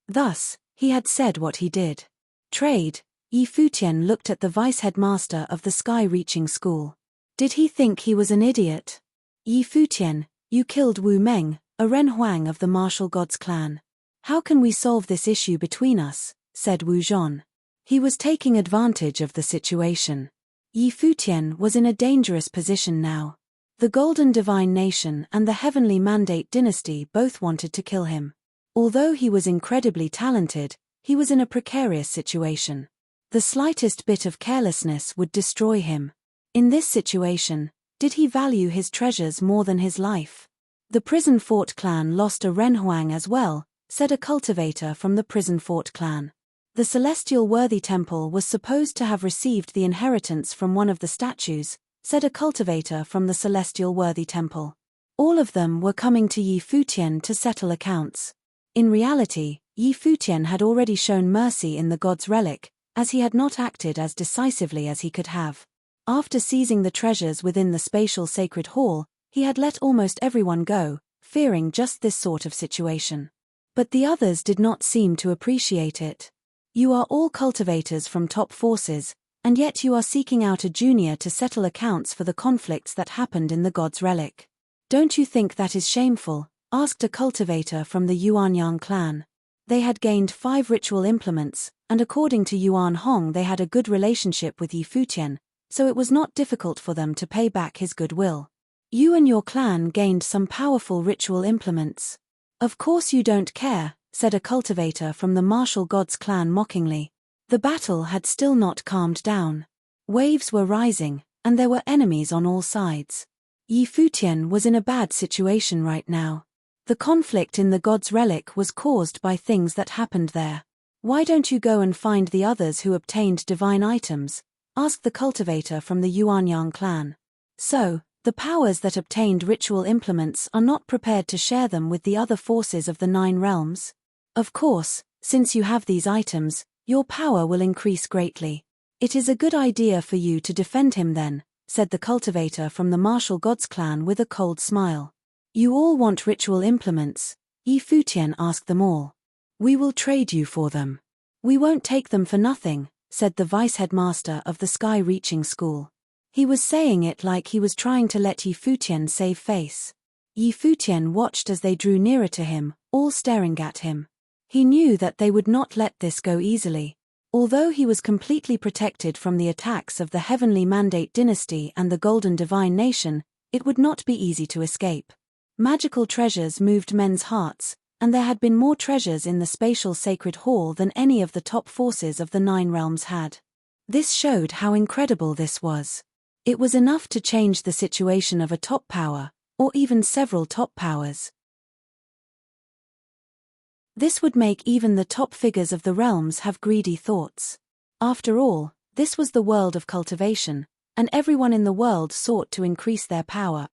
Thus, he had said what he did. Trade. Yi Futian looked at the vice-headmaster of the Sky-Reaching School. Did he think he was an idiot? Yi Futian, you killed Wu Meng, a Ren Huang of the Martial Gods clan. How can we solve this issue between us? Said Wu Zhon. He was taking advantage of the situation. Yi Futian was in a dangerous position now. The Golden Divine Nation and the Heavenly Mandate Dynasty both wanted to kill him. Although he was incredibly talented, he was in a precarious situation. The slightest bit of carelessness would destroy him. In this situation, did he value his treasures more than his life? The Prison Fort clan lost a Ren Huang as well, said a cultivator from the Prison Fort clan. The Celestial Worthy Temple was supposed to have received the inheritance from one of the statues, said a cultivator from the Celestial Worthy Temple. All of them were coming to Yi Futian to settle accounts. In reality, Yi Futian had already shown mercy in the God's Relic, as he had not acted as decisively as he could have. After seizing the treasures within the spatial sacred hall, he had let almost everyone go, fearing just this sort of situation. But the others did not seem to appreciate it. You are all cultivators from top forces, and yet you are seeking out a junior to settle accounts for the conflicts that happened in the God's Relic. Don't you think that is shameful? Asked a cultivator from the Yuanyang clan. They had gained 5 ritual implements, and according to Yuan Hong they had a good relationship with Yi Futian, so it was not difficult for them to pay back his goodwill. You and your clan gained some powerful ritual implements. Of course you don't care, said a cultivator from the Martial Gods clan mockingly. The battle had still not calmed down. Waves were rising, and there were enemies on all sides. Yi Futian was in a bad situation right now. The conflict in the God's Relic was caused by things that happened there. Why don't you go and find the others who obtained divine items? Asked the cultivator from the Yuanyang clan. So, the powers that obtained ritual implements are not prepared to share them with the other forces of the 9 realms? Of course, since you have these items, your power will increase greatly. It is a good idea for you to defend him then, said the cultivator from the Martial Gods clan with a cold smile. You all want ritual implements? Yi Futian asked them all. We will trade you for them. We won't take them for nothing, said the vice-headmaster of the Sky-Reaching School. He was saying it like he was trying to let Yi Futian save face. Yi Futian watched as they drew nearer to him, all staring at him. He knew that they would not let this go easily. Although he was completely protected from the attacks of the Heavenly Mandate Dynasty and the Golden Divine Nation, it would not be easy to escape. Magical treasures moved men's hearts, and there had been more treasures in the spatial sacred hall than any of the top forces of the 9 realms had. This showed how incredible this was. It was enough to change the situation of a top power, or even several top powers. This would make even the top figures of the realms have greedy thoughts. After all, this was the world of cultivation, and everyone in the world sought to increase their power.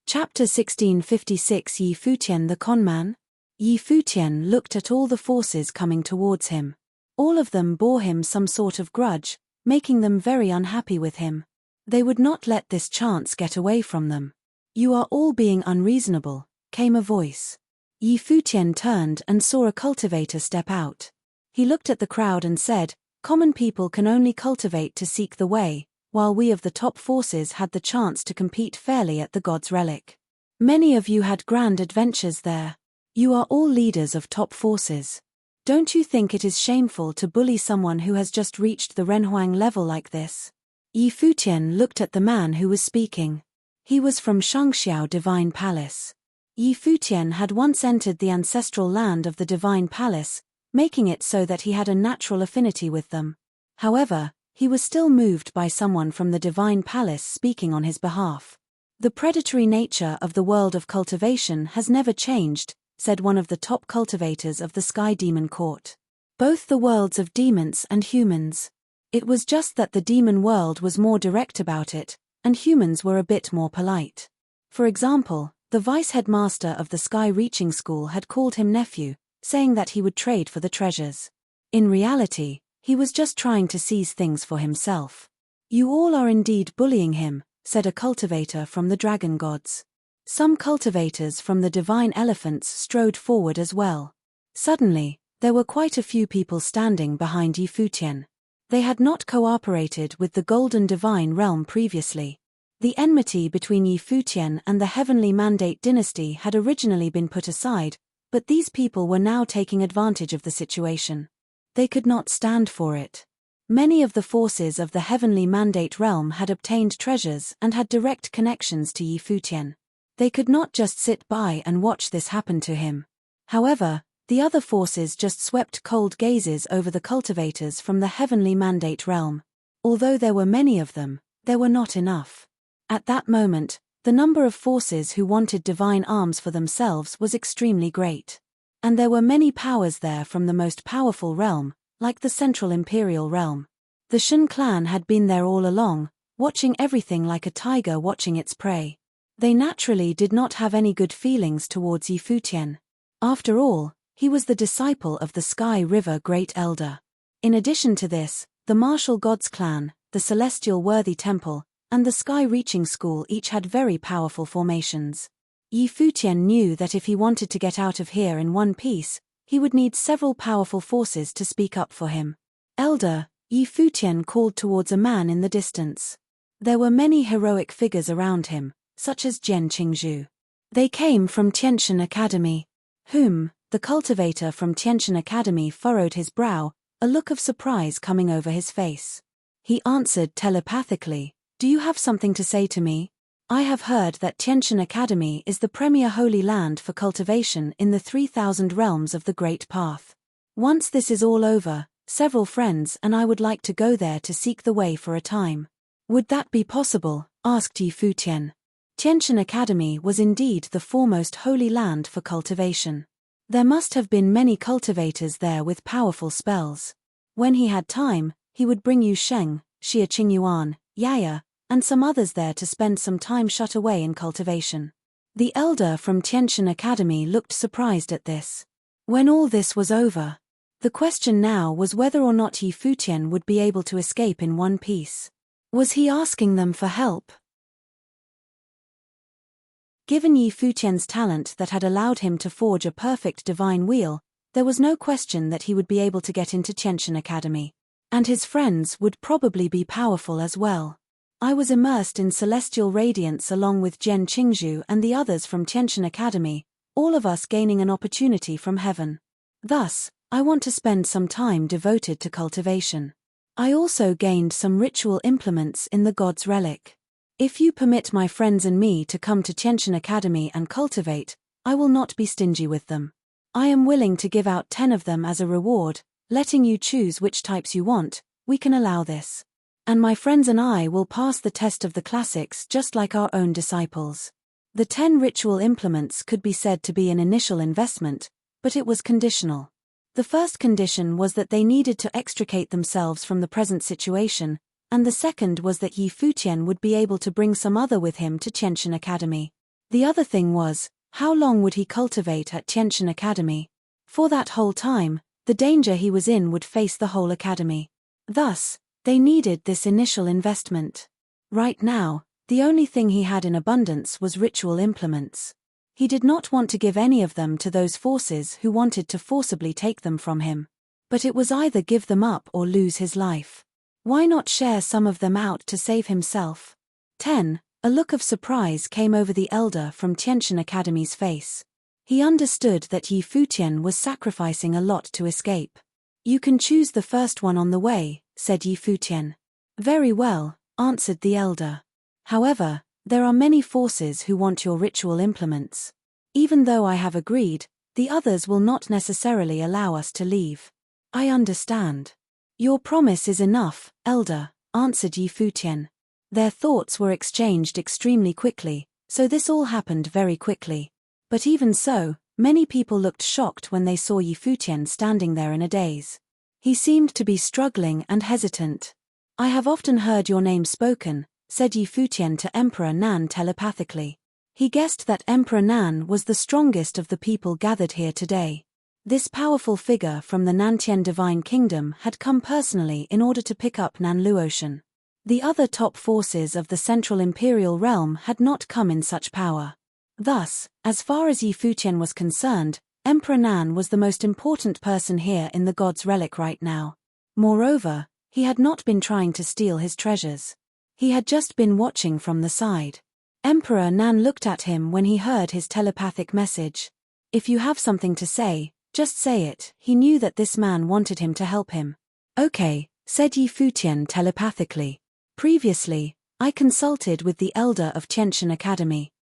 Chapter 1656 Yi Futian the Conman. Yi Futian looked at all the forces coming towards him. All of them bore him some sort of grudge, making them very unhappy with him. They would not let this chance get away from them. "You are all being unreasonable," came a voice. Yi Futian turned and saw a cultivator step out. He looked at the crowd and said, "Common people can only cultivate to seek the way, while we of the top forces had the chance to compete fairly at the God's Relic. Many of you had grand adventures there. You are all leaders of top forces. Don't you think it is shameful to bully someone who has just reached the Renhuang level like this?" Yi Futian looked at the man who was speaking. He was from Shangxiao Divine Palace. Yi Futian had once entered the ancestral land of the Divine Palace, making it so that he had a natural affinity with them. However, he was still moved by someone from the Divine Palace speaking on his behalf. "The predatory nature of the world of cultivation has never changed," said one of the top cultivators of the Sky Demon Court. "Both the worlds of demons and humans. It was just that the demon world was more direct about it, and humans were a bit more polite. For example, the vice-headmaster of the Sky Reaching School had called him nephew, saying that he would trade for the treasures. In reality, he was just trying to seize things for himself. "You all are indeed bullying him," said a cultivator from the Dragon Gods. Some cultivators from the Divine Elephants strode forward as well. Suddenly, there were quite a few people standing behind Yi Futian. They had not cooperated with the Golden Divine Realm previously. The enmity between Yi Futian and the Heavenly Mandate dynasty had originally been put aside, but these people were now taking advantage of the situation. They could not stand for it. Many of the forces of the Heavenly Mandate realm had obtained treasures and had direct connections to Yi Futian. They could not just sit by and watch this happen to him. However, the other forces just swept cold gazes over the cultivators from the Heavenly Mandate realm. Although there were many of them, there were not enough. At that moment, the number of forces who wanted divine arms for themselves was extremely great. And there were many powers there from the most powerful realm, like the Central Imperial Realm. The Shen clan had been there all along, watching everything like a tiger watching its prey. They naturally did not have any good feelings towards Yi Futian. After all, he was the disciple of the Sky River Great Elder. In addition to this, the Martial Gods clan, the Celestial Worthy Temple, and the Sky Reaching School each had very powerful formations. Yi Futian knew that if he wanted to get out of here in one piece, he would need several powerful forces to speak up for him. "Elder," Yi Futian called towards a man in the distance. There were many heroic figures around him, such as Jian Qingzhu. They came from Tianshan Academy. "Whom?" The cultivator from Tianshan Academy furrowed his brow, a look of surprise coming over his face. He answered telepathically, "Do you have something to say to me? I have heard that Tianshan Academy is the premier holy land for cultivation in the 3,000 realms of the Great Path. Once this is all over, several friends and I would like to go there to seek the way for a time." "Would that be possible?" asked Yi Futian. Tianshan Academy was indeed the foremost holy land for cultivation. There must have been many cultivators there with powerful spells. When he had time, he would bring Yu Sheng, Xia Qingyuan, Yaya, and some others there to spend some time shut away in cultivation. The elder from Tianshan Academy looked surprised at this. When all this was over, the question now was whether or not Yi Futian would be able to escape in one piece. Was he asking them for help? Given Yi Futian's talent that had allowed him to forge a perfect divine wheel, there was no question that he would be able to get into Tianshan Academy. And his friends would probably be powerful as well. "I was immersed in celestial radiance along with Jian Qingzhu and the others from Tianshan Academy, all of us gaining an opportunity from heaven. Thus, I want to spend some time devoted to cultivation. I also gained some ritual implements in the God's Relic. If you permit my friends and me to come to Tianshan Academy and cultivate, I will not be stingy with them. I am willing to give out 10 of them as a reward, letting you choose which types you want, we can allow this. And my friends and I will pass the test of the classics just like our own disciples. The 10 ritual implements could be said to be an initial investment, but it was conditional. The first condition was that they needed to extricate themselves from the present situation, and the second was that Futian would be able to bring some other with him to Tiantian Academy. The other thing was, how long would he cultivate at Tiantian Academy? For that whole time, the danger he was in would face the whole academy. Thus, they needed this initial investment. Right now, the only thing he had in abundance was ritual implements. He did not want to give any of them to those forces who wanted to forcibly take them from him. But it was either give them up or lose his life. Why not share some of them out to save himself? 10. A look of surprise came over the elder from Tiantian Academy's face. He understood that Futian was sacrificing a lot to escape. You can choose the first one on the way, said Futian. Very well, answered the elder. However, there are many forces who want your ritual implements. Even though I have agreed, the others will not necessarily allow us to leave. I understand. Your promise is enough, elder, answered Futian. Their thoughts were exchanged extremely quickly, so this all happened very quickly. But even so, many people looked shocked when they saw Futian standing there in a daze. He seemed to be struggling and hesitant. I have often heard your name spoken, said Futian to Emperor Nan telepathically. He guessed that Emperor Nan was the strongest of the people gathered here today. This powerful figure from the Nantian Divine Kingdom had come personally in order to pick up Nan Luotian. The other top forces of the Central Imperial Realm had not come in such power. Thus, as far as Futian was concerned, Emperor Nan was the most important person here in the God's Relic right now. Moreover, he had not been trying to steal his treasures. He had just been watching from the side. Emperor Nan looked at him when he heard his telepathic message. If you have something to say, just say it. He knew that this man wanted him to help him. Okay, said Futian telepathically. Previously, I consulted with the elder of Tiantian Academy.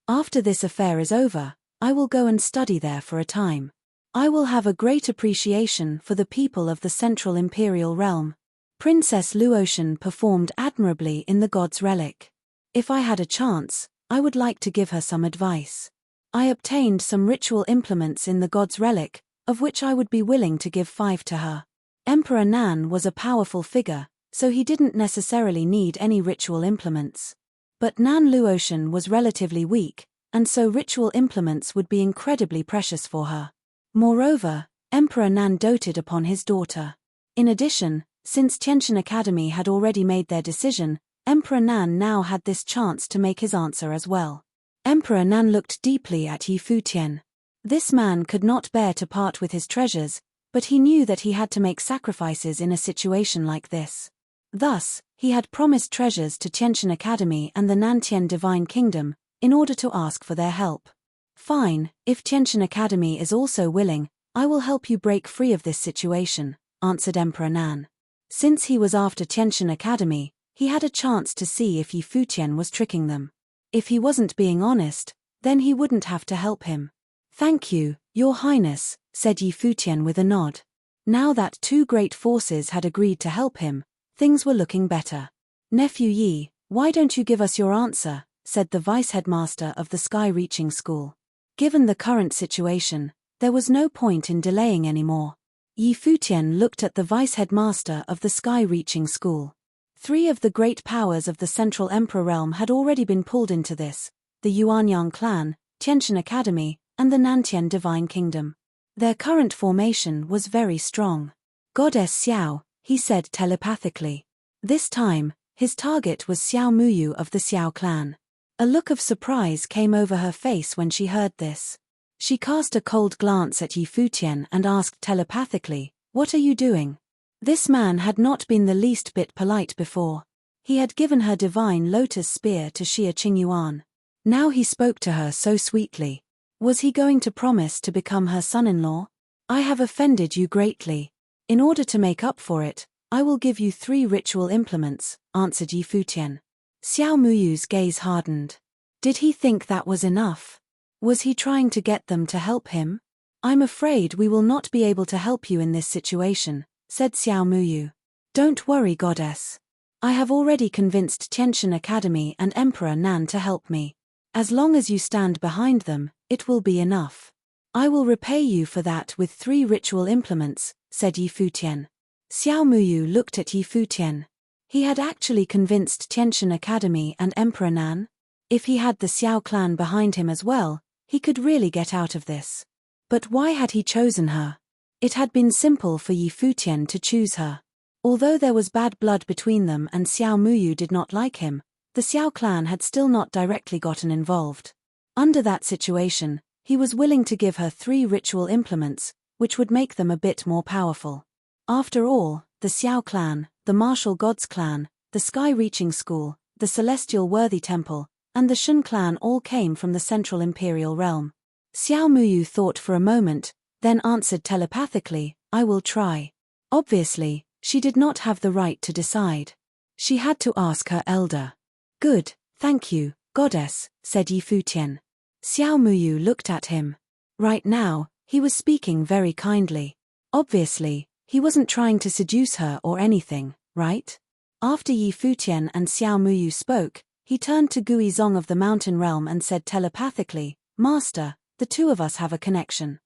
After this affair is over, I will go and study there for a time. I will have a great appreciation for the people of the Central Imperial Realm. Princess Luotian performed admirably in the God's Relic. If I had a chance, I would like to give her some advice. I obtained some ritual implements in the God's Relic, of which I would be willing to give 5 to her. Emperor Nan was a powerful figure, so he didn't necessarily need any ritual implements. But Nan Luotian was relatively weak, and so ritual implements would be incredibly precious for her. Moreover, Emperor Nan doted upon his daughter. In addition, since Tiantian Academy had already made their decision, Emperor Nan now had this chance to make his answer as well. Emperor Nan looked deeply at Futian. This man could not bear to part with his treasures, but he knew that he had to make sacrifices in a situation like this. Thus, he had promised treasures to Tiantian Academy and the Nantian Divine Kingdom, in order to ask for their help. Fine, if Tiantian Academy is also willing, I will help you break free of this situation, answered Emperor Nan. Since he was after Tiantian Academy, he had a chance to see if Futian was tricking them. If he wasn't being honest, then he wouldn't have to help him. Thank you, Your Highness, said Futian with a nod. Now that 2 great forces had agreed to help him, things were looking better. Nephew Yi, why don't you give us your answer, said the vice-headmaster of the Sky-Reaching School. Given the current situation, there was no point in delaying anymore. Futian looked at the vice-headmaster of the Sky-Reaching School. 3 of the great powers of the Central Emperor Realm had already been pulled into this, the Yuanyang clan, Tiantian Academy, and the Nantian Divine Kingdom. Their current formation was very strong. Goddess Xiao, he said telepathically. This time, his target was Xiao Muyu of the Xiao clan. A look of surprise came over her face when she heard this. She cast a cold glance at Futian and asked telepathically, "What are you doing?" This man had not been the least bit polite before. He had given her divine lotus spear to Xia Qingyuan. Now he spoke to her so sweetly. Was he going to promise to become her son-in-law? I have offended you greatly. In order to make up for it, I will give you 3 ritual implements, answered Futian. Xiao Muyu's gaze hardened. Did he think that was enough? Was he trying to get them to help him? I'm afraid we will not be able to help you in this situation, said Xiao Muyu. Don't worry, goddess. I have already convinced Tiantian Academy and Emperor Nan to help me. As long as you stand behind them, it will be enough. I will repay you for that with 3 ritual implements, said Yi Futian. Xiao Muyu looked at Yi Futian. He had actually convinced Tiantian Academy and Emperor Nan. If he had the Xiao clan behind him as well, he could really get out of this. But why had he chosen her? It had been simple for Yi Futian to choose her. Although there was bad blood between them and Xiao Muyu did not like him, the Xiao clan had still not directly gotten involved. Under that situation, he was willing to give her 3 ritual implements, which would make them a bit more powerful. After all, the Xiao clan, the Martial Gods clan, the Sky-Reaching School, the Celestial Worthy Temple, and the Shun clan all came from the Central Imperial Realm. Xiao Muyu thought for a moment, then answered telepathically, I will try. Obviously, she did not have the right to decide. She had to ask her elder. Good, thank you, goddess, said Yi Futian. Xiao Muyu looked at him. Right now, he was speaking very kindly. Obviously, he wasn't trying to seduce her or anything, right? After Yi Futian and Xiao Muyu spoke, he turned to Gui Zong of the Mountain Realm and said telepathically, Master, the 2 of us have a connection.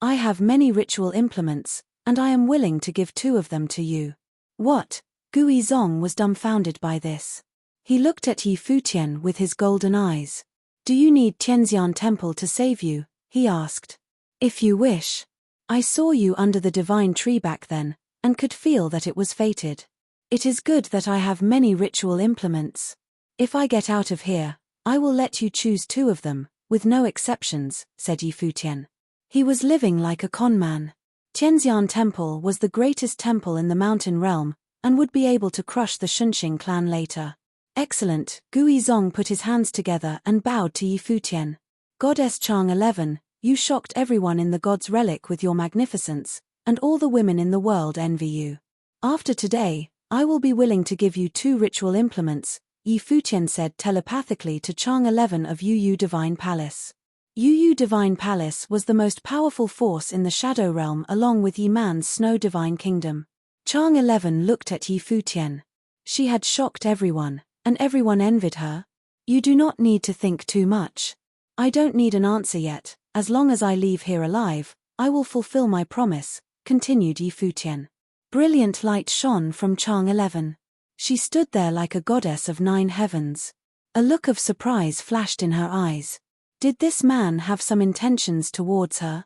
I have many ritual implements, and I am willing to give 2 of them to you. What? Gui Zong was dumbfounded by this. He looked at Yi Futian with his golden eyes. Do you need Tianxian Temple to save you? He asked. If you wish. I saw you under the divine tree back then, and could feel that it was fated. It is good that I have many ritual implements. If I get out of here, I will let you choose 2 of them, with no exceptions, said Yi Futian. He was living like a conman. Tianxian Temple was the greatest temple in the Mountain Realm, and would be able to crush the Shunxing clan later. Excellent, Gui Zong put his hands together and bowed to Yi Futian. Goddess Chang 11, you shocked everyone in the God's Relic with your magnificence, and all the women in the world envy you. After today, I will be willing to give you 2 ritual implements, Yi Futian said telepathically to Chang 11 of Yu Divine Palace. Yu Divine Palace was the most powerful force in the Shadow Realm along with Yi Man's Snow Divine Kingdom. Chang 11 looked at Yi Futian. She had shocked everyone, and everyone envied her. You do not need to think too much. I don't need an answer yet, as long as I leave here alive, I will fulfill my promise, continued Yi Futian. Brilliant light shone from Chang 11. She stood there like a goddess of 9 heavens. A look of surprise flashed in her eyes. Did this man have some intentions towards her?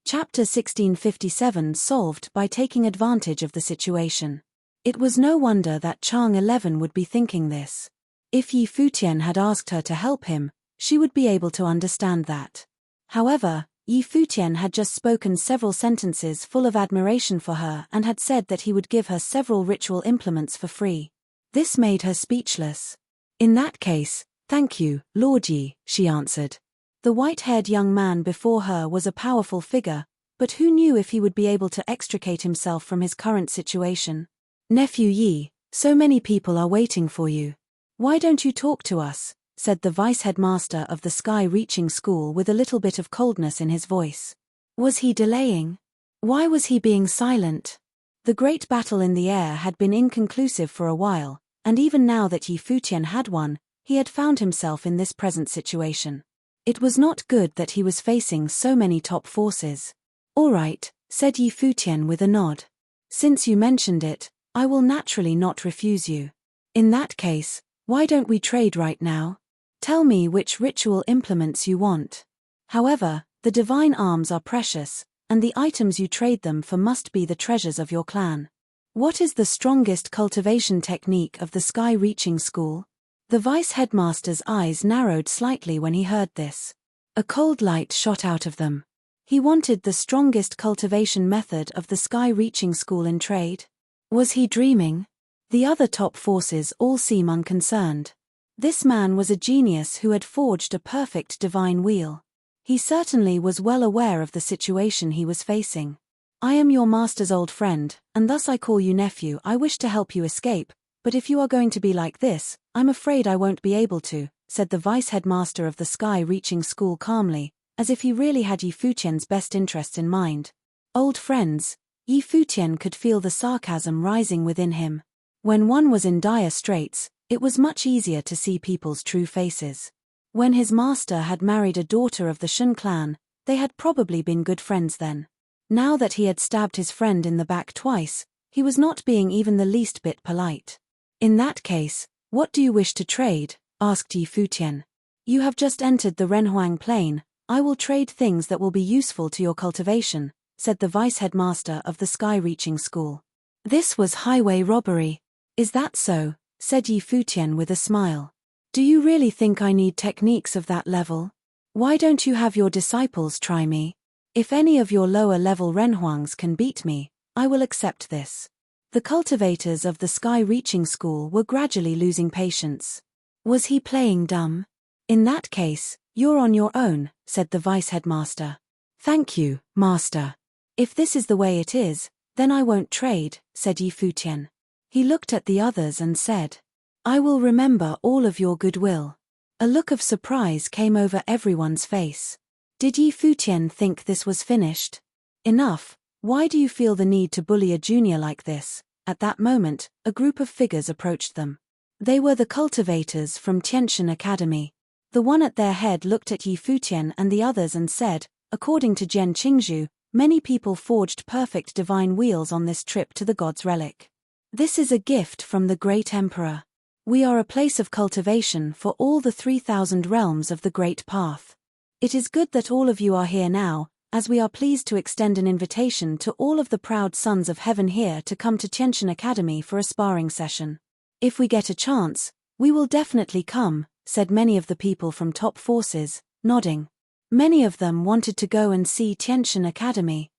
Chapter 1657 solved by taking advantage of the situation. It was no wonder that Chang 11 would be thinking this. If Yi Futian had asked her to help him, she would be able to understand that. However, Yi Futian had just spoken several sentences full of admiration for her and had said that he would give her several ritual implements for free. This made her speechless. In that case, thank you, Lord Yi, she answered. The white-haired young man before her was a powerful figure, but who knew if he would be able to extricate himself from his current situation? Nephew Yi, so many people are waiting for you. Why don't you talk to us? Said the vice-headmaster of the Sky-Reaching School with a little bit of coldness in his voice. Was he delaying? Why was he being silent? The great battle in the air had been inconclusive for a while, and even now that Yi Futian had won, he had found himself in this present situation. It was not good that he was facing so many top forces. All right, said Yi Futian with a nod. Since you mentioned it, I will naturally not refuse you. In that case, why don't we trade right now? Tell me which ritual implements you want. However, the divine arms are precious, and the items you trade them for must be the treasures of your clan. What is the strongest cultivation technique of the Sky-Reaching School? The vice-headmaster's eyes narrowed slightly when he heard this. A cold light shot out of them. He wanted the strongest cultivation method of the Sky-Reaching School in trade. Was he dreaming? The other top forces all seem unconcerned. This man was a genius who had forged a perfect divine wheel. He certainly was well aware of the situation he was facing. I am your master's old friend, and thus I call you nephew. I wish to help you escape, But if you are going to be like this, I'm afraid I won't be able to, said the vice-headmaster of the sky-reaching school calmly, as if he really had Yi Futian's best interests in mind. Old friends, Yi Futian could feel the sarcasm rising within him. When one was in dire straits, it was much easier to see people's true faces. When his master had married a daughter of the Shun clan, they had probably been good friends then. Now that he had stabbed his friend in the back twice, he was not being even the least bit polite. In that case, what do you wish to trade? Asked Yi Futian. You have just entered the Renhuang plain. I will trade things that will be useful to your cultivation, said the vice-headmaster of the sky-reaching school. This was highway robbery. Is that so? Said Yi Futian with a smile. Do you really think I need techniques of that level? Why don't you have your disciples try me? If any of your lower-level Renhuangs can beat me, I will accept this. The cultivators of the sky-reaching school were gradually losing patience. Was he playing dumb? In that case, you're on your own, said the vice-headmaster. Thank you, master. If this is the way it is, then I won't trade, said Yi Futian. He looked at the others and said, I will remember all of your goodwill. A look of surprise came over everyone's face. Did Yi Futian think this was finished? Enough, why do you feel the need to bully a junior like this? At that moment, a group of figures approached them. They were the cultivators from Tiantian Academy. The one at their head looked at Yi Futian and the others and said, according to Jian Qingzhu, many people forged perfect divine wheels on this trip to the god's relic. This is a gift from the great emperor. We are a place of cultivation for all the 3,000 realms of the Great Path. It is good that all of you are here now, as we are pleased to extend an invitation to all of the proud sons of heaven here to come to Tiantian Academy for a sparring session. If we get a chance, we will definitely come, said many of the people from top forces, nodding. Many of them wanted to go and see Tiantian Academy.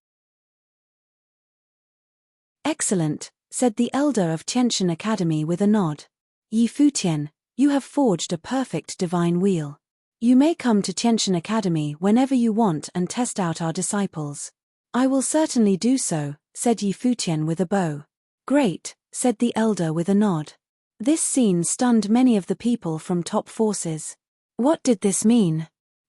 Excellent, said the elder of Tiantian Academy with a nod. Yi Futian, you have forged a perfect divine wheel. You may come to Tiantian Academy whenever you want and test out our disciples. I will certainly do so, said Yi Futian with a bow. Great, said the elder with a nod. This scene stunned many of the people from top forces. What did this mean?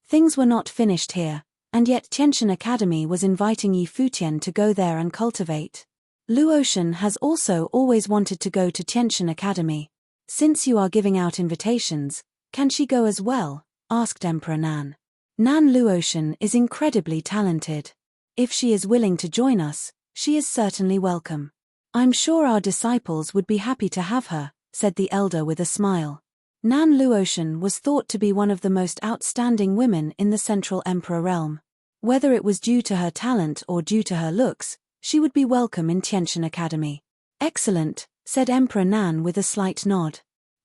Things were not finished here, and yet Tiantian Academy was inviting Yi Futian to go there and cultivate. Luotian has also always wanted to go to Tiantian Academy. Since you are giving out invitations, can she go as well? Asked Emperor Nan. Nan Luotian is incredibly talented. If she is willing to join us, she is certainly welcome. I'm sure our disciples would be happy to have her, said the elder with a smile. Nan Luotian was thought to be one of the most outstanding women in the Central Emperor realm. Whether it was due to her talent or due to her looks, she would be welcome in Tiantian Academy. Excellent, said Emperor Nan with a slight nod.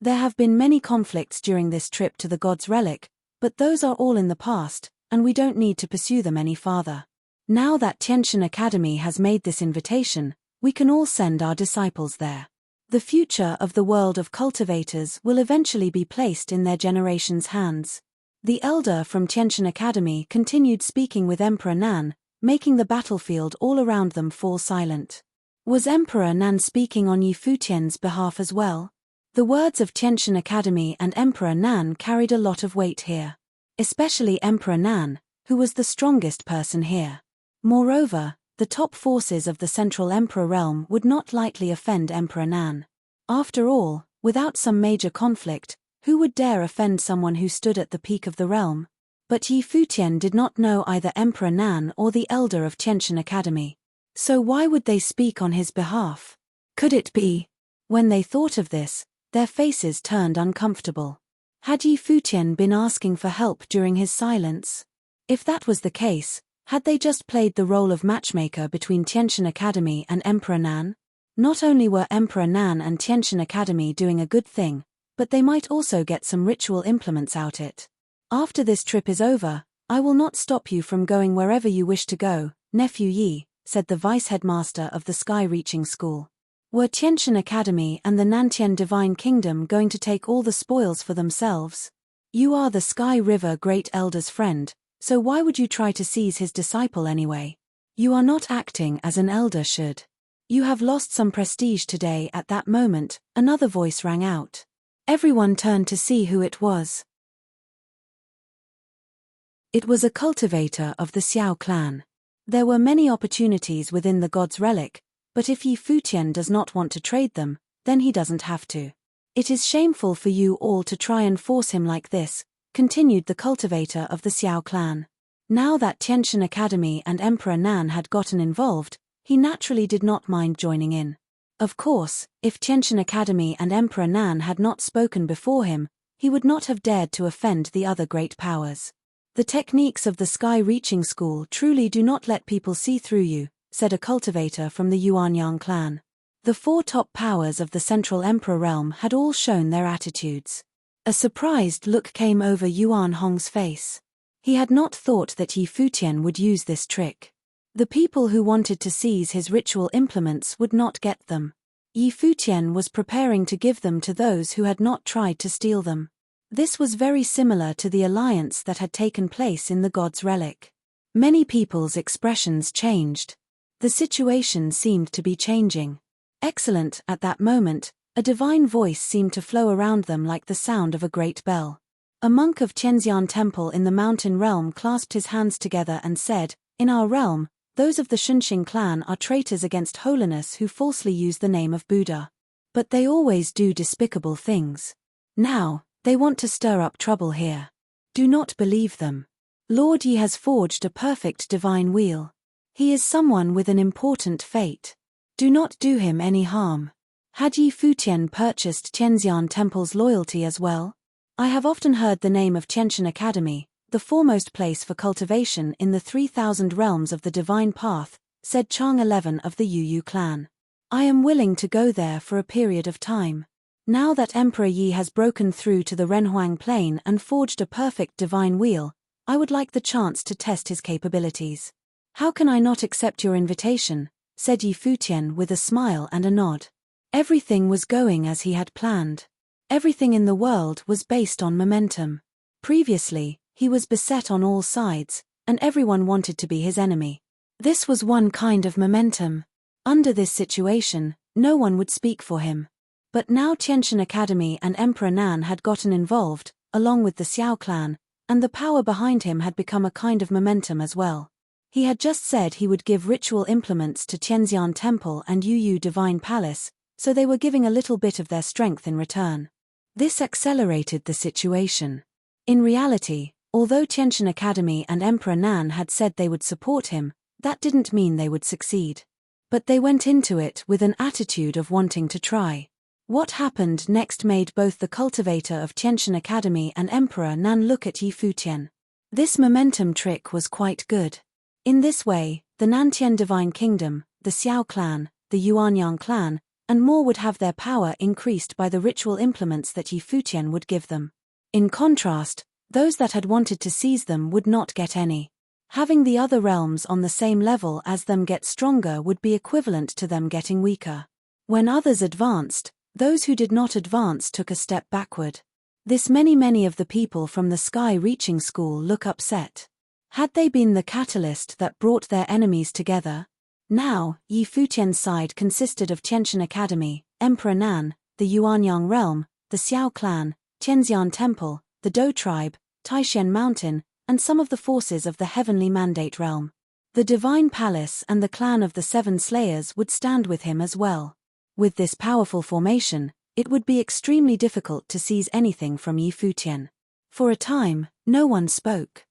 There have been many conflicts during this trip to the god's relic, but those are all in the past, and we don't need to pursue them any farther. Now that Tiantian Academy has made this invitation, we can all send our disciples there. The future of the world of cultivators will eventually be placed in their generation's hands. The elder from Tiantian Academy continued speaking with Emperor Nan, making the battlefield all around them fall silent. Was Emperor Nan speaking on Yi Futian's behalf as well? The words of Tiantian Academy and Emperor Nan carried a lot of weight here. Especially Emperor Nan, who was the strongest person here. Moreover, the top forces of the Central Emperor realm would not lightly offend Emperor Nan. After all, without some major conflict, who would dare offend someone who stood at the peak of the realm? But Yi Futian did not know either Emperor Nan or the elder of Tiantian Academy. So why would they speak on his behalf? Could it be? When they thought of this, their faces turned uncomfortable. Had Yi Futian been asking for help during his silence? If that was the case, had they just played the role of matchmaker between Tiantian Academy and Emperor Nan? Not only were Emperor Nan and Tiantian Academy doing a good thing, but they might also get some ritual implements out it. After this trip is over, I will not stop you from going wherever you wish to go, nephew Yi, said the vice-headmaster of the sky-reaching school. Were Tiantian Academy and the Nantian Divine Kingdom going to take all the spoils for themselves? You are the Sky River Great Elder's friend, so why would you try to seize his disciple anyway? You are not acting as an elder should. You have lost some prestige today. At that moment, another voice rang out. Everyone turned to see who it was. It was a cultivator of the Xiao clan. There were many opportunities within the god's relic, but if Yi Futian does not want to trade them, then he doesn't have to. It is shameful for you all to try and force him like this, continued the cultivator of the Xiao clan. Now that Tiantian Academy and Emperor Nan had gotten involved, he naturally did not mind joining in. Of course, if Tiantian Academy and Emperor Nan had not spoken before him, he would not have dared to offend the other great powers. The techniques of the sky-reaching school truly do not let people see through you, said a cultivator from the Yuanyang clan. The 4 top powers of the Central Emperor realm had all shown their attitudes. A surprised look came over Yuan Hong's face. He had not thought that Yi Futian would use this trick. The people who wanted to seize his ritual implements would not get them. Yi Futian was preparing to give them to those who had not tried to steal them. This was very similar to the alliance that had taken place in the god's relic. Many people's expressions changed. The situation seemed to be changing. Excellent. At that moment, a divine voice seemed to flow around them like the sound of a great bell. A monk of Tianxian Temple in the mountain realm clasped his hands together and said, "In our realm, those of the Shunxing clan are traitors against holiness who falsely use the name of Buddha. But they always do despicable things. Now, they want to stir up trouble here. Do not believe them. Lord Yi has forged a perfect divine wheel. He is someone with an important fate. Do not do him any harm." Had Yi Futian purchased Tianxian Temple's loyalty as well? I have often heard the name of Tiantian Academy, the foremost place for cultivation in the 3,000 realms of the divine path, said Chang 11 of the Yu clan. I am willing to go there for a period of time. Now that Emperor Yi has broken through to the Renhuang Plain and forged a perfect divine wheel, I would like the chance to test his capabilities. How can I not accept your invitation? Said Yi Futian with a smile and a nod. Everything was going as he had planned. Everything in the world was based on momentum. Previously, he was beset on all sides, and everyone wanted to be his enemy. This was one kind of momentum. Under this situation, no one would speak for him. But now Tiantian Academy and Emperor Nan had gotten involved, along with the Xiao clan, and the power behind him had become a kind of momentum as well. He had just said he would give ritual implements to Tianxian Temple and Yu Divine Palace, so they were giving a little bit of their strength in return. This accelerated the situation. In reality, although Tiantian Academy and Emperor Nan had said they would support him, that didn't mean they would succeed. But they went into it with an attitude of wanting to try. What happened next made both the cultivator of Tiantian Academy and Emperor Nan look at Yi Futian. This momentum trick was quite good. In this way, the Nantian Divine Kingdom, the Xiao clan, the Yuanyang clan, and more would have their power increased by the ritual implements that Yi Futian would give them. In contrast, those that had wanted to seize them would not get any. Having the other realms on the same level as them get stronger would be equivalent to them getting weaker. When others advanced, those who did not advance took a step backward. This many of the people from the sky-reaching school look upset. Had they been the catalyst that brought their enemies together? Now, Yi Futian's side consisted of Tiantian Academy, Emperor Nan, the Yuanyang realm, the Xiao clan, Tianxian Temple, the Dou tribe, Taishan Mountain, and some of the forces of the Heavenly Mandate realm. The Divine Palace and the clan of the Seven Slayers would stand with him as well. With this powerful formation, it would be extremely difficult to seize anything from Yi Futian. For a time, no one spoke.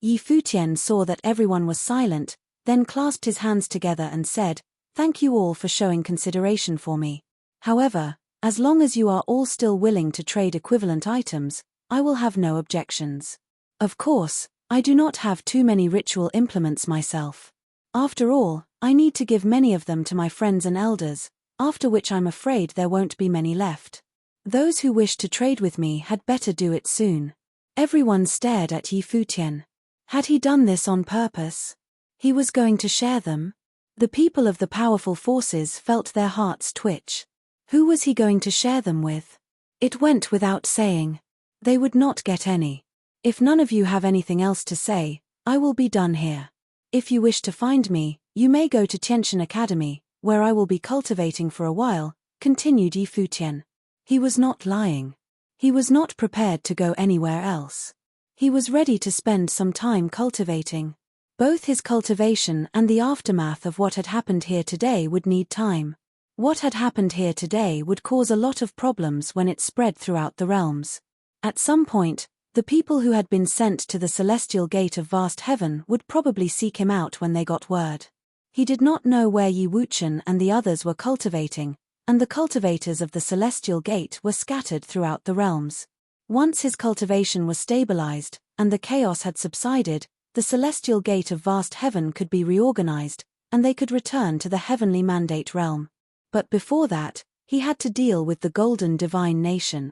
Yi Futian saw that everyone was silent, then clasped his hands together and said, "Thank you all for showing consideration for me. However, as long as you are all still willing to trade equivalent items, I will have no objections. Of course, I do not have too many ritual implements myself. After all, I need to give many of them to my friends and elders, after which I'm afraid there won't be many left. Those who wish to trade with me had better do it soon." Everyone stared at Yi Futian. Had he done this on purpose? He was going to share them? The people of the powerful forces felt their hearts twitch. Who was he going to share them with? It went without saying. They would not get any. If none of you have anything else to say, I will be done here. If you wish to find me, You may go to Tiantian Academy, where I will be cultivating for a while, continued Yi Futian. He was not lying. He was not prepared to go anywhere else. He was ready to spend some time cultivating. Both his cultivation and the aftermath of what had happened here today would need time. What had happened here today would cause a lot of problems when it spread throughout the realms. At some point, the people who had been sent to the celestial gate of vast heaven would probably seek him out when they got word. He did not know where Yi Wuchen and the others were cultivating, and the cultivators of the celestial gate were scattered throughout the realms. Once his cultivation was stabilized, and the chaos had subsided, the celestial gate of vast heaven could be reorganized, and they could return to the heavenly mandate realm. But before that, he had to deal with the golden divine nation.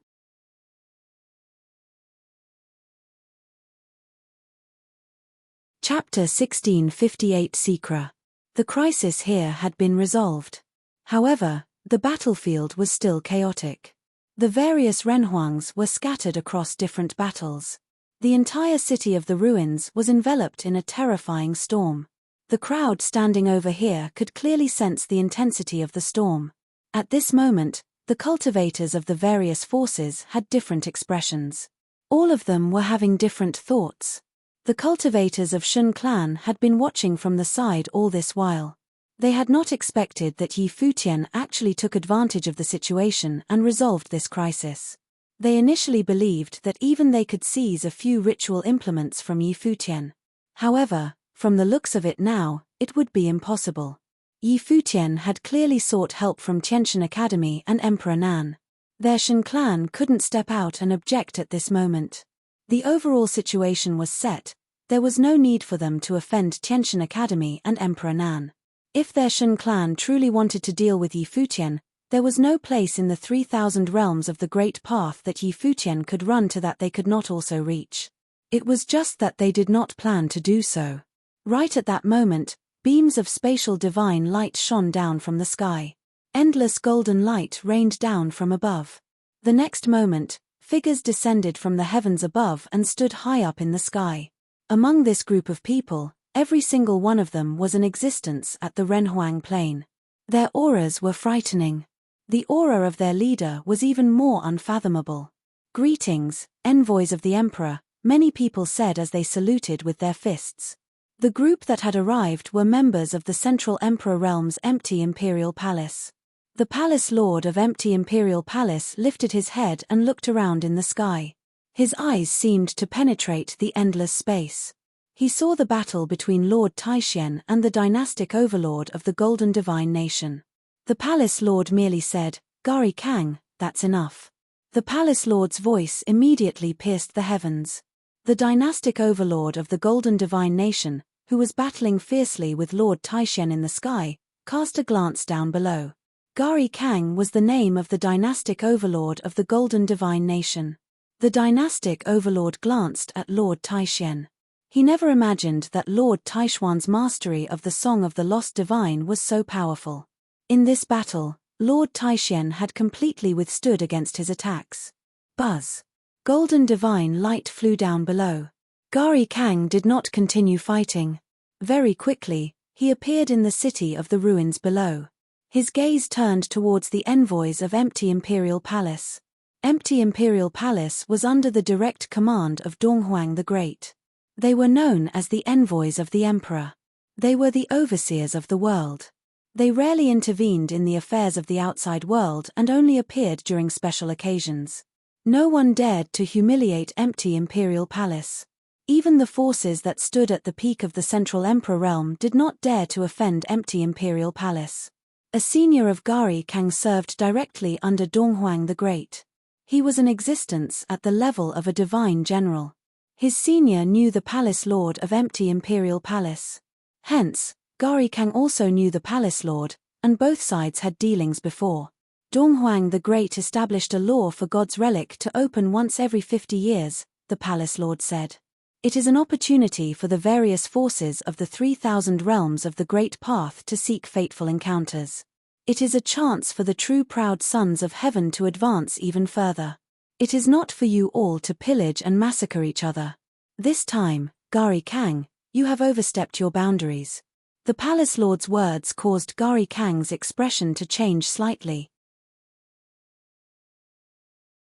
Chapter 1658 Secra. The crisis here had been resolved. However, the battlefield was still chaotic. The various renhuangs were scattered across different battles. The entire city of the ruins was enveloped in a terrifying storm. The crowd standing over here could clearly sense the intensity of the storm. At this moment, the cultivators of the various forces had different expressions. All of them were having different thoughts. The cultivators of Shun clan had been watching from the side all this while. They had not expected that Yi Futian actually took advantage of the situation and resolved this crisis. They initially believed that even they could seize a few ritual implements from Yi Futian. However, from the looks of it now, it would be impossible. Yi Futian had clearly sought help from Tiantian Academy and Emperor Nan. Their Shen clan couldn't step out and object at this moment. The overall situation was set. There was no need for them to offend Tiantian Academy and Emperor Nan. If their Shen clan truly wanted to deal with Yi Futian, there was no place in the 3,000 realms of the Great Path that Yi Futian could run to that they could not also reach. It was just that they did not plan to do so. Right at that moment, beams of spatial divine light shone down from the sky. Endless golden light rained down from above. The next moment, figures descended from the heavens above and stood high up in the sky. Among this group of people, every single one of them was an existence at the Renhuang plane. Their auras were frightening. The aura of their leader was even more unfathomable. "Greetings, envoys of the Emperor," many people said as they saluted with their fists. The group that had arrived were members of the Central Emperor Realm's empty Imperial Palace. The Palace Lord of Empty Imperial Palace lifted his head and looked around in the sky. His eyes seemed to penetrate the endless space. He saw the battle between Lord Taishian and the dynastic overlord of the Golden Divine Nation. The Palace Lord merely said, "Gari Kang, that's enough." The Palace Lord's voice immediately pierced the heavens. The dynastic overlord of the Golden Divine Nation, who was battling fiercely with Lord Taishian in the sky, cast a glance down below. Gari Kang was the name of the dynastic overlord of the Golden Divine Nation. The dynastic overlord glanced at Lord Taishian. He never imagined that Lord Taishuan's mastery of the Song of the Lost Divine was so powerful. In this battle, Lord Taishian had completely withstood against his attacks. Buzz. Golden divine light flew down below. Gari Kang did not continue fighting. Very quickly, he appeared in the city of the ruins below. His gaze turned towards the envoys of Empty Imperial Palace. Empty Imperial Palace was under the direct command of Donghuang the Great. They were known as the envoys of the Emperor. They were the overseers of the world. They rarely intervened in the affairs of the outside world and only appeared during special occasions. No one dared to humiliate Empty Imperial Palace. Even the forces that stood at the peak of the Central Emperor Realm did not dare to offend Empty Imperial Palace. A senior of Gari Kang served directly under Donghuang the Great. He was an existence at the level of a divine general. His senior knew the Palace Lord of Empty Imperial Palace. Hence, Gari Kang also knew the Palace Lord, and both sides had dealings before. Donghuang the Great established a law for God's relic to open once every 50 years, the Palace Lord said. It is an opportunity for the various forces of the 3,000 realms of the Great Path to seek fateful encounters. It is a chance for the true proud sons of heaven to advance even further. It is not for you all to pillage and massacre each other. This time, Gari Kang, you have overstepped your boundaries. The palace lord's words caused Gari Kang's expression to change slightly.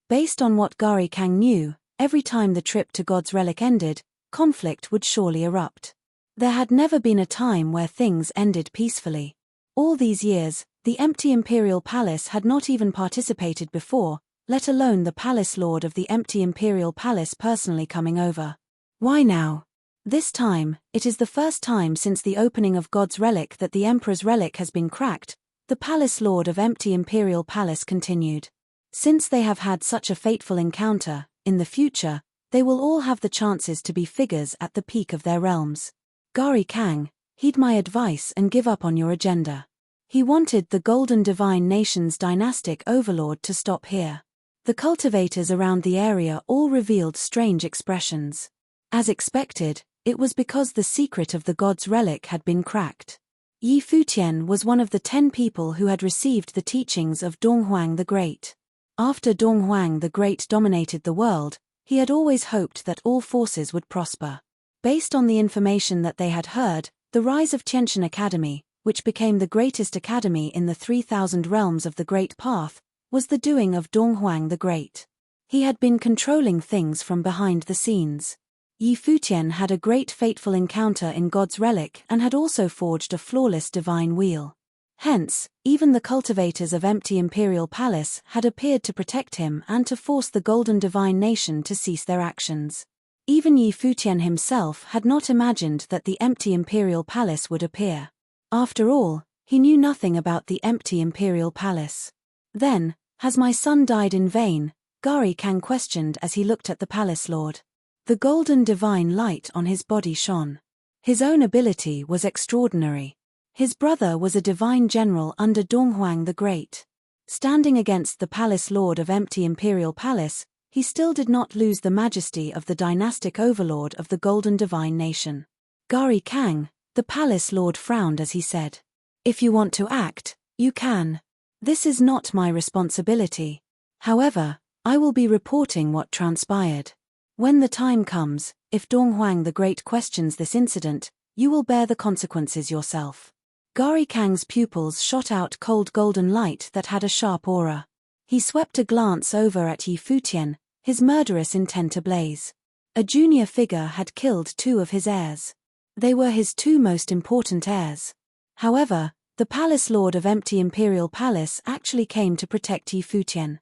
Based on what Gari Kang knew, every time the trip to God's relic ended, conflict would surely erupt. There had never been a time where things ended peacefully. All these years, the empty imperial palace had not even participated before, let alone the palace lord of the empty imperial palace personally coming over. Why now? This time, it is the first time since the opening of God's relic that the emperor's relic has been cracked, the palace lord of empty imperial palace continued. Since they have had such a fateful encounter, in the future, they will all have the chances to be figures at the peak of their realms. Gari Kang, heed my advice and give up on your agenda. He wanted the Golden Divine Nation's dynastic overlord to stop here. The cultivators around the area all revealed strange expressions. As expected, it was because the secret of the god's relic had been cracked. Yi Futian was one of the 10 people who had received the teachings of Donghuang the Great. After Donghuang the Great dominated the world, he had always hoped that all forces would prosper. Based on the information that they had heard, the rise of Tiantian Academy, which became the greatest academy in the 3,000 realms of the Great Path, was the doing of Donghuang the Great. He had been controlling things from behind the scenes. Yi Futian had a great fateful encounter in God's relic and had also forged a flawless divine wheel. Hence, even the cultivators of empty imperial palace had appeared to protect him and to force the golden divine nation to cease their actions. Even Yi Futian himself had not imagined that the empty imperial palace would appear. After all, he knew nothing about the empty imperial palace. Then, has my son died in vain? Gari Kang questioned as he looked at the palace lord. The golden divine light on his body shone. His own ability was extraordinary. His brother was a divine general under Donghuang the Great. Standing against the palace lord of empty imperial palace, he still did not lose the majesty of the dynastic overlord of the golden divine nation. Gari Kang, the palace lord frowned as he said, "If you want to act, you can. This is not my responsibility. However, I will be reporting what transpired. When the time comes, if Donghuang the Great questions this incident, you will bear the consequences yourself." Gari Kang's pupils shot out cold golden light that had a sharp aura. He swept a glance over at Yi Futian, his murderous intent ablaze. A junior figure had killed 2 of his heirs. They were his 2 most important heirs. However, the palace lord of empty imperial palace actually came to protect Yi Futian.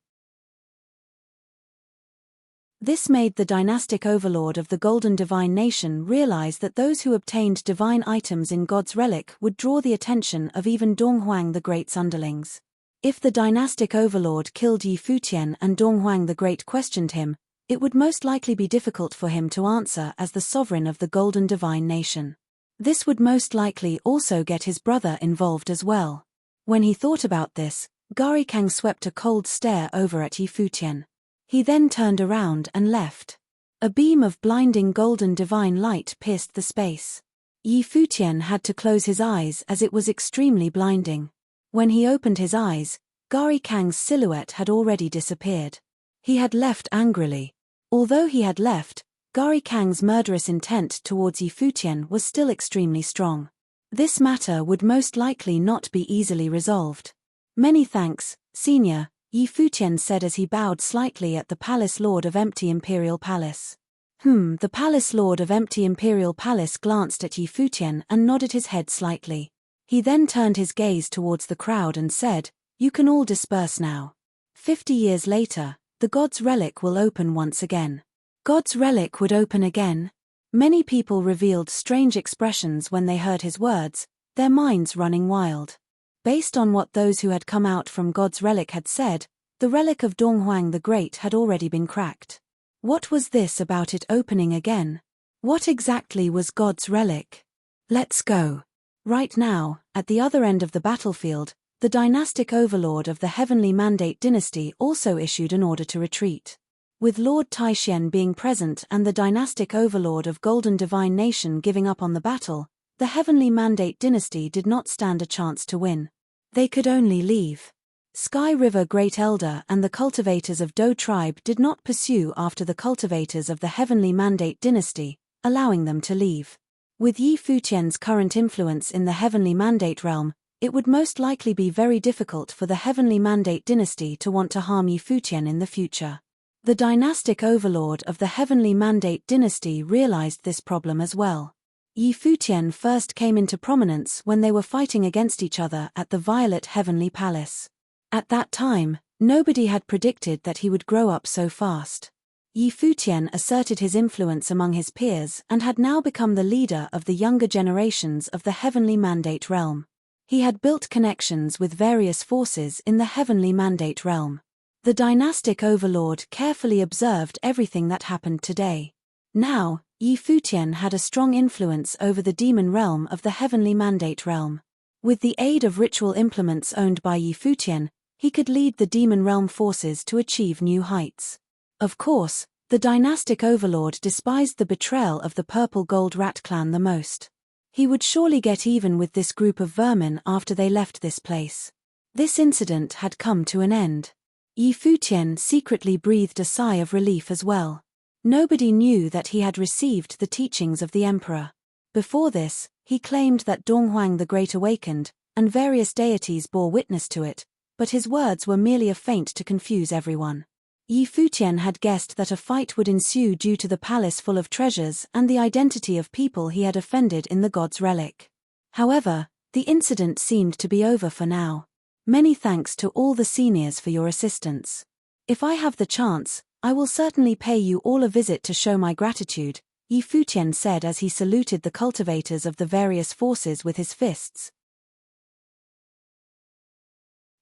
This made the dynastic overlord of the Golden Divine Nation realize that those who obtained divine items in God's relic would draw the attention of even Donghuang the Great's underlings. If the dynastic overlord killed Yi Futian and Donghuang the Great questioned him, it would most likely be difficult for him to answer as the sovereign of the Golden Divine Nation. This would most likely also get his brother involved as well. When he thought about this, Gari Kang swept a cold stare over at Yi Futian. He then turned around and left. A beam of blinding golden divine light pierced the space. Yi Futian had to close his eyes as it was extremely blinding. When he opened his eyes, Gari Kang's silhouette had already disappeared. He had left angrily. Although he had left, Gari Kang's murderous intent towards Yi Futian was still extremely strong. This matter would most likely not be easily resolved. "Many thanks, Senior," Yi Futian said as he bowed slightly at the palace lord of empty imperial palace. The palace lord of empty imperial palace glanced at Yi Futian and nodded his head slightly. He then turned his gaze towards the crowd and said, "You can all disperse now. 50 years later, the god's relic will open once again." God's relic would open again? Many people revealed strange expressions when they heard his words, their minds running wild. Based on what those who had come out from God's relic had said, the relic of Donghuang the Great had already been cracked. What was this about it opening again? What exactly was God's relic? Let's go. Right now, at the other end of the battlefield, the dynastic overlord of the Heavenly Mandate dynasty also issued an order to retreat. With Lord Taixian being present and the dynastic overlord of Golden Divine Nation giving up on the battle, the Heavenly Mandate dynasty did not stand a chance to win. They could only leave. Sky River Great Elder and the cultivators of Do tribe did not pursue after the cultivators of the Heavenly Mandate dynasty, allowing them to leave. With Yi Futian's current influence in the Heavenly Mandate realm, it would most likely be very difficult for the Heavenly Mandate dynasty to want to harm Yi Futian in the future. The dynastic overlord of the Heavenly Mandate dynasty realized this problem as well. Yi Futian first came into prominence when they were fighting against each other at the Violet Heavenly Palace. At that time, nobody had predicted that he would grow up so fast. Yi Futian asserted his influence among his peers and had now become the leader of the younger generations of the Heavenly Mandate realm. He had built connections with various forces in the Heavenly Mandate realm. The dynastic overlord carefully observed everything that happened today. Now, Yi Futian had a strong influence over the demon realm of the Heavenly Mandate realm. With the aid of ritual implements owned by Yi Futian, he could lead the demon realm forces to achieve new heights. Of course, the dynastic overlord despised the betrayal of the Purple Gold Rat clan the most. He would surely get even with this group of vermin after they left this place. This incident had come to an end. Yi Futian secretly breathed a sigh of relief as well. Nobody knew that he had received the teachings of the emperor. Before this, he claimed that Donghuang the Great awakened, and various deities bore witness to it, but his words were merely a feint to confuse everyone. Yi Futian had guessed that a fight would ensue due to the palace full of treasures and the identity of people he had offended in the god's relic. However, the incident seemed to be over for now. Many thanks to all the seniors for your assistance. If I have the chance, I will certainly pay you all a visit to show my gratitude, Yi Futian said as he saluted the cultivators of the various forces with his fists.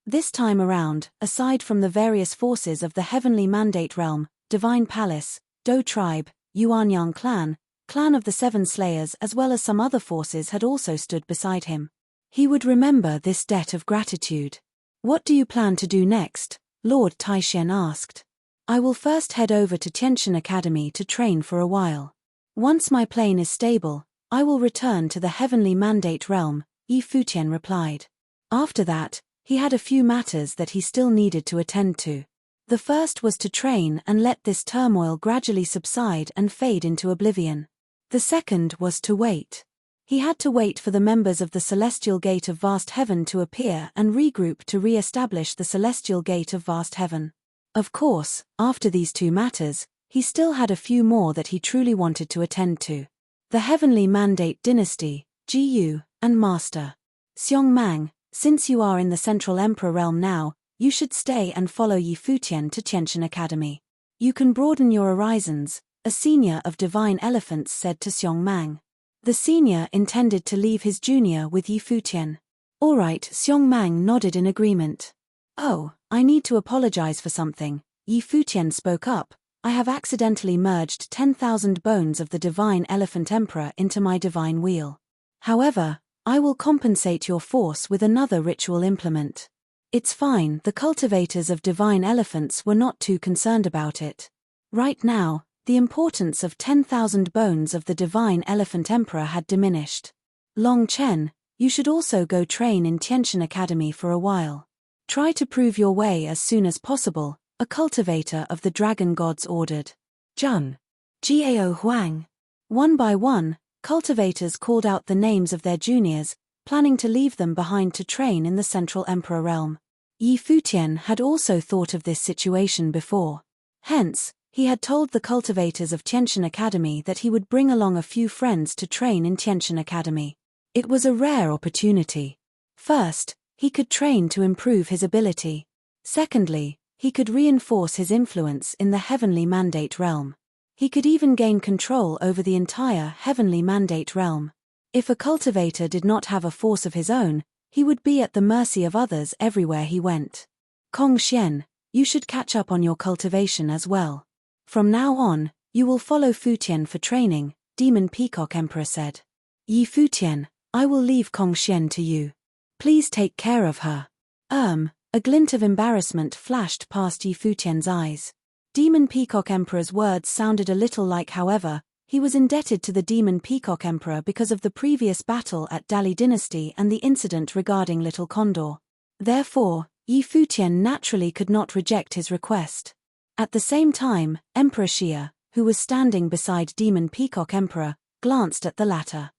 This time around, aside from the various forces of the Heavenly Mandate realm, Divine Palace, Do Tribe, Yuanyang Clan, Clan of the Seven Slayers as well as some other forces had also stood beside him. He would remember this debt of gratitude. What do you plan to do next? Lord Taishen asked. I will first head over to Tiantian Academy to train for a while. Once my plane is stable, I will return to the Heavenly Mandate realm, Yi Futian replied. After that, he had a few matters that he still needed to attend to. The first was to train and let this turmoil gradually subside and fade into oblivion. The second was to wait. He had to wait for the members of the Celestial Gate of Vast Heaven to appear and regroup to re-establish the Celestial Gate of Vast Heaven. Of course, after these two matters, he still had a few more that he truly wanted to attend to. The Heavenly Mandate Dynasty, GU, and Master Xiong Mang. Since you are in the Central Emperor realm now, you should stay and follow Yi Futian to Tiantian Academy. You can broaden your horizons, a senior of Divine Elephants said to Xiong Mang. The senior intended to leave his junior with Yi Futian. All right, Xiong Mang nodded in agreement. Oh, I need to apologize for something, Yi Futian spoke up. I have accidentally merged 10,000 bones of the Divine Elephant Emperor into my divine wheel. However, I will compensate your force with another ritual implement. It's fine, the cultivators of divine elephants were not too concerned about it. Right now, the importance of 10,000 bones of the divine elephant emperor had diminished. Long Chen, you should also go train in Tiantian Academy for a while. Try to prove your way as soon as possible, a cultivator of the dragon gods ordered. Zhang. Gao Huang. One by one, cultivators called out the names of their juniors, planning to leave them behind to train in the Central Emperor realm. Yi Futian had also thought of this situation before. Hence, he had told the cultivators of Tiantian Academy that he would bring along a few friends to train in Tiantian Academy. It was a rare opportunity. First, he could train to improve his ability. Secondly, he could reinforce his influence in the Heavenly Mandate realm. He could even gain control over the entire Heavenly Mandate realm. If a cultivator did not have a force of his own, he would be at the mercy of others everywhere he went. Kong Xian, you should catch up on your cultivation as well. From now on, you will follow Futian for training, Demon Peacock Emperor said. Yi Futian, I will leave Kong Xian to you. Please take care of her. A glint of embarrassment flashed past Yi Futian's eyes. Demon Peacock Emperor's words sounded a little like however, he was indebted to the Demon Peacock Emperor because of the previous battle at Dali Dynasty and the incident regarding Little Condor. Therefore, Yi Futian naturally could not reject his request. At the same time, Emperor Xia, who was standing beside Demon Peacock Emperor, glanced at the latter.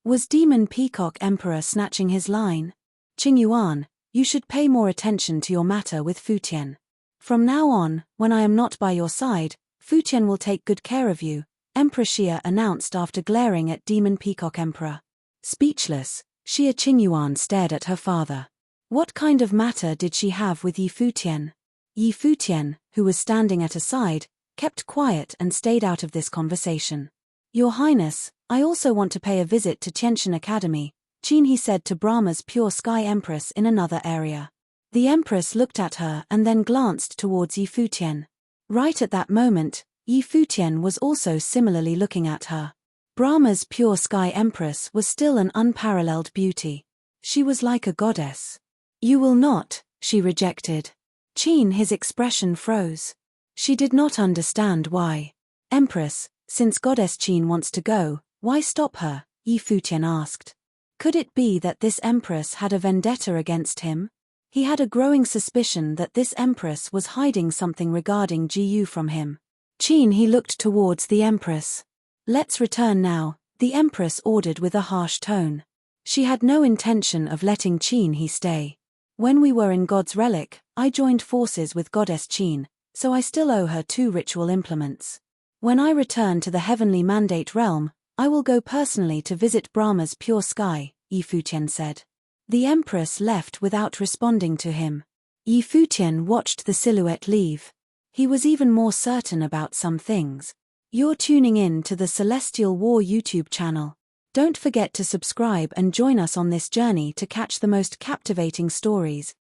Was Demon Peacock Emperor snatching his line? Qing Yuan, you should pay more attention to your matter with Futian. From now on, when I am not by your side, Futian will take good care of you, Emperor Xia announced after glaring at Demon Peacock Emperor. Speechless, Xia Qingyuan stared at her father. What kind of matter did she have with Yi Futian? Yi Futian, who was standing at her side, kept quiet and stayed out of this conversation. Your Highness, I also want to pay a visit to Tiantian Academy, Qin he said to Brahma's Pure Sky Empress in another area. The Empress looked at her and then glanced towards Yi Futian. Right at that moment, Yi Futian was also similarly looking at her. Brahma's Pure Sky Empress was still an unparalleled beauty. She was like a goddess. You will not, she rejected. Qin his expression froze. She did not understand why. Empress, since Goddess Qin wants to go, why stop her? Yi Futian asked. Could it be that this Empress had a vendetta against him? He had a growing suspicion that this Empress was hiding something regarding Ji from him. Qin he looked towards the Empress. Let's return now, the Empress ordered with a harsh tone. She had no intention of letting Qin he stay. When we were in God's Relic, I joined forces with Goddess Qin, so I still owe her 2 ritual implements. When I return to the Heavenly Mandate Realm, I will go personally to visit Brahma's Pure Sky, Yi Futian said. The Empress left without responding to him. Yi Futian watched the silhouette leave. He was even more certain about some things. You're tuning in to the Celestial War YouTube channel. Don't forget to subscribe and join us on this journey to catch the most captivating stories,